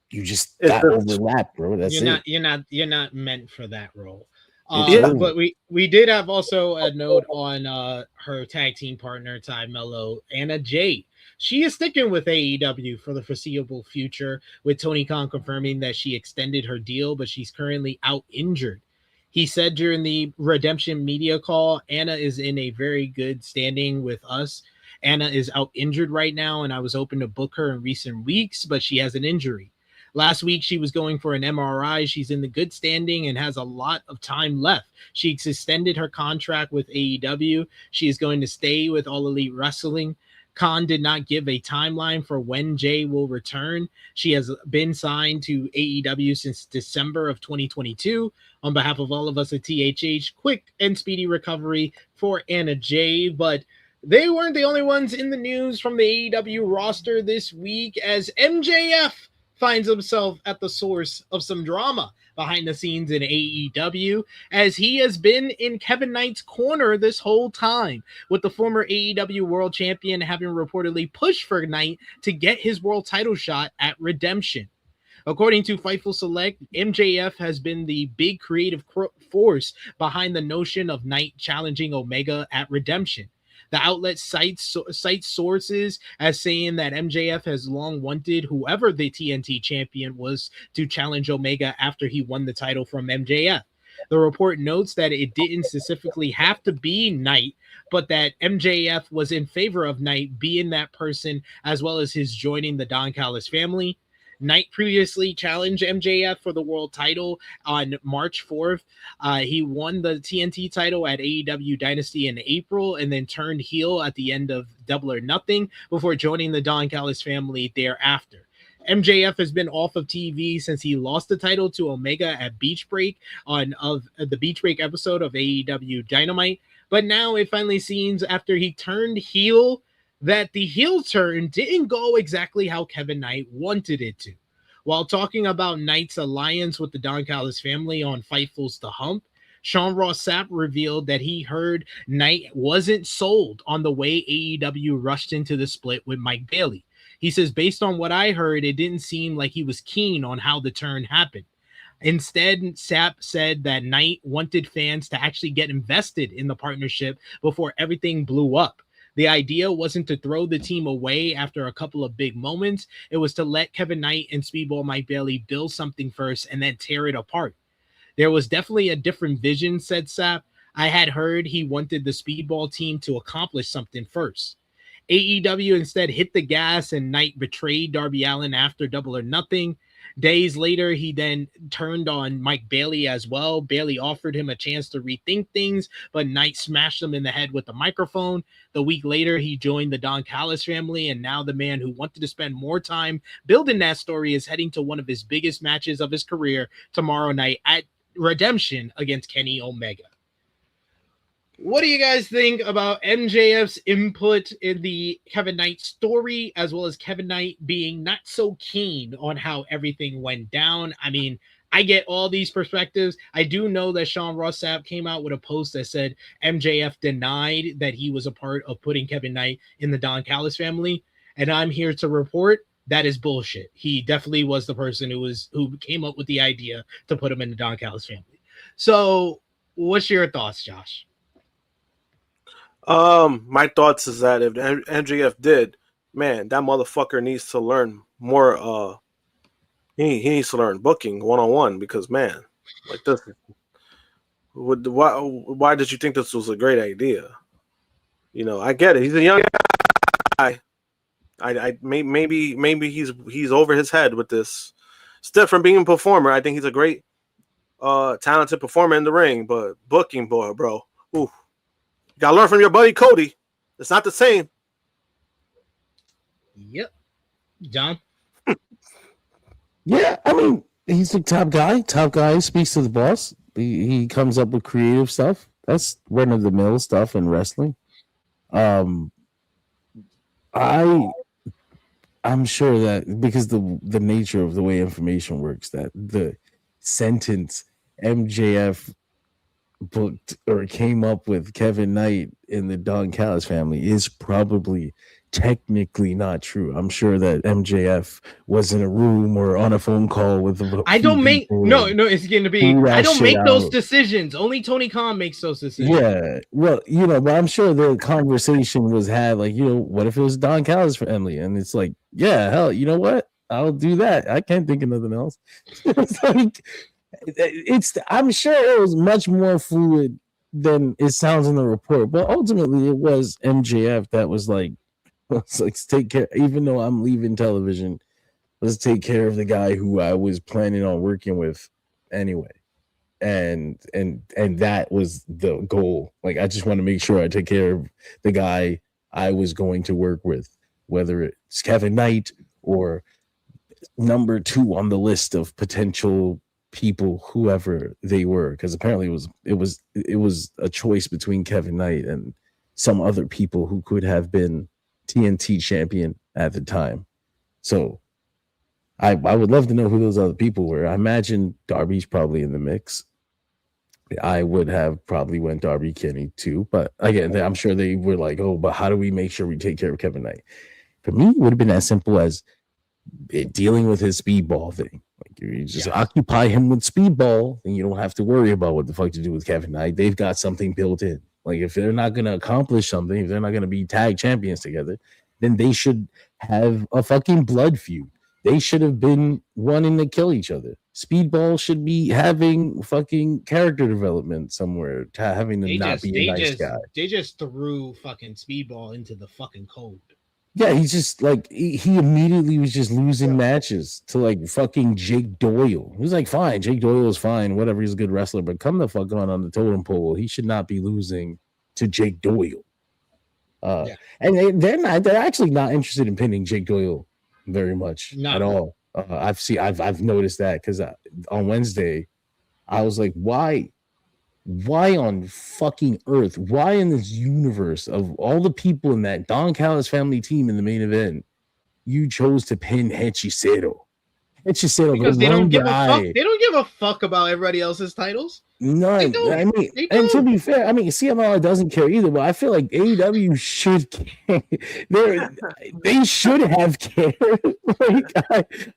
you just got overlapped, bro. That's
you're not meant for that role. But we did have also a note on her tag team partner, Tay Melo Anna Jay. She is sticking with AEW for the foreseeable future, with Tony Khan confirming that she extended her deal, but she's currently out injured. He said during the Redemption media call, Anna is in a very good standing with us. Anna is out injured right now, and I was open to book her in recent weeks, but she has an injury. Last week, she was going for an MRI. She's in the good standing and has a lot of time left. She's extended her contract with AEW. She is going to stay with All Elite Wrestling. Khan did not give a timeline for when Jay will return. She has been signed to AEW since December of 2022. On behalf of all of us at THH, quick and speedy recovery for Anna Jay. But they weren't the only ones in the news from the AEW roster this week, as MJF finds himself at the source of some drama behind the scenes in AEW, as he has been in Kevin Knight's corner this whole time, with the former AEW World Champion having reportedly pushed for Knight to get his world title shot at Redemption. According to Fightful Select, MJF has been the big creative force behind the notion of Knight challenging Omega at Redemption. The outlet cites sources as saying that MJF has long wanted whoever the TNT champion was to challenge Omega after he won the title from MJF. The report notes that it didn't specifically have to be Knight, but that MJF was in favor of Knight being that person, as well as his joining the Don Callis family. Knight previously challenged MJF for the world title on March 4th. He won the TNT title at AEW Dynasty in April and then turned heel at the end of Double or Nothing before joining the Don Callis family thereafter. MJF has been off of TV since he lost the title to Omega at Beach Break the Beach Break episode of AEW Dynamite. But now it finally seems after he turned heel that the heel turn didn't go exactly how Kevin Knight wanted it to. While talking about Knight's alliance with the Don Callis family on Fightful's The Hump, Sean Ross Sapp revealed that he heard Knight wasn't sold on the way AEW rushed into the split with Mike Bayley. He says, based on what I heard, it didn't seem like he was keen on how the turn happened. Instead, Sapp said that Knight wanted fans to actually get invested in the partnership before everything blew up. The idea wasn't to throw the team away after a couple of big moments. It was to let Kevin Knight and Speedball Mike Bayley build something first and then tear it apart. There was definitely a different vision, said Sapp. I had heard he wanted the Speedball team to accomplish something first. AEW instead hit the gas and Knight betrayed Darby Allin after Double or Nothing. Days later, he then turned on Mike Bayley as well. Bayley offered him a chance to rethink things, but Knight smashed him in the head with a microphone. The week later, he joined the Don Callis family, and now the man who wanted to spend more time building that story is heading to one of his biggest matches of his career tomorrow night at Redemption against Kenny Omega. What do you guys think about MJF's input in the Kevin Knight story, as well as Kevin Knight being not so keen on how everything went down? I mean, I get all these perspectives. I do know that Sean Ross Sapp came out with a post that said MJF denied that he was a part of putting Kevin Knight in the Don Callis family. And I'm here to report that is bullshit. He definitely was the person who came up with the idea to put him in the Don Callis family. So what's your thoughts, Josh?
My thoughts is that if MJF did, man, that motherfucker needs to learn more. He needs to learn booking 101 because, man, like this. Why did you think this was a great idea? You know, I get it. He's a young guy. Maybe he's over his head with this. It's different being a performer. I think he's a great, talented performer in the ring, but booking, bro. Ooh. You gotta learn from your buddy Cody. It's not the same.
Yep. John?
Yeah, I mean, he's the top guy. Top guy speaks to the boss. He comes up with creative stuff. That's run-of-the-mill stuff in wrestling. I'm sure that because the nature of the way information works, that the sentence MJF booked or came up with Kevin Knight in the Don Callis family is probably technically not true. I'm sure that MJF was in a room or on a phone call with
I don't make it's going to be I don't make those decisions. Only Tony Khan makes those decisions.
Yeah, well, but I'm sure the conversation was had like, what if it was Don Callis family? And it's like, yeah, hell, you know what? I'll do that. I can't think of nothing else. It's like I'm sure it was much more fluid than it sounds in the report, but ultimately it was MJF that was like, let's take care. Even though I'm leaving television, let's take care of the guy who I was planning on working with anyway, and that was the goal. Like, I just want to make sure I take care of the guy I was going to work with, whether it's Kevin Knight or number 2 on the list of potential people, whoever they were, because apparently it was a choice between Kevin Knight and some other people who could have been TNT champion at the time. So I would love to know who those other people were. I imagine Darby's probably in the mix. I would have probably went Darby Kenny too, but again, I'm sure they were like, oh, but how do we make sure we take care of Kevin Knight? For me, it would have been as simple as dealing with his speedball thing. Like, you just occupy him with speedball, and you don't have to worry about what the fuck to do with Kevin Knight. They've got something built in. Like, if they're not going to accomplish something, if they're not going to be tag champions together, then they should have a fucking blood feud. They should have been wanting to kill each other. Speedball should be having fucking character development somewhere, having to not be a nice guy.
They just threw fucking Speedball into the fucking cold.
Yeah, he's just like, he immediately was just losing matches to like fucking Jake Doyle. He was like, fine, Jake Doyle is fine, whatever, he's a good wrestler, but come the fuck on the totem pole. He should not be losing to Jake Doyle. And they're actually not interested in pinning Jake Doyle very much at all. I've noticed that because on Wednesday, I was like, why on fucking earth? Why in this universe of all the people in that Don Callis family team in the main event, you chose to pin Hechicero? Hechicero,
Because
the
they don't
one
give a fuck.
guy.
They don't give a fuck about everybody else's titles.
None. I mean, and to be fair, I mean, CMLL doesn't care either, but I feel like AEW should care. They should have cared. Like,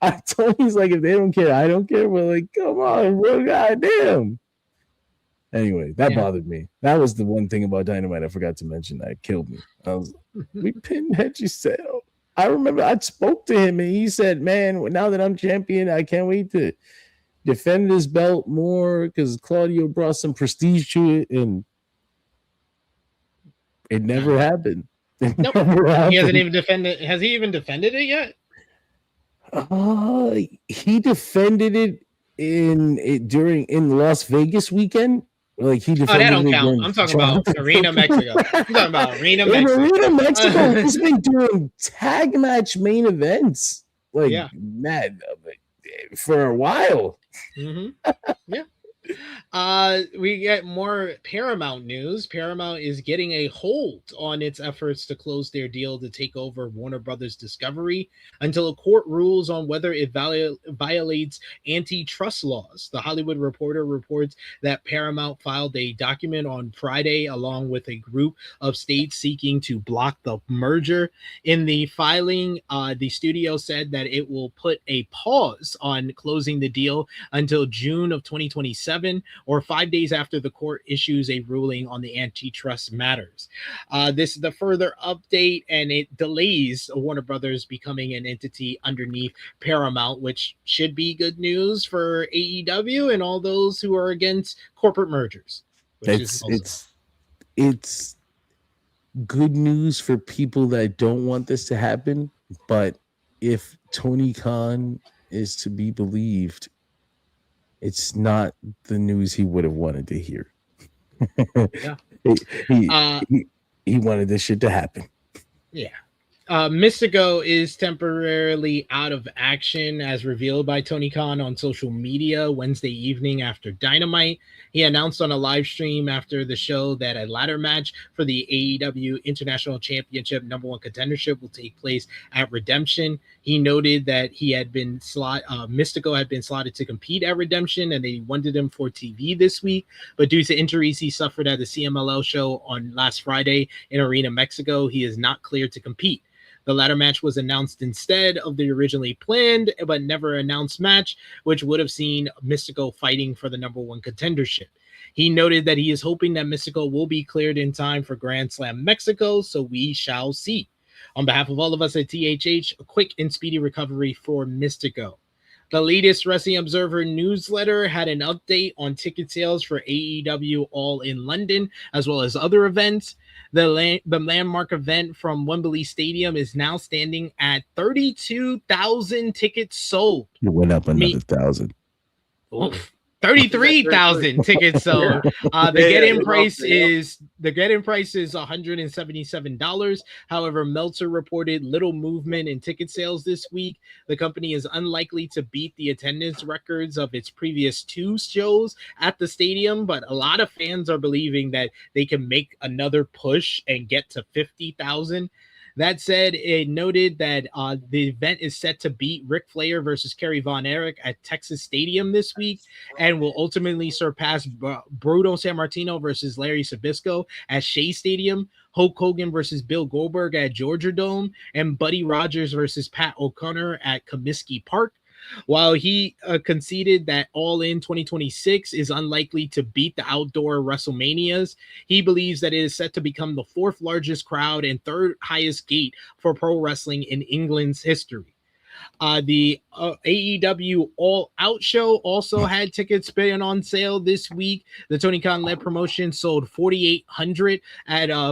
I told he's like, if they don't care, I don't care. But like, come on, bro, goddamn. Anyway, that bothered me. That was the one thing about Dynamite I forgot to mention that killed me. I was, we pinned Hechicero. I remember I spoke to him and he said, man, now that I'm champion, I can't wait to defend this belt more because Claudio brought some prestige to it, and it never happened.
Nope. He hasn't even defended. Has he even defended it yet?
He defended it in Las Vegas weekend. Like he defended.
That don't count. I'm talking about Arena Mexico. I'm talking about Arena Mexico.
Arena Mexico, he's been doing tag match main events. Like mad for a while.
Yeah. We get more Paramount news. Paramount is getting a hold on its efforts to close their deal to take over Warner Brothers Discovery until a court rules on whether it violates antitrust laws. The Hollywood Reporter reports that Paramount filed a document on Friday along with a group of states seeking to block the merger. In the filing, the studio said that it will put a pause on closing the deal until June of 2027, or 5 days after the court issues a ruling on the antitrust matters. This is the further update, and it delays Warner Brothers becoming an entity underneath Paramount, which should be good news for AEW and all those who are against corporate mergers.
It's good news for people that don't want this to happen, but if Tony Khan is to be believed, it's not the news he would have wanted to hear. He wanted this shit to happen.
Yeah. Mystico is temporarily out of action as revealed by Tony Khan on social media Wednesday evening after Dynamite. He announced on a live stream after the show that a ladder match for the AEW International Championship #1 contendership will take place at Redemption. He noted that he had been Mystico had been slotted to compete at Redemption, and they wanted him for TV this week, but due to injuries he suffered at the CMLL show on last Friday in Arena Mexico, he is not cleared to compete. The ladder match was announced instead of the originally planned but never announced match, which would have seen Mystico fighting for the #1 contendership. He noted that he is hoping that Mystico will be cleared in time for Grand Slam Mexico, so we shall see. On behalf of all of us at THH, a quick and speedy recovery for Mystico. The latest Wrestling Observer newsletter had an update on ticket sales for AEW All In London, as well as other events. The landmark event from Wembley Stadium is now standing at 32,000 tickets sold.
It went up another 1,000.
33,000 tickets sold. The get-in price is $177. However, Meltzer reported little movement in ticket sales this week. The company is unlikely to beat the attendance records of its previous 2 shows at the stadium, but a lot of fans are believing that they can make another push and get to 50,000. That said, it noted that the event is set to beat Ric Flair versus Kerry Von Erich at Texas Stadium this week and will ultimately surpass Bruno Sammartino versus Larry Zbyszko at Shea Stadium, Hulk Hogan versus Bill Goldberg at Georgia Dome, and Buddy Rogers versus Pat O'Connor at Comiskey Park. While he conceded that All In 2026 is unlikely to beat the outdoor WrestleManias, he believes that it is set to become the 4th largest crowd and 3rd highest gate for pro wrestling in England's history. The AEW All Out show also had tickets been on sale this week. The Tony Khan led promotion sold 4,800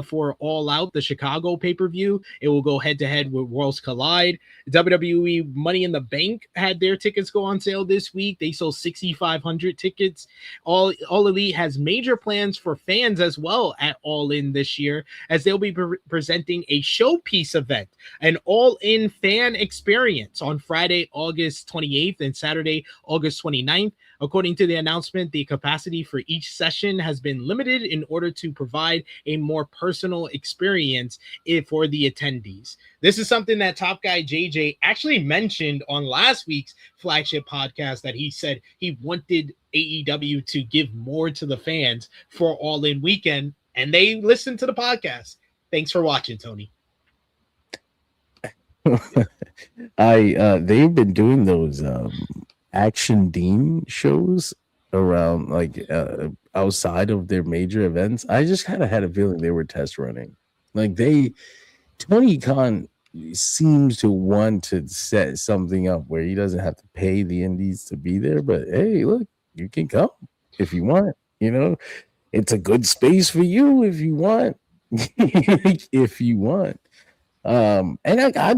for All Out, the Chicago pay-per-view. It will go head-to-head with Worlds Collide. WWE Money in the Bank had their tickets go on sale this week. They sold 6,500 tickets. All Elite has major plans for fans as well at All In this year, as they'll be presenting a showpiece event, an All In fan experience. tickets on Friday, August 28th and Saturday, August 29th. According to the announcement, the capacity for each session has been limited in order to provide a more personal experience for the attendees. This is something that Top Guy JJ actually mentioned on last week's flagship podcast, that he said he wanted AEW to give more to the fans for All In Weekend, and they listened to the podcast. Thanks for watching, Tony.
They've been doing those Action Dean shows around, like, outside of their major events. I just kind of had a feeling they were test running. Like, Tony Khan seems to want to set something up where he doesn't have to pay the indies to be there, but hey, look, you can come if you want. You know, it's a good space for you if you want. If you want. And I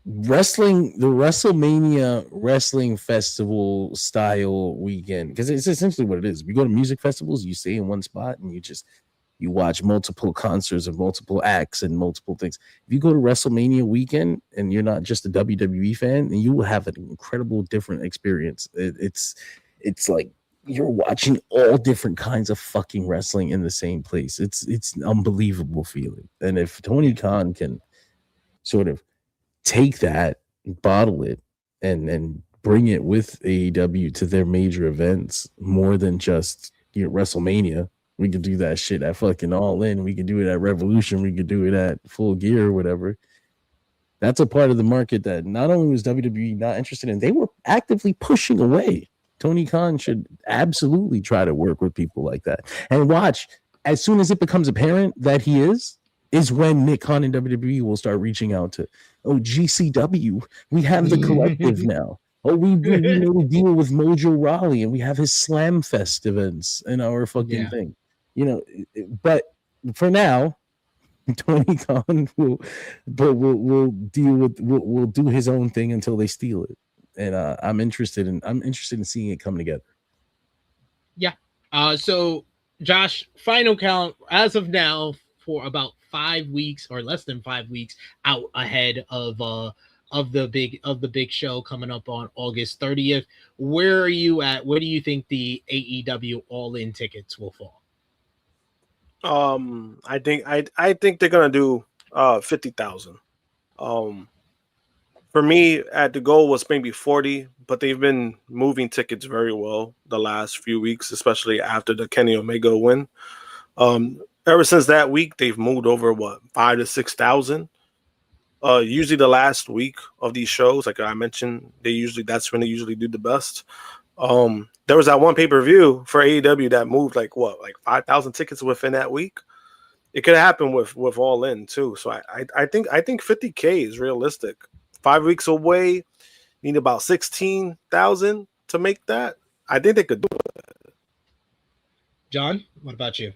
wrestling, the WrestleMania wrestling festival style weekend, because it's essentially what it is. We go to music festivals, you stay in one spot and you watch multiple concerts of multiple acts and multiple things. If you go to WrestleMania weekend and you're not just a WWE fan, then you will have an incredible different experience. It's like you're watching all different kinds of fucking wrestling in the same place. It's an unbelievable feeling. And if Tony Khan can sort of take that, bottle it, and bring it with AEW to their major events, more than just, you know, WrestleMania. We could do that shit at fucking All In. We could do it at Revolution. We could do it at Full Gear or whatever. That's a part of the market that not only was WWE not interested in, they were actively pushing away. Tony Khan should absolutely try to work with people like that. And watch, as soon as it becomes apparent that he is when Nick Khan and WWE will start reaching out to, oh, GCW, we have the collective now. Oh, we made a deal with Mojo Rawley, and we have his Slam Fest events and our fucking thing. You know, but for now, Tony Khan will do his own thing until they steal it. And I'm interested in seeing it come together.
Yeah. So Josh, final count as of now for about 5 weeks or less than 5 weeks out ahead of the big show coming up on August 30th. Where are you at? Where do you think the AEW All In tickets will fall?
I think they're gonna do 50,000. For me, the goal was maybe 40, but they've been moving tickets very well the last few weeks, especially after the Kenny Omega win. Ever since that week, they've moved over 5,000 to 6,000. Usually the last week of these shows, like I mentioned, that's when they usually do the best. There was that one pay-per-view for AEW that moved like 5,000 tickets within that week. It could happen with All In too. So I think 50K is realistic. 5 weeks away, need about 16,000 to make that. I think they could do it.
John, what about you?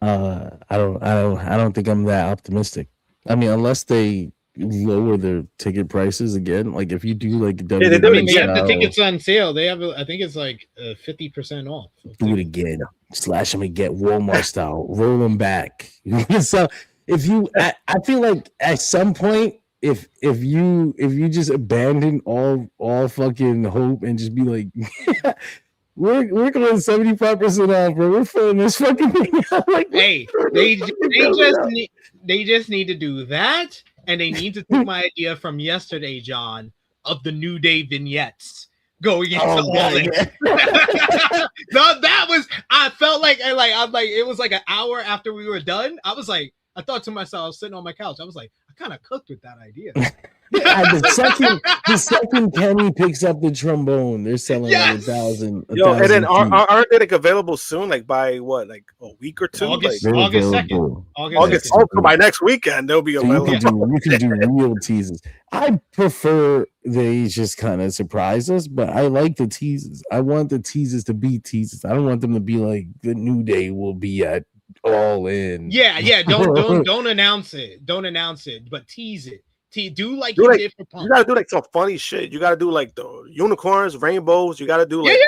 I don't think I'm that optimistic. I mean, unless they lower their ticket prices again, like if you do like
they have the tickets on sale. They have, I think it's like 50% off.
Do it again, slash them and get Walmart style, roll them back. So if you, I feel like at some point, if you just abandon all fucking hope and just be like, we're going 75% off, bro. We're filling this fucking thing out. Like,
hey, they just need to do that, and they need to take my idea from yesterday, John, of the New Day vignettes going into All In. No, that was, I felt like it was like an hour after we were done. I thought to myself, I was sitting on my couch. I was like, I kind of cooked with that idea.
the second Kenny picks up the trombone, they're selling like 1,000.
Yo, and then aren't they like available soon? Like by what, like a week or two?
August 2nd.
August. So by next weekend they'll be available.
You can do real teases. I prefer they just kind of surprise us, but I like the teases. I want the teases to be teases. I don't want them to be like the New Day will be at All In.
Yeah. Don't announce it. Don't announce it, but tease it. Do like you did for Punk.
You gotta do like some funny shit. You gotta do like the unicorns, rainbows. You gotta do like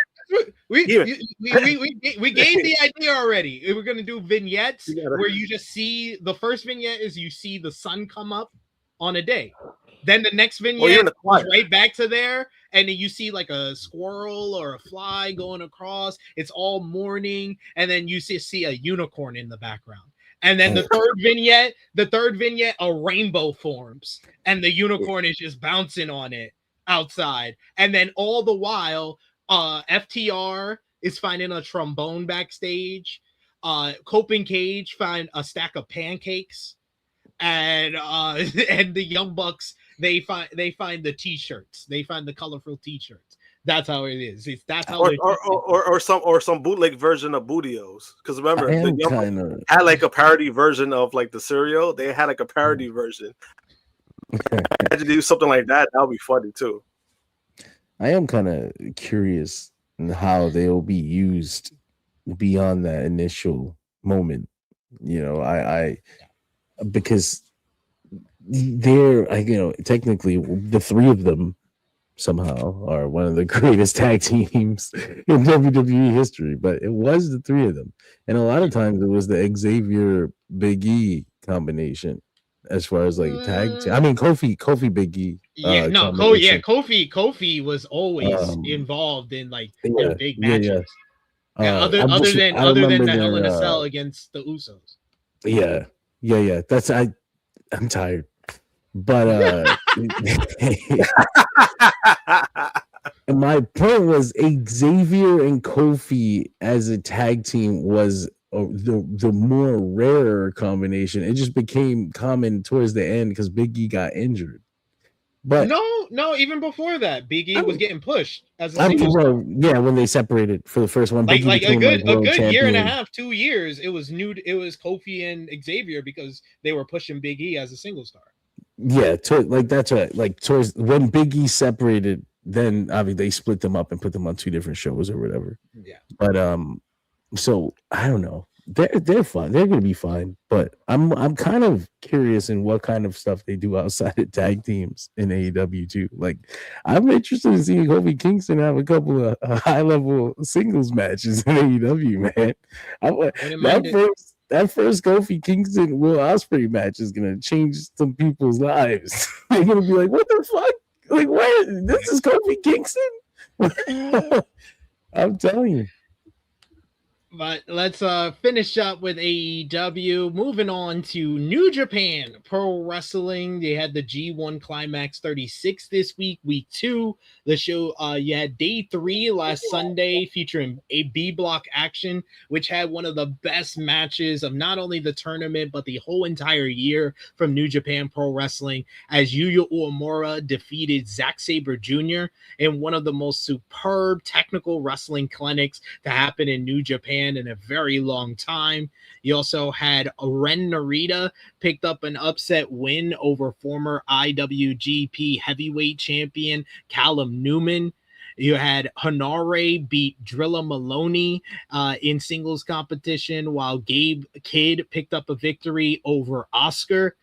we gave the idea already. We're gonna do vignettes where you just see the first vignette is you see the sun come up on a day. Then the next
you're in
vignette
the
goes
quiet.
right back to there, and then you see like a squirrel or a fly going across. It's all morning, and then you see a unicorn in the background. And then the third vignette, a rainbow forms, and the unicorn is just bouncing on it outside. And then all the while, FTR is finding a trombone backstage. Cope and Cage find a stack of pancakes, and and the Young Bucks they find the t-shirts. They find the colorful t-shirts. That's how it is. That's how
or some bootleg version of Bootios. Because remember,
I
the
am
Young
kind
Bucks
of
had like a parody version of like the cereal. They had like a parody version. Imagine do something like that. That would be funny too.
I am kind of curious in how they will be used beyond that initial moment. You know, I because they're technically the three of them somehow are one of the greatest tag teams in WWE history, but it was the three of them, and a lot of times it was the Xavier Big E combination as far as like tag team. I mean Kofi Big E.
Kofi was always involved in like their big matches. Other than the Hell in a Cell against the Usos.
Yeah. That's I'm tired. But my point was Xavier and Kofi as a tag team was the more rare combination. It just became common towards the end because Big E got injured. But
no, even before that, Big E was getting pushed as a single star.
When they separated for the first one,
like a good year and a half, 2 years, it was Kofi and Xavier because they were pushing Big E as a single star.
Yeah, that's right. Like towards when Big E separated, then obviously they split them up and put them on two different shows or whatever.
Yeah.
But so I don't know. They're fine. They're gonna be fine. But I'm kind of curious in what kind of stuff they do outside of tag teams in AEW too. Like I'm interested in seeing Kofi Kingston have a couple of high level singles matches in AEW, man. That first Kofi Kingston Will Ospreay match is gonna change some people's lives. They're gonna be like, "What the fuck? Like, what? This is Kofi Kingston?" I'm telling you.
But let's finish up with AEW. Moving on to New Japan Pro Wrestling. They had the G1 Climax 36 this week, week 2. The show, you had day 3 last Sunday featuring a B block action, which had one of the best matches of not only the tournament, but the whole entire year from New Japan Pro Wrestling, as Yuya Uemura defeated Zack Sabre Jr. in one of the most superb technical wrestling clinics to happen in New Japan in a very long time. You also had Ren Narita picked up an upset win over former IWGP heavyweight champion Callum Newman. You had Hanare beat Drilla Maloney in singles competition, while Gabe Kidd picked up a victory over Oscar.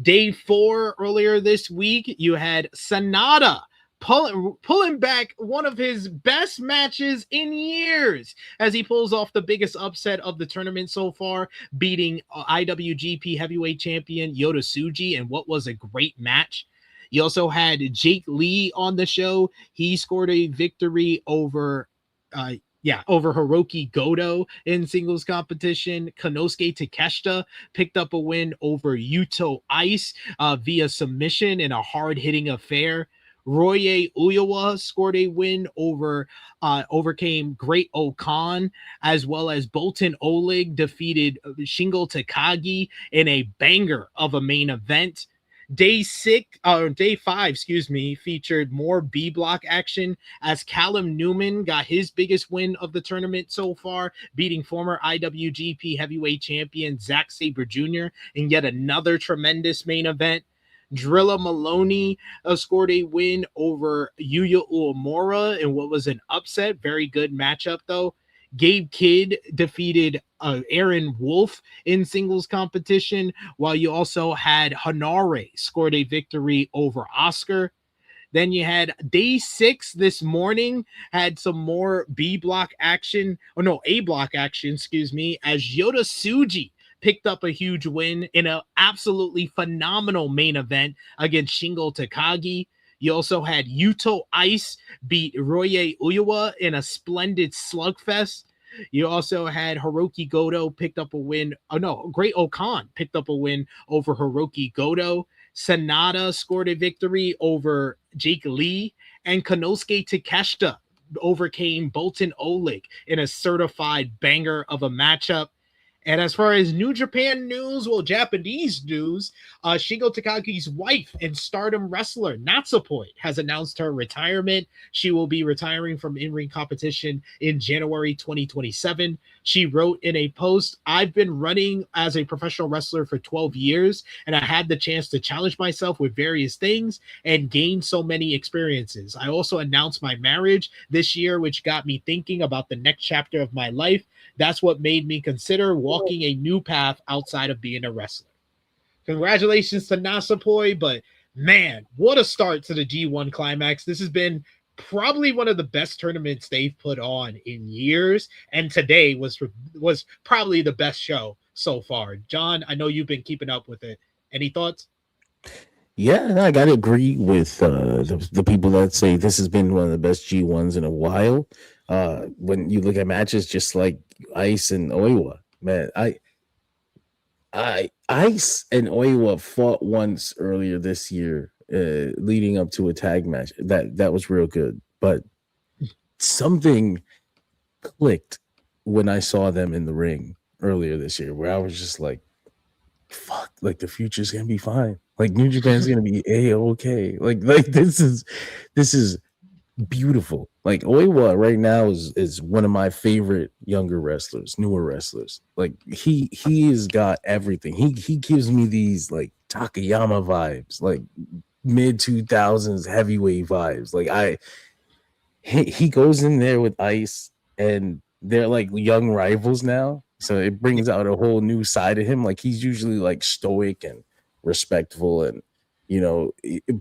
Day 4 earlier this week, you had Sanada pulling back one of his best matches in years as he pulls off the biggest upset of the tournament so far, beating IWGP heavyweight champion Yota Tsuji in what was a great match. You also had Jake Lee on the show. He scored a victory over Hiroki Goto in singles competition. Konosuke Takeshita picked up a win over Yuto Ice via submission in a hard-hitting affair. Roye Uyawa scored a win overcame Great Okan, as well as Bolton Oleg defeated Shingo Takagi in a banger of a main event. Day 5, featured more B block action as Callum Newman got his biggest win of the tournament so far, beating former IWGP heavyweight champion Zack Sabre Jr. in yet another tremendous main event. Drilla Maloney scored a win over Yuya Uemura in what was an upset. Very good matchup, though. Gabe Kidd defeated Aaron Wolf in singles competition, while you also had Hanare scored a victory over Oscar. Then you had day 6 this morning, had some more A block action, as Yota Tsuji picked up a huge win in an absolutely phenomenal main event against Shingo Takagi. You also had Yuto Ice beat Ryohei Uiwa in a splendid slugfest. You also had Hiroki Goto picked up a win. Oh no, Great Okan picked up a win over Hiroki Goto. Sanada scored a victory over Jake Lee, and Konosuke Takeshita overcame Boltin Oleg in a certified banger of a matchup. And as far as New Japan news, well, Japanese news, Shingo Takagi's wife and Stardom wrestler Natsupoi has announced her retirement. She will be retiring from in-ring competition in January 2027. She wrote in a post, "I've been running as a professional wrestler for 12 years, and I had the chance to challenge myself with various things and gain so many experiences. I also announced my marriage this year, which got me thinking about the next chapter of my life. That's what made me consider walking a new path outside of being a wrestler." Congratulations to Natsupoi, but man, what a start to the G1 Climax. This has been probably one of the best tournaments they've put on in years, and today was probably the best show so far. John, I know you've been keeping up with it. Any thoughts?
Yeah, I gotta agree with the people that say this has been one of the best G1s in a while. When you look at matches just like Ice and Oiwa, man, Ice and Oiwa fought once earlier this year, leading up to a tag match. That was real good, but something clicked when I saw them in the ring earlier this year, where I was just like, "Fuck! Like the future's gonna be fine. Like New Japan's gonna be a-okay. Like this is beautiful." Like Oiwa right now is one of my favorite younger wrestlers, newer wrestlers. Like he has got everything. He gives me these like Takayama vibes, like mid 2000s heavyweight vibes. Like he goes in there with Ice, and they're like young rivals now, so it brings out a whole new side of him. Like he's usually like stoic and respectful, and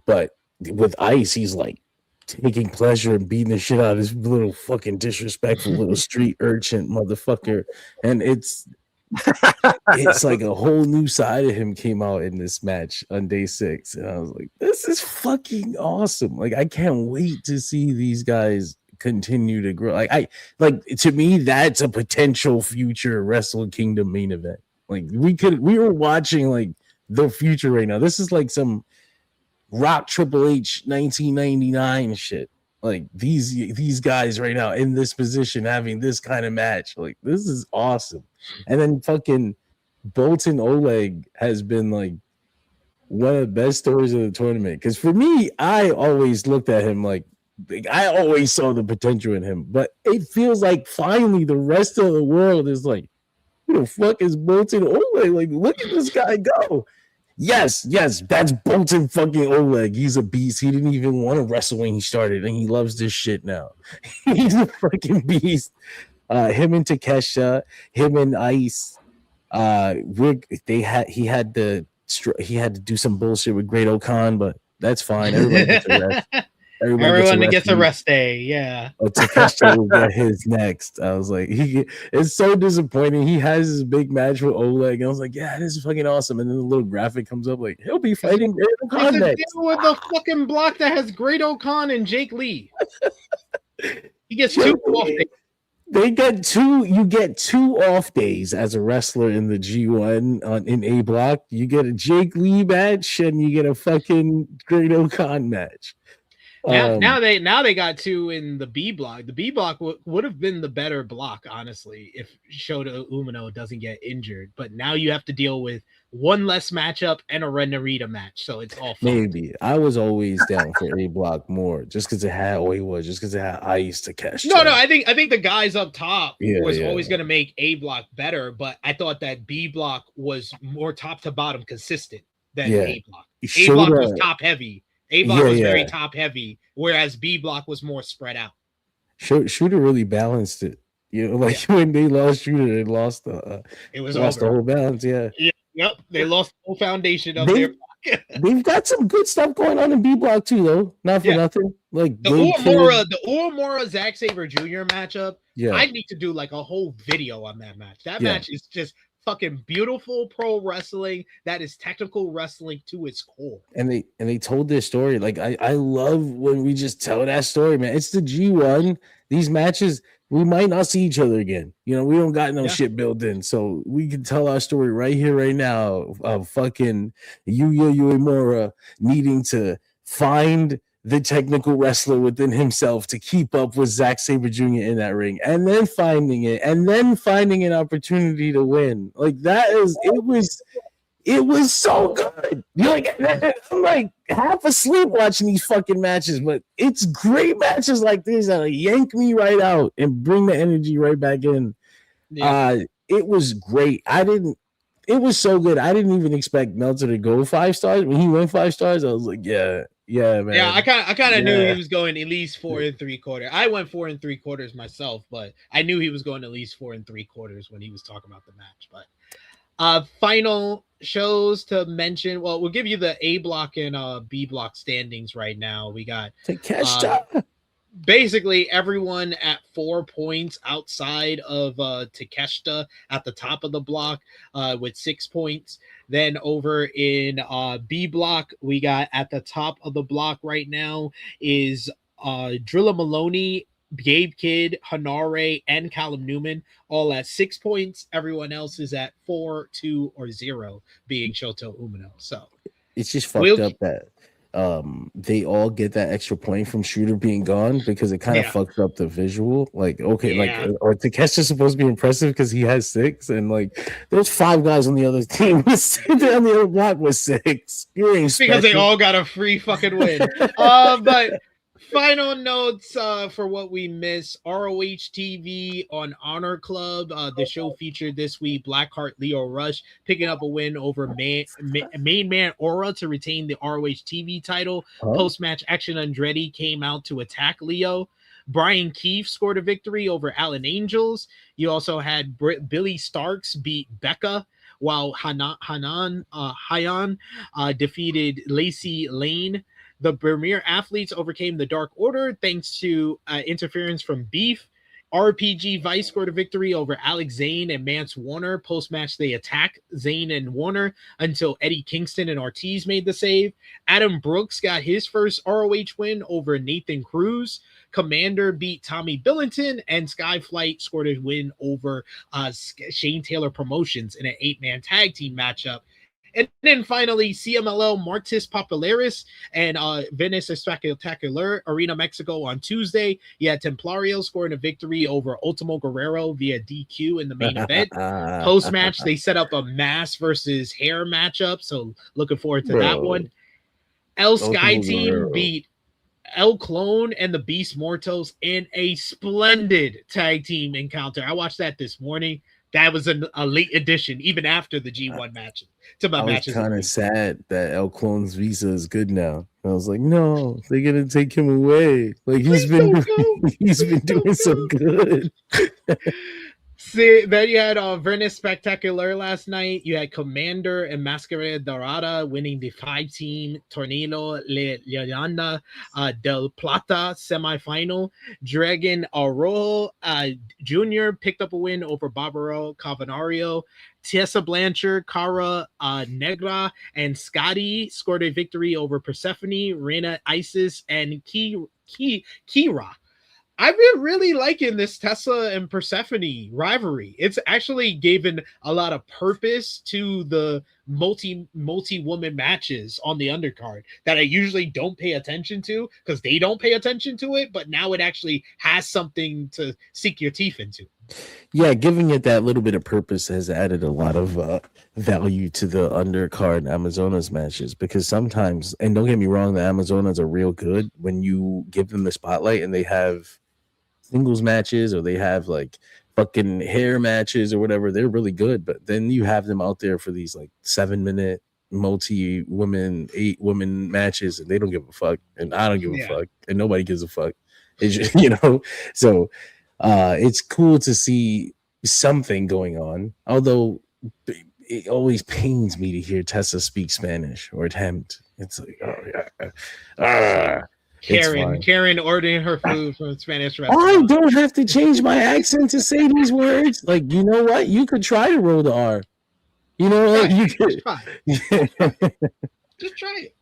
but with Ice, he's like taking pleasure in beating the shit out of this little fucking disrespectful little street urchin motherfucker. And it's like a whole new side of him came out in this match on day 6. And I was like, this is fucking awesome. Like, I can't wait to see these guys continue to grow. Like to me, that's a potential future Wrestle Kingdom main event. Like we were watching like the future right now. This is like some Rock Triple H 1999 shit. Like these guys right now in this position having this kind of match. Like this is awesome. And then fucking Boltin Oleg has been like one of the best stories of the tournament. Because for me, I always looked at him like I always saw the potential in him. But it feels like finally the rest of the world is like, who the fuck is Boltin Oleg? Like, look at this guy go. Yes, that's Boltin fucking Oleg. He's a beast. He didn't even want to wrestle when he started, and he loves this shit now. He's a fucking beast. Him and Takesha, him and Ice, he had to do some bullshit with Great Okan, but that's fine. Everybody gets a rest.
Everyone gets a rest day, yeah.
Takeshita will get his next. I was like, it's so disappointing. He has his big match with Oleg, and I was like, yeah, this is fucking awesome. And then the little graphic comes up, like, he'll be fighting Great Okan next.
Deal with the fucking block that has Great Okan and Jake Lee. He gets 2 off days.
They get 2. You get 2 off days as a wrestler in the G1 in A block. You get a Jake Lee match, and you get a fucking Great Okan match.
Now they got 2 in the B block. The B block would have been the better block, honestly, if Shota Umino doesn't get injured. But now you have to deal with 1 less matchup and a Ren Narita match, so it's all fun.
Maybe I was always down for A block more, just because it had Oiwa, just because it had Ice to catch.
No, I think the guys up top was always going to make A block better, but I thought that B block was more top to bottom consistent than A block. A block was top heavy. A block was very top heavy, whereas B block was more spread out.
Shooter really balanced it. When they lost Shooter, they lost the whole balance. Yeah.
Yep. They lost the whole foundation of their block.
They've got some good stuff going on in B block too, though. Not for nothing. Like
the Uemura Zack Sabre Jr. matchup. Yeah. I need to do like a whole video on that match. That match is just fucking beautiful pro wrestling that is technical wrestling to its core.
And they told their story. Like I love when we just tell that story, man. It's the G1. These matches, we might not see each other again. You know, we don't got no shit built in, so we can tell our story right here, right now. Of fucking Yuya Uemura needing to find the technical wrestler within himself to keep up with Zack Sabre Jr. in that ring, and then finding it, and then finding an opportunity to win. Like that is, it was so good. You're like, I'm like half asleep watching these fucking matches, but it's great matches like this that like yank me right out and bring the energy right back in. It was great. It was so good. I didn't even expect Meltzer to go 5 stars. When he went 5 stars, I was like, yeah, man.
Yeah, I kind of knew he was going at least 4 3/4. I went 4 3/4 myself, but I knew he was going at least 4 3/4 when he was talking about the match. But final shows to mention. Well, we'll give you the A block and B block standings right now. We got basically everyone at 4 points outside of Takeshita at the top of the block with 6 points. Then over in B block, we got at the top of the block right now is Drilla Maloney, Gabe Kidd, Hanare, and Callum Newman, all at 6 points. Everyone else is at 4, 2, or 0, being Shoto Umino. So
it's just fucked up that they all get that extra point from Shooter being gone, because it kind of fucks up the visual. Like, okay, like, or Takeshi's supposed to be impressive because he has 6, and like there's 5 guys on the other team sitting on the other block with 6. You ain't
because they all got a free fucking win. But final notes for what we missed. ROH TV on Honor Club. The show featured this week Blackheart Leo Rush picking up a win over main man Aura to retain the ROH TV title. Post-match Action Andretti came out to attack Leo. Brian Keefe scored a victory over Alan Angels. You also had Billy Starks beat Becca, while Hayan defeated Lacey Lane. The Premier Athletes overcame the Dark Order thanks to interference from Beef. RPG Vice scored a victory over Alex Zane and Mance Warner. Post-match, they attacked Zane and Warner until Eddie Kingston and Ortiz made the save. Adam Brooks got his first ROH win over Nathan Cruz. Commander beat Tommy Billington, and Skyflight scored a win over Shane Taylor Promotions in an 8-man tag team matchup. And then finally, CMLL Martis Popularis and Venice Espectacular Arena Mexico on Tuesday. You had Templario scoring a victory over Ultimo Guerrero via DQ in the main event. Post-match, they set up a Mass versus Hair matchup, so looking forward to that one. El Sky Team beat El Clone and the Beast Mortos in a splendid tag team encounter. I watched that this morning. That was a late addition, even after the G1 matches. I was
kind of sad that El Clone's visa is good now. I was like, no, they're gonna take him away. Like he's been doing so good.
See, then you had Venice Spectacular last night. You had Commander and Masquerade Dorada winning the 5-team Tornillo Leyenda del Plata semifinal. Dragon Arroyo Jr. picked up a win over Barbaro Cavanario. Tessa Blanchard, Cara Negra, and Scotty scored a victory over Persephone, Reina Isis, and Kira. I've been really liking this Tessa and Persephone rivalry. It's actually given a lot of purpose to the multi-woman matches on the undercard that I usually don't pay attention to because they don't pay attention to it, but now it actually has something to sink your teeth into.
Yeah, giving it that little bit of purpose has added a lot of value to the undercard Amazonas matches, because sometimes, and don't get me wrong, the Amazonas are real good when you give them the spotlight and they have singles matches or they have like fucking hair matches or whatever. They're really good, but then you have them out there for these like 7-minute multi-woman 8-woman matches and they don't give a fuck, and I don't give a fuck, and nobody gives a fuck. It's just, so it's cool to see something going on, although it always pains me to hear Tessa speak Spanish or attempt. It's like, oh yeah,
Karen ordering her food from a Spanish restaurant.
I don't have to change my accent to say these words. Like, you know what? You could try to roll the R. You know what? You
Just
could.
try. Just try it.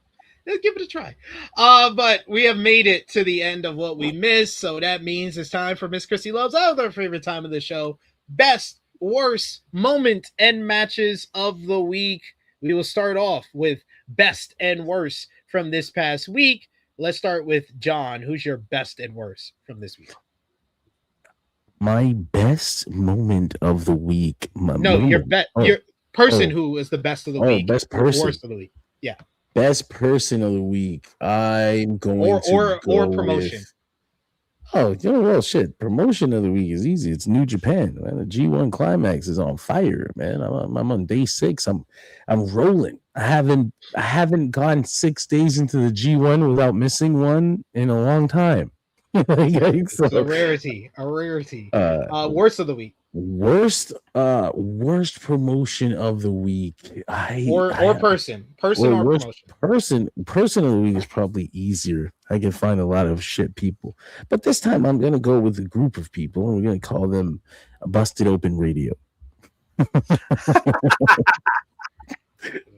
Let's give it a try. But we have made it to the end of what we missed, so that means it's time for Miss Chrissy Love's other favorite time of the show: best, worst moment and matches of the week. We will start off with best and worst from this past week. Let's start with John. Who's your best and worst from this week?
My best moment of the week.
Your person who is the best of the week.
Best person.
Worst of the week. Yeah.
Best person of the week. I'm going
or promotion.
Shit. Promotion of the week is easy. It's New Japan, man. The G1 Climax is on fire, man. I'm on day 6. I'm rolling. I haven't gone 6 days into the G1 without missing one in a long time.
It's a rarity. Worst of the week.
Worst promotion of the week.
Person or promotion.
Person of the week is probably easier. I can find a lot of shit people, but this time I'm gonna go with a group of people, and we're gonna call them Busted Open Radio.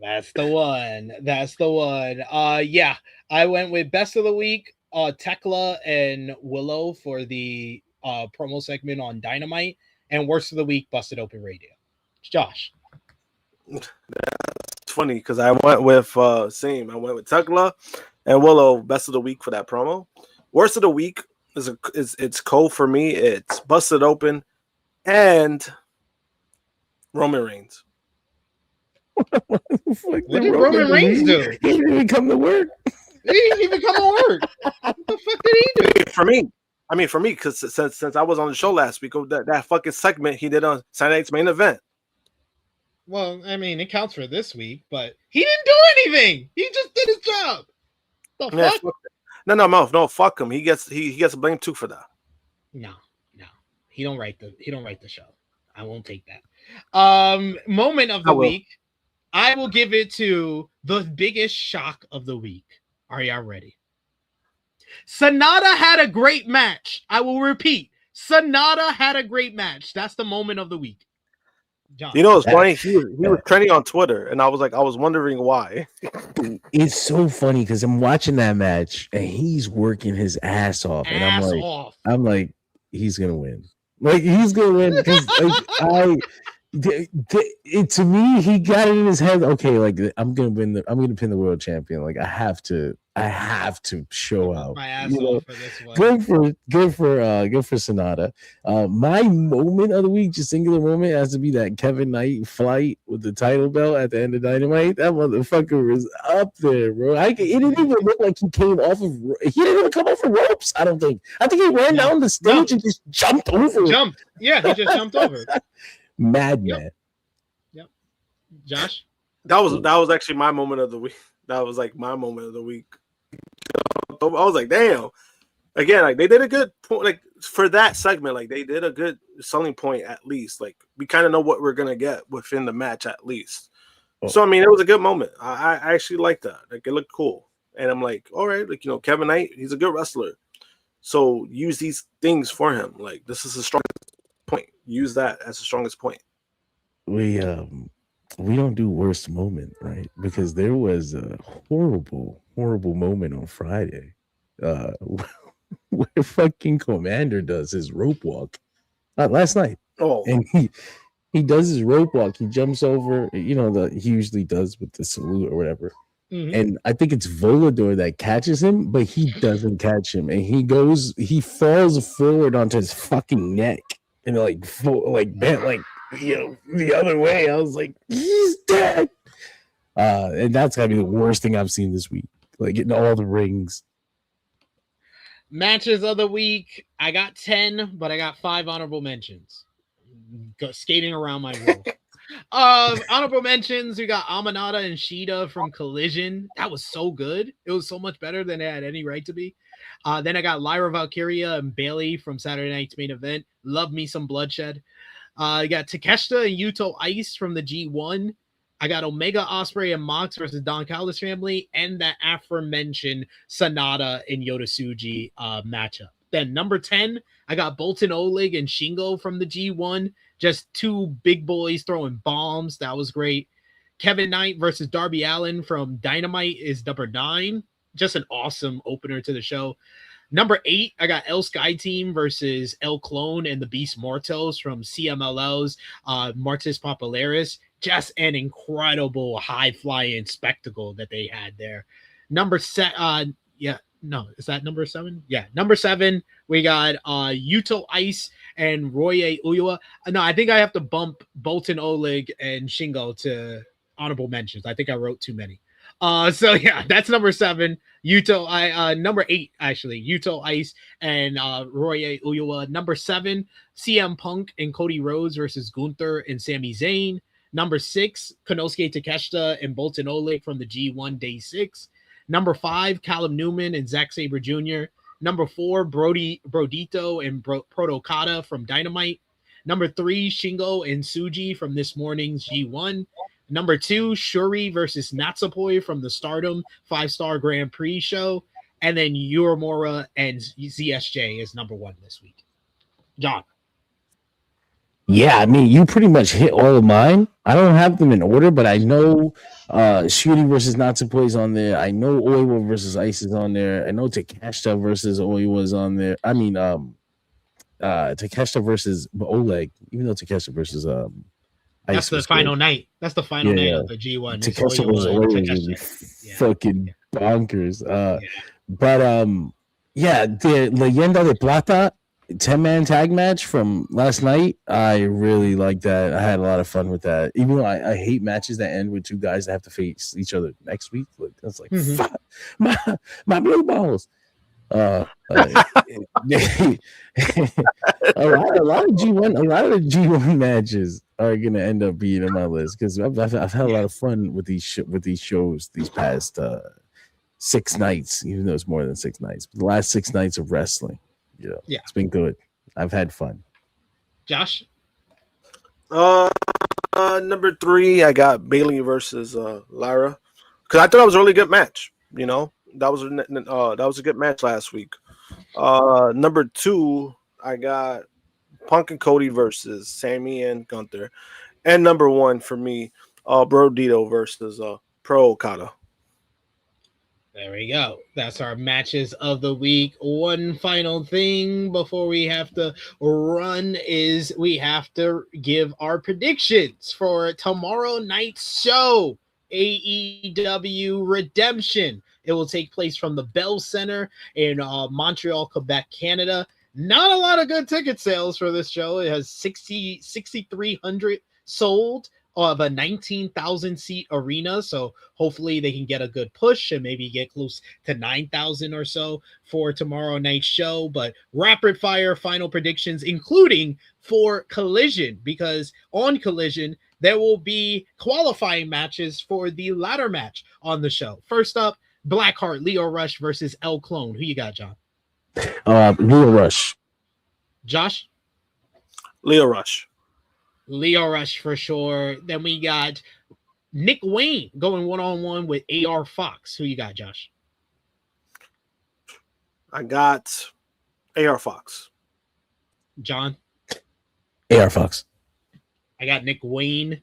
That's the one. Yeah, I went with best of the week. Tekla and Willow for the promo segment on Dynamite, and worst of the week, Busted Open Radio. Josh.
It's funny because I went with I went with Tekla and Willow, best of the week for that promo. Worst of the week it's Cole for me. It's Busted Open and Roman Reigns.
What did Roman Reigns do?
He didn't even come to work.
He didn't even come to work. What the fuck did he do?
For me, because since I was on the show last week, that fucking segment he did on Saturday Night's Main Event.
Well, I mean, it counts for this week, but he didn't do anything. He just did his job. The fuck?
No, fuck him. He gets blamed too for that.
No. He don't write the show. I won't take that. Moment of the week. I will give it to the biggest shock of the week. Are y'all ready? Sonata had a great match. I will repeat. Sonata had a great match. That's the moment of the week. John.
You know, it's funny. He was trending on Twitter, and I was wondering why.
It's so funny because I'm watching that match, and he's working his ass off, and I'm like, he's gonna win. Like he's gonna win because to me, he got it in his head. Okay, like I'm gonna win. I'm gonna pin the world champion. Like I have to show out.
My ass off for this one.
Good for Sonata. My moment of the week, just singular moment, has to be that Kevin Knight flight with the title belt at the end of Dynamite. That motherfucker was up there, bro. It didn't even look like he came off of. He didn't even come off of ropes. I don't think. I think he ran down the stage and just jumped over.
Yeah, he just jumped over.
Madman.
Yep. Josh?
That was actually my moment of the week. That was like my moment of the week. I was like, damn. Again, like they did a good point, like for that segment, like they did a good selling point at least. Like we kind of know what we're gonna get within the match at least. So I mean, it was a good moment. I actually liked that. Like it looked cool, and I'm like, all right, like Kevin Knight, he's a good wrestler. So use these things for him. Like this is the strongest point. Use that as the strongest point.
We don't do worst moment, right? Because there was a horrible moment on Friday. Where fucking Commander does his rope walk. Last night.
Oh.
And he does his rope walk. He jumps over, he usually does with the salute or whatever. Mm-hmm. And I think it's Volador that catches him, but he doesn't catch him. And he falls forward onto his fucking neck and bent the other way. I was like, he's dead. And that's gotta be the worst thing I've seen this week. Like getting all the rings.
Matches of the week. I got 10, but I got 5 honorable mentions. Skating around my role. Honorable mentions. We got Amanada and Shida from Collision. That was so good. It was so much better than it had any right to be. Then I got Lyra Valkyria and Bayley from Saturday Night's Main Event. Love me some bloodshed. I got Takeshita and Yuto Ice from the G1. I got Omega Ospreay and Mox versus Don Callis family, and that aforementioned Sonata and Yota Tsuji matchup. Then number 10, I got Boltin Oleg and Shingo from the G1. Just two big boys throwing bombs. That was great. Kevin Knight versus Darby Allin from Dynamite is number 9. Just an awesome opener to the show. Number 8, I got El Sky Team versus El Clone and the Beast Mortos from CMLL's Martis Popularis. Just an incredible high-flying spectacle that they had there. Number 7, is that number 7? Yeah, number 7, we got Yuto Ice and Roye Uyoa. No, I think I have to bump Boltin Oleg and Shingo to honorable mentions. I think I wrote too many. So yeah, that's number 7. Number 8, actually, Yuto Ice and Roye Uyoa. Number 7, CM Punk and Cody Rhodes versus Gunther and Sami Zayn. Number 6, Konosuke Takeshita and Boltin Oleg from the G1 Day 6. Number 5, Newman and Zack Sabre Jr. Number 4, Brodito and Proto Kata from Dynamite. Number 3, Shingo and Tsuji from this morning's G1. Number 2, Shuri versus Natsupoi from the Stardom 5-Star Grand Prix show. And then Uemura and ZSJ is number 1 this week. John.
Yeah, I mean, you pretty much hit all of mine. I don't have them in order, but I know Shuri versus Natsupoi is on there. I know Oiwa versus Ice is on there. I know Takeshita versus Oiwa is on there. I mean, Takeshita versus Oleg, even though Takeshita versus
That's the final night. That's the final night of the G1.
Takeshita was always fucking bonkers. But the Leyenda de Plata 10-man tag match from last night, I really like that. I had a lot of fun with that. Even though I hate matches that end with two guys that have to face each other next week. Like, that's like fuck, my blue balls. A lot of the G1 matches are gonna end up being on my list because I've had a lot of fun with these shows these past 6 nights, even though it's more than 6 nights. But the last 6 nights of wrestling, it's been good. I've had fun.
Josh,
number 3, I got Bayley versus Lyra because I thought it was a really good match. You know, that was a good match last week. Number 2, I got Punk and Cody versus Sammy and Gunther, and number 1 for me, Brodito versus Pro Okada.
There we go. That's our matches of the week. One final thing before we have to run is we have to give our predictions for tomorrow night's show, AEW Redemption. It will take place from the Bell Center in Montreal, Quebec, Canada. Not a lot of good ticket sales for this show. It has 6,300 sold of a 19,000 seat arena. So hopefully they can get a good push and maybe get close to 9,000 or so for tomorrow night's show. But rapid fire final predictions, including for Collision, because on Collision, there will be qualifying matches for the ladder match on the show. First up, Blackheart, Leo Rush versus El Clone. Who you got, John?
Leo Rush.
Josh?
Leo Rush.
Leo Rush for sure. Then we got Nick Wayne going one-on-one with AR Fox. Who you got, Josh?
I got AR Fox.
John?
AR Fox.
I got Nick Wayne.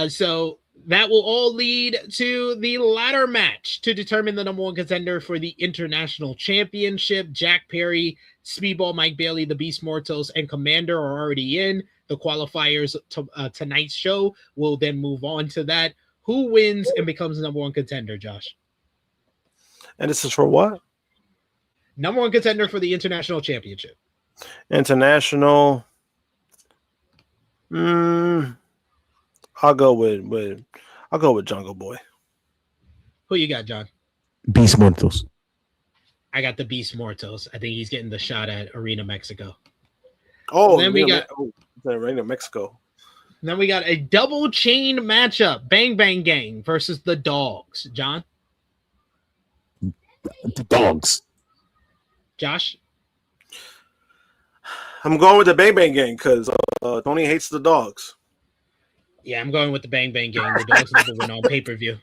So that will all lead to the ladder match to determine the number 1 contender for the International Championship. Jack Perry, Speedball Mike Bailey, the Beast Mortos, and Commander are already in. The qualifiers to tonight's show will then move on to that. Who wins and becomes the number 1 contender, Josh?
And this is for what?
Number 1 contender for the International Championship.
International. I'll go with Jungle Boy.
Who you got, John?
Beast Mortos.
I got the Beast Mortos. I think he's getting the shot at Arena Mexico.
Oh,
then we got
Arena Mexico.
Then we got a double chain matchup: Bang Bang Gang versus the Dogs. John,
the Dogs.
Josh,
I'm going with the Bang Bang Gang because Tony hates the Dogs.
Yeah, I'm going with the Bang Bang Gang. The Dogs never win on pay-per-view.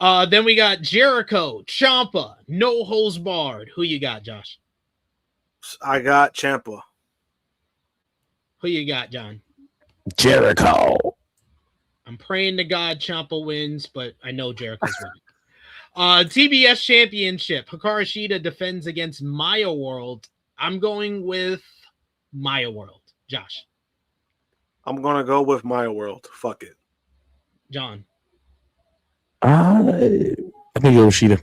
Then we got Jericho, Ciampa, No Holds Barred. Who you got, Josh?
I got Ciampa.
Who you got, John?
Jericho.
I'm praying to God Ciampa wins, but I know Jericho's winning. TBS Championship. Hikaru Shida defends against Maya World. I'm going with Maya World. Josh.
I'm going to go with Maya World. Fuck it.
John.
I think Yoshida.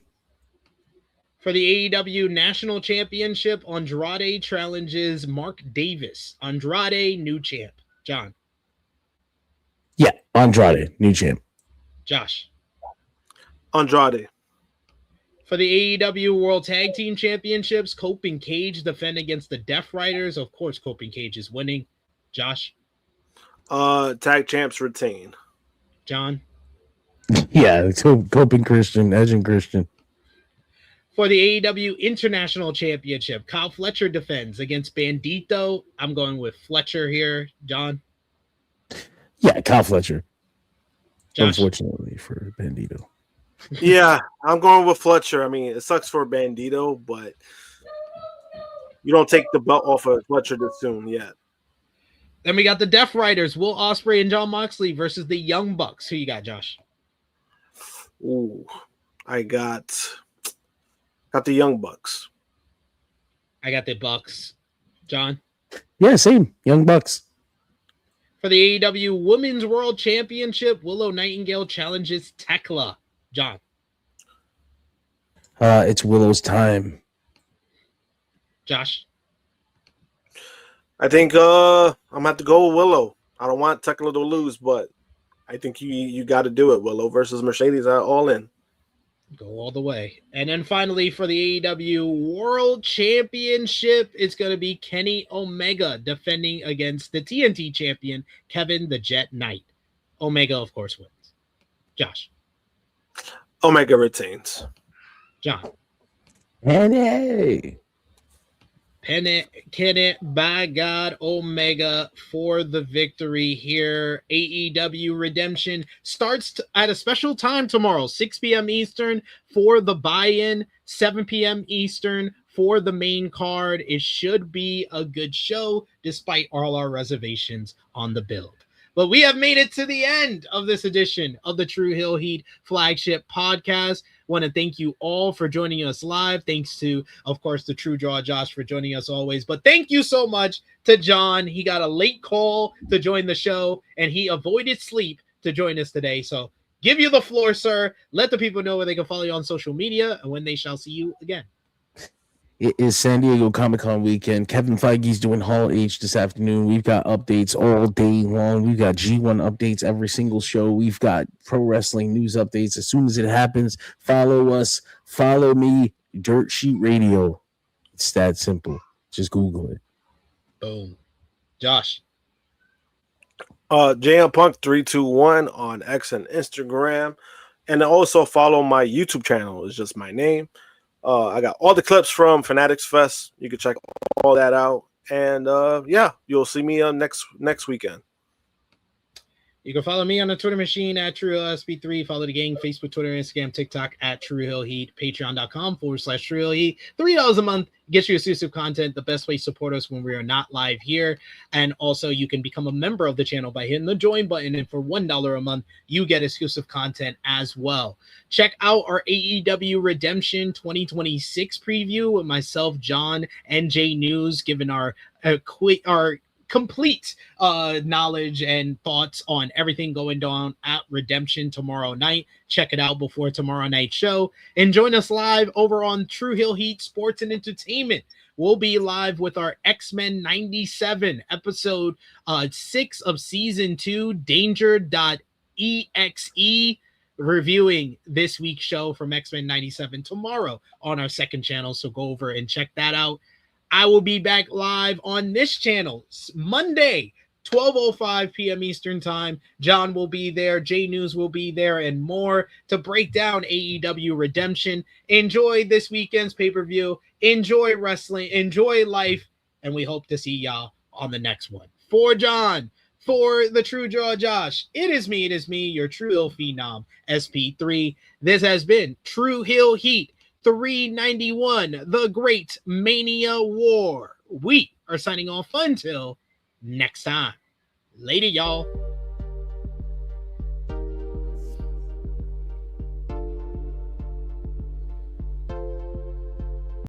For the AEW National Championship, Andrade challenges Mark Davis. Andrade, new champ. John.
Yeah, Andrade, new champ.
Josh.
Andrade.
For the AEW World Tag Team Championships, Cope and Cage defend against the Death Riders. Of course, Cope and Cage is winning. Josh.
Tag champs retain.
John.
Yeah, Cope and Christian, Edge and Christian.
For the AEW International Championship, Kyle Fletcher defends against Bandito. I'm going with Fletcher here. John.
Yeah, Kyle Fletcher.
Josh.
Unfortunately for Bandito.
Yeah, I'm going with Fletcher. I mean, it sucks for Bandito, but you don't take the belt off of Fletcher this soon yet.
Then we got the Death Riders, Will Ospreay and Jon Moxley versus the Young Bucks. Who you got, Josh?
Ooh, I got the Young Bucks.
I got the Bucks. John?
Yeah, same. Young Bucks.
For the AEW Women's World Championship, Willow Nightingale challenges Tekla. John?
It's Willow's time.
Josh?
I think I'm gonna have to go with Willow. I don't want Tekla to lose, but I think you got to do it. Willow versus Mercedes are all in.
Go all the way. And then finally for the AEW World Championship, it's going to be Kenny Omega defending against the TNT champion, Kevin the Jet Knight. Omega, of course, wins. Josh?
Omega retains.
John?
Hey.
Kenneth, by God, Omega for the victory here. AEW Redemption starts at a special time tomorrow, 6 p.m. Eastern for the buy-in, 7 p.m. Eastern for the main card. It should be a good show despite all our reservations on the build. But we have made it to the end of this edition of the Tru Heel Heat flagship podcast. Want to thank you all for joining us live. Thanks to, of course, the True Draw Josh for joining us always. But thank you so much to John. He got a late call to join the show, and he avoided sleep to join us today. So give you the floor, sir. Let the people know where they can follow you on social media and when they shall see you again.
It is San Diego Comic-Con weekend. Kevin Feige's doing Hall H this afternoon. We've got updates all day long. We've got G1 updates every single show. We've got pro wrestling news updates. As soon as it happens, follow us. Follow me, Dirt Sheet Radio. It's that simple. Just Google it.
Boom. Josh.
JM Punk 321 on X and Instagram. And also follow my YouTube channel. It's just my name. I got all the clips from Fanatics Fest. You can check all that out. And yeah, you'll see me next weekend.
You can follow me on the Twitter machine at TrueSB3. Follow the gang, Facebook, Twitter, Instagram, TikTok at Tru Heel Heat. Patreon.com/Tru Heel Heat. $3 a month gets you exclusive content. The best way to support us when we are not live here. And also, you can become a member of the channel by hitting the join button. And for $1 a month, you get exclusive content as well. Check out our AEW Redemption 2026 preview with myself, John, and Jay News, giving our complete knowledge and thoughts on everything going down at Redemption tomorrow night. Check it out before tomorrow night's show. And join us live over on Tru Heel Heat Sports and Entertainment. We'll be live with our X-Men 97 episode 6 of season 2, Danger.exe, reviewing this week's show from X-Men 97 tomorrow on our second channel. So go over and check that out. I will be back live on this channel Monday, 12:05 p.m. Eastern time. John will be there. Jay News will be there and more to break down AEW Redemption. Enjoy this weekend's pay-per-view. Enjoy wrestling. Enjoy life. And we hope to see y'all on the next one. For John, for the True Draw Josh, it is me, your True Heel Phenom, SP3. This has been Tru Heel Heat 391, The Great Mania War. We are signing off until next time. Later, y'all.